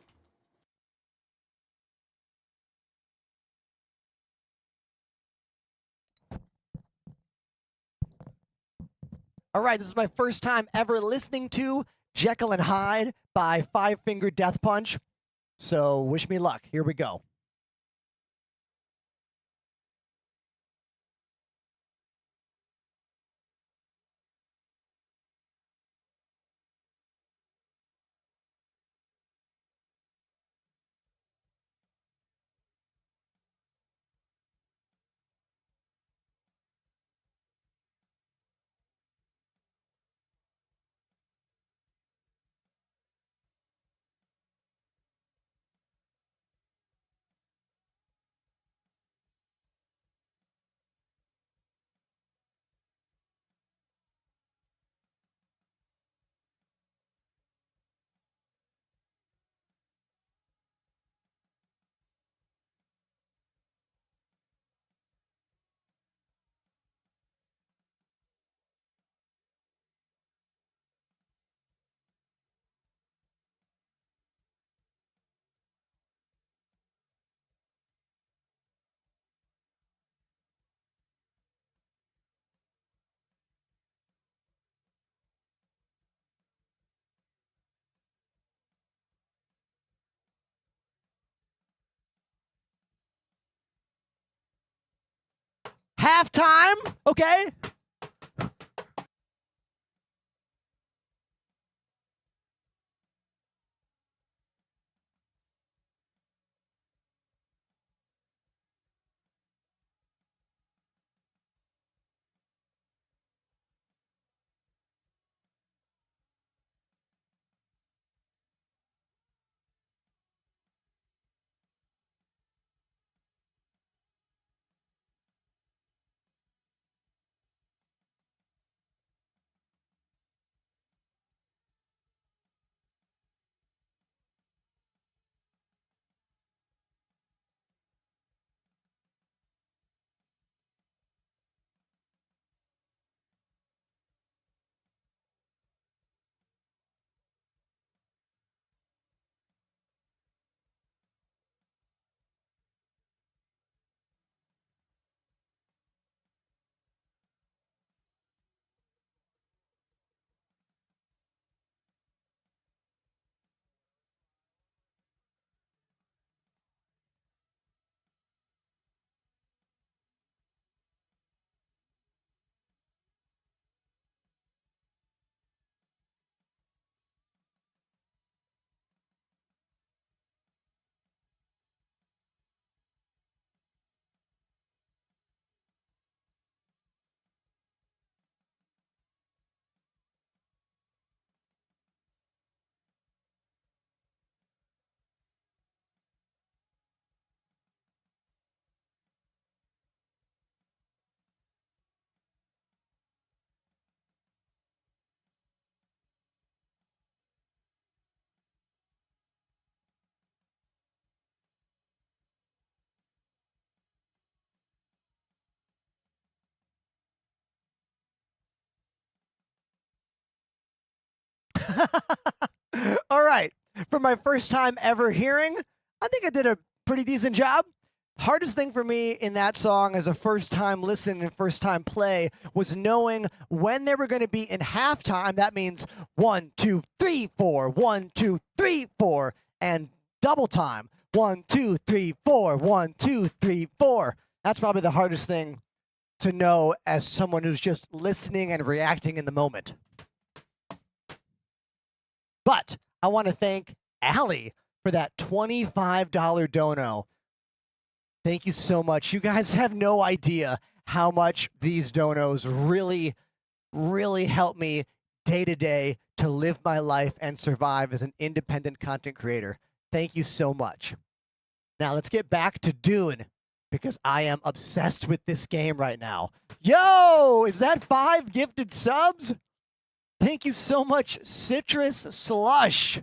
Speaker 2: All right, this is my first time ever listening to Jekyll and Hyde by 5-finger death punch. So wish me luck. Here we go. halftime, okay? All right. For my first time ever hearing, I think I did a pretty decent job. Hardest thing for me in that song as a first time listen and first time play was knowing when they were going to be in halftime. That means 1, 2, 3, 4, 1, 2, 3, 4, and double time. 1, 2, 3, 4, 1, 2, 3, 4. That's probably the hardest thing to know as someone who's just listening and reacting in the moment. But I want to thank Allie for that $25 dono. Thank you so much. You guys have no idea how much these donos really, really help me day to day to live my life and survive as an independent content creator. Thank you so much. Now let's get back to Dune because I am obsessed with this game right now. Yo, is that 5 gifted subs? Thank you so much, Citrus Slush.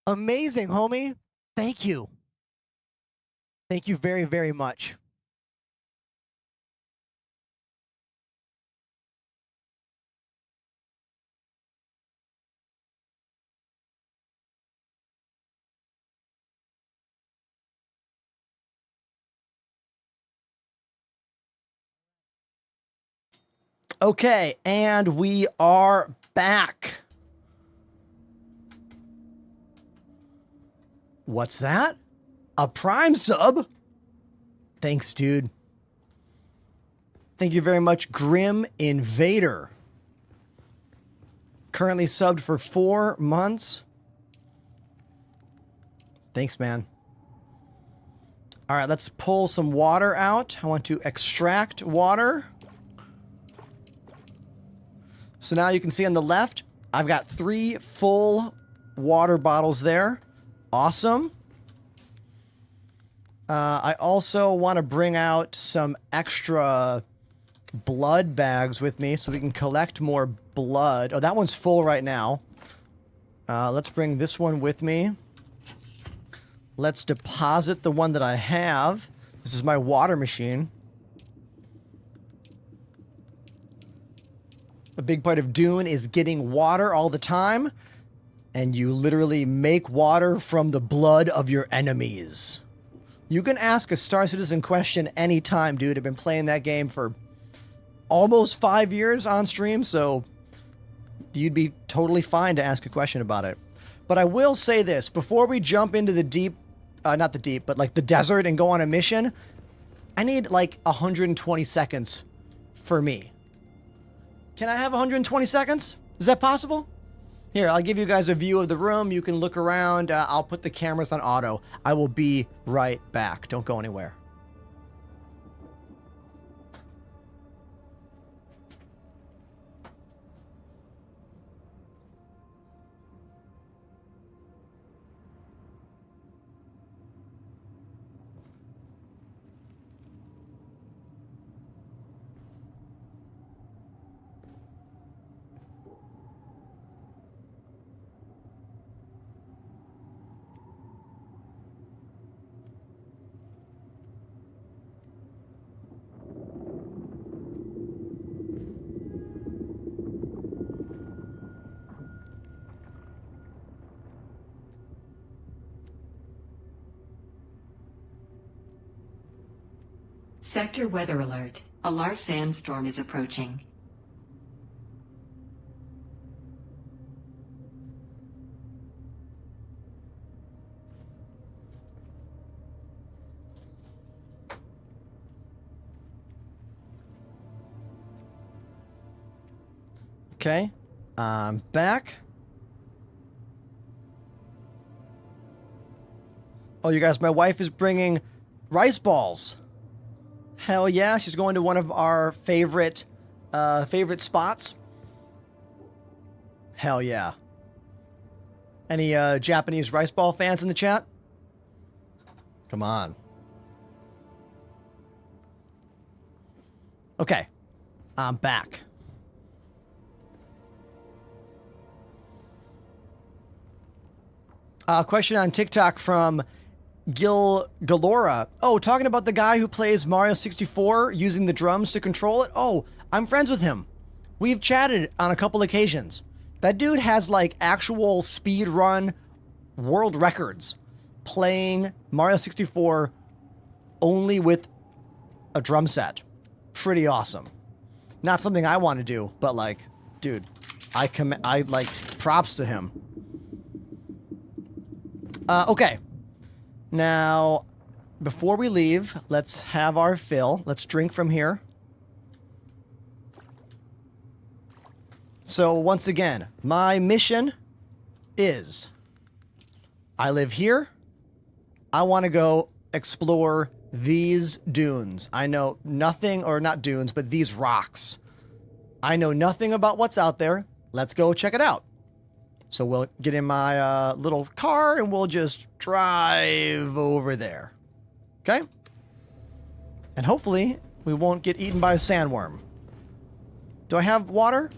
Speaker 2: Amazing, homie. Thank you. Thank you very, very much. Okay, and we are back. What's that? A Prime sub? Thanks, dude. Thank you very much, Grim Invader. Currently subbed for 4 months. Thanks, man. All right, let's pull some water out. I want to extract water. So now you can see on the left, I've got 3 full water bottles there. Awesome. I also want to bring out some extra blood bags with me so we can collect more blood. Oh, that one's full right now. Let's bring this one with me. Let's deposit the one that I have. This is my water machine. A big part of Dune is getting water all the time, and you literally make water from the blood of your enemies. You can ask a Star Citizen question anytime, dude. I've been playing that game for almost 5 years on stream, so you'd be totally fine to ask a question about it. But I will say this, before we jump into the deep, not the deep, but like the desert and go on a mission, I need like 120 seconds for me. Can I have 120 seconds? Is that possible? Here, I'll give you guys a view of the room. You can look around. I'll put the cameras on auto. I will be right back. Don't go anywhere.
Speaker 10: Sector weather alert. A large sandstorm is approaching.
Speaker 2: Okay, I'm back. Oh, you guys, my wife is bringing rice balls. Hell yeah, she's going to one of our favorite spots. Hell yeah. Any Japanese rice ball fans in the chat? Come on. Okay, I'm back. Question on TikTok from Gil Galora. Oh, talking about the guy who plays Mario 64 using the drums to control it. Oh, I'm friends with him. We've chatted on a couple occasions. That dude has like actual speed run world records playing Mario 64 only with a drum set. Pretty awesome. Not something I want to do, but like, dude, I like props to him. Okay. Now, before we leave, let's have our fill. Let's drink from here. So, once again, my mission is I live here. I want to go explore these dunes. I know nothing, or not dunes, but these rocks. I know nothing about what's out there. Let's go check it out. So we'll get in my little car and we'll just drive over there. Okay? And hopefully we won't get eaten by a sandworm. Do I have water?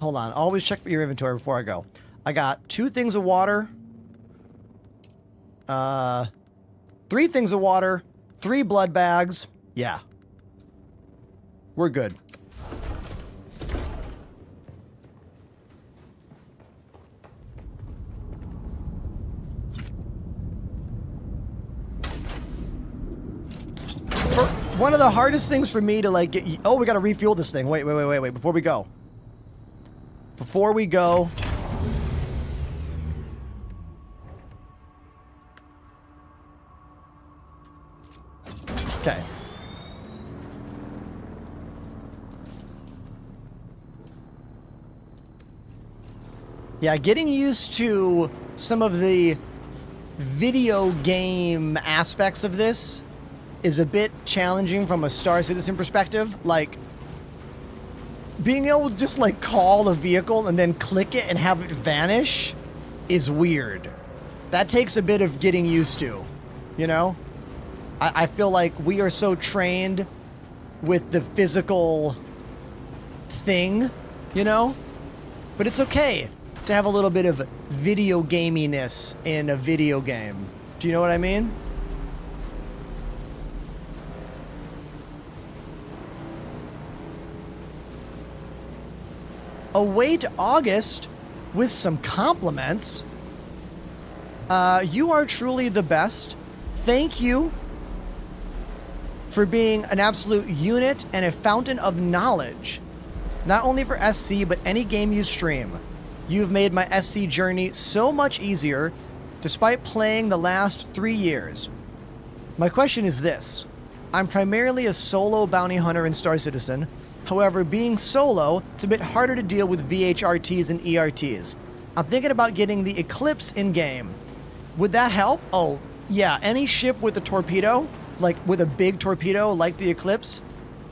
Speaker 2: Hold on. Always check your inventory before I go. I got 2 things of water. 3 things of water. 3 blood bags. Yeah. We're good. One of the hardest things for me to like get... Oh, we gotta refuel this thing. Wait. Before we go. Okay. Yeah, getting used to some of the video game aspects of this is a bit challenging from a Star Citizen perspective. Like, being able to just like call a vehicle and then click it and have it vanish is weird. That takes a bit of getting used to, you know? I feel like we are so trained with the physical thing, you know? But it's okay to have a little bit of video gaminess in a video game. Do you know what I mean? Await August with some compliments. You are truly the best. Thank you for being an absolute unit and a fountain of knowledge. Not only for SC, but any game you stream. You've made my SC journey so much easier, despite playing the last 3 years. My question is this. I'm primarily a solo bounty hunter in Star Citizen. However, being solo, it's a bit harder to deal with VHRTs and ERTs. I'm thinking about getting the Eclipse in-game. Would that help? Oh, yeah, any ship with a torpedo, like with a big torpedo like the Eclipse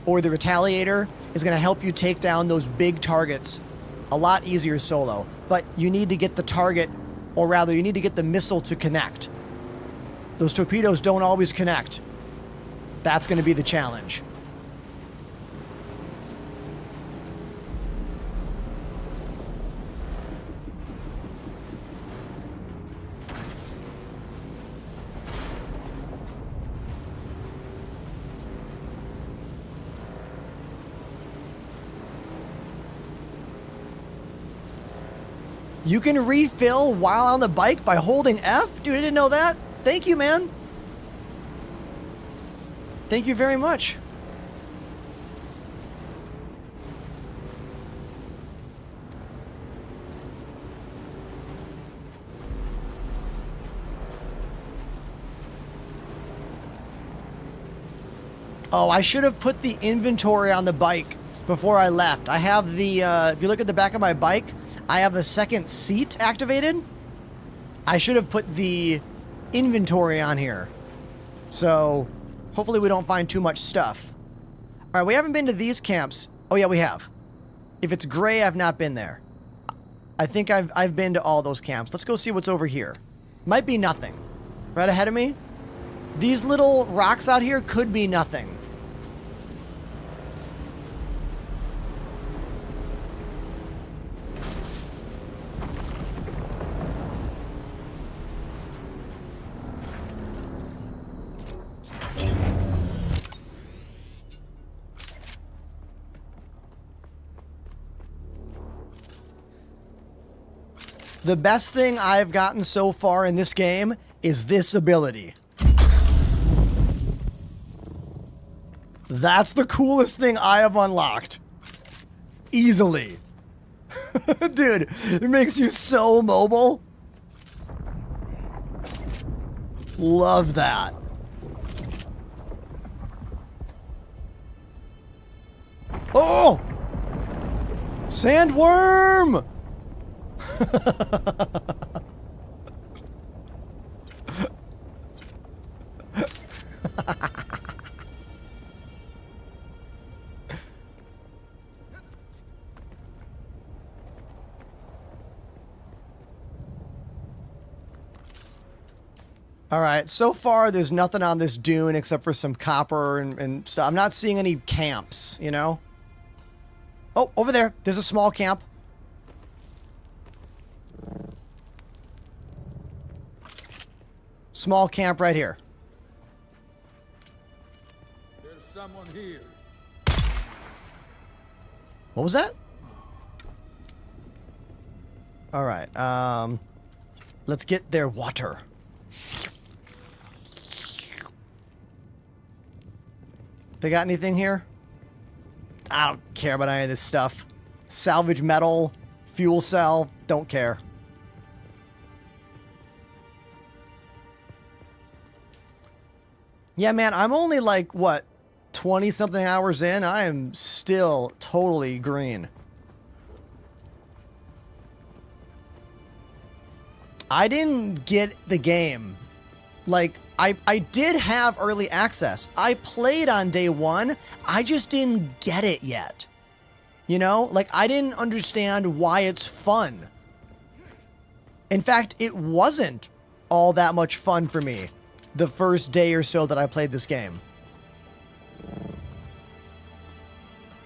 Speaker 2: or the Retaliator, is going to help you take down those big targets a lot easier solo. But you need to get the target, or rather, you need to get the missile to connect. Those torpedoes don't always connect. That's going to be the challenge. You can refill while on the bike by holding F? Dude, I didn't know that. Thank you, man. Thank you very much. Oh, I should have put the inventory on the bike before I left. I have the, if you look at the back of my bike, I have a second seat activated. I should have put the inventory on here. So, hopefully we don't find too much stuff. All right, we haven't been to these camps. Oh yeah, we have. If it's gray, I've not been there. I think I've been to all those camps. Let's go see what's over here. Might be nothing. Right ahead of me? These little rocks out here could be nothing. The best thing I've gotten so far in this game is this ability. That's the coolest thing I have unlocked. Easily. Dude, it makes you so mobile. Love that. Oh! Sandworm! All right, so far there's nothing on this dune except for some copper and so I'm not seeing any camps, you know? Oh, over there, there's a small camp. Small camp right here.
Speaker 11: There's someone here.
Speaker 2: What was that? All right, let's get their water. They got anything here? I don't care about any of this stuff. Salvage metal, fuel cell, don't care. Yeah, man, I'm only like, what, 20-something hours in? I am still totally green. I didn't get the game. Like, I did have early access. I played on day one. I just didn't get it yet. You know? Like, I didn't understand why it's fun. In fact, it wasn't all that much fun for me the first day or so that I played this game.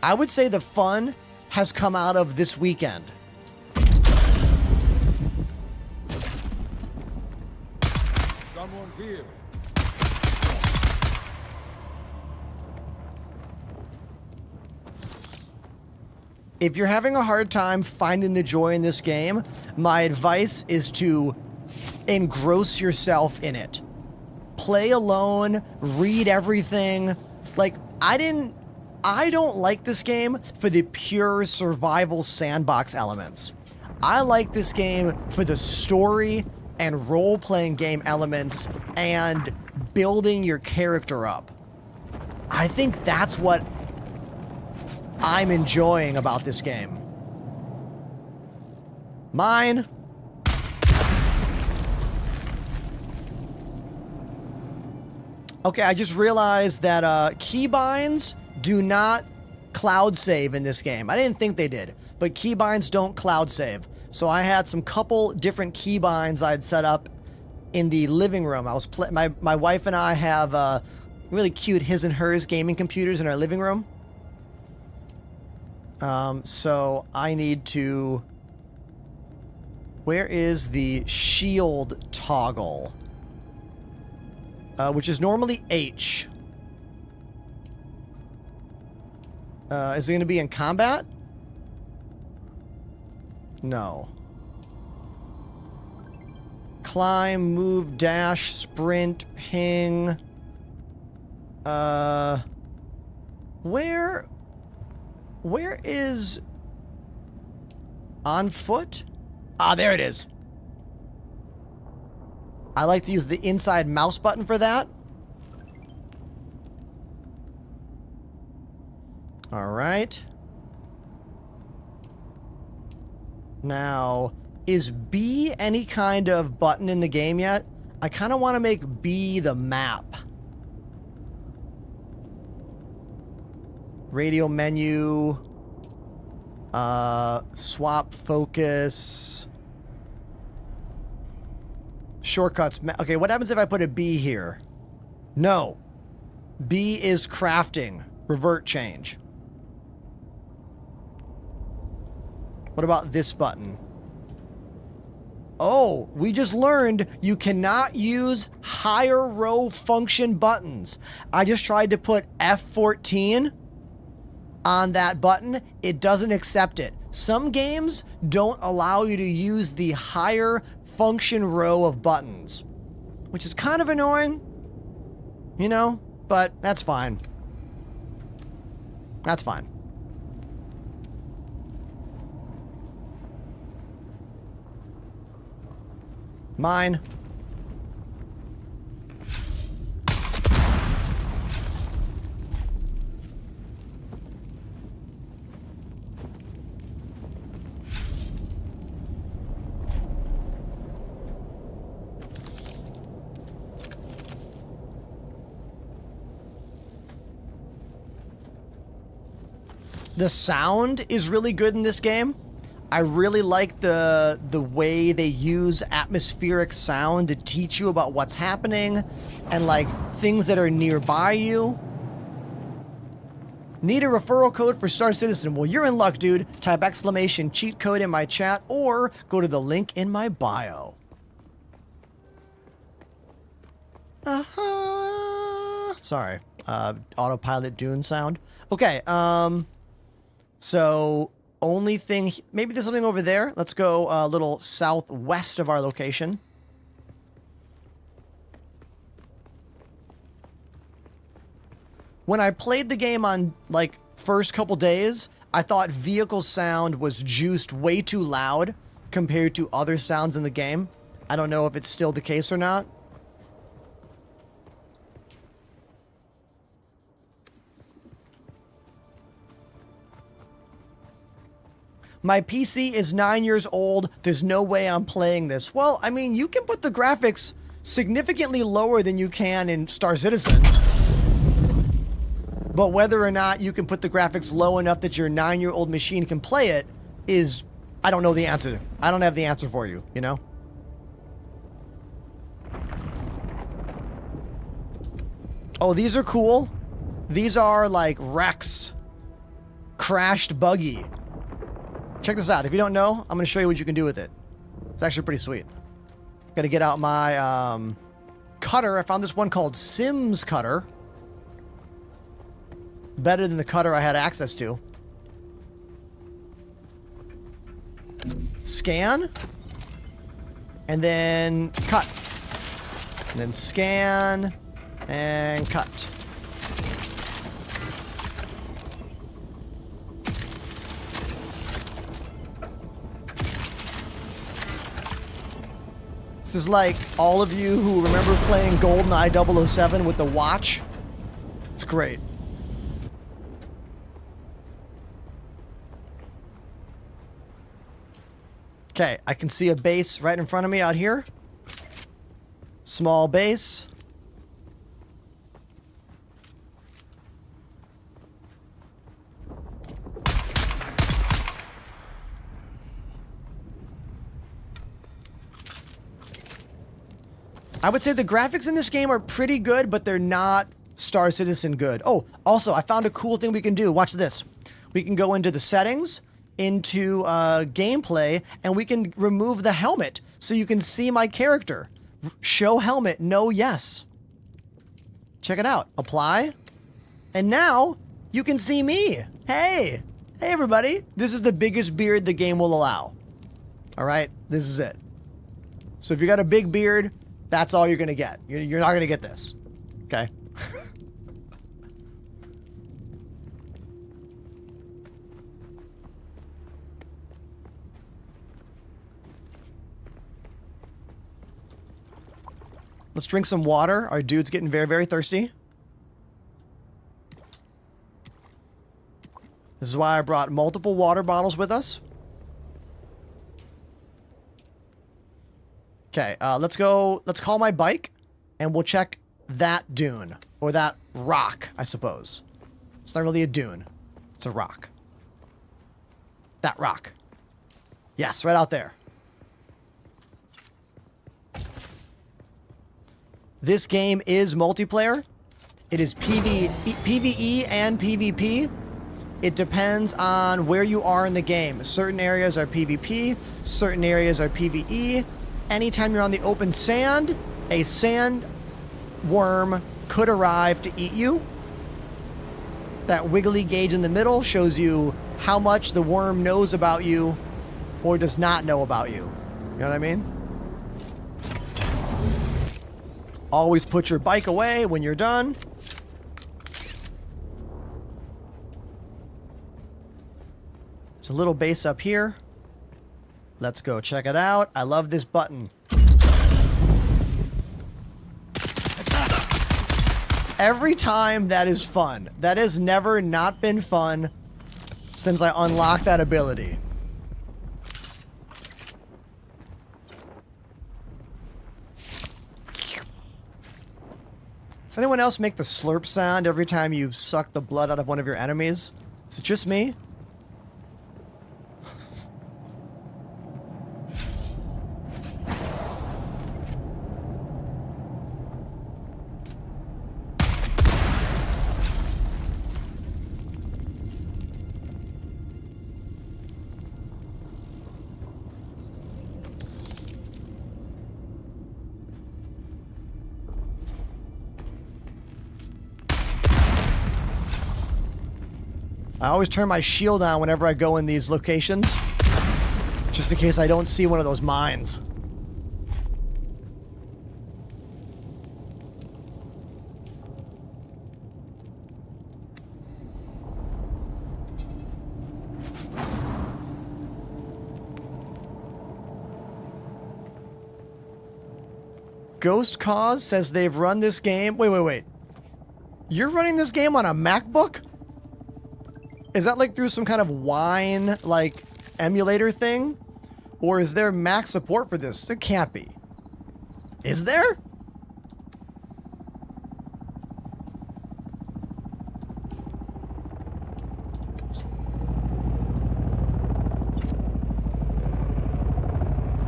Speaker 2: I would say the fun has come out of this weekend.
Speaker 11: Someone's here.
Speaker 2: If you're having a hard time finding the joy in this game, my advice is to engross yourself in it. Play alone, read everything. Like, I don't like this game for the pure survival sandbox elements. I like this game for the story and role-playing game elements and building your character up. I think that's what I'm enjoying about this game. Mine. Okay, I just realized that keybinds do not cloud save in this game. I didn't think they did, but keybinds don't cloud save. So I had some couple different keybinds I'd set up in the living room. I was my wife and I have really cute his and hers gaming computers in our living room. So I need to... Where is the shield toggle? Which is normally H. Is it going to be in combat? No. Climb, move, dash, sprint, ping. Where is on foot? Ah, there it is. I like to use the inside mouse button for that. All right. Now, is B any kind of button in the game yet? I kind of want to make B the map. Radio menu. Swap focus. Shortcuts. Okay, what happens if I put a B here? No. B is crafting. Revert change. What about this button? Oh, we just learned you cannot use higher row function buttons. I just tried to put F14 on that button. It doesn't accept it. Some games don't allow you to use the higher function row of buttons, which is kind of annoying, you know, but that's fine. That's fine. Mine. The sound is really good in this game. I really like the way they use atmospheric sound to teach you about what's happening and like things that are nearby you. Need a referral code for Star Citizen? Well, you're in luck, dude. Type exclamation cheat code in my chat or go to the link in my bio. Sorry. Autopilot Dune sound. Okay, so only thing, maybe there's something over there. Let's go a little southwest of our location. When I played the game on like first couple days, I thought vehicle sound was juiced way too loud compared to other sounds in the game. I don't know if it's still the case or not. My PC is 9 years old. There's no way I'm playing this. Well, I mean, you can put the graphics significantly lower than you can in Star Citizen. But whether or not you can put the graphics low enough that your 9-year-old machine can play it is, I don't know the answer. I don't have the answer for you, you know? Oh, these are cool. These are like wrecks. Crashed buggy. Check this out. If you don't know, I'm going to show you what you can do with it. It's actually pretty sweet. Got to get out my cutter. I found this one called Sims Cutter. Better than the cutter I had access to. Scan. And then cut. And then scan. And cut. This is like all of you who remember playing GoldenEye 007 with the watch. It's great. Okay, I can see a base right in front of me out here. Small base. I would say the graphics in this game are pretty good, but they're not Star Citizen good. Oh, also, I found a cool thing we can do. Watch this. We can go into the settings, into gameplay, and we can remove the helmet so you can see my character. Show helmet, no yes. Check it out. Apply. And now you can see me. Hey. Hey, everybody. This is the biggest beard the game will allow. All right? This is it. So if you got a big beard, that's all you're going to get. You're not going to get this. Okay? Let's drink some water. Our dude's getting very, very thirsty. This is why I brought multiple water bottles with us. Okay, let's go. Let's call my bike, and we'll check that dune. Or that rock, I suppose. It's not really a dune. It's a rock. That rock. Yes, right out there. This game is multiplayer. It is PvE and PvP. It depends on where you are in the game. Certain areas are PvP, certain areas are PvE. Anytime you're on the open sand, a sand worm could arrive to eat you. That wiggly gauge in the middle shows you how much the worm knows about you or does not know about you. You know what I mean? Always put your bike away when you're done. There's a little base up here. Let's go check it out. I love this button. Every time, that is fun. That has never not been fun since I unlocked that ability. Does anyone else make the slurp sound every time you suck the blood out of one of your enemies? Is it just me? I always turn my shield on whenever I go in these locations, just in case I don't see one of those mines. Ghost Cause says they've run this game. Wait. You're running this game on a MacBook? Is that like through some kind of wine, like, emulator thing? Or is there Mac support for this? There can't be. Is there?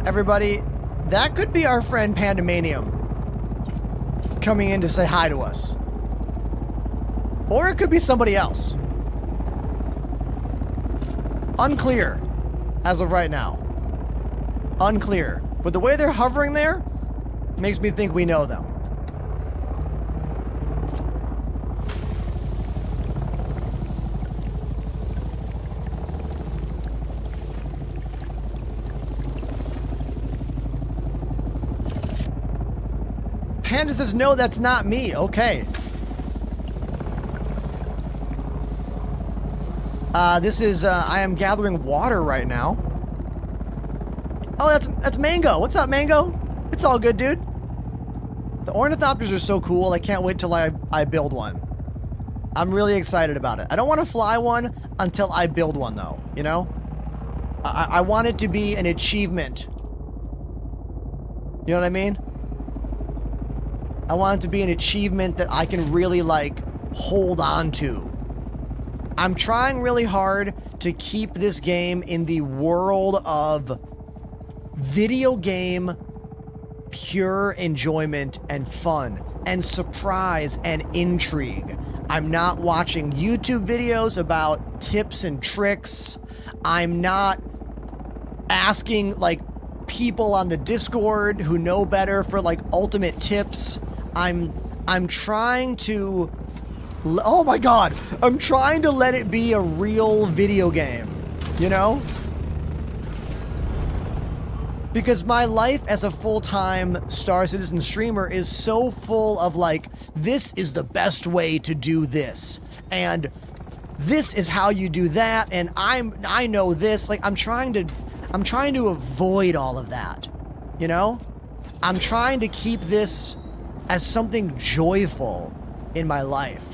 Speaker 2: Everybody, that could be our friend Pandemanium coming in to say hi to us. Or it could be somebody else. Unclear, as of right now. Unclear. But the way they're hovering there makes me think we know them. Panda says, no, that's not me. Okay. This is, I am gathering water right now. Oh, that's Mango. What's up, Mango? It's all good, dude. The ornithopters are so cool. I can't wait till I build one. I'm really excited about it. I don't want to fly one until I build one, though, you know? I want it to be an achievement. You know what I mean? I want it to be an achievement that I can really, like, hold on to. I'm trying really hard to keep this game in the world of video game pure enjoyment and fun and surprise and intrigue. I'm not watching YouTube videos about tips and tricks. I'm not asking, like, people on the Discord who know better for, like, ultimate tips. I'm trying to... Oh my god! I'm trying to let it be a real video game. You know? Because my life as a full-time Star Citizen streamer is so full of, like, this is the best way to do this. And this is how you do that. And I know this. Like, I'm trying to avoid all of that. You know? I'm trying to keep this as something joyful in my life.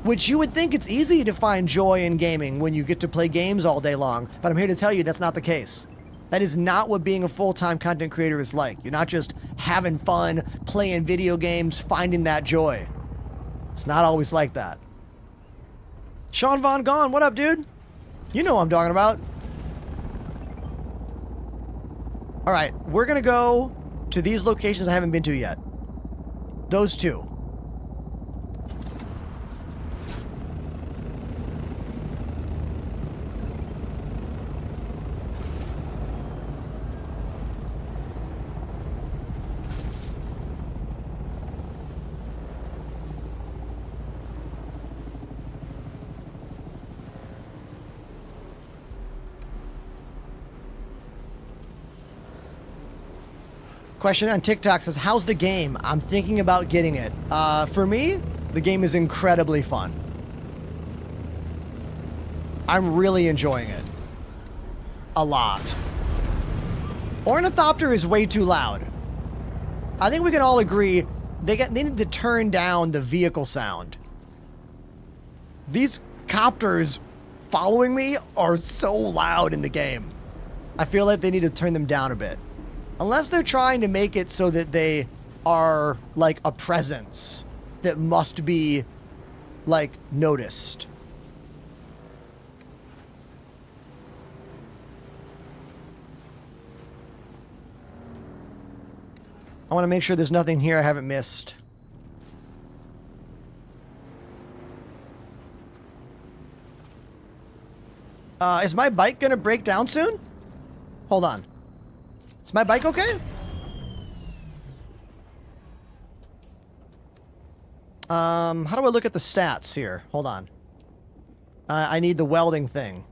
Speaker 2: Which you would think it's easy to find joy in gaming when you get to play games all day long. But I'm here to tell you that's not the case. That is not what being a full-time content creator is like. You're not just having fun, playing video games, finding that joy. It's not always like that. Sean Von Gone, what up, dude? You know what I'm talking about. All right, we're gonna go to these locations I haven't been to yet. Those two. Question on TikTok says, how's the game? I'm thinking about getting it. For me, the game is incredibly fun. I'm really enjoying it. A lot. Ornithopter is way too loud. I think we can all agree they need to turn down the vehicle sound. These copters following me are so loud in the game. I feel like they need to turn them down a bit. Unless they're trying to make it so that they are, like, a presence that must be, like, noticed. I want to make sure there's nothing here I haven't missed. Is my bike gonna break down soon? Hold on. Is my bike okay? How do I look at the stats here? Hold on. I need the welding thing.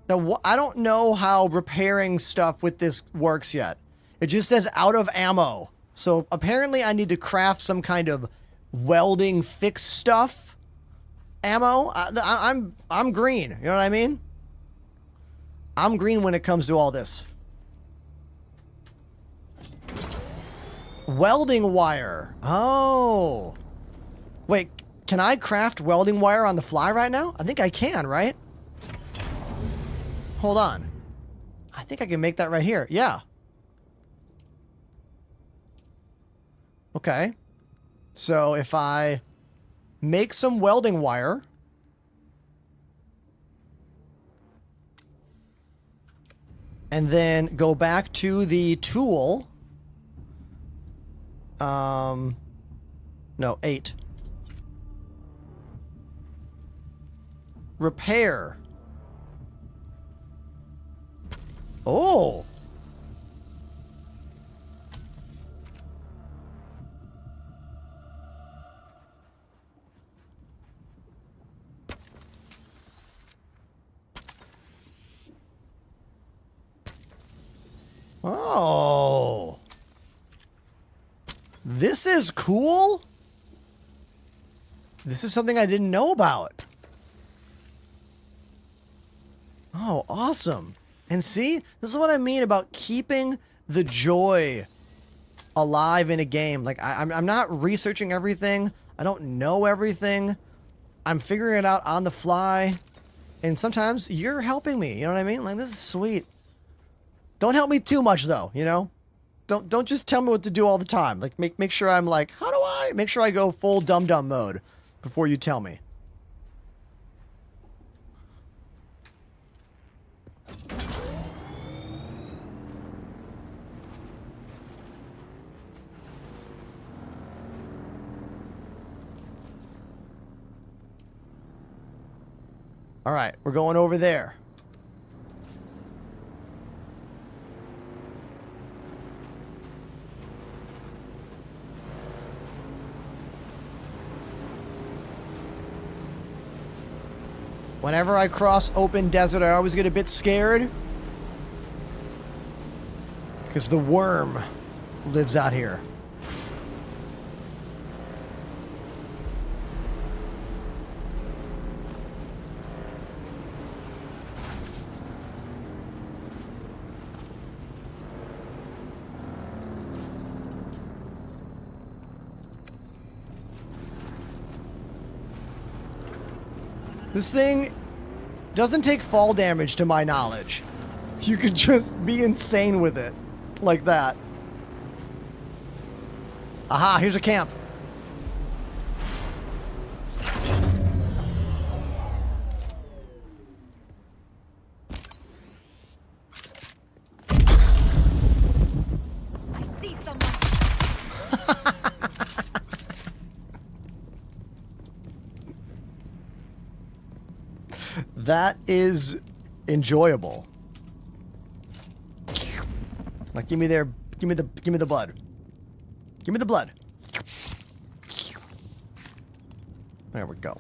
Speaker 2: Now, I don't know how repairing stuff with this works yet. It just says out of ammo. So apparently I need to craft some kind of welding fix stuff ammo. I'm green. You know what I mean? I'm green when it comes to all this. Welding wire. Oh. Wait, can I craft welding wire on the fly right now? I think I can, right? Hold on. I think I can make that right here. Yeah. Okay. So if I make some welding wire. And then go back to the tool. No, 8. Repair. Oh. Oh. This is cool. This is something I didn't know about. Oh, awesome. And see, this is what I mean about keeping the joy alive in a game. Like, I'm not researching everything. I don't know everything. I'm figuring it out on the fly. And sometimes you're helping me. You know what I mean? Like, this is sweet. Don't help me too much, though, you know? Don't just tell me what to do all the time. Like, make sure I'm like, how do I? Make sure I go full dum-dum mode before you tell me. All right, we're going over there. Whenever I cross open desert, I always get a bit scared. Because the worm lives out here. This thing doesn't take fall damage to my knowledge. You could just be insane with it. Like that. Aha, here's a camp.
Speaker 5: I see someone.
Speaker 2: That is enjoyable. Like, give me the blood. Give me the blood. There we go.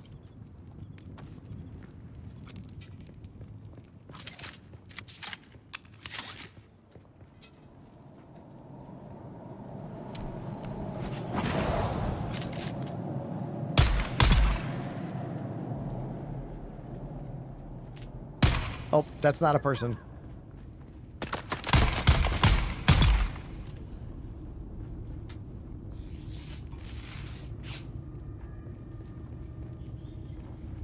Speaker 2: Oh, that's not a person.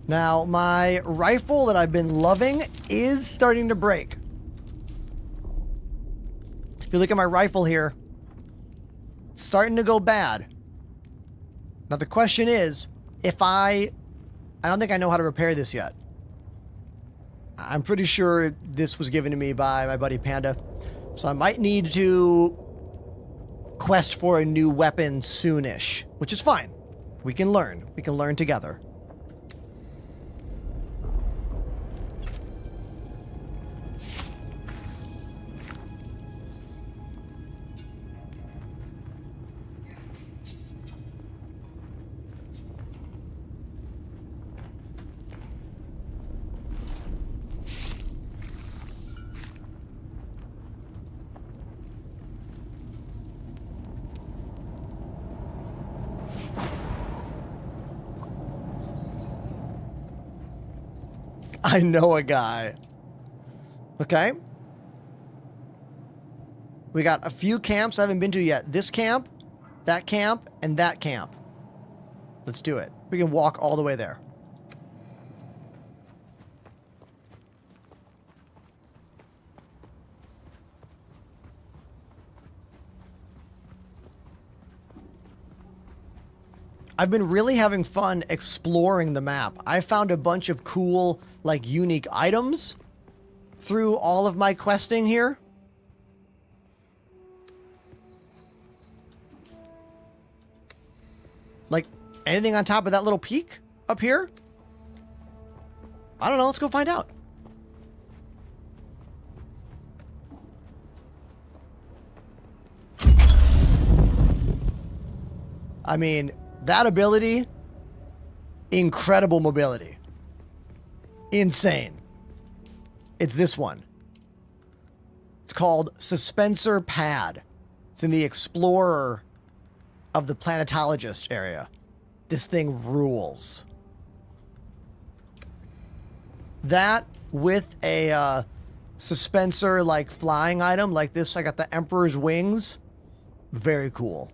Speaker 2: Now, my rifle that I've been loving is starting to break. If you look at my rifle here, it's starting to go bad. Now, the question is, if I don't think I know how to repair this yet. I'm pretty sure this was given to me by my buddy Panda. So I might need to quest for a new weapon soonish, which is fine. We can learn. We can learn together. I know a guy. Okay. We got a few camps I haven't been to yet. This camp, and that camp. Let's do it. We can walk all the way there. I've been really having fun exploring the map. I found a bunch of cool, like, unique items through all of my questing here. Like, anything on top of that little peak up here? I don't know. Let's go find out. I mean, that ability, incredible mobility. Insane. It's this one. It's called Suspensor Pad. It's in the Explorer of the Planetologist area. This thing rules. That with a suspensor, like, flying item like this. I got the Emperor's wings. Very cool.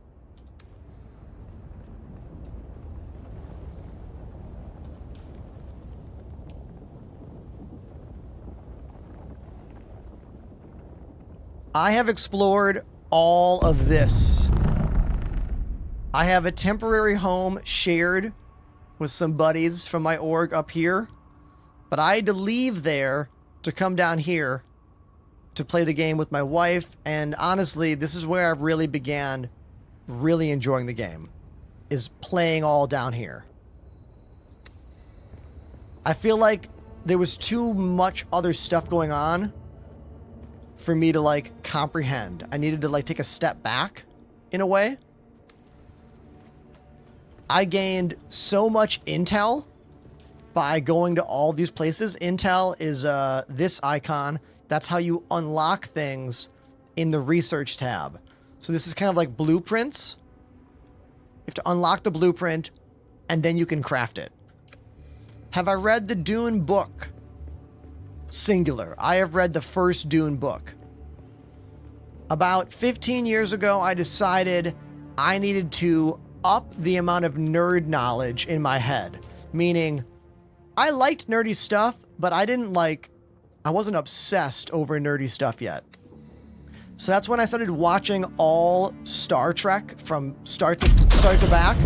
Speaker 2: I have explored all of this. I have a temporary home shared with some buddies from my org up here, but I had to leave there to come down here to play the game with my wife, and honestly, this is where I really began really enjoying the game, is playing all down here. I feel like there was too much other stuff going on for me to, like, comprehend. I needed to, like, take a step back in a way. I gained so much intel by going to all these places. Intel is this icon. That's how you unlock things in the research tab. So this is kind of like blueprints. You have to unlock the blueprint and then you can craft it. Have I read the Dune book? Singular. I have read the first Dune book. About 15 years ago, I decided I needed to up the amount of nerd knowledge in my head. Meaning, I liked nerdy stuff, but I wasn't obsessed over nerdy stuff yet. So that's when I started watching all Star Trek from start to back.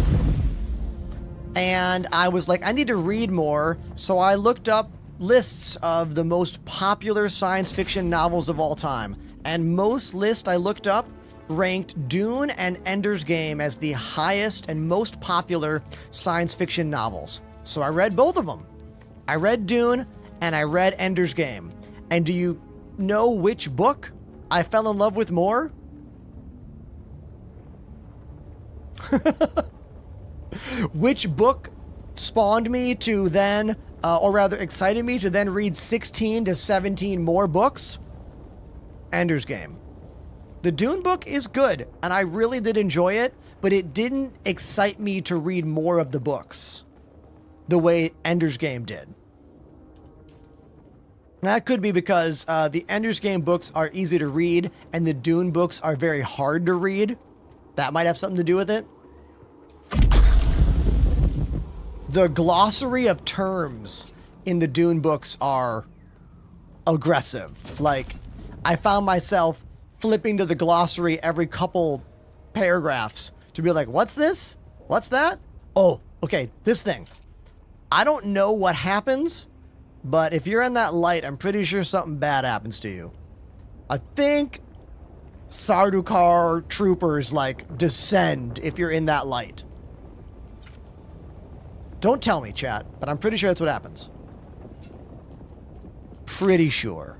Speaker 2: And I was like, I need to read more. So I looked up lists of the most popular science fiction novels of all time. And most lists I looked up ranked Dune and Ender's Game as the highest and most popular science fiction novels. So I read both of them. I read Dune and I read Ender's Game. And do you know which book I fell in love with more? Which book spawned me to then, or rather excited me to then read 16 to 17 more books? Ender's Game. The Dune book is good, and I really did enjoy it, but it didn't excite me to read more of the books the way Ender's Game did. That could be because the Ender's Game books are easy to read, and the Dune books are very hard to read. That might have something to do with it. The glossary of terms in the Dune books are aggressive. Like, I found myself flipping to the glossary every couple paragraphs to be like, what's this? What's that? Oh, okay, this thing. I don't know what happens, but if you're in that light, I'm pretty sure something bad happens to you. I think Sardaukar troopers, like, descend if you're in that light. Don't tell me, chat, but I'm pretty sure that's what happens. Pretty sure.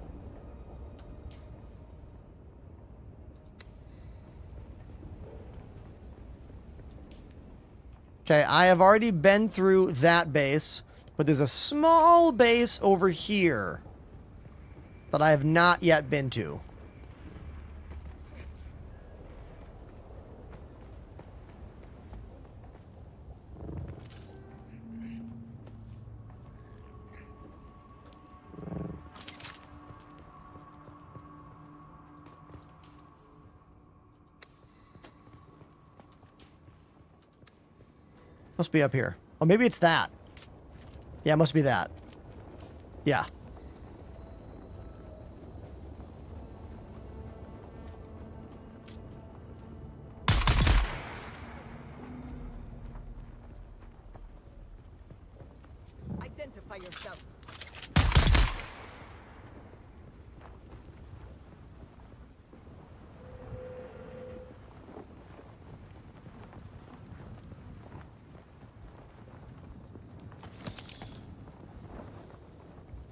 Speaker 2: Okay, I have already been through that base, but there's a small base over here that I have not yet been to. Must be up here. Oh, maybe it's that. Yeah, it must be that. Yeah.
Speaker 3: Identify yourself.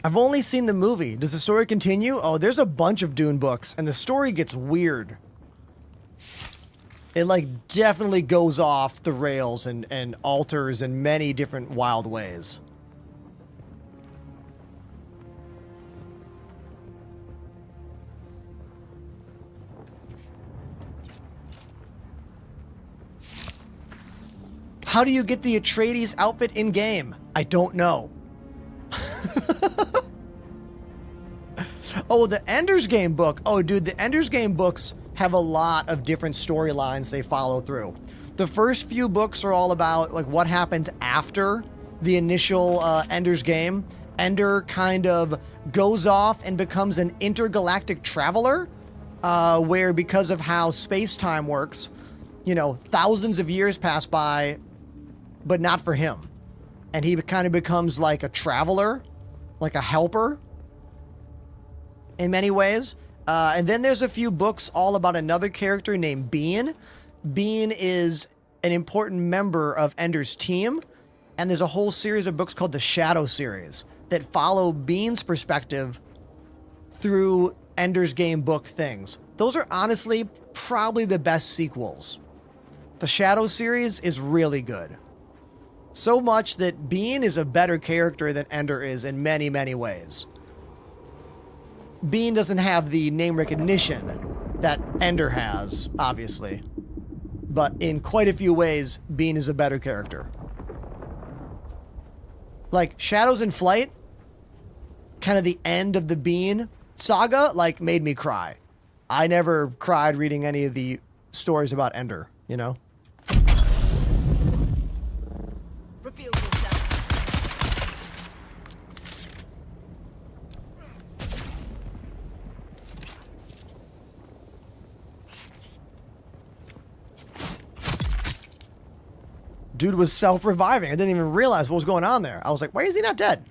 Speaker 2: I've only seen the movie. Does the story continue? Oh, there's a bunch of Dune books, and the story gets weird. It, like, definitely goes off the rails and alters in many different wild ways. How do you get the Atreides outfit in-game? I don't know. Oh, the Ender's Game book. Oh, dude, the Ender's Game books have a lot of different storylines they follow through. The first few books are all about like what happens after the initial Ender's Game. Ender kind of goes off and becomes an intergalactic traveler, where because of how space-time works, you know, thousands of years pass by, but not for him. And he kind of becomes like a traveler, like a helper in many ways. And then there's a few books all about another character named Bean. Bean is an important member of Ender's team. And there's a whole series of books called the Shadow series that follow Bean's perspective through Ender's Game book things. Those are honestly probably the best sequels. The Shadow series is really good. So much that Bean is a better character than Ender is in many, many ways. Bean doesn't have the name recognition that Ender has, obviously. But in quite a few ways, Bean is a better character. Like, Shadows in Flight, kind of the end of the Bean saga, like, made me cry. I never cried reading any of the stories about Ender, you know?
Speaker 3: Reveal yourself.
Speaker 2: Dude was self-reviving. I didn't even realize what was going on there. I was like, why is he not dead?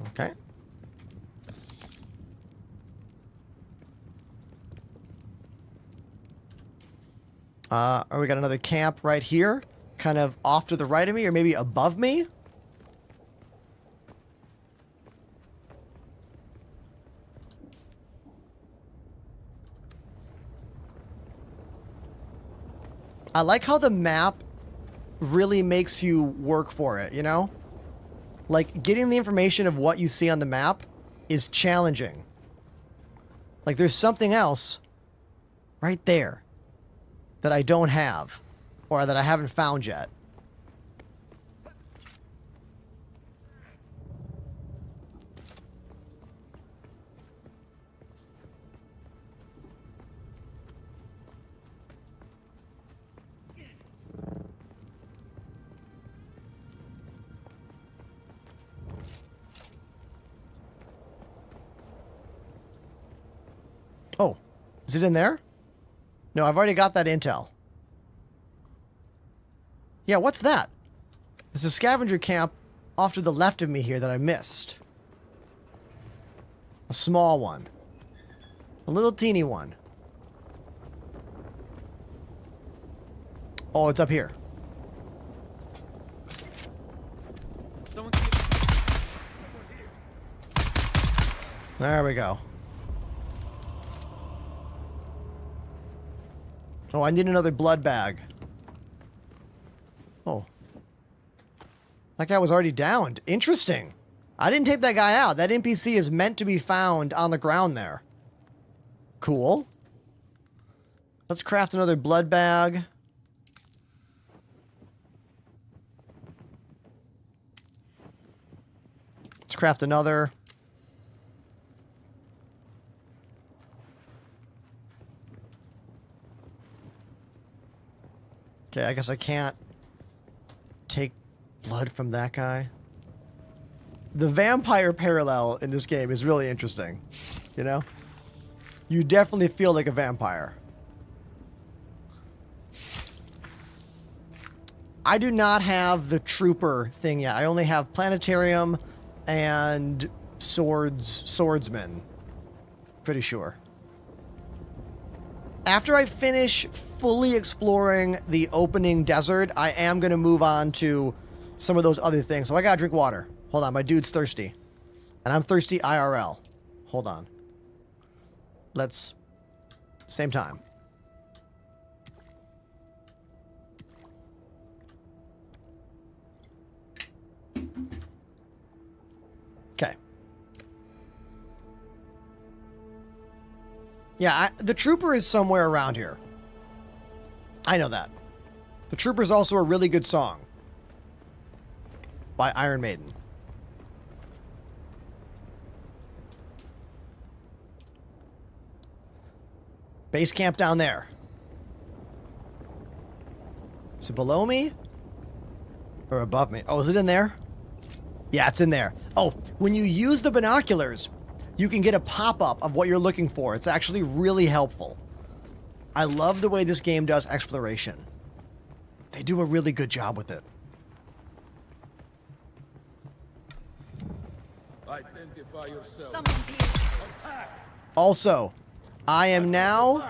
Speaker 2: Okay. We got another camp right here, kind of off to the right of me, or maybe above me. I like how the map really makes you work for it, you know? Like, getting the information of what you see on the map is challenging. Like, there's something else right there that I don't have, or that I haven't found yet. Oh, is it in there? No, I've already got that intel. Yeah, what's that? There's a scavenger camp off to the left of me here that I missed. A small one. A little teeny one. Oh, it's up here. There we go. Oh, I need another blood bag. Oh. That guy was already downed. Interesting. I didn't take that guy out. That NPC is meant to be found on the ground there. Cool. Let's craft another blood bag. Let's craft another. Okay, I guess I can't take blood from that guy. The vampire parallel in this game is really interesting. You know? You definitely feel like a vampire. I do not have the trooper thing yet. I only have planetarium and swordsman. Pretty sure. After I finish fully exploring the opening desert, I am going to move on to some of those other things. So I got to drink water. Hold on, my dude's thirsty. And I'm thirsty IRL. Hold on. Let's... Same time. Okay. Yeah, the trooper is somewhere around here. I know that. The Trooper is also a really good song by Iron Maiden. Base camp down there. Is it below me? Or above me? Oh, is it in there? Yeah, it's in there. Oh, when you use the binoculars, you can get a pop-up of what you're looking for. It's actually really helpful. I love the way this game does exploration. They do a really good job with it.
Speaker 11: Identify yourself.
Speaker 3: Someone's here.
Speaker 2: Also, I am now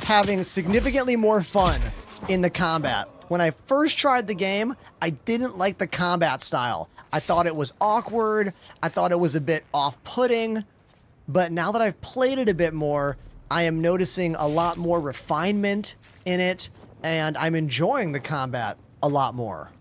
Speaker 2: having significantly more fun in the combat. When I first tried the game, I didn't like the combat style. I thought it was awkward. I thought it was a bit off-putting. But now that I've played it a bit more, I am noticing a lot more refinement in it, and I'm enjoying the combat a lot more.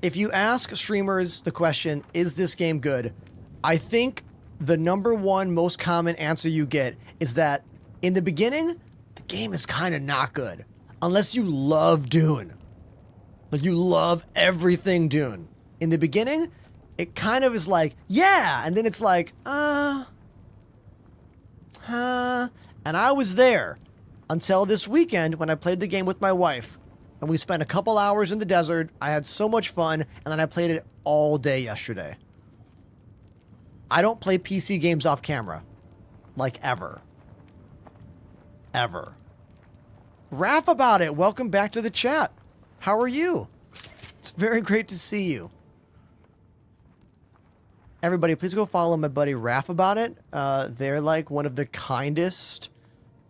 Speaker 2: If you ask streamers the question, is this game good? I think the #1 most common answer you get is that in the beginning, the game is kind of not good. Unless you love Dune. Like you love everything Dune. In the beginning, it kind of is like, yeah, and then it's like, and I was there until this weekend when I played the game with my wife. And we spent a couple hours in the desert. I had so much fun, and then I played it all day yesterday. I don't play PC games off camera. Like, ever. Ever. Raph about it. Welcome back to the chat. How are you? It's very great to see you. Everybody, please go follow my buddy Raph about it. They're like one of the kindest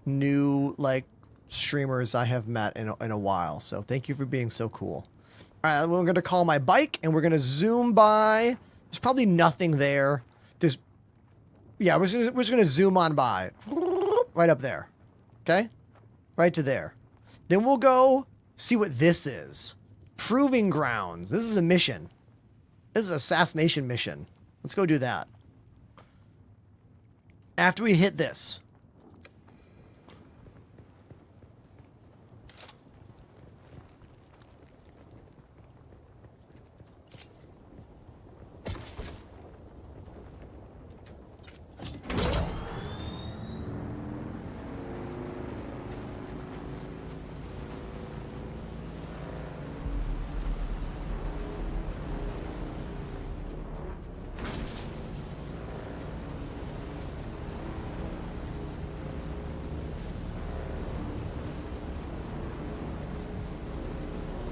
Speaker 2: new like streamers I have met in a while. So thank you for being so cool. All right, we're going to call my bike and we're going to zoom by. There's probably nothing there. Yeah, we're just going to zoom on by. Right up there. Okay? Right to there. Then we'll go see what this is. Proving Grounds. This is a mission. This is an assassination mission. Let's go do that. After we hit this.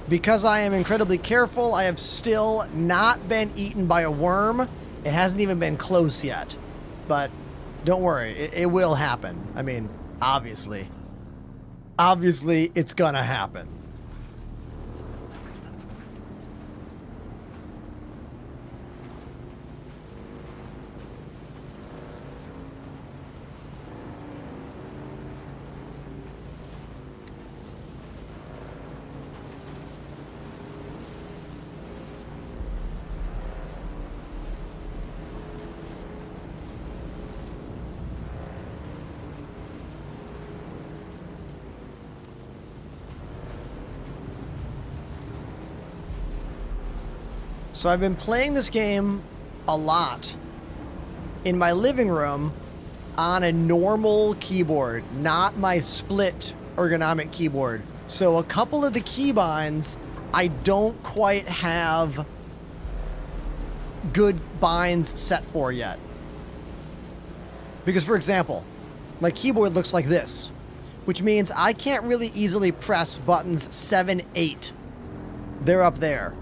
Speaker 2: Because I am incredibly careful, I have still not been eaten by a worm. It hasn't even been close yet. But don't worry, it will happen. I mean, obviously. Obviously, it's gonna happen. So I've been playing this game a lot in my living room on a normal keyboard, not my split ergonomic keyboard. So a couple of the keybinds I don't quite have good binds set for yet. Because for example, my keyboard looks like this, which means I can't really easily press buttons 7, 8. They're up there.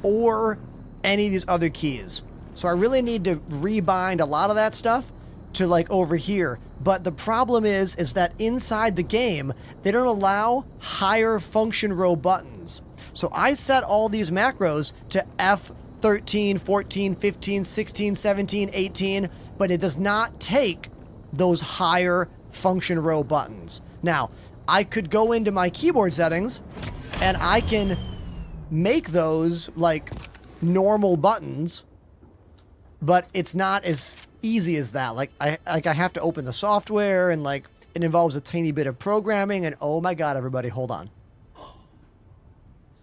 Speaker 2: Or any of these other keys. So I really need to rebind a lot of that stuff to like over here. But the problem is that inside the game, they don't allow higher function row buttons. So I set all these macros to F13, 14, 15, 16, 17, 18, but it does not take those higher function row buttons. Now, I could go into my keyboard settings and I can make those like normal buttons, but it's not as easy as that. Like I have to open the software and like It involves a tiny bit of programming, and oh my god, everybody, hold on.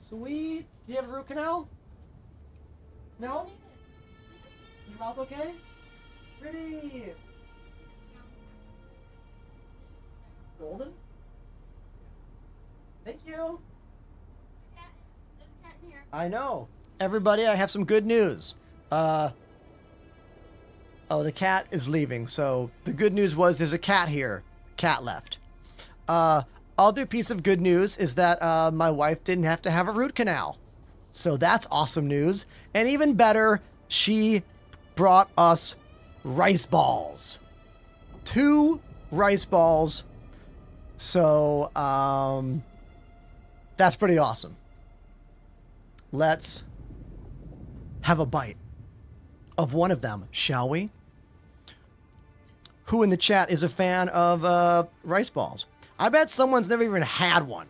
Speaker 2: Sweet. Do you have a root canal? No? Your mouth okay? Pretty. Golden? Thank you. I know. Everybody, I have some good news. Oh, the cat is leaving. So the good news was there's a cat here. Cat left. Other piece of good news is that my wife didn't have to have a root canal. So that's awesome news. And even better, she brought us rice balls. 2 rice balls. So that's pretty awesome. Let's have a bite of one of them, shall we? Who in the chat is a fan of rice balls? I bet someone's never even had one.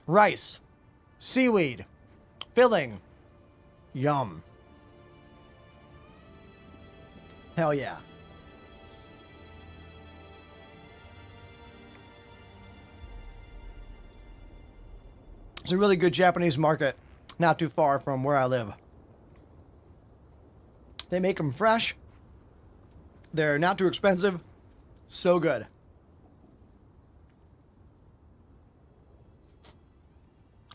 Speaker 2: Rice, seaweed, filling, yum. Hell yeah. It's a really good Japanese market, not too far from where I live. They make them fresh. They're not too expensive. So good.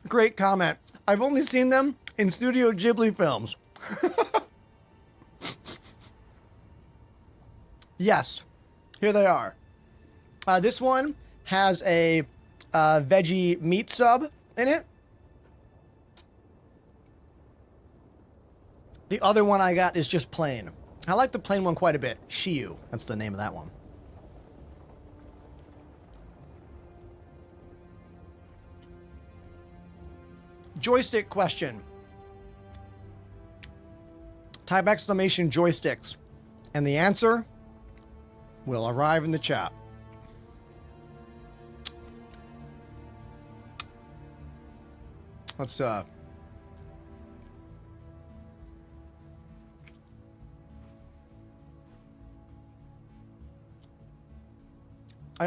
Speaker 2: Great comment. I've only seen them in Studio Ghibli films. Yes, here they are. This one has a veggie meat sub in it. The other one I got is just plain. I like the plain one quite a bit. Shiyu, that's the name of that one. Joystick question. Type exclamation joysticks. And the answer will arrive in the chat. Let's I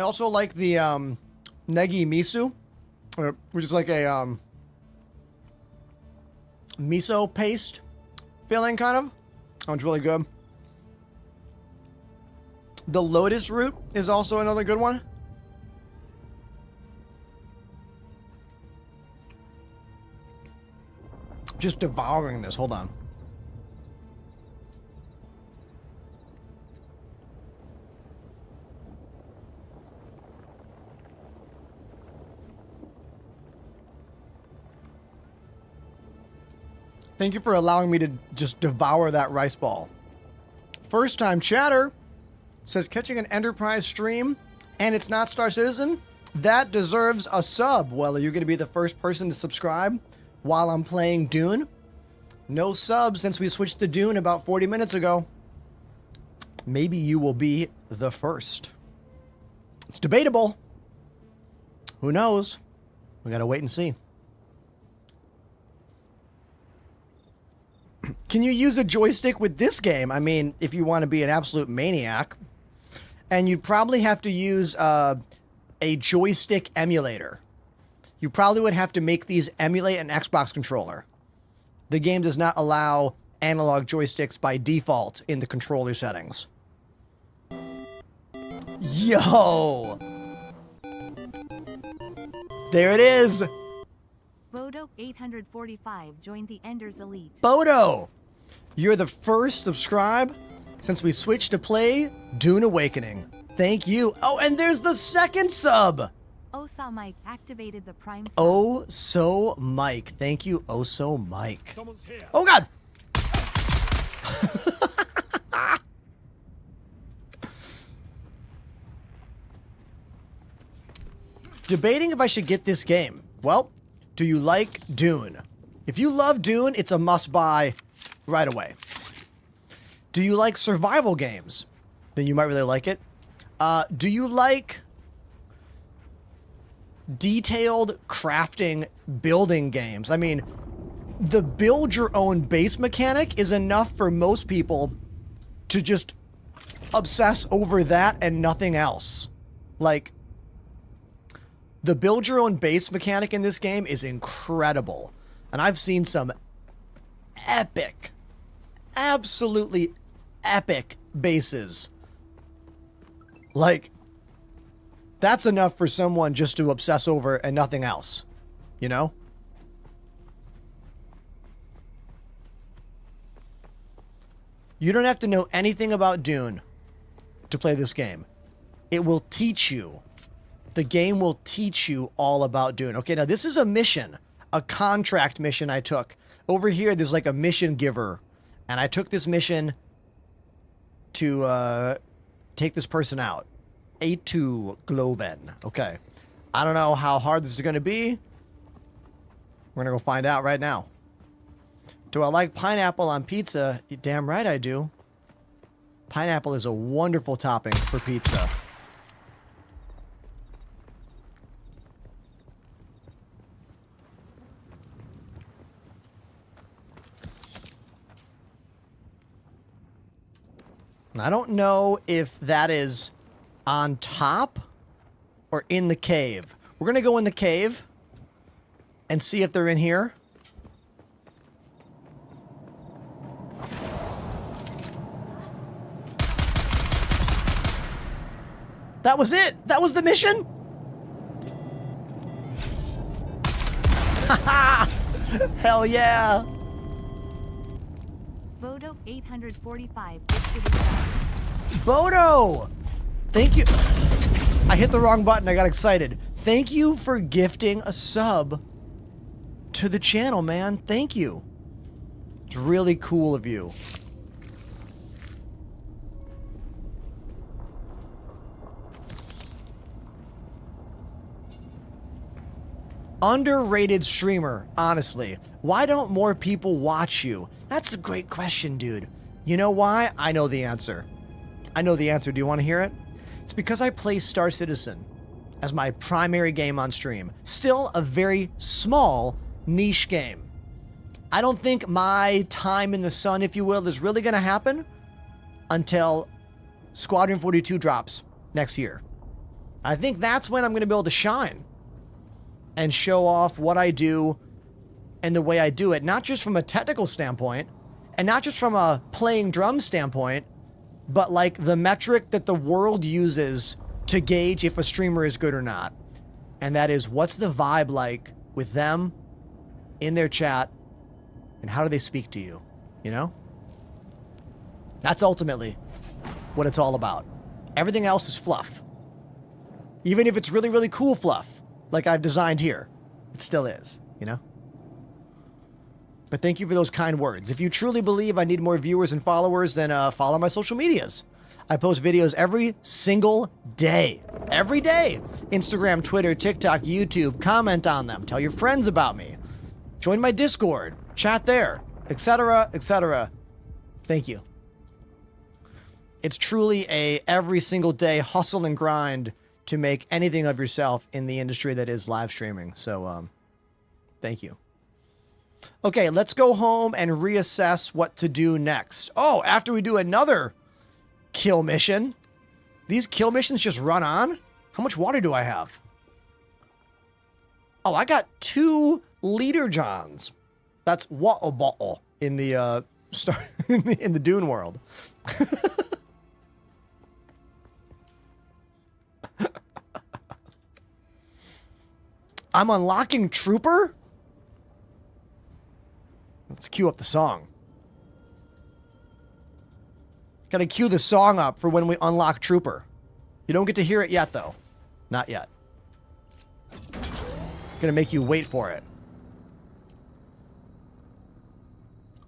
Speaker 2: also like the negi miso, which is like a miso paste filling kind of. Oh, it's really good. The lotus root is also another good one. Just devouring this. Hold on. Thank you for allowing me to just devour that rice ball. First time chatter says catching an Enterprise stream and it's not Star Citizen. That deserves a sub. Well, are you going to be the first person to subscribe while I'm playing Dune? No subs since we switched to Dune about 40 minutes ago. Maybe you will be the first. It's debatable. Who knows? We got to wait and see. Can you use a joystick with this game? I mean, if you want to be an absolute maniac. And you'd probably have to use a joystick emulator. You probably would have to make these emulate an Xbox controller. The game does not allow analog joysticks by default in the controller settings. Yo! There it is!
Speaker 4: Bodo 845 joined the Enders Elite.
Speaker 2: Bodo! You're the first subscribe since we switched to play Dune Awakening. Thank you. Oh, and there's the second sub!
Speaker 4: Oso Mike activated the Prime sub.
Speaker 2: Oh so Mike. Thank you, Oh so Mike. Oh god! Debating if I should get this game. Well, do you like Dune? If you love Dune, it's a must-buy right away. Do you like survival games? Then you might really like it. Do you like detailed crafting building games. I mean, the build your own base mechanic is enough for most people to just obsess over that and nothing else. Like, the build your own base mechanic in this game is incredible. And I've seen some epic, absolutely epic bases. Like, that's enough for someone just to obsess over and nothing else, you know? You don't have to know anything about Dune to play this game. It will teach you. The game will teach you all about Dune. Okay, now this is a mission, a contract mission I took. Over here, there's like a mission giver. And I took this mission to take this person out. A2 Gloven. Okay. I don't know how hard this is going to be. We're going to go find out right now. Do I like pineapple on pizza? You're damn right I do. Pineapple is a wonderful topping for pizza. I don't know if that is on top or in the cave. We're going to go in the cave and see if they're in here. That was it. That was the mission. Hell yeah.
Speaker 4: Bodo 845.
Speaker 2: Bodo! Thank you. I hit the wrong button. I got excited. Thank you for gifting a sub to the channel, man. Thank you. It's really cool of you. Underrated streamer, honestly. Why don't more people watch you? That's a great question, dude. You know why? I know the answer. I know the answer. Do you want to hear it? It's because I play Star Citizen as my primary game on stream. Still a very small niche game. I don't think my time in the sun, if you will, is really going to happen until Squadron 42 drops next year. I think that's when I'm going to be able to shine and show off what I do and the way I do it, not just from a technical standpoint and not just from a playing drums standpoint, but like the metric that the world uses to gauge if a streamer is good or not. And that is, what's the vibe like with them in their chat and how do they speak to you? You know? That's ultimately what it's all about. Everything else is fluff. Even if it's really, really cool fluff, like I've designed here, it still is, you know? But thank you for those kind words. If you truly believe I need more viewers and followers, then follow my social medias. I post videos every single day. Every day. Instagram, Twitter, TikTok, YouTube. Comment on them. Tell your friends about me. Join my Discord. Chat there. Etc., etc. Thank you. It's truly a every single day hustle and grind to make anything of yourself in the industry that is live streaming. So, thank you. Okay, let's go home and reassess what to do next. Oh, after we do another kill mission. These kill missions just run on? How much water do I have? Oh, I got 2 liter johns. That's water bottle in the in the Dune world. I'm unlocking Trooper? Let's cue up the song. Gotta cue the song up for when we unlock Trooper. You don't get to hear it yet, though. Not yet. Gonna make you wait for it.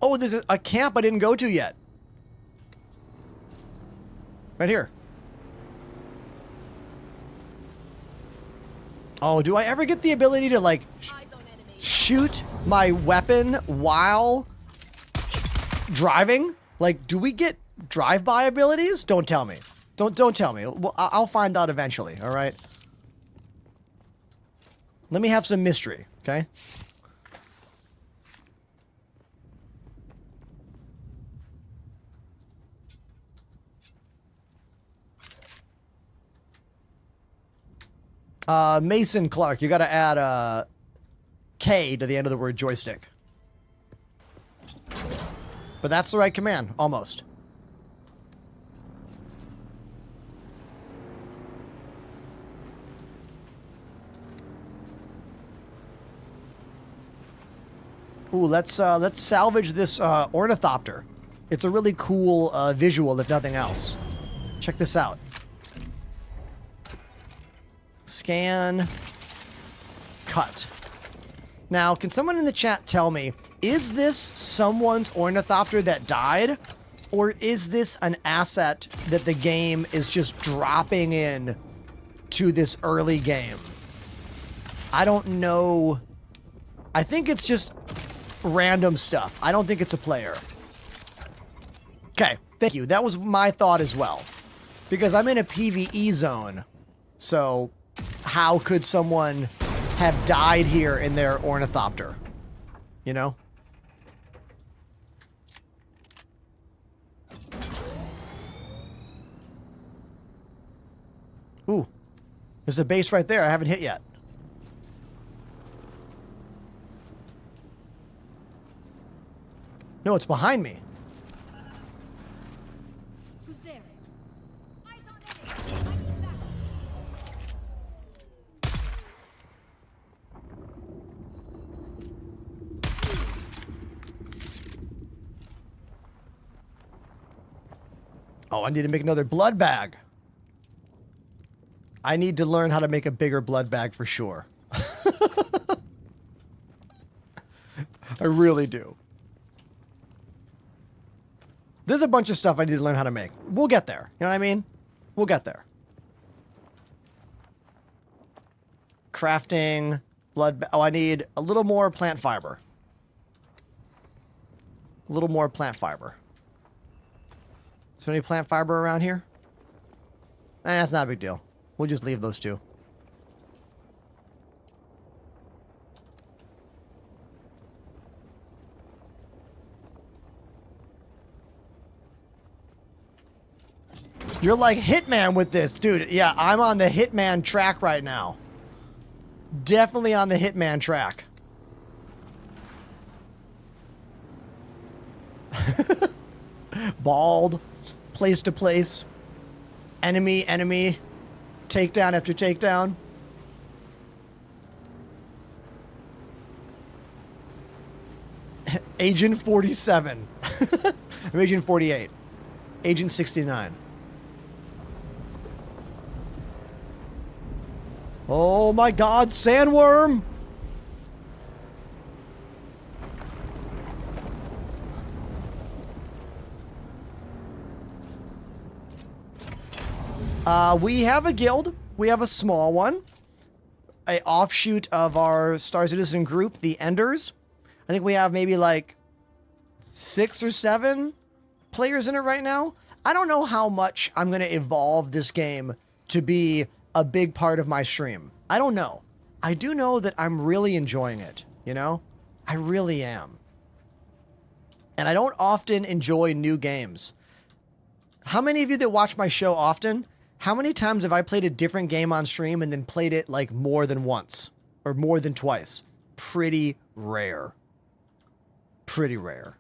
Speaker 2: Oh, there's a camp I didn't go to yet. Right here. Oh, do I ever get the ability to, like, shoot my weapon while driving? Like, do we get drive-by abilities? Don't tell me. Don't tell me. Well, I'll find out eventually, all right? Let me have some mystery, okay? Mason Clark, you gotta add a K to the end of the word joystick. But that's the right command, almost. Ooh, let's salvage this ornithopter. It's a really cool visual, if nothing else. Check this out. Scan. Cut. Now, can someone in the chat tell me, is this someone's ornithopter that died? Or is this an asset that the game is just dropping in to this early game? I don't know. I think it's just random stuff. I don't think it's a player. Okay, thank you. That was my thought as well. Because I'm in a PvE zone. So, how could someone have died here in their ornithopter? You know? Ooh. There's a base right there I haven't hit yet. No, it's behind me.
Speaker 6: Who's there? Eyes on enemy. I need backup.
Speaker 2: Oh, I need to make another blood bag. I need to learn how to make a bigger blood bag for sure. I really do. There's a bunch of stuff I need to learn how to make. We'll get there. You know what I mean? We'll get there. Crafting, oh, I need a little more plant fiber. A little more plant fiber. Is there any plant fiber around here? That's not a big deal. We'll just leave those two. You're like Hitman with this, dude. Yeah, I'm on the Hitman track right now. Definitely on the Hitman track. Bald. Place to place. Enemy, enemy. Takedown after takedown. Agent 47. I'm Agent 48. Agent 69. Oh my god, sandworm! We have a guild. We have a small one. A offshoot of our Star Citizen group, the Enders. I think we have maybe like 6 or 7 players in it right now. I don't know how much I'm going to evolve this game to be a big part of my stream. I don't know. I do know that I'm really enjoying it, you know? I really am. And I don't often enjoy new games. How many of you that watch my show often, how many times have I played a different game on stream and then played it like more than once or more than twice? Pretty rare. Pretty rare.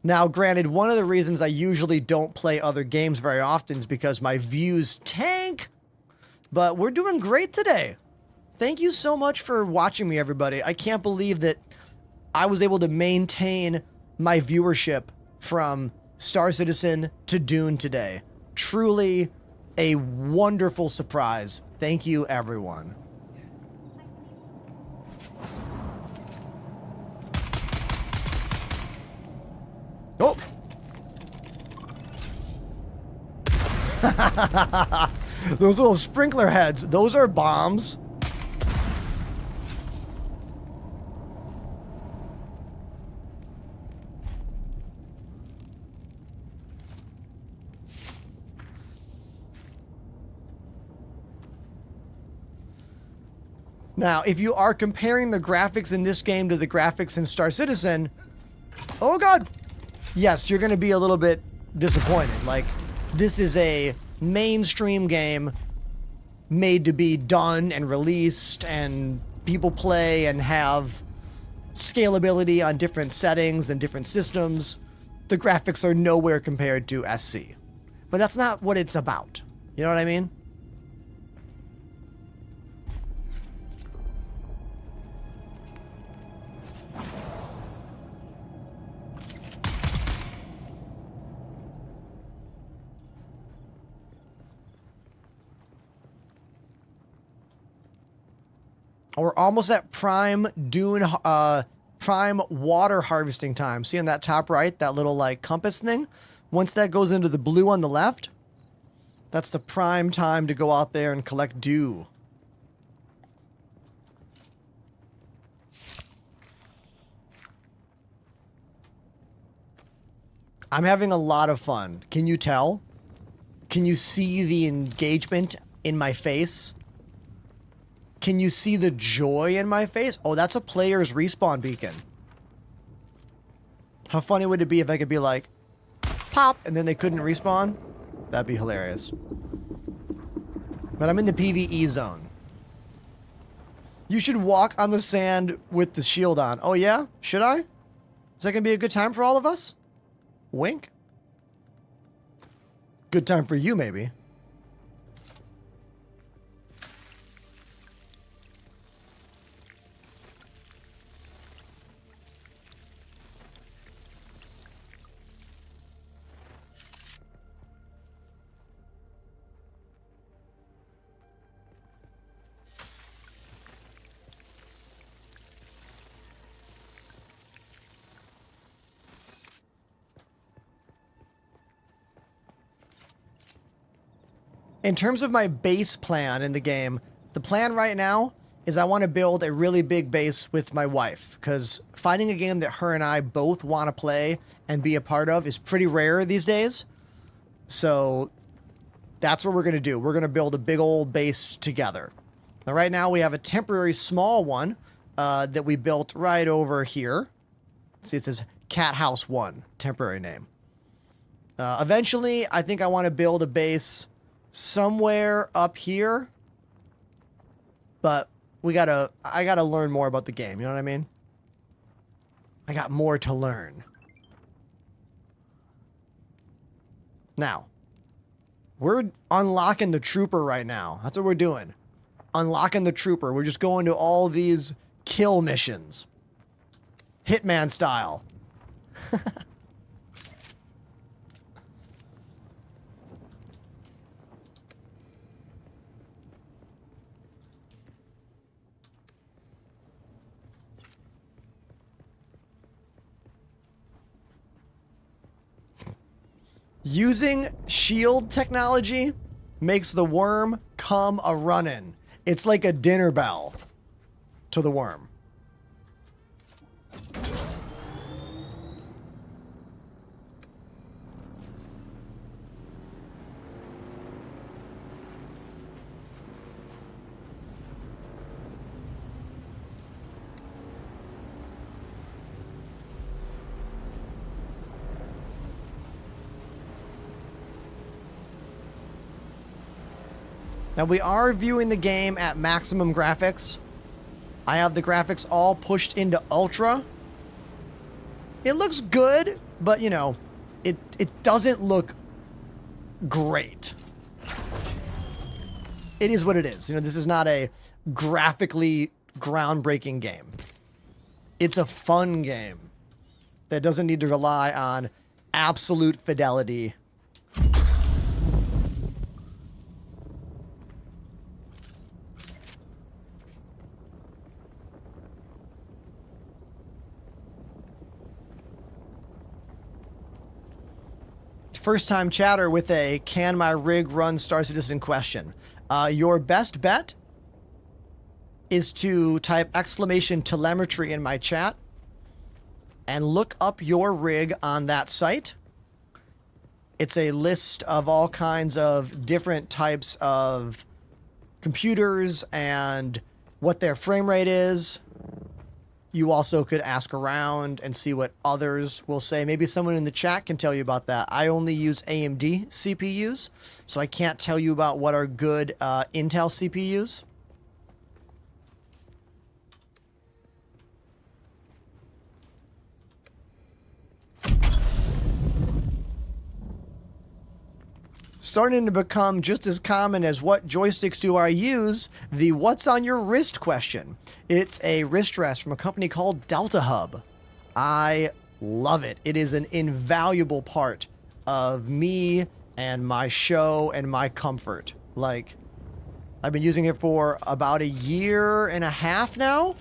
Speaker 2: Now, granted, one of the reasons I usually don't play other games very often is because my views tank. But we're doing great today. Thank you so much for watching me, everybody. I can't believe that I was able to maintain my viewership from Star Citizen to Dune today. Truly a wonderful surprise. Thank you, everyone. Oh! Those little sprinkler heads, those are bombs. Now, if you are comparing the graphics in this game to the graphics in Star Citizen, oh god, yes, you're going to be a little bit disappointed. Like, this is a mainstream game made to be done and released and people play and have scalability on different settings and different systems. The graphics are nowhere compared to SC. But that's not what it's about. You know what I mean? We're almost at prime Dune, prime water harvesting time. See on that top right, that little like compass thing? Once that goes into the blue on the left, that's the prime time to go out there and collect dew. I'm having a lot of fun. Can you tell? Can you see the engagement in my face? Can you see the joy in my face? Oh, that's a player's respawn beacon. How funny would it be if I could be like, pop, and then they couldn't respawn? That'd be hilarious. But I'm in the PvE zone. You should walk on the sand with the shield on. Oh yeah? Should I? Is that gonna be a good time for all of us? Wink. Good time for you, maybe. In terms of my base plan in the game, the plan right now is I want to build a really big base with my wife, because finding a game that her and I both want to play and be a part of is pretty rare these days. So that's what we're going to do. We're going to build a big old base together. Now, right now we have a temporary small one that we built right over here. See, it says Cat House 1, temporary name. Eventually, I think I want to build a base somewhere up here, but I gotta learn more about the game, you know what I mean? I got more to learn. Now, we're unlocking the trooper right now. That's what we're doing. Unlocking the trooper. We're just going to all these kill missions. Hitman style. Using shield technology makes the worm come a runnin'. It's like a dinner bell to the worm. Now we are viewing the game at maximum graphics. I have the graphics all pushed into ultra. It looks good, but you know, it doesn't look great. It is what it is. You know, this is not a graphically groundbreaking game. It's a fun game that doesn't need to rely on absolute fidelity. First time chatter with a can my rig run Star Citizen question. Your best bet is to type !telemetry in my chat and look up your rig on that site. It's a list of all kinds of different types of computers and what their frame rate is. You also could ask around and see what others will say. Maybe someone in the chat can tell you about that. I only use AMD CPUs, so I can't tell you about what are good Intel CPUs. Starting to become just as common as what joysticks do I use, the what's on your wrist question. It's a wrist rest from a company called Delta Hub. I love it. It is an invaluable part of me and my show and my comfort. Like, I've been using it for about 1.5 years now,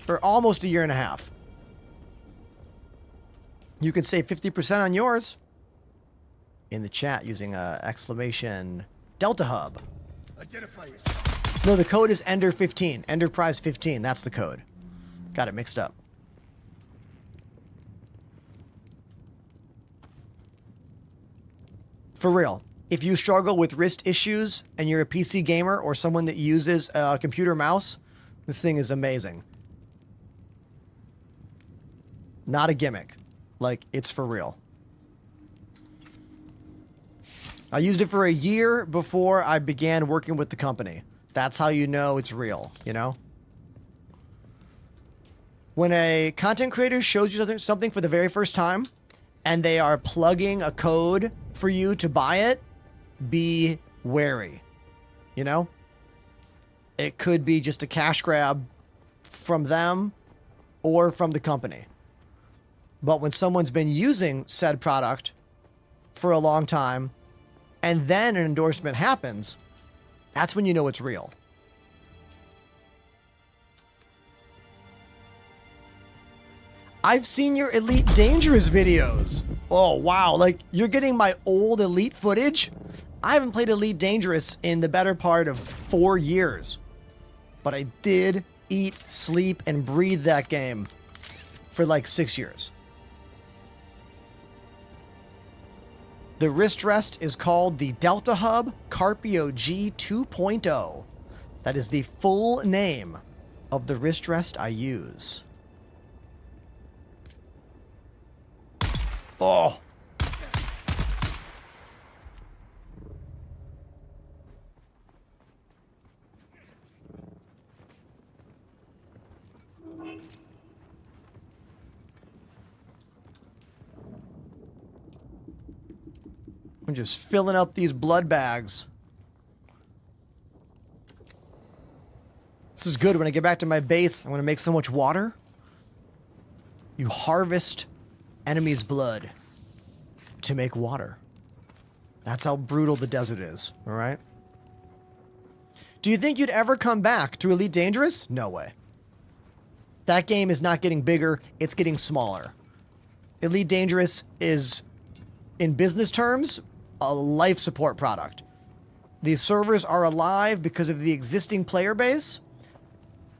Speaker 2: or almost 1.5 years. You can save 50% on yours in the chat using exclamation Delta Hub.
Speaker 8: Identify yourself.
Speaker 2: No, the code is Ender15. Enterprise 15. That's the code. Got it mixed up. For real, if you struggle with wrist issues and you're a PC gamer or someone that uses a computer mouse, this thing is amazing. Not a gimmick. Like, it's for real. I used it for 1 year before I began working with the company. That's how you know it's real, you know? When a content creator shows you something for the very first time and they are plugging a code for you to buy it, be wary, you know? It could be just a cash grab from them or from the company. But when someone's been using said product for a long time, and then an endorsement happens, that's when you know it's real. I've seen your Elite Dangerous videos. Oh, wow. Like, you're getting my old Elite footage? I haven't played Elite Dangerous in the better part of 4 years. But I did eat, sleep, and breathe that game for like 6 years. The wrist rest is called the Delta Hub Carpio G 2.0. That is the full name of the wrist rest I use. Oh. I'm just filling up these blood bags. This is good. When I get back to my base, I'm going to make so much water. You harvest enemies' blood to make water. That's how brutal the desert is, all right? Do you think you'd ever come back to Elite Dangerous? No way. That game is not getting bigger. It's getting smaller. Elite Dangerous is, in business terms, a life support product. These servers are alive because of the existing player base.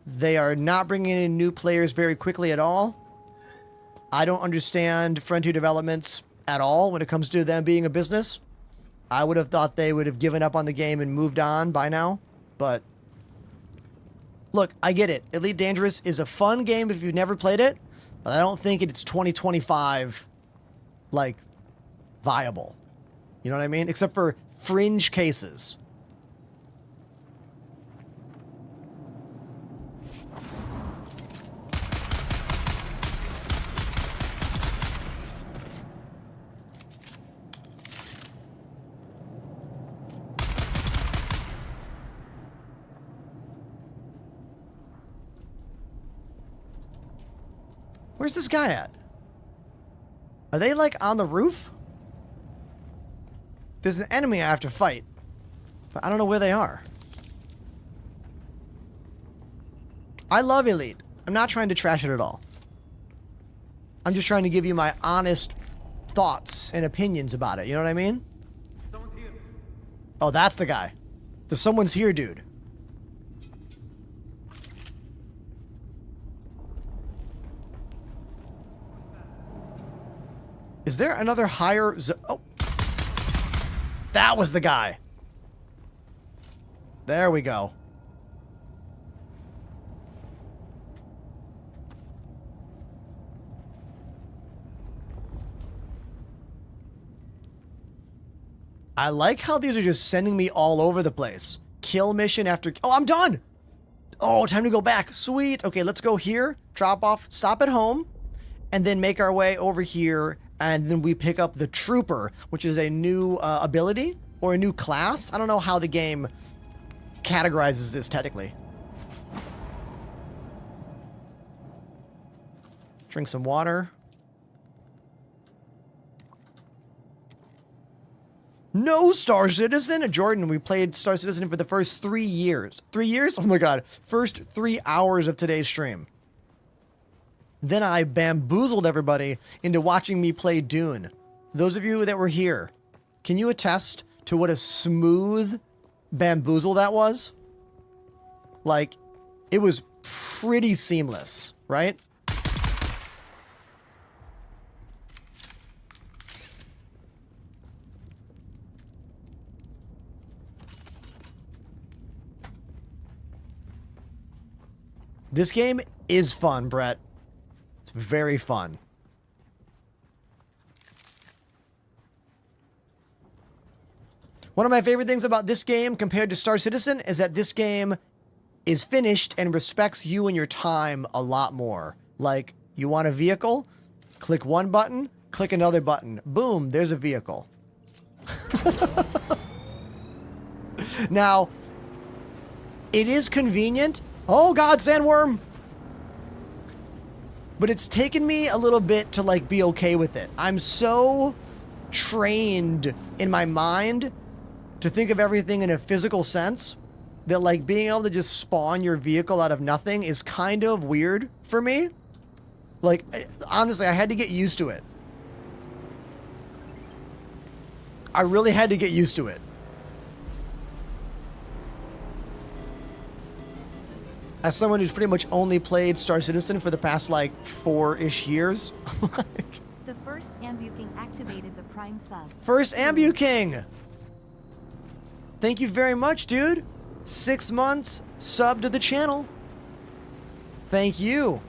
Speaker 2: They are not bringing in new players very quickly at all. I don't understand Frontier Developments at all when it comes to them being a business. I would have thought they would have given up on the game and moved on by now. But look, I get it. Elite Dangerous is a fun game if you've never played it, but I don't think it's 2025 like viable. You know what I mean? Except for fringe cases. Where's this guy at? Are they like on the roof? There's an enemy I have to fight, but I don't know where they are. I love Elite. I'm not trying to trash it at all. I'm just trying to give you my honest thoughts and opinions about it. You know what I mean? Someone's here. Oh, that's the guy. The someone's here dude. Is there another higher oh. That was the guy. There we go. I like how these are just sending me all over the place. Kill mission after... Oh, I'm done! Oh, time to go back. Sweet. Okay, let's go here. Drop off. Stop at home. And then make our way over here. And then we pick up the Trooper, which is a new ability or a new class. I don't know how the game categorizes this technically. Drink some water. No Star Citizen? Jordan, we played Star Citizen for the first 3 years. 3 years? Oh my god. First 3 hours of today's stream. Then I bamboozled everybody into watching me play Dune. Those of you that were here, can you attest to what a smooth bamboozle that was? Like, it was pretty seamless, right? This game is fun, Brett. It's very fun. One of my favorite things about this game compared to Star Citizen is that this game is finished and respects you and your time a lot more. Like, you want a vehicle? Click one button, click another button. Boom, there's a vehicle. Now, it is convenient. Oh god, sandworm! But it's taken me a little bit to like be okay with it. I'm so trained in my mind to think of everything in a physical sense that like being able to just spawn your vehicle out of nothing is kind of weird for me. Like, honestly, I had to get used to it. I really had to get used to it. As someone who's pretty much only played Star Citizen for the past, like, 4-ish years.
Speaker 4: The first Ambu King activated the Prime sub.
Speaker 2: First Ambu King! Thank you very much, dude. 6 months, sub to the channel. Thank you.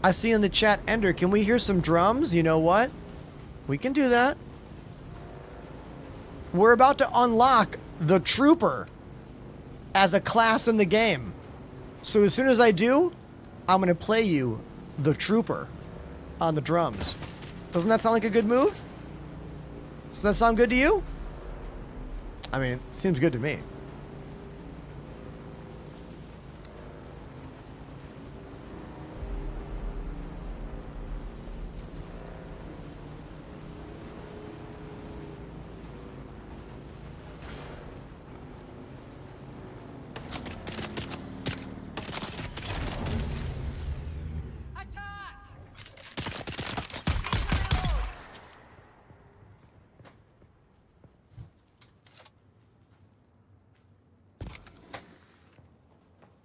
Speaker 2: I see in the chat, Ender, can we hear some drums? You know what? We can do that. We're about to unlock the Trooper as a class in the game. So as soon as I do, I'm going to play you the Trooper on the drums. Doesn't that sound like a good move? Does that sound good to you? I mean, it seems good to me.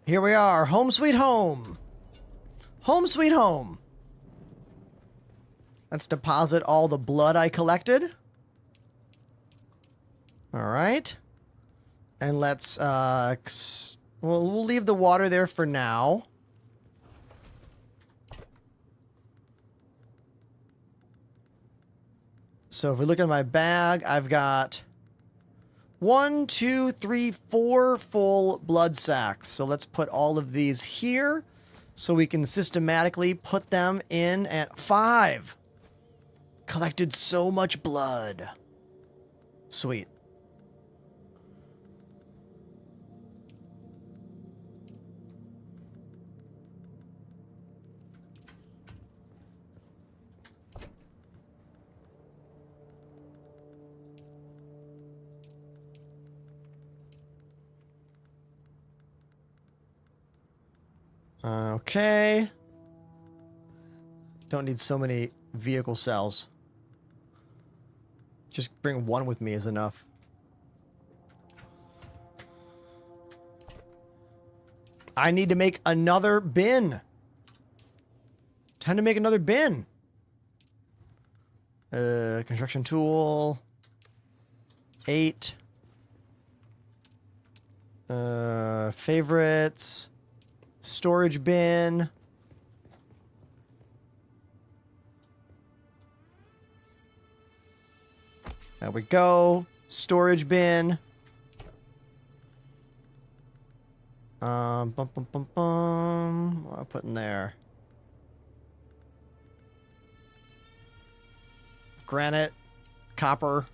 Speaker 2: Here we are, home sweet home. Home sweet home. Let's deposit all the blood I collected. All right. And let's, we'll leave the water there for now. So if we look at my bag, I've got 1, 2, 3, 4 full blood sacks. So let's put all of these here so we can systematically put them in at 5. Collected so much blood. Sweet. Okay. Don't need so many vehicle cells. Just bring one with me is enough. I need to make another bin. Time to make another bin. Construction tool. 8. Favorites. Storage bin. There we go. Storage bin. What am I putting there? Granite, copper.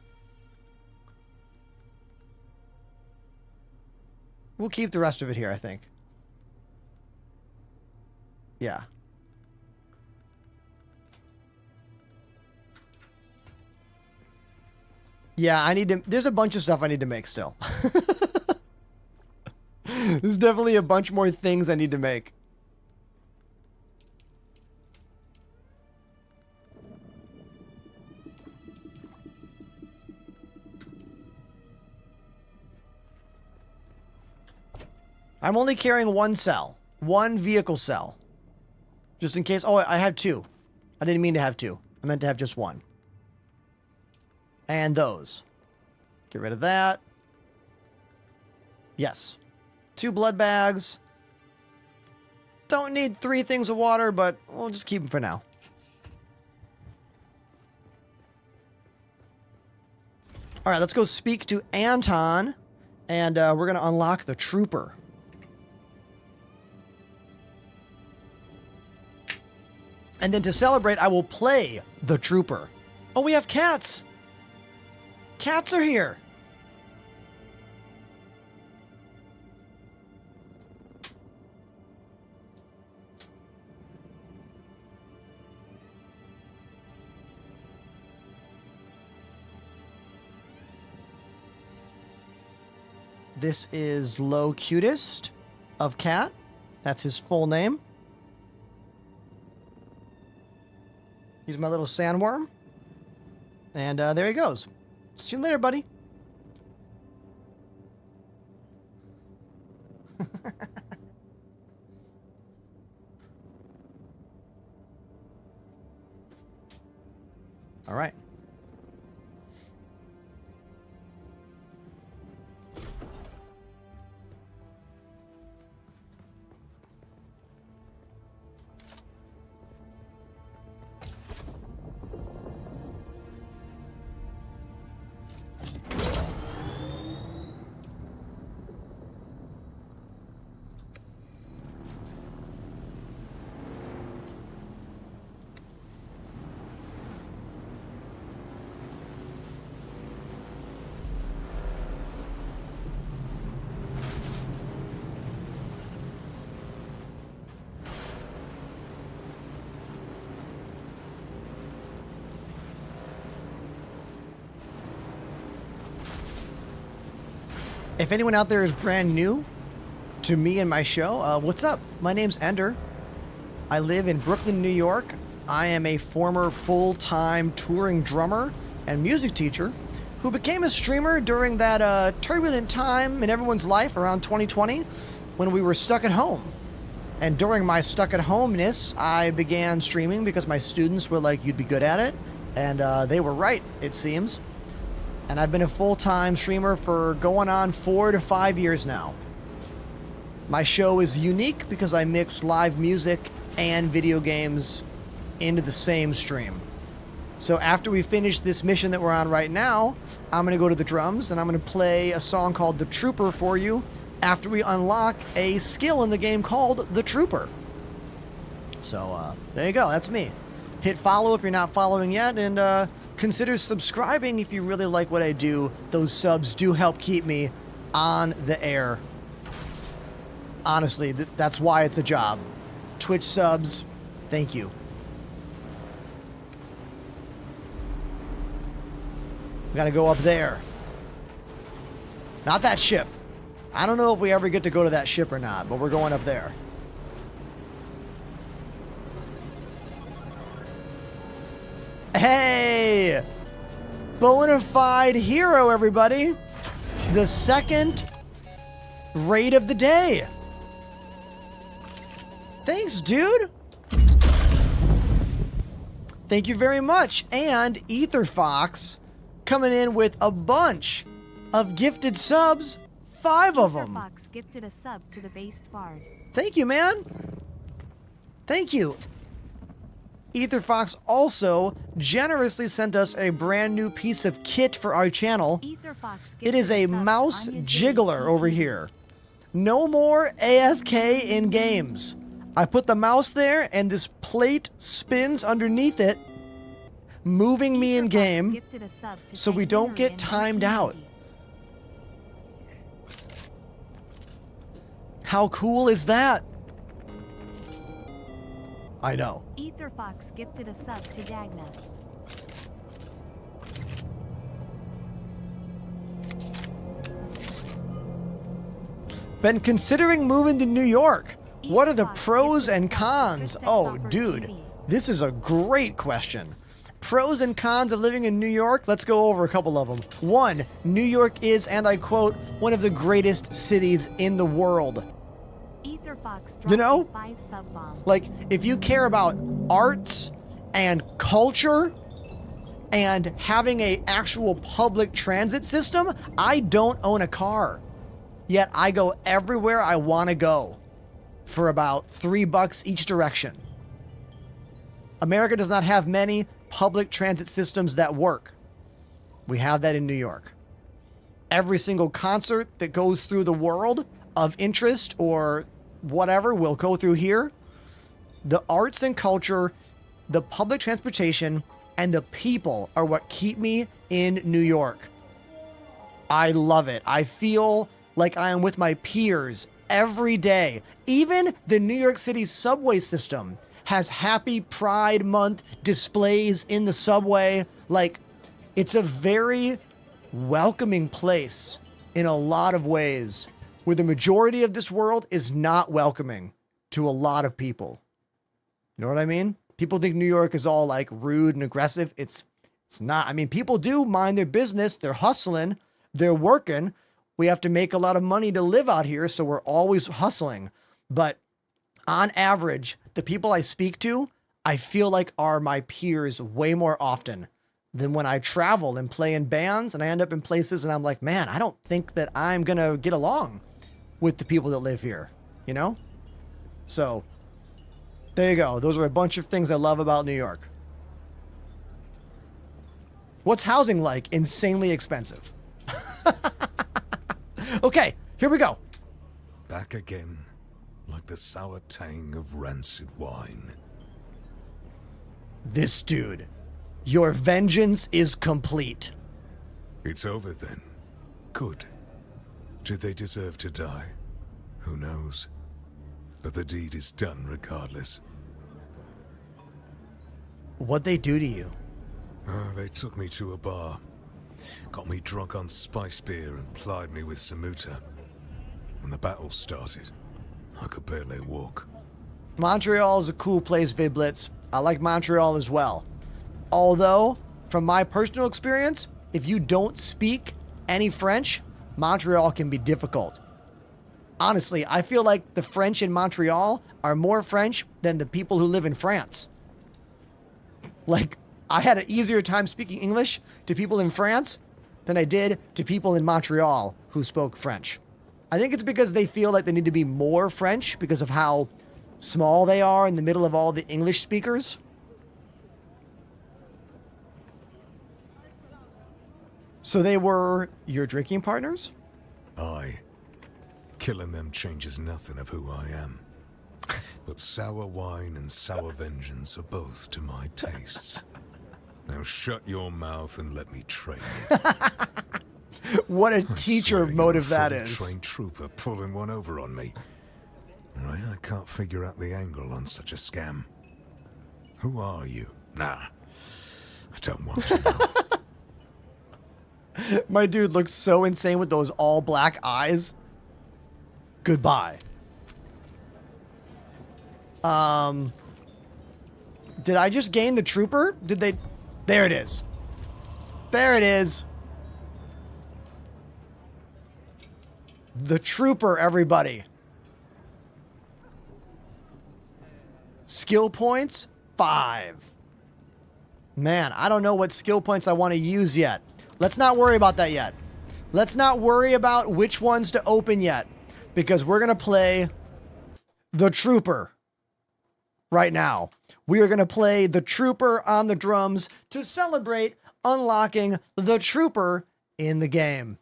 Speaker 2: We'll keep the rest of it here, I think. Yeah. Yeah, I need to... There's a bunch of stuff I need to make still. There's definitely a bunch more things I need to make. I'm only carrying one cell. One vehicle cell. Just in case... Oh, I have two. I didn't mean to have two. I meant to have just one. And those. Get rid of that. Yes. 2 blood bags. Don't need 3 things of water, but we'll just keep them for now. All right, let's go speak to Anton. And we're going to unlock the Trooper. And then to celebrate, I will play the Trooper. Oh, we have cats. Cats are here. This is Low Cutest of Cat. That's his full name. He's my little sandworm. And there he goes. See you later, buddy. All right. If anyone out there is brand new to me and my show, what's up? My name's Ender. I live in Brooklyn, New York. I am a former full-time touring drummer and music teacher who became a streamer during that turbulent time in everyone's life around 2020 when we were stuck at home. And during my stuck at homeness, I began streaming because my students were like, you'd be good at it. And they were right, it seems. And I've been a full-time streamer for going on 4 to 5 years now. My show is unique because I mix live music and video games into the same stream. So after we finish this mission that we're on right now, I'm going to go to the drums and I'm going to play a song called The Trooper for you after we unlock a skill in the game called The Trooper. So there you go, that's me. Hit follow if you're not following yet, and consider subscribing if you really like what I do. Those subs do help keep me on the air. Honestly, that's why it's a job. Twitch subs, thank you. We gotta go up there. Not that ship. I don't know if we ever get to go to that ship or not, but we're going up there. Hey! Bonafide hero, everybody! The second raid of the day. Thanks, dude! Thank you very much. And Etherfox coming in with a bunch of gifted subs. 5 of them.
Speaker 4: Etherfox gifted a sub to the based bard.
Speaker 2: Thank you, man. Thank you. Etherfox also generously sent us a brand new piece of kit for our channel. It is a mouse jiggler over here. No more AFK in games. I put the mouse there and this plate spins underneath it, moving me in game so we don't get timed out. How cool is that? I know.
Speaker 4: Etherfox gifted a sub to Dagna.
Speaker 2: Been considering moving to New York. What are the pros and cons? Oh, dude, this is a great question. Pros and cons of living in New York? Let's go over a couple of them. One, New York is, and I quote, one of the greatest cities in the world. You know, like if you care about arts and culture and having a actual public transit system, I don't own a car, yet I go everywhere I want to go for about $3 each direction. America does not have many public transit systems that work. We have that in New York. Every single concert that goes through the world of interest or whatever will go through here. The arts and culture, the public transportation, and the people are what keep me in New York. I love it. I feel like I am with my peers every day. Even the New York City subway system has Happy Pride Month displays in the subway. Like, it's a very welcoming place in a lot of ways, where the majority of this world is not welcoming to a lot of people. You know what I mean? People think New York is all like rude and aggressive. It's not. I mean, people do mind their business. They're hustling. They're working. We have to make a lot of money to live out here, so we're always hustling. But on average, the people I speak to, I feel like are my peers way more often than when I travel and play in bands and I end up in places and I'm like, man, I don't think that I'm going to get along with the people that live here, you know? So there you go. Those are a bunch of things I love about New York. What's housing like? Insanely expensive. Okay, here we go.
Speaker 8: Back again, like the sour tang of rancid wine.
Speaker 2: This dude, your vengeance is complete.
Speaker 8: It's over then. Good. Did they deserve to die? Who knows? But the deed is done regardless.
Speaker 2: What'd they do to you?
Speaker 8: They took me to a bar. Got me drunk on spice beer and plied me with samuta. When the battle started, I could barely walk.
Speaker 2: Montreal is a cool place, Vidblitz. I like Montreal as well. Although, from my personal experience, if you don't speak any French, Montreal can be difficult. Honestly, I feel like the French in Montreal are more French than the people who live in France. Like, I had an easier time speaking English to people in France than I did to people in Montreal who spoke French. I think it's because they feel like they need to be more French because of how small they are in the middle of all the English speakers. So they were your drinking partners?
Speaker 8: Aye. Killing them changes nothing of who I am. But sour wine and sour vengeance are both to my tastes. Now shut your mouth and let me train you.
Speaker 2: What a teacher motive that is.
Speaker 8: Trained trooper pulling one over on me. I can't figure out the angle on such a scam. Who are you? Nah, I don't want to know.
Speaker 2: My dude looks so insane with those all black eyes. Goodbye. Did I just gain the trooper? Did they? There it is. There it is. The trooper, everybody. Skill points, 5. Man, I don't know what skill points I want to use yet. Let's not worry about that yet. Let's not worry about which ones to open yet, because we're going to play the trooper right now. we are going to play the Trooper on the drums to celebrate unlocking the Trooper in the game.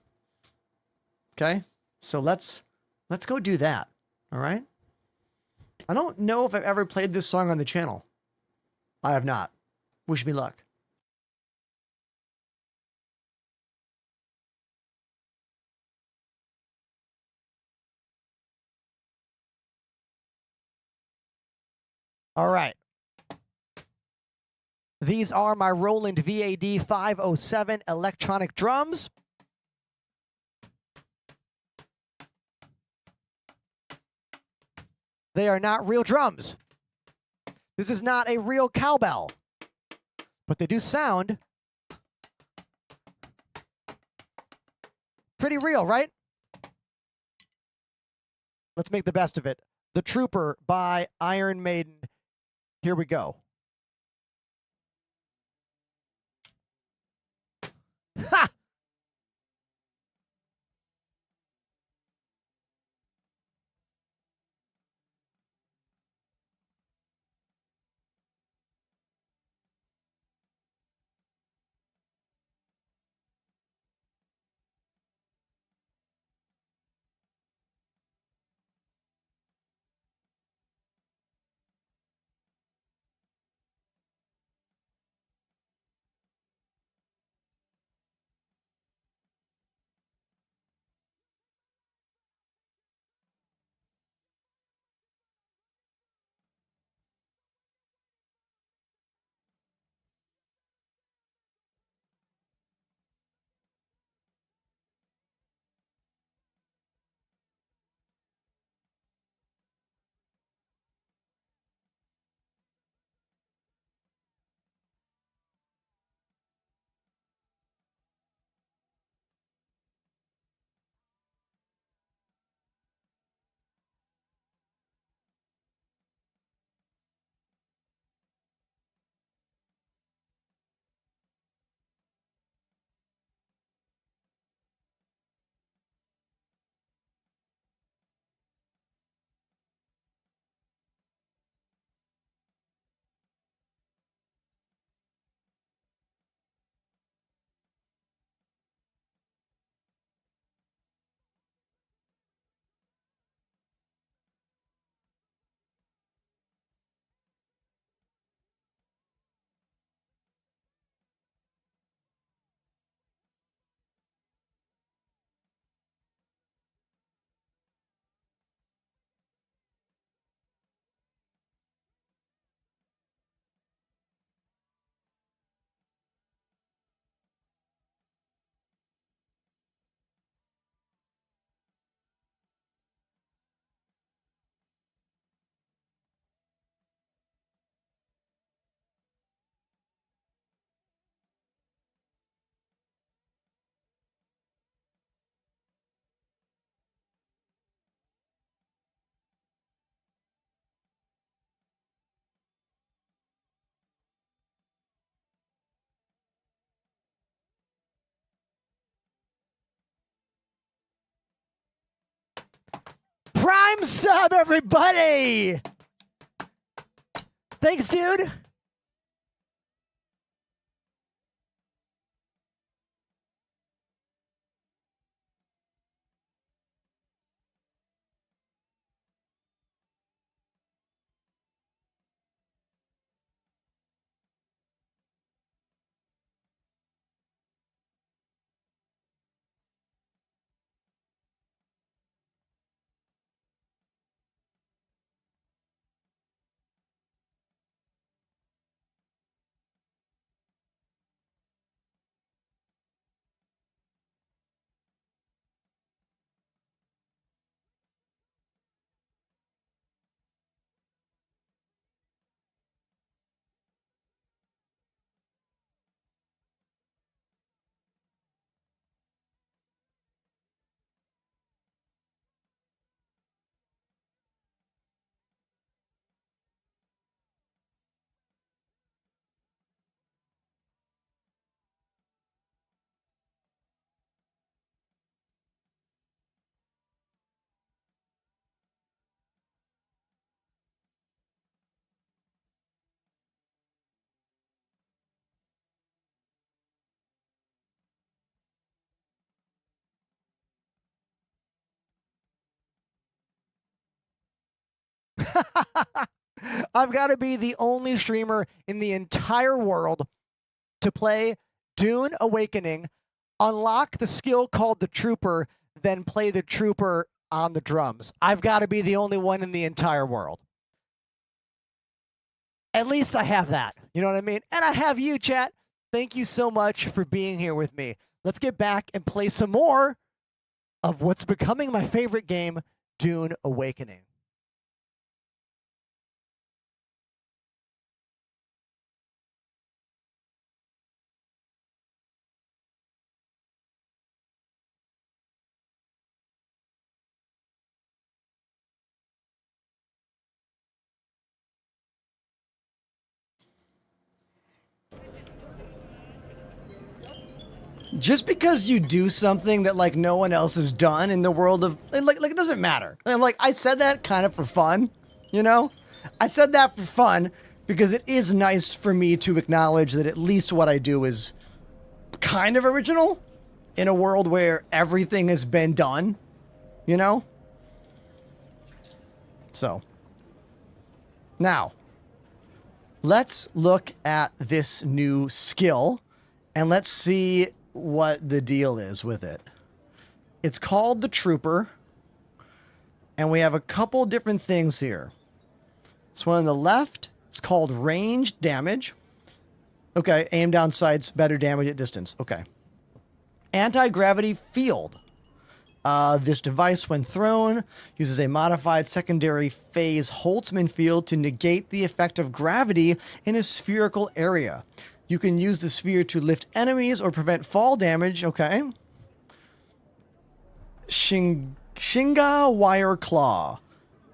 Speaker 2: Okay, so let's go do that. All right. I don't know if I've ever played this song on the channel. I have not. Wish me luck. All right. These are my Roland VAD 507 electronic drums. They are not real drums. This is not a real cowbell, but they do sound pretty real, right? Let's make the best of it. The Trooper by Iron Maiden. Here we go. Ha! Prime sub, everybody! Thanks, dude. I've got to be the only streamer in the entire world to play Dune Awakening, unlock the skill called the Trooper, then play the Trooper on the drums. I've got to be the only one in the entire world. At least I have that. You know what I mean? And I have you, chat. Thank you so much for being here with me. Let's get back and play some more of what's becoming my favorite game, Dune Awakening. Just because you do something that like no one else has done in the world of like it doesn't matter. And like I said that kind of for fun, you know? I said that for fun because it is nice for me to acknowledge that at least what I do is kind of original in a world where everything has been done, you know? So, now, let's look at this new skill and let's see what the deal is with it. It's called the Trooper, and we have a couple different things here. This one on the left, it's called ranged damage. Okay, aim down sights, better damage at distance. Okay. Anti-gravity field. This device, when thrown, uses a modified secondary phase Holtzman field to negate the effect of gravity in a spherical area. You can use the sphere to lift enemies or prevent fall damage. Okay. Shinga Wire Claw.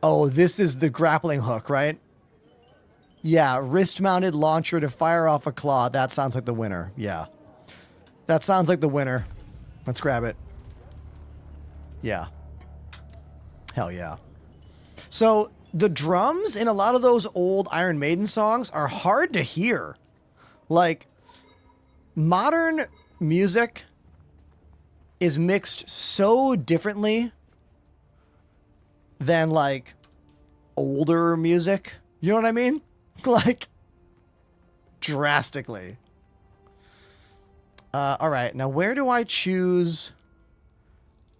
Speaker 2: Oh, this is the grappling hook, right? Yeah, wrist-mounted launcher to fire off a claw. That sounds like the winner. Yeah. That sounds like the winner. Let's grab it. Yeah. Hell yeah. So, the drums in a lot of those old Iron Maiden songs are hard to hear. Like, modern music is mixed so differently than, like, older music. You know what I mean? Like, drastically. All right, now where do I choose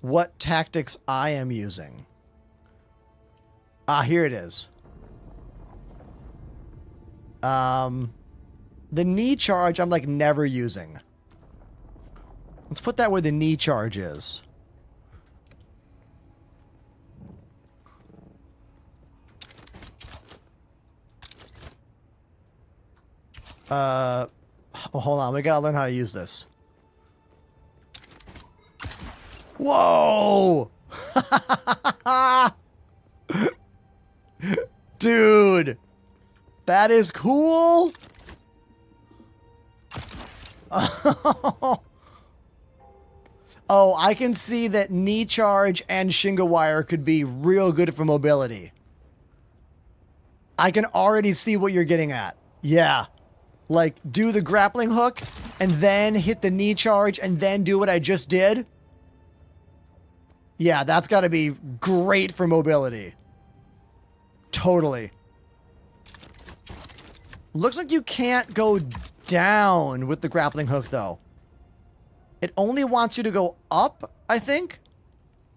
Speaker 2: what tactics I am using? Here it is. The knee charge, I'm like never using. Let's put that where the knee charge is. Oh, hold on. We gotta learn how to use this. Whoa! Dude! That is cool! Oh, I can see that knee charge and Shinga wire could be real good for mobility. I can already see what you're getting at. Yeah. Like, do the grappling hook, and then hit the knee charge, and then do what I just did. Yeah, that's got to be great for mobility. Totally. Looks like you can't go down with the grappling hook, though. It only wants you to go up, I think?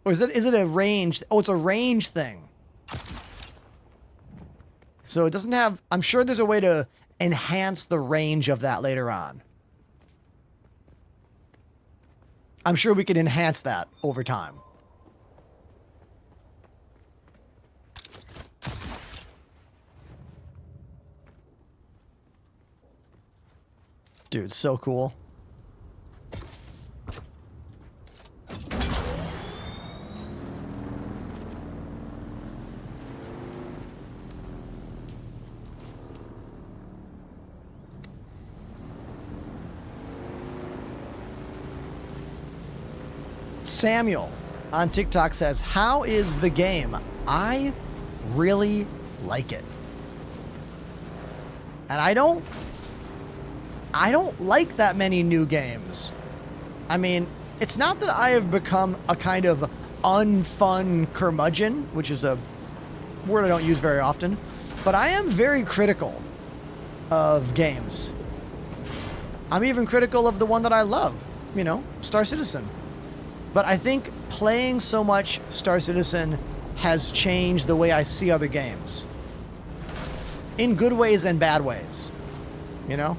Speaker 2: Or is it a range? Oh, it's a range thing. So it doesn't have... I'm sure there's a way to enhance the range of that later on. I'm sure we can enhance that over time. Dude, so cool. Samuel on TikTok says, how is the game? I really like it. And I don't like that many new games. I mean, it's not that I have become a kind of unfun curmudgeon, which is a word I don't use very often, but I am very critical of games. I'm even critical of the one that I love, you know, Star Citizen. But I think playing so much Star Citizen has changed the way I see other games. In good ways and bad ways, you know?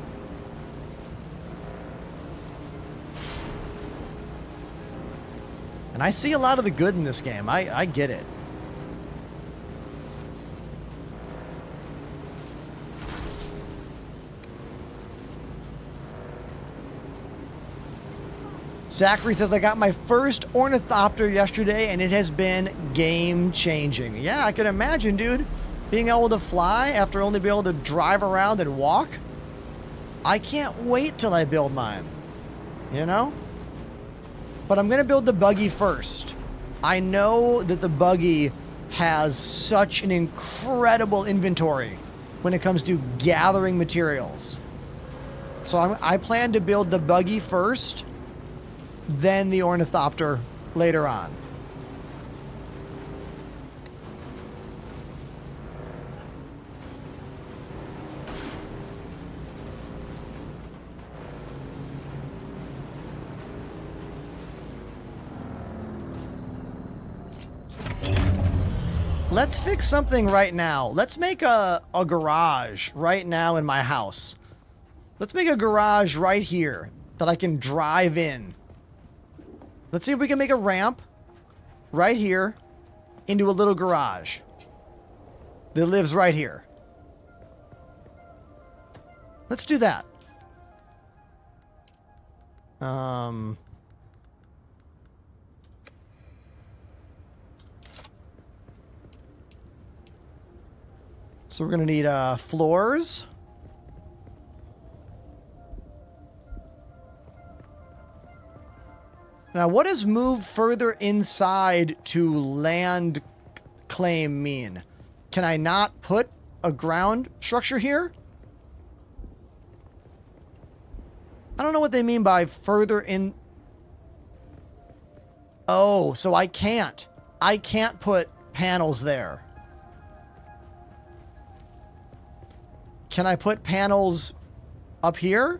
Speaker 2: And I see a lot of the good in this game. I get it. Zachary says, I got my first ornithopter yesterday and it has been game-changing. Yeah, I can imagine, dude. Being able to fly after only being able to drive around and walk. I can't wait till I build mine. You know? But I'm going to build the buggy first. I know that the buggy has such an incredible inventory when it comes to gathering materials. So I plan to build the buggy first, then the ornithopter later on. Let's fix something right now. Let's make a garage right now in my house. Let's make a garage right here that I can drive in. Let's see if we can make a ramp right here into a little garage that lives right here. Let's do that. So we're going to need floors. Now, what does move further inside to land claim mean? Can I not put a ground structure here? I don't know what they mean by further in. Oh, so I can't. I can't put panels there. Can I put panels up here?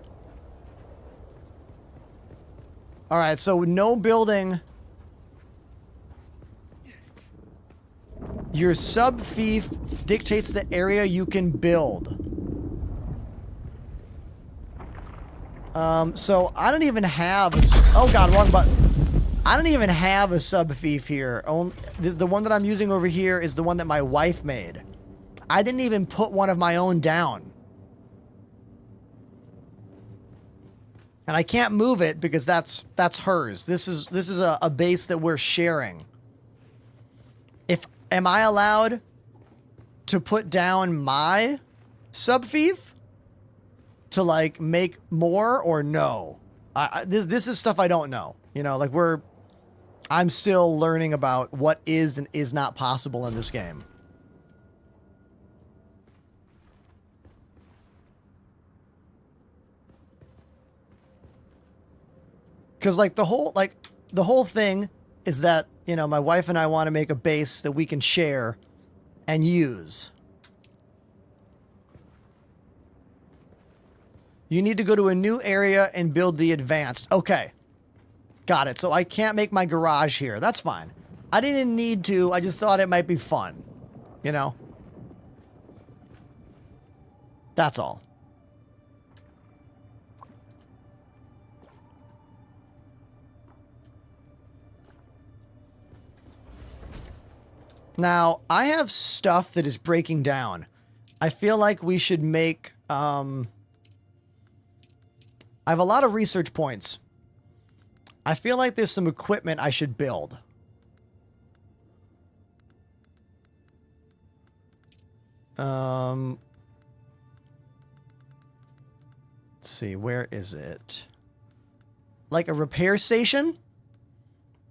Speaker 2: All right, so no building. Your sub-fief dictates the area you can build. So I don't even have a... Oh, God, wrong button. I don't even have a sub-fief here. The one that I'm using over here is the one that my wife made. I didn't even put one of my own down. And I can't move it because that's hers. This is a base that we're sharing. Am I allowed to put down my sub-fief to like make more or no? This is stuff I don't know. You know, like I'm still learning about what is and is not possible in this game. Because like the whole thing is that, you know, my wife and I want to make a base that we can share and use. You need to go to a new area and build the advanced. Okay. Got it. So I can't make my garage here. That's fine. I didn't need to. I just thought it might be fun. You know? That's all. Now, I have stuff that is breaking down. I feel like we should make... I have a lot of research points. I feel like there's some equipment I should build. Let's see, where is it? Like a repair station?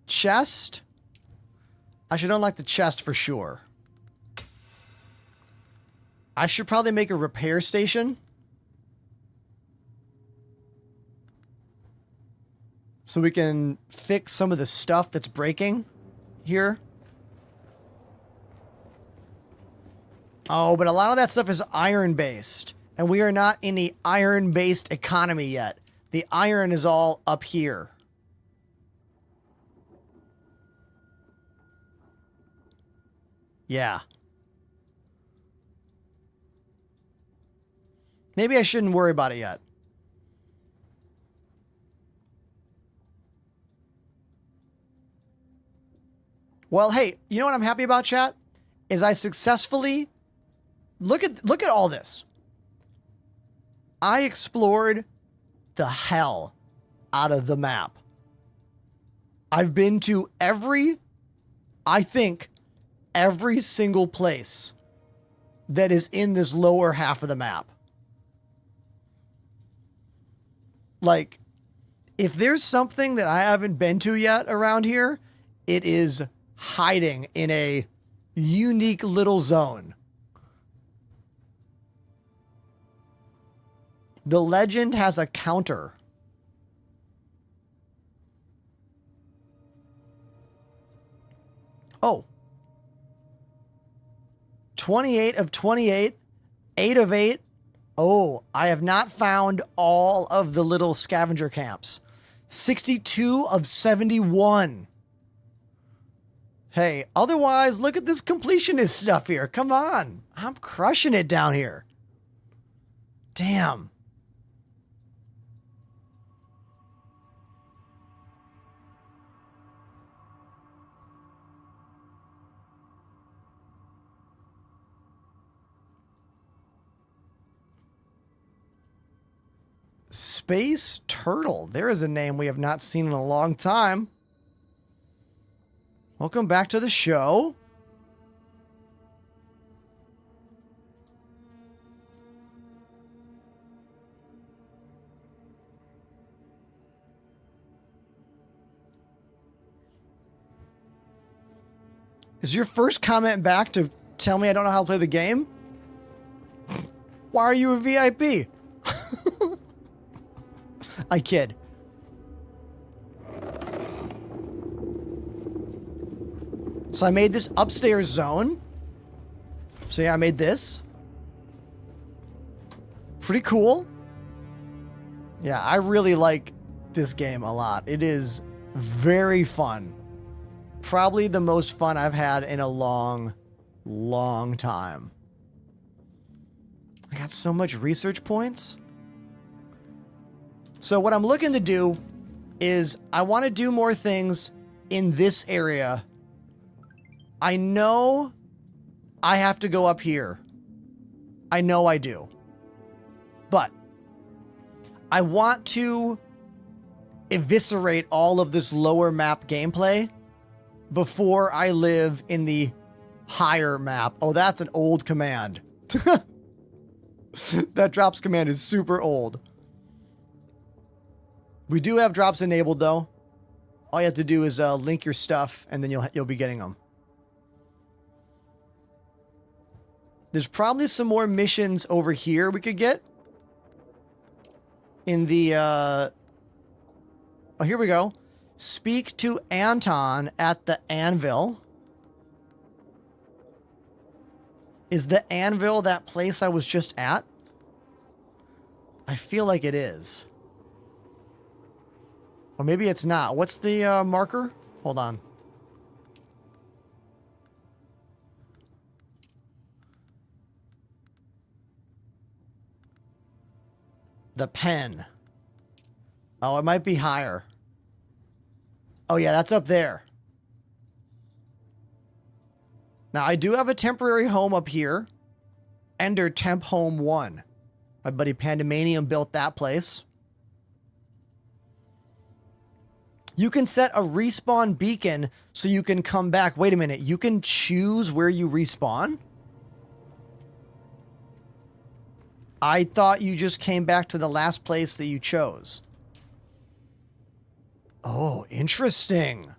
Speaker 2: Chest? I should unlock the chest for sure. I should probably make a repair station. So we can fix some of the stuff that's breaking here. Oh, but a lot of that stuff is iron-based. And we are not in the iron-based economy yet. The iron is all up here. Yeah. Maybe I shouldn't worry about it yet. Well, hey, you know what I'm happy about, chat? Is I successfully look at all this. I explored the hell out of the map. I've been to I think every single place that is in this lower half of the map. Like, if there's something that I haven't been to yet around here, it is hiding in a unique little zone. The legend has a counter. Oh. 28 of 28. 8 of 8. Oh, I have not found all of the little scavenger camps. 62 of 71. Hey, otherwise, look at this completionist stuff here. Come on. I'm crushing it down here. Damn. Space Turtle. There is a name we have not seen in a long time. Welcome back to the show. Is your first comment back to tell me I don't know how to play the game? Why are you a VIP? I kid. So I made this upstairs zone. So yeah, I made this. Pretty cool. Yeah, I really like this game a lot. It is very fun. Probably the most fun I've had in a long, long time. I got so much research points. So what I'm looking to do is I want to do more things in this area. I know I have to go up here. I know I do. But I want to eviscerate all of this lower map gameplay before I live in the higher map. Oh, that's an old command. That drops command is super old. We do have drops enabled though. All you have to do is link your stuff and then you'll be getting them. There's probably some more missions over here we could get. In the oh, here we go. Speak to Anton at the Anvil. Is the Anvil that place I was just at? I feel like it is. Or maybe it's not. What's the marker? Hold on. The pen. Oh, it might be higher. Oh yeah, that's up there. Now, I do have a temporary home up here. Ender Temp Home 1. My buddy Pandemanium built that place. You can set a respawn beacon so you can come back. Wait a minute. You can choose where you respawn? I thought you just came back to the last place that you chose. Oh, interesting.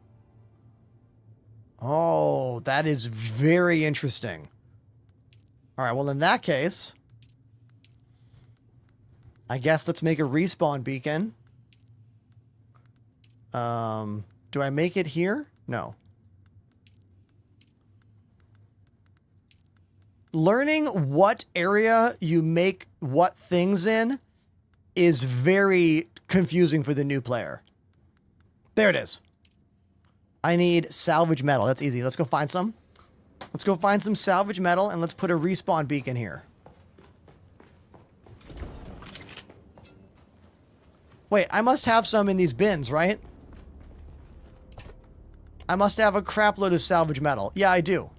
Speaker 2: Oh, that is very interesting. All right, well, in that case, I guess let's make a respawn beacon. Do I make it here? No. learning what area you make what things in is very confusing for the new player. There it is. I need salvage metal. That's easy. Let's go find some. Let's go find some salvage metal and let's put a respawn beacon here. Wait, I must have some in these bins, right? I must have a crap load of salvage metal. Yeah, I do.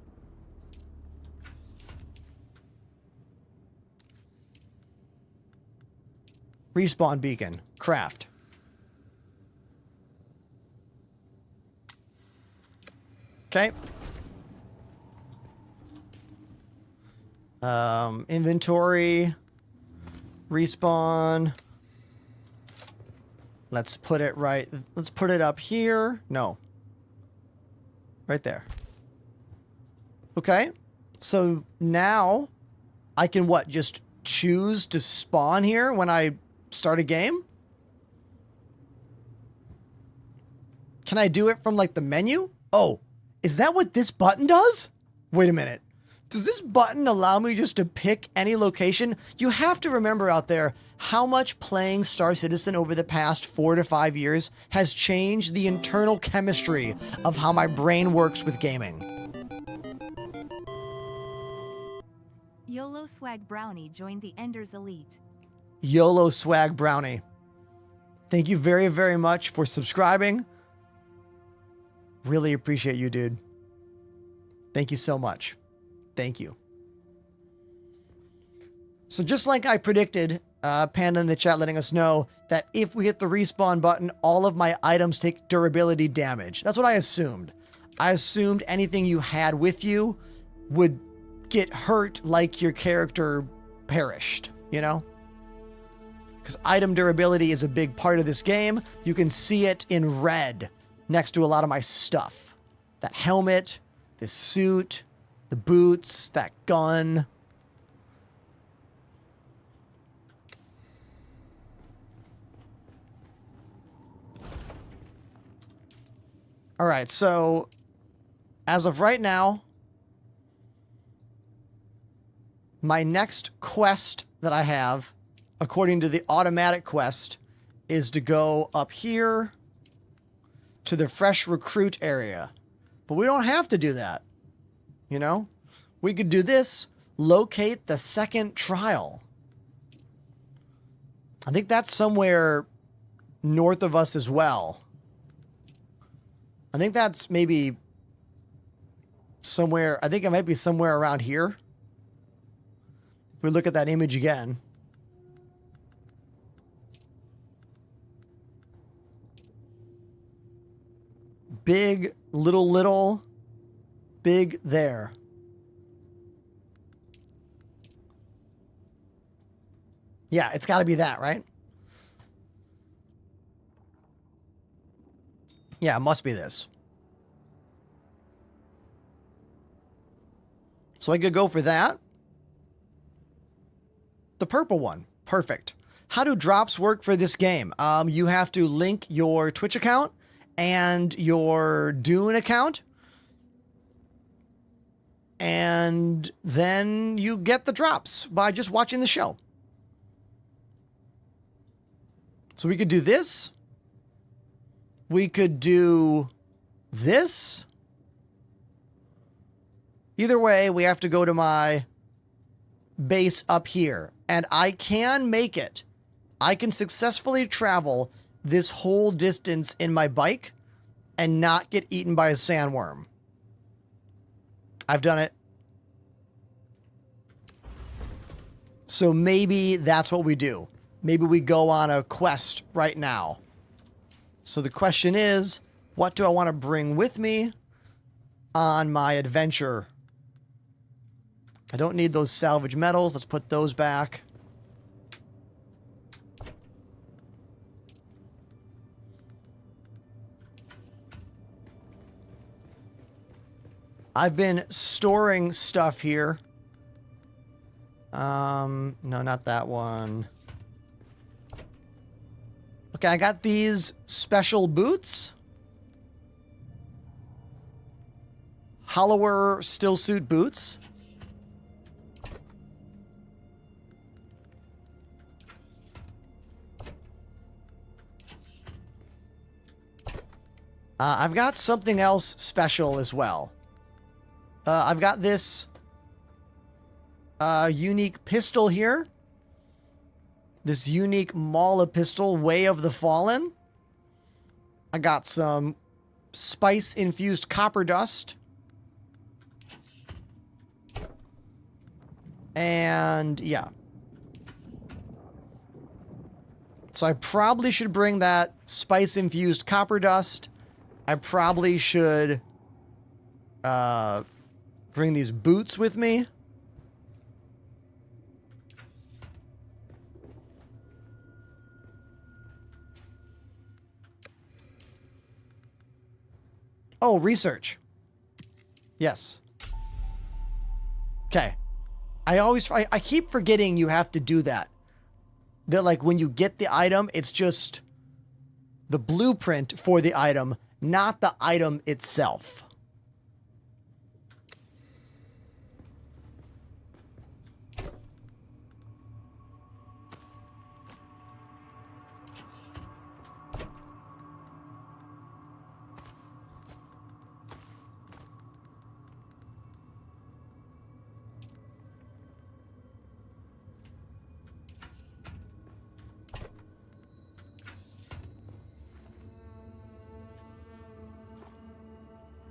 Speaker 2: Respawn beacon. Craft. Okay. Inventory. Respawn. Let's put it right. Let's put it up here. No. Right there. Okay. So now I can what? Just choose to spawn here when I start a game? Can I do it from like the menu? Oh, is that what this button does? Wait a minute. Does this button allow me just to pick any location? You have to remember out there how much playing Star Citizen over the past 4 to 5 years has changed the internal chemistry of how my brain works with gaming.
Speaker 4: YOLO Swag Brownie joined the Enders Elite.
Speaker 2: YOLO Swag Brownie. Thank you very, very much for subscribing. Really appreciate you, dude. Thank you so much. Thank you. So just like I predicted, Panda in the chat letting us know that if we hit the respawn button, all of my items take durability damage. That's what I assumed. I assumed anything you had with you would get hurt like your character perished, you know? Because item durability is a big part of this game. You can see it in red next to a lot of my stuff. That helmet, this suit, the boots, that gun. All right, so as of right now, my next quest that I have, according to the automatic quest, is to go up here to the fresh recruit area. But we don't have to do that. You know, we could do this, locate the second trial. I think that's somewhere north of us as well. I think that's maybe somewhere, I think it might be somewhere around here. If we look at that image again. Big, little, big there. Yeah, it's got to be that, right? Yeah, it must be this. So I could go for that. The purple one. Perfect. How do drops work for this game? You have to link your Twitch account and your Dune account. And then you get the drops by just watching the show. So we could do this. We could do this. Either way, we have to go to my base up here. And I can make it. I can successfully travel this whole distance in my bike and not get eaten by a sandworm. I've done it. So maybe that's what we do. Maybe we go on a quest right now. So the question is, what do I want to bring with me on my adventure? I don't need those salvage metals. Let's put those back. I've been storing stuff here. No, not that one. Okay, I got these special boots. Hollower stillsuit boots. I've got something else special as well. I've got this unique pistol here. This unique Mala pistol, Way of the Fallen. I got some spice-infused copper dust. And, yeah. So I probably should bring that spice-infused copper dust. I probably should bring these boots with me. Oh, research. Yes. Okay. I keep forgetting you have to do that. That, like, when you get the item, it's just the blueprint for the item, not the item itself.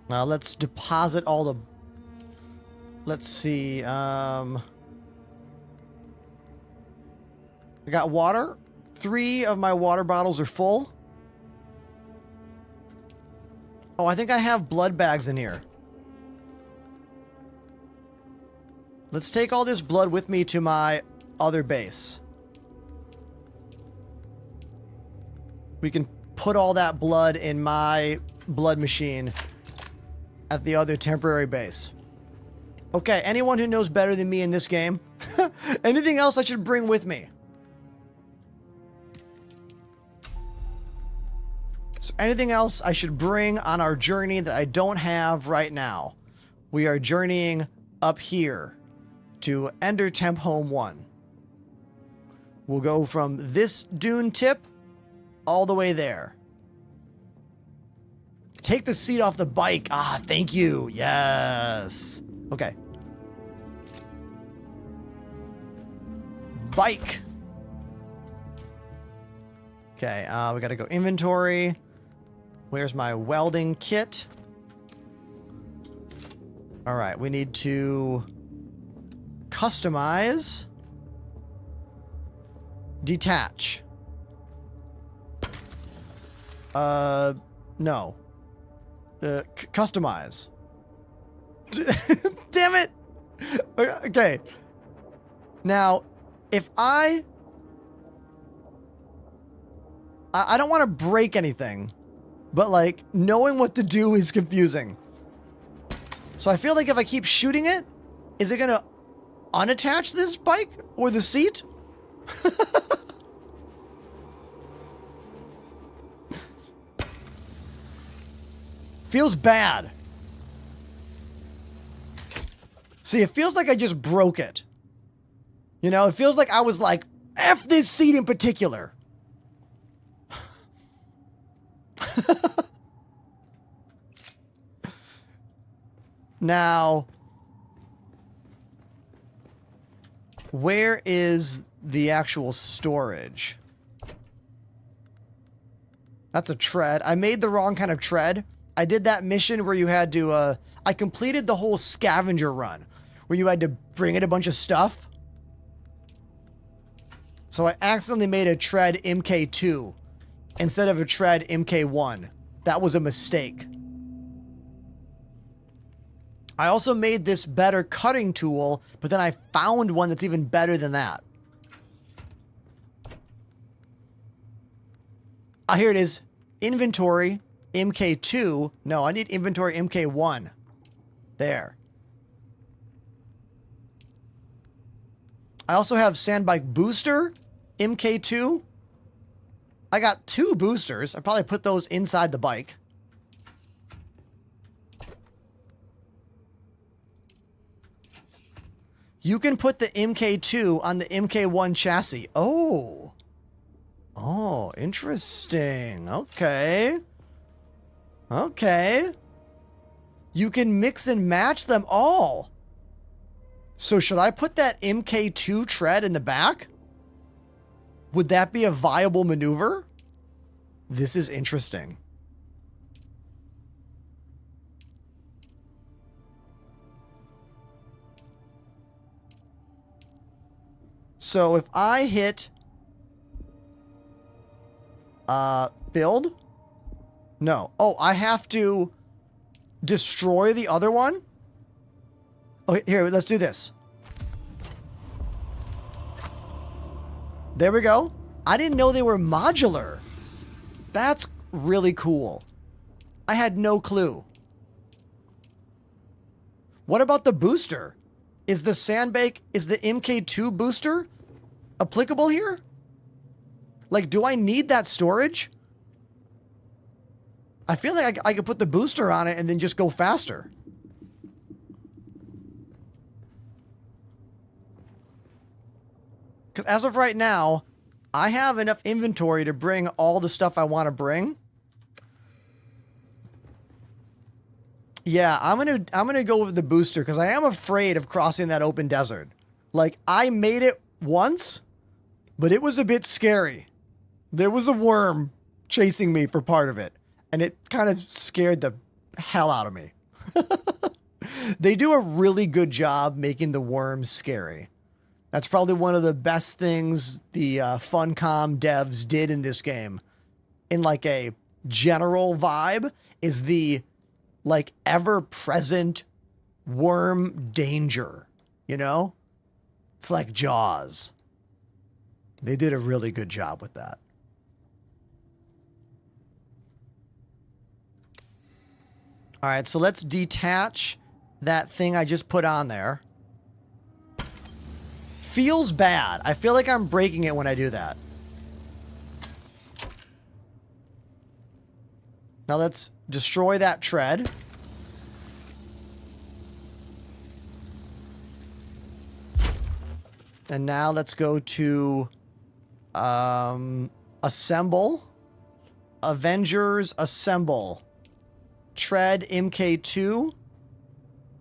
Speaker 2: Now let's deposit all the... Let's see. I got water. 3 of my water bottles are full. Oh, I think I have blood bags in here. Let's take all this blood with me to my other base. We can put all that blood in my blood machine at the other temporary base. Okay, anyone who knows better than me in this game? Anything else I should bring with me? So anything else I should bring on our journey that I don't have right now? We are journeying up here to Ender Temp Home 1. We'll go from this dune tip all the way there. Take the seat off the bike. Ah, thank you. Yes. Okay. Bike. Okay, we gotta go inventory. Where's my welding kit? All right, we need to customize. Detach. No. Customize. Damn it! Okay. Now, if I don't want to break anything, but, like, knowing what to do is confusing. So I feel like if I keep shooting it, is it gonna unattach this bike or the seat? Feels bad. See, it feels like I just broke it. You know, it feels like I was like, F this seat in particular. Now, where is the actual storage? That's a tread. I made the wrong kind of tread. I did that mission where you had to, I completed the whole scavenger run, where you had to bring in a bunch of stuff. So I accidentally made a tread MK2 instead of a tread MK1. That was a mistake. I also made this better cutting tool, but then I found one that's even better than that. Ah, here it is. Inventory MK2. No, I need inventory MK1. There. I also have Sandbike Booster MK2. I got 2 boosters. I probably put those inside the bike. You can put the MK2 on the MK1 chassis. Oh. Oh, interesting. Okay. Okay. You can mix and match them all. So should I put that MK2 tread in the back? Would that be a viable maneuver? This is interesting. So if I hit build? No. Oh, I have to destroy the other one? Okay, here, let's do this. There we go. I didn't know they were modular. That's really cool. I had no clue. What about the booster? Is the Sandbake, is the MK2 booster applicable here? Like, do I need that storage? I feel like I could put the booster on it and then just go faster. Because as of right now, I have enough inventory to bring all the stuff I want to bring. Yeah, I'm gonna go with the booster because I am afraid of crossing that open desert. Like, I made it once, but it was a bit scary. There was a worm chasing me for part of it, and it kind of scared the hell out of me. They do a really good job making the worms scary. That's probably one of the best things the Funcom devs did in this game. In like a general vibe is the like ever-present worm danger, you know? It's like Jaws. They did a really good job with that. All right, so let's detach that thing I just put on there. Feels bad. I feel like I'm breaking it when I do that. Now let's destroy that tread. And now let's go to assemble. Avengers assemble. Tread MK2.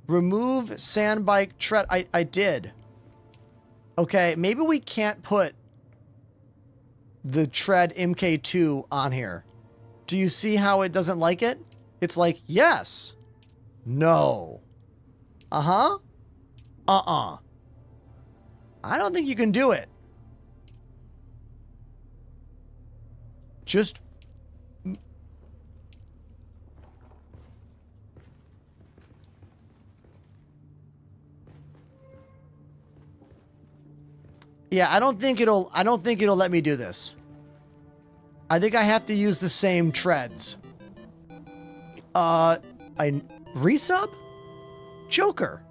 Speaker 2: Remove Sandbike tread. I did. Okay, maybe we can't put the tread MK2 on here. Do you see how it doesn't like it? It's like, yes. No. Uh-huh. Uh-uh. I don't think you can do it. Just... Yeah, I don't think it'll let me do this. I think I have to use the same treads. Resub? Joker.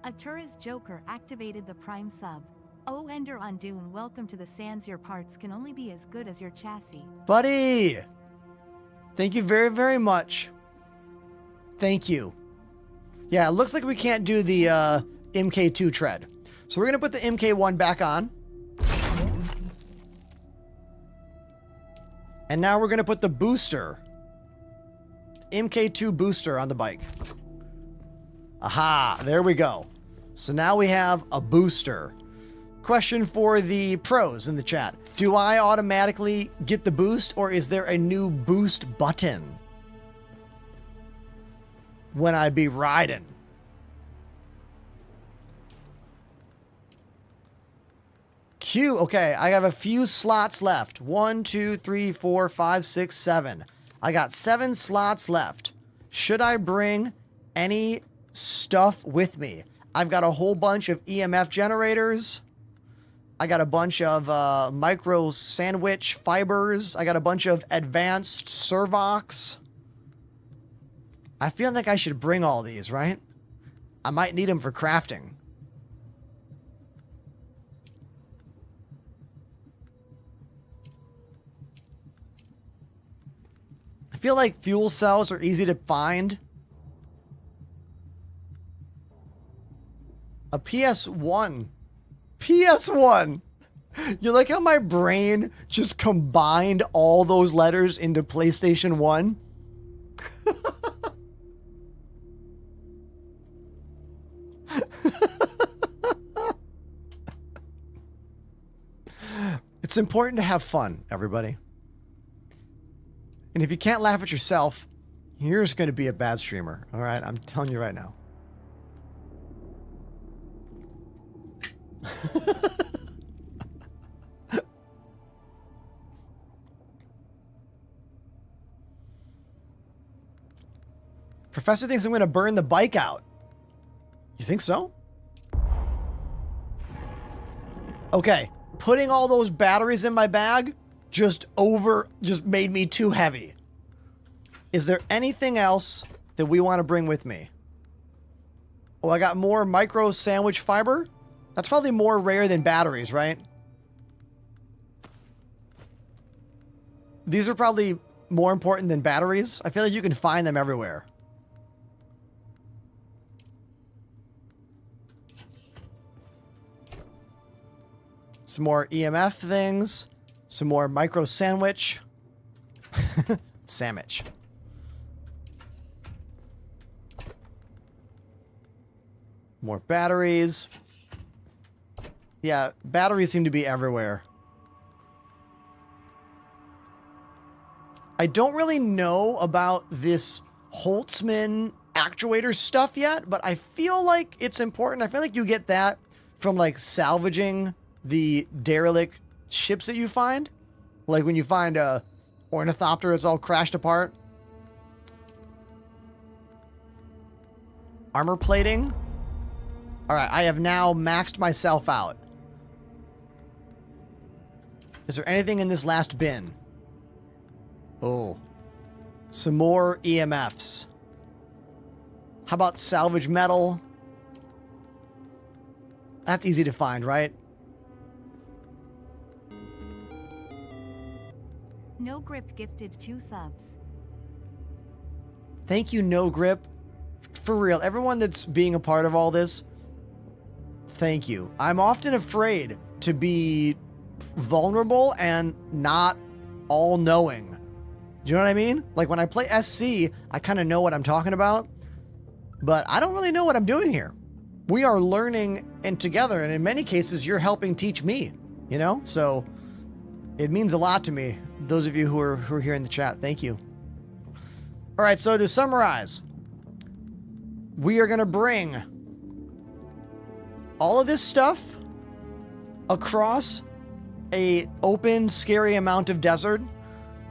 Speaker 4: Atura's Joker activated the Prime sub. Oh, Ender on Dune, welcome to the Sands. Your parts can only be as good as your chassis.
Speaker 2: Buddy! Thank you very, very much. Thank you. Yeah, it looks like we can't do the MK2 tread. So we're going to put the MK1 back on. And now we're going to put the booster. MK2 booster on the bike. Aha, there we go. So now we have a booster. Question for the pros in the chat. Do I automatically get the boost, or is there a new boost button when I be riding? Q. Okay, I have a few slots left. 1, 2, 3, 4, 5, 6, 7. I got 7 slots left. Should I bring any stuff with me? I've got a whole bunch of EMF generators. I got a bunch of micro sandwich fibers. I got a bunch of advanced servox. I feel like I should bring all these, right? I might need them for crafting. I feel like fuel cells are easy to find. A PS1. PS1. You like how my brain just combined all those letters into PlayStation 1? It's important to have fun, everybody. And if you can't laugh at yourself, you're just going to be a bad streamer. All right? I'm telling you right now. Professor thinks I'm going to burn the bike out. You think so? Okay. Putting all those batteries in my bag just made me too heavy. Is there anything else that we want to bring with me? Oh, I got more micro sandwich fiber. That's probably more rare than batteries, right? These are probably more important than batteries. I feel like you can find them everywhere. Some more EMF things. Some more micro sandwich. Sandwich. More batteries. Yeah, batteries seem to be everywhere. I don't really know about this Holtzman actuator stuff yet, but I feel like it's important. I feel like you get that from like salvaging the derelict ships that you find. Like when you find a ornithopter that's all crashed apart. Armor plating. All right, I have now maxed myself out. Is there anything in this last bin? Oh. Some more EMFs. How about salvage metal? That's easy to find, right?
Speaker 4: No Grip gifted 2 subs.
Speaker 2: Thank you, No Grip. For real, everyone that's being a part of all this, thank you. I'm often afraid to be vulnerable and not all-knowing. Do you know what I mean? Like when I play SC, I kind of know what I'm talking about, but I don't really know what I'm doing here. We are learning and together, and in many cases, you're helping teach me, you know? So it means a lot to me. Those of you who are here in the chat, thank you. All right, so to summarize, we are going to bring all of this stuff across a open, scary amount of desert.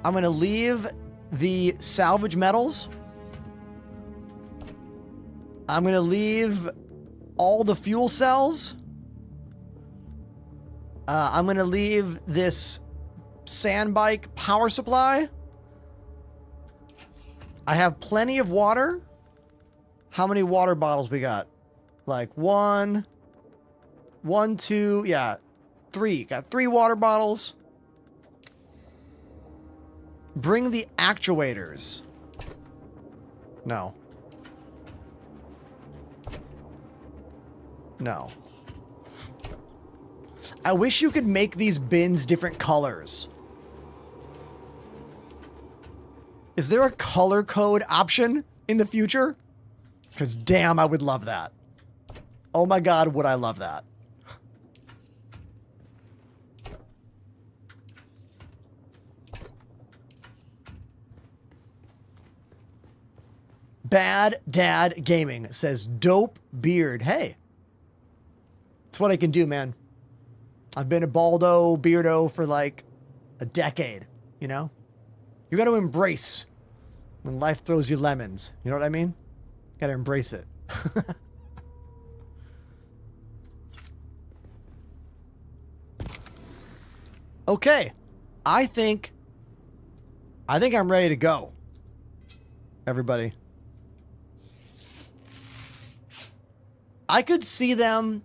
Speaker 2: I'm going to leave the salvage metals. I'm going to leave all the fuel cells. I'm going to leave this sand bike power supply. I have plenty of water. How many water bottles we got? Like one, two, yeah, 3. Got 3 water bottles. Bring the actuators. No. No. I wish you could make these bins different colors. Is there a color code option in the future? Because damn, I would love that. Oh my God, would I love that. Bad Dad Gaming says, dope beard. Hey, it's what I can do, man. I've been a baldo, beardo for like a decade, you know? You got to embrace when life throws you lemons. You know what I mean? Got to embrace it. Okay. I think I'm ready to go. Everybody. I could see them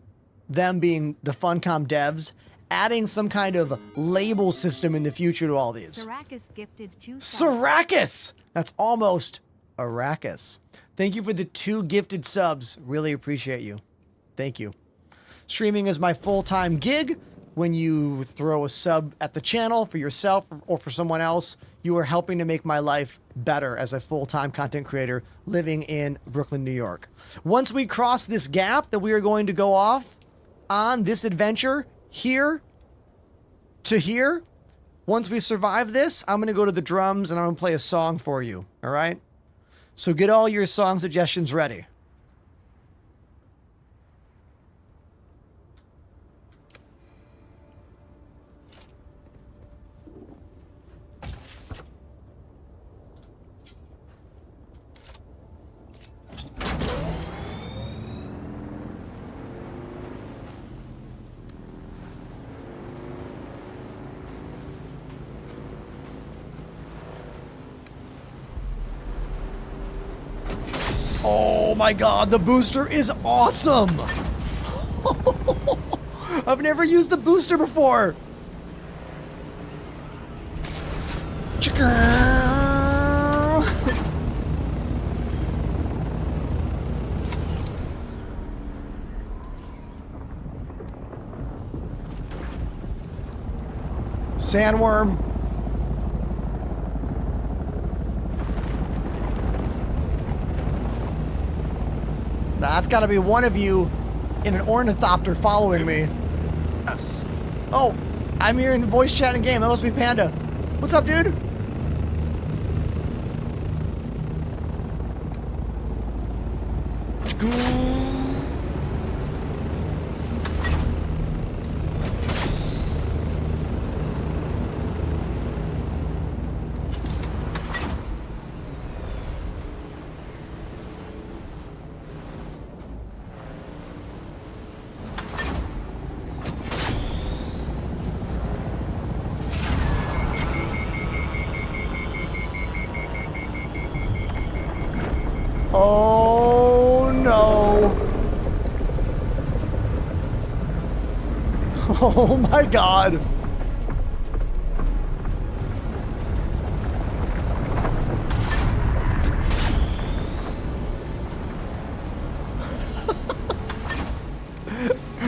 Speaker 2: being the Funcom devs, adding some kind of label system in the future to all these.
Speaker 4: Syracuse gifted 2 subs.
Speaker 2: Syracuse! That's almost Arrakis. Thank you for the 2 gifted subs. Really appreciate you. Thank you. Streaming is my full-time gig. When you throw a sub at the channel for yourself or for someone else, you are helping to make my life better as a full-time content creator living in Brooklyn, New York. Once we cross this gap that we are going to go off on this adventure here to here, once we survive this, I'm going to go to the drums and I'm going to play a song for you. All right? So get all your song suggestions ready. Oh my god, the booster is awesome! I've never used the booster before! Sandworm. That's gotta be one of you in an ornithopter following me.
Speaker 12: Yes.
Speaker 2: Oh, I'm here in voice chat and game. That must be Panda. What's up, dude? Oh no. Oh my god.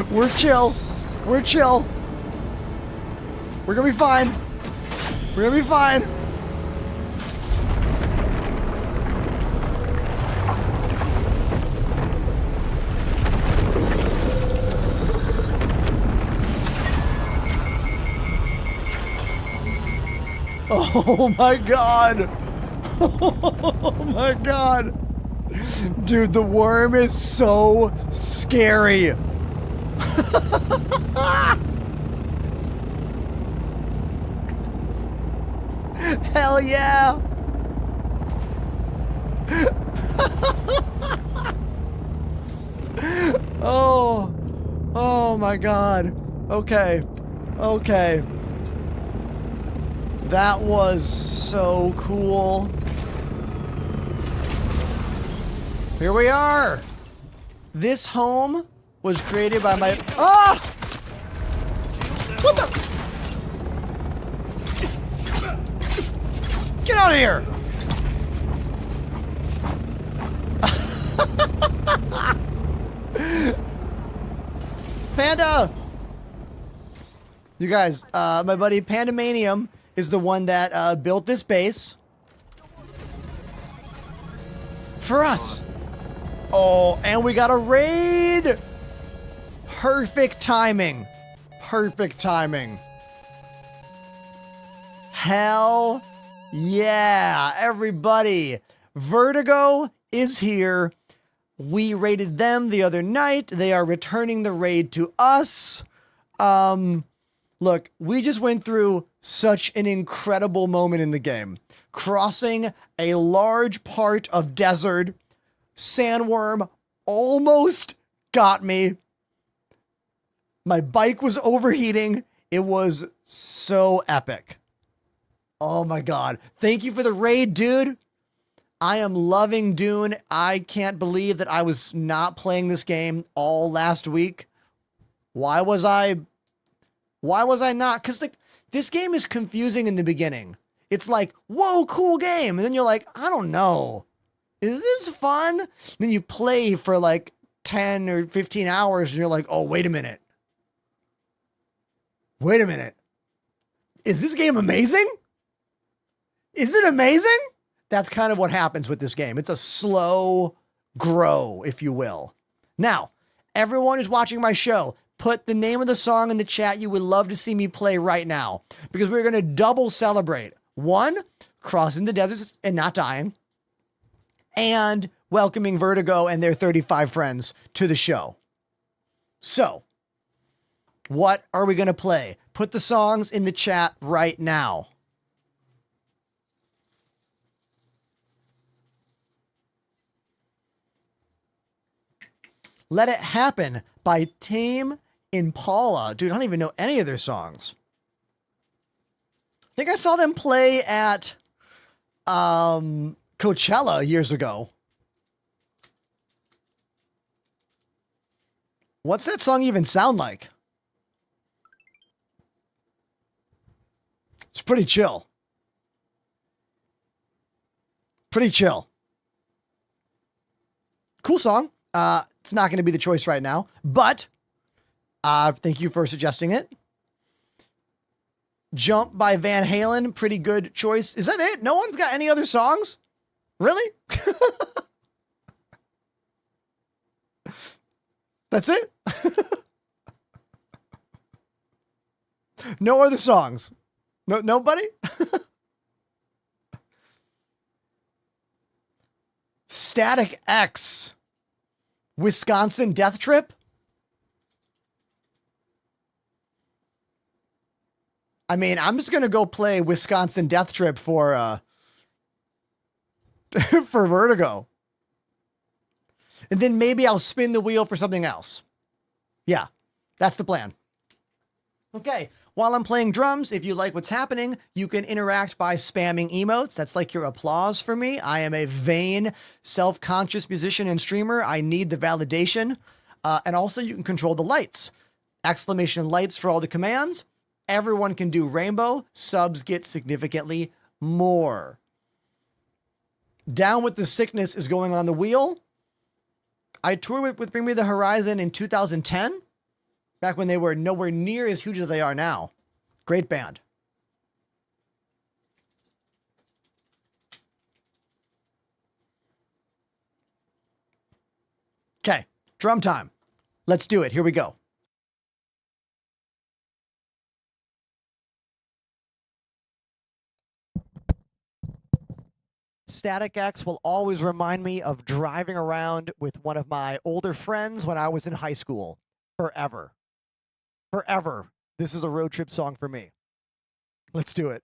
Speaker 2: We're chill. We're chill. We're gonna be fine. We're gonna be fine. Oh my god. Oh my god. Dude, the worm is so scary. Hell yeah. Oh my god. Okay. Okay. That was so cool. Here we are. This home was created by my... Ah! What the... Get out of here! Panda! You guys, my buddy Pandamanium is the one that built this base for us. Oh, and we got a raid. Perfect timing. Perfect timing. Hell yeah, everybody. Vertigo is here. We raided them the other night. They are returning the raid to us. Look, we just went through such an incredible moment in the game. Crossing a large part of desert. Sandworm almost got me. My bike was overheating. It was so epic. Oh my god. Thank you for the raid, dude. I am loving Dune. I can't believe that I was not playing this game all last week. Why was I not? Because like this game is confusing in the beginning. It's like, whoa, cool game. And then you're like, I don't know. Is this fun? Then you play for like 10 or 15 hours and you're like, oh, wait a minute. Wait a minute. Is this game amazing? Is it amazing? That's kind of what happens with this game. It's a slow grow, if you will. Now, everyone who's watching my show, put the name of the song in the chat you would love to see me play right now, because we're going to double celebrate. One, crossing the deserts and not dying, and welcoming Vertigo and their 35 friends to the show. So, what are we going to play? Put the songs in the chat right now. Let It Happen by Tame Impala. Dude, I don't even know any of their songs. I think I saw them play at Coachella years ago. What's that song even sound like? It's pretty chill. Pretty chill. Cool song. It's not going to be the choice right now, but thank you for suggesting it. Jump by Van Halen, pretty good choice. Is that it? No one's got any other songs? Really? That's it? No other songs? No, nobody? Static X. Wisconsin Death Trip? I mean, I'm just going to go play Wisconsin Death Trip for for Vertigo. And then maybe I'll spin the wheel for something else. Yeah, that's the plan. Okay, while I'm playing drums, if you like what's happening, you can interact by spamming emotes. That's like your applause for me. I am a vain, self-conscious musician and streamer. I need the validation. And also you can control the lights. Exclamation lights for all the commands. Everyone can do rainbow. Subs get significantly more. Down with the Sickness is going on the wheel. I toured with Bring Me the Horizon in 2010. Back when they were nowhere near as huge as they are now. Great band. Okay, drum time. Let's do it. Here we go. Static X will always remind me of driving around with one of my older friends when I was in high school. Forever. Forever. This is a road trip song for me. Let's do it.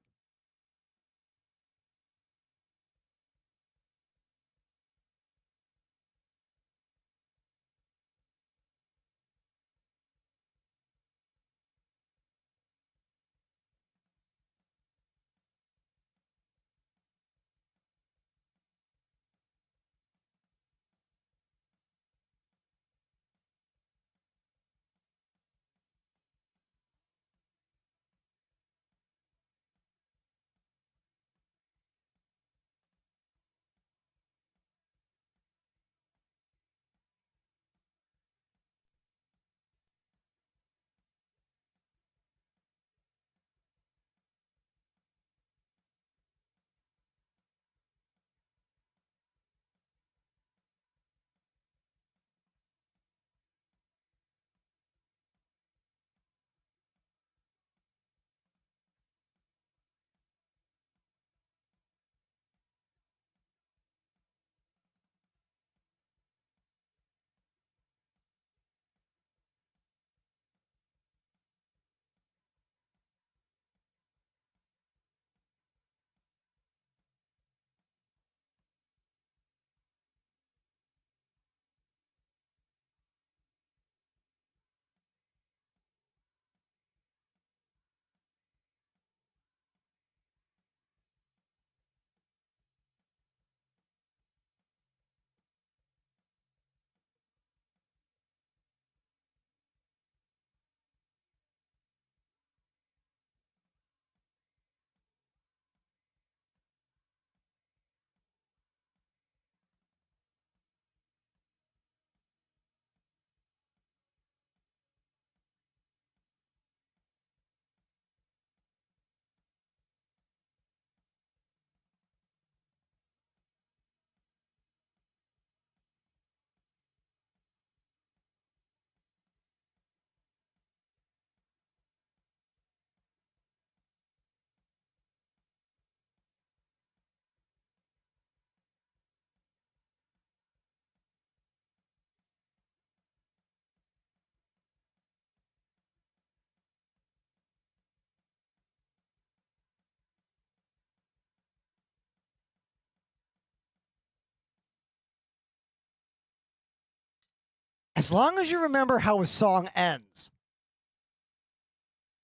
Speaker 2: As long as you remember how a song ends,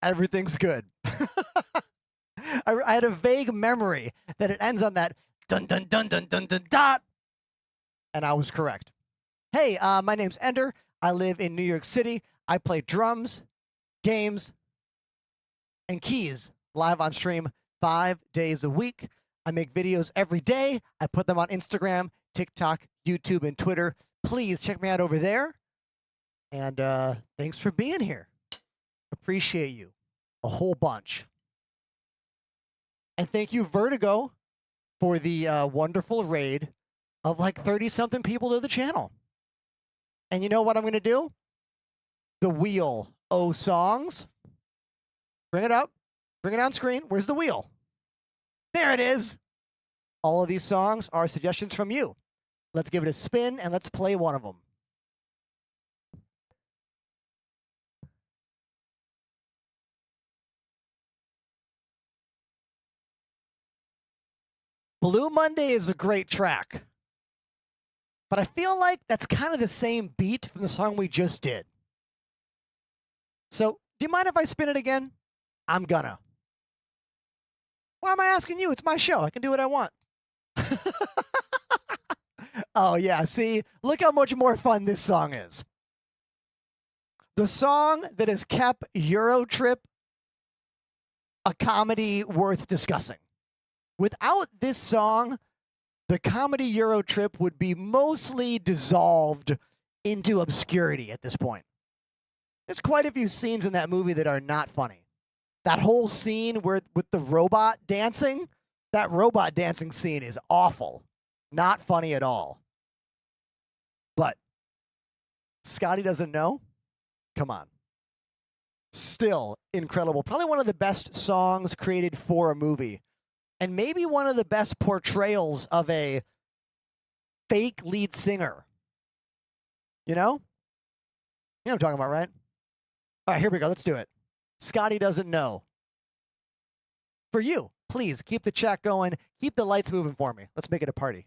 Speaker 2: everything's good. I had a vague memory that it ends on that dun dun dun dun dun dun dot, and I was correct. Hey, my name's Ender. I live in New York City. I play drums, games, and keys live on stream 5 days a week. I make videos every day. I put them on Instagram, TikTok, YouTube, and Twitter. Please check me out over there. And thanks for being here. Appreciate you a whole bunch. And thank you, Vertigo, for the wonderful raid of like 30-something people to the channel. And you know what I'm going to do? The wheel O songs. Bring it up. Bring it on screen. Where's the wheel? There it is. All of these songs are suggestions from you. Let's give it a spin and let's play one of them. Blue Monday is a great track, but I feel like that's kind of the same beat from the song we just did. So, do you mind if I spin it again? I'm gonna. Why am I asking you? It's my show. I can do what I want. Oh, yeah. See, look how much more fun this song is. The song that has kept Eurotrip a comedy worth discussing. Without this song, the comedy Eurotrip would be mostly dissolved into obscurity at this point. There's quite a few scenes in that movie that are not funny. That whole scene where with the robot dancing, that robot dancing scene is awful. Not funny at all. But Scotty doesn't know? Come on. Still incredible. Probably one of the best songs created for a movie. And maybe one of the best portrayals of a fake lead singer. You know? You know what I'm talking about, right? All right, here we go. Let's do it. Scotty doesn't know. For you, please keep the chat going. Keep the lights moving for me. Let's make it a party.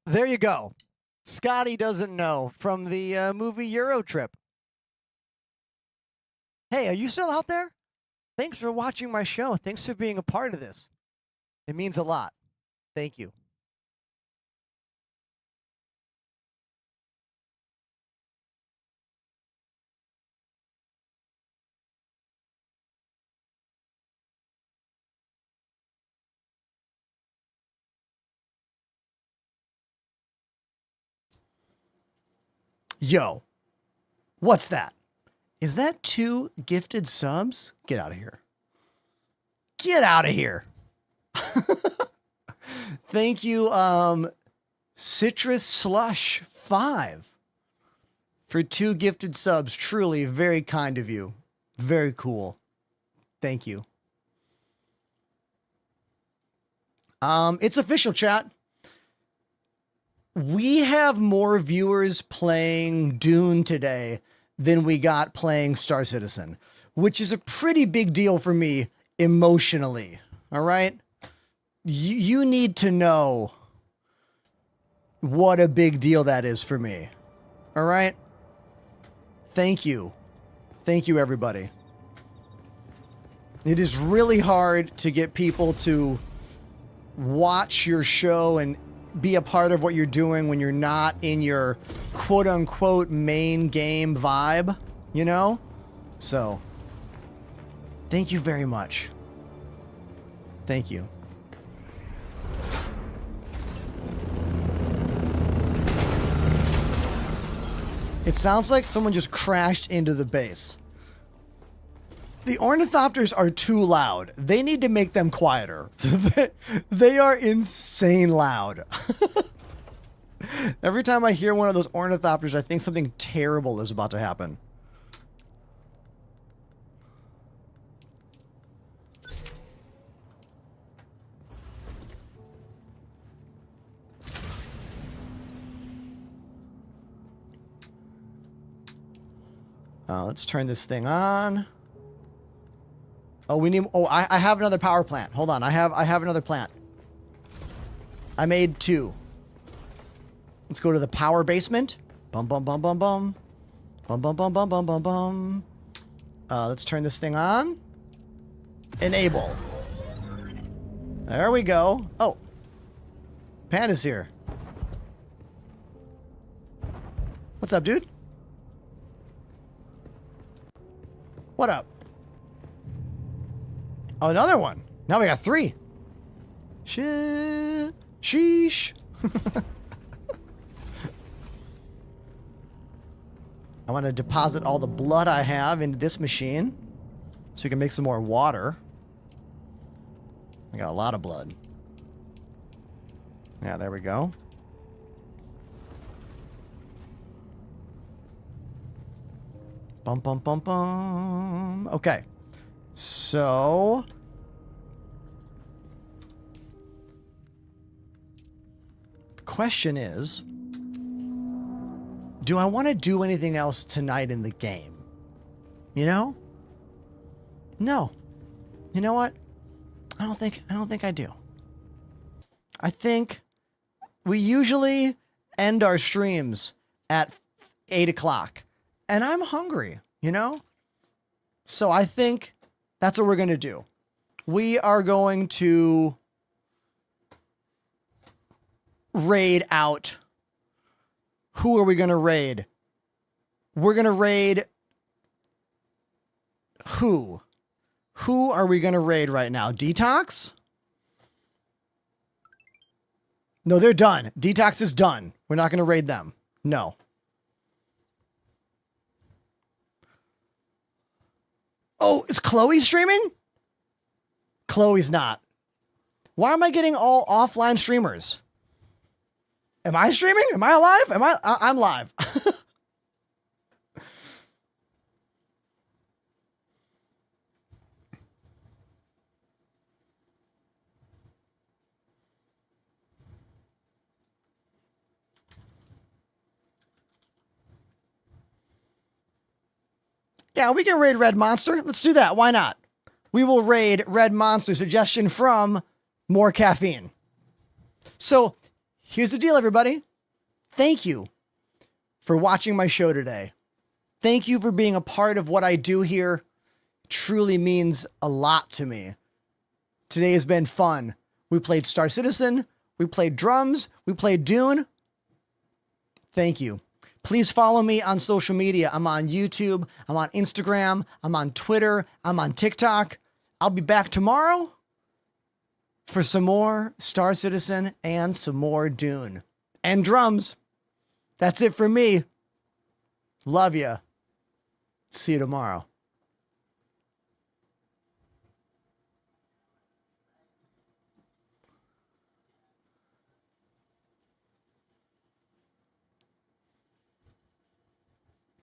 Speaker 2: There you go. Scotty doesn't know from the movie Euro Trip. Hey, are you still out there? Thanks for watching my show. Thanks for being a part of this. It means a lot. Thank you. Yo, what's that? Is that 2 gifted subs? Get out of here. Get out of here. Thank you, Citrus Slush 5 for 2 gifted subs. Truly very kind of you. Very cool. Thank you. It's official, chat. We have more viewers playing Dune today than we got playing Star Citizen, which is a pretty big deal for me emotionally. All right? You need to know what a big deal that is for me. All right? Thank you. Thank you, everybody. It is really hard to get people to watch your show and be a part of what you're doing when you're not in your quote-unquote main game vibe, you know? So, thank you very much. Thank you. It sounds like someone just crashed into the base. The ornithopters are too loud. They need to make them quieter. They are insane loud. Every time I hear one of those ornithopters, I think something terrible is about to happen. Let's turn this thing on. Oh, we need. Oh, I have another power plant. Hold on. I have another plant. I made 2. Let's go to the power basement. Bum bum bum bum bum. Bum bum bum bum bum bum bum. Let's turn this thing on. Enable. There we go. Oh, Panda's here. What's up, dude? What up? Oh, another one. Now we got 3. Shit. Sheesh. I want to deposit all the blood I have into this machine so we can make some more water. I got a lot of blood. Yeah, there we go. Bum, bum, bum, bum. Okay. So... the question is... do I want to do anything else tonight in the game? You know? No. You know what? I don't think I do. I think we usually end our streams at 8 o'clock. And I'm hungry, you know? So I think that's what we're going to do. We are going to raid out. Who are we going to raid? We're going to raid who? Who are we going to raid right now? Detox? No, they're done. Detox is done. We're not going to raid them. No. Oh, is Chloe streaming? Chloe's not. Why am I getting all offline streamers? Am I streaming? Am I alive? I'm live. Yeah, we can raid Red Monster. Let's do that. Why not? We will raid Red Monster. Suggestion from More Caffeine. So here's the deal, everybody. Thank you for watching my show today. Thank you for being a part of what I do here. It truly means a lot to me. Today has been fun. We played Star Citizen. We played drums. We played Dune. Thank you. Please follow me on social media. I'm on YouTube. I'm on Instagram. I'm on Twitter. I'm on TikTok. I'll be back tomorrow for some more Star Citizen and some more Dune and drums. That's it for me. Love ya. See you tomorrow.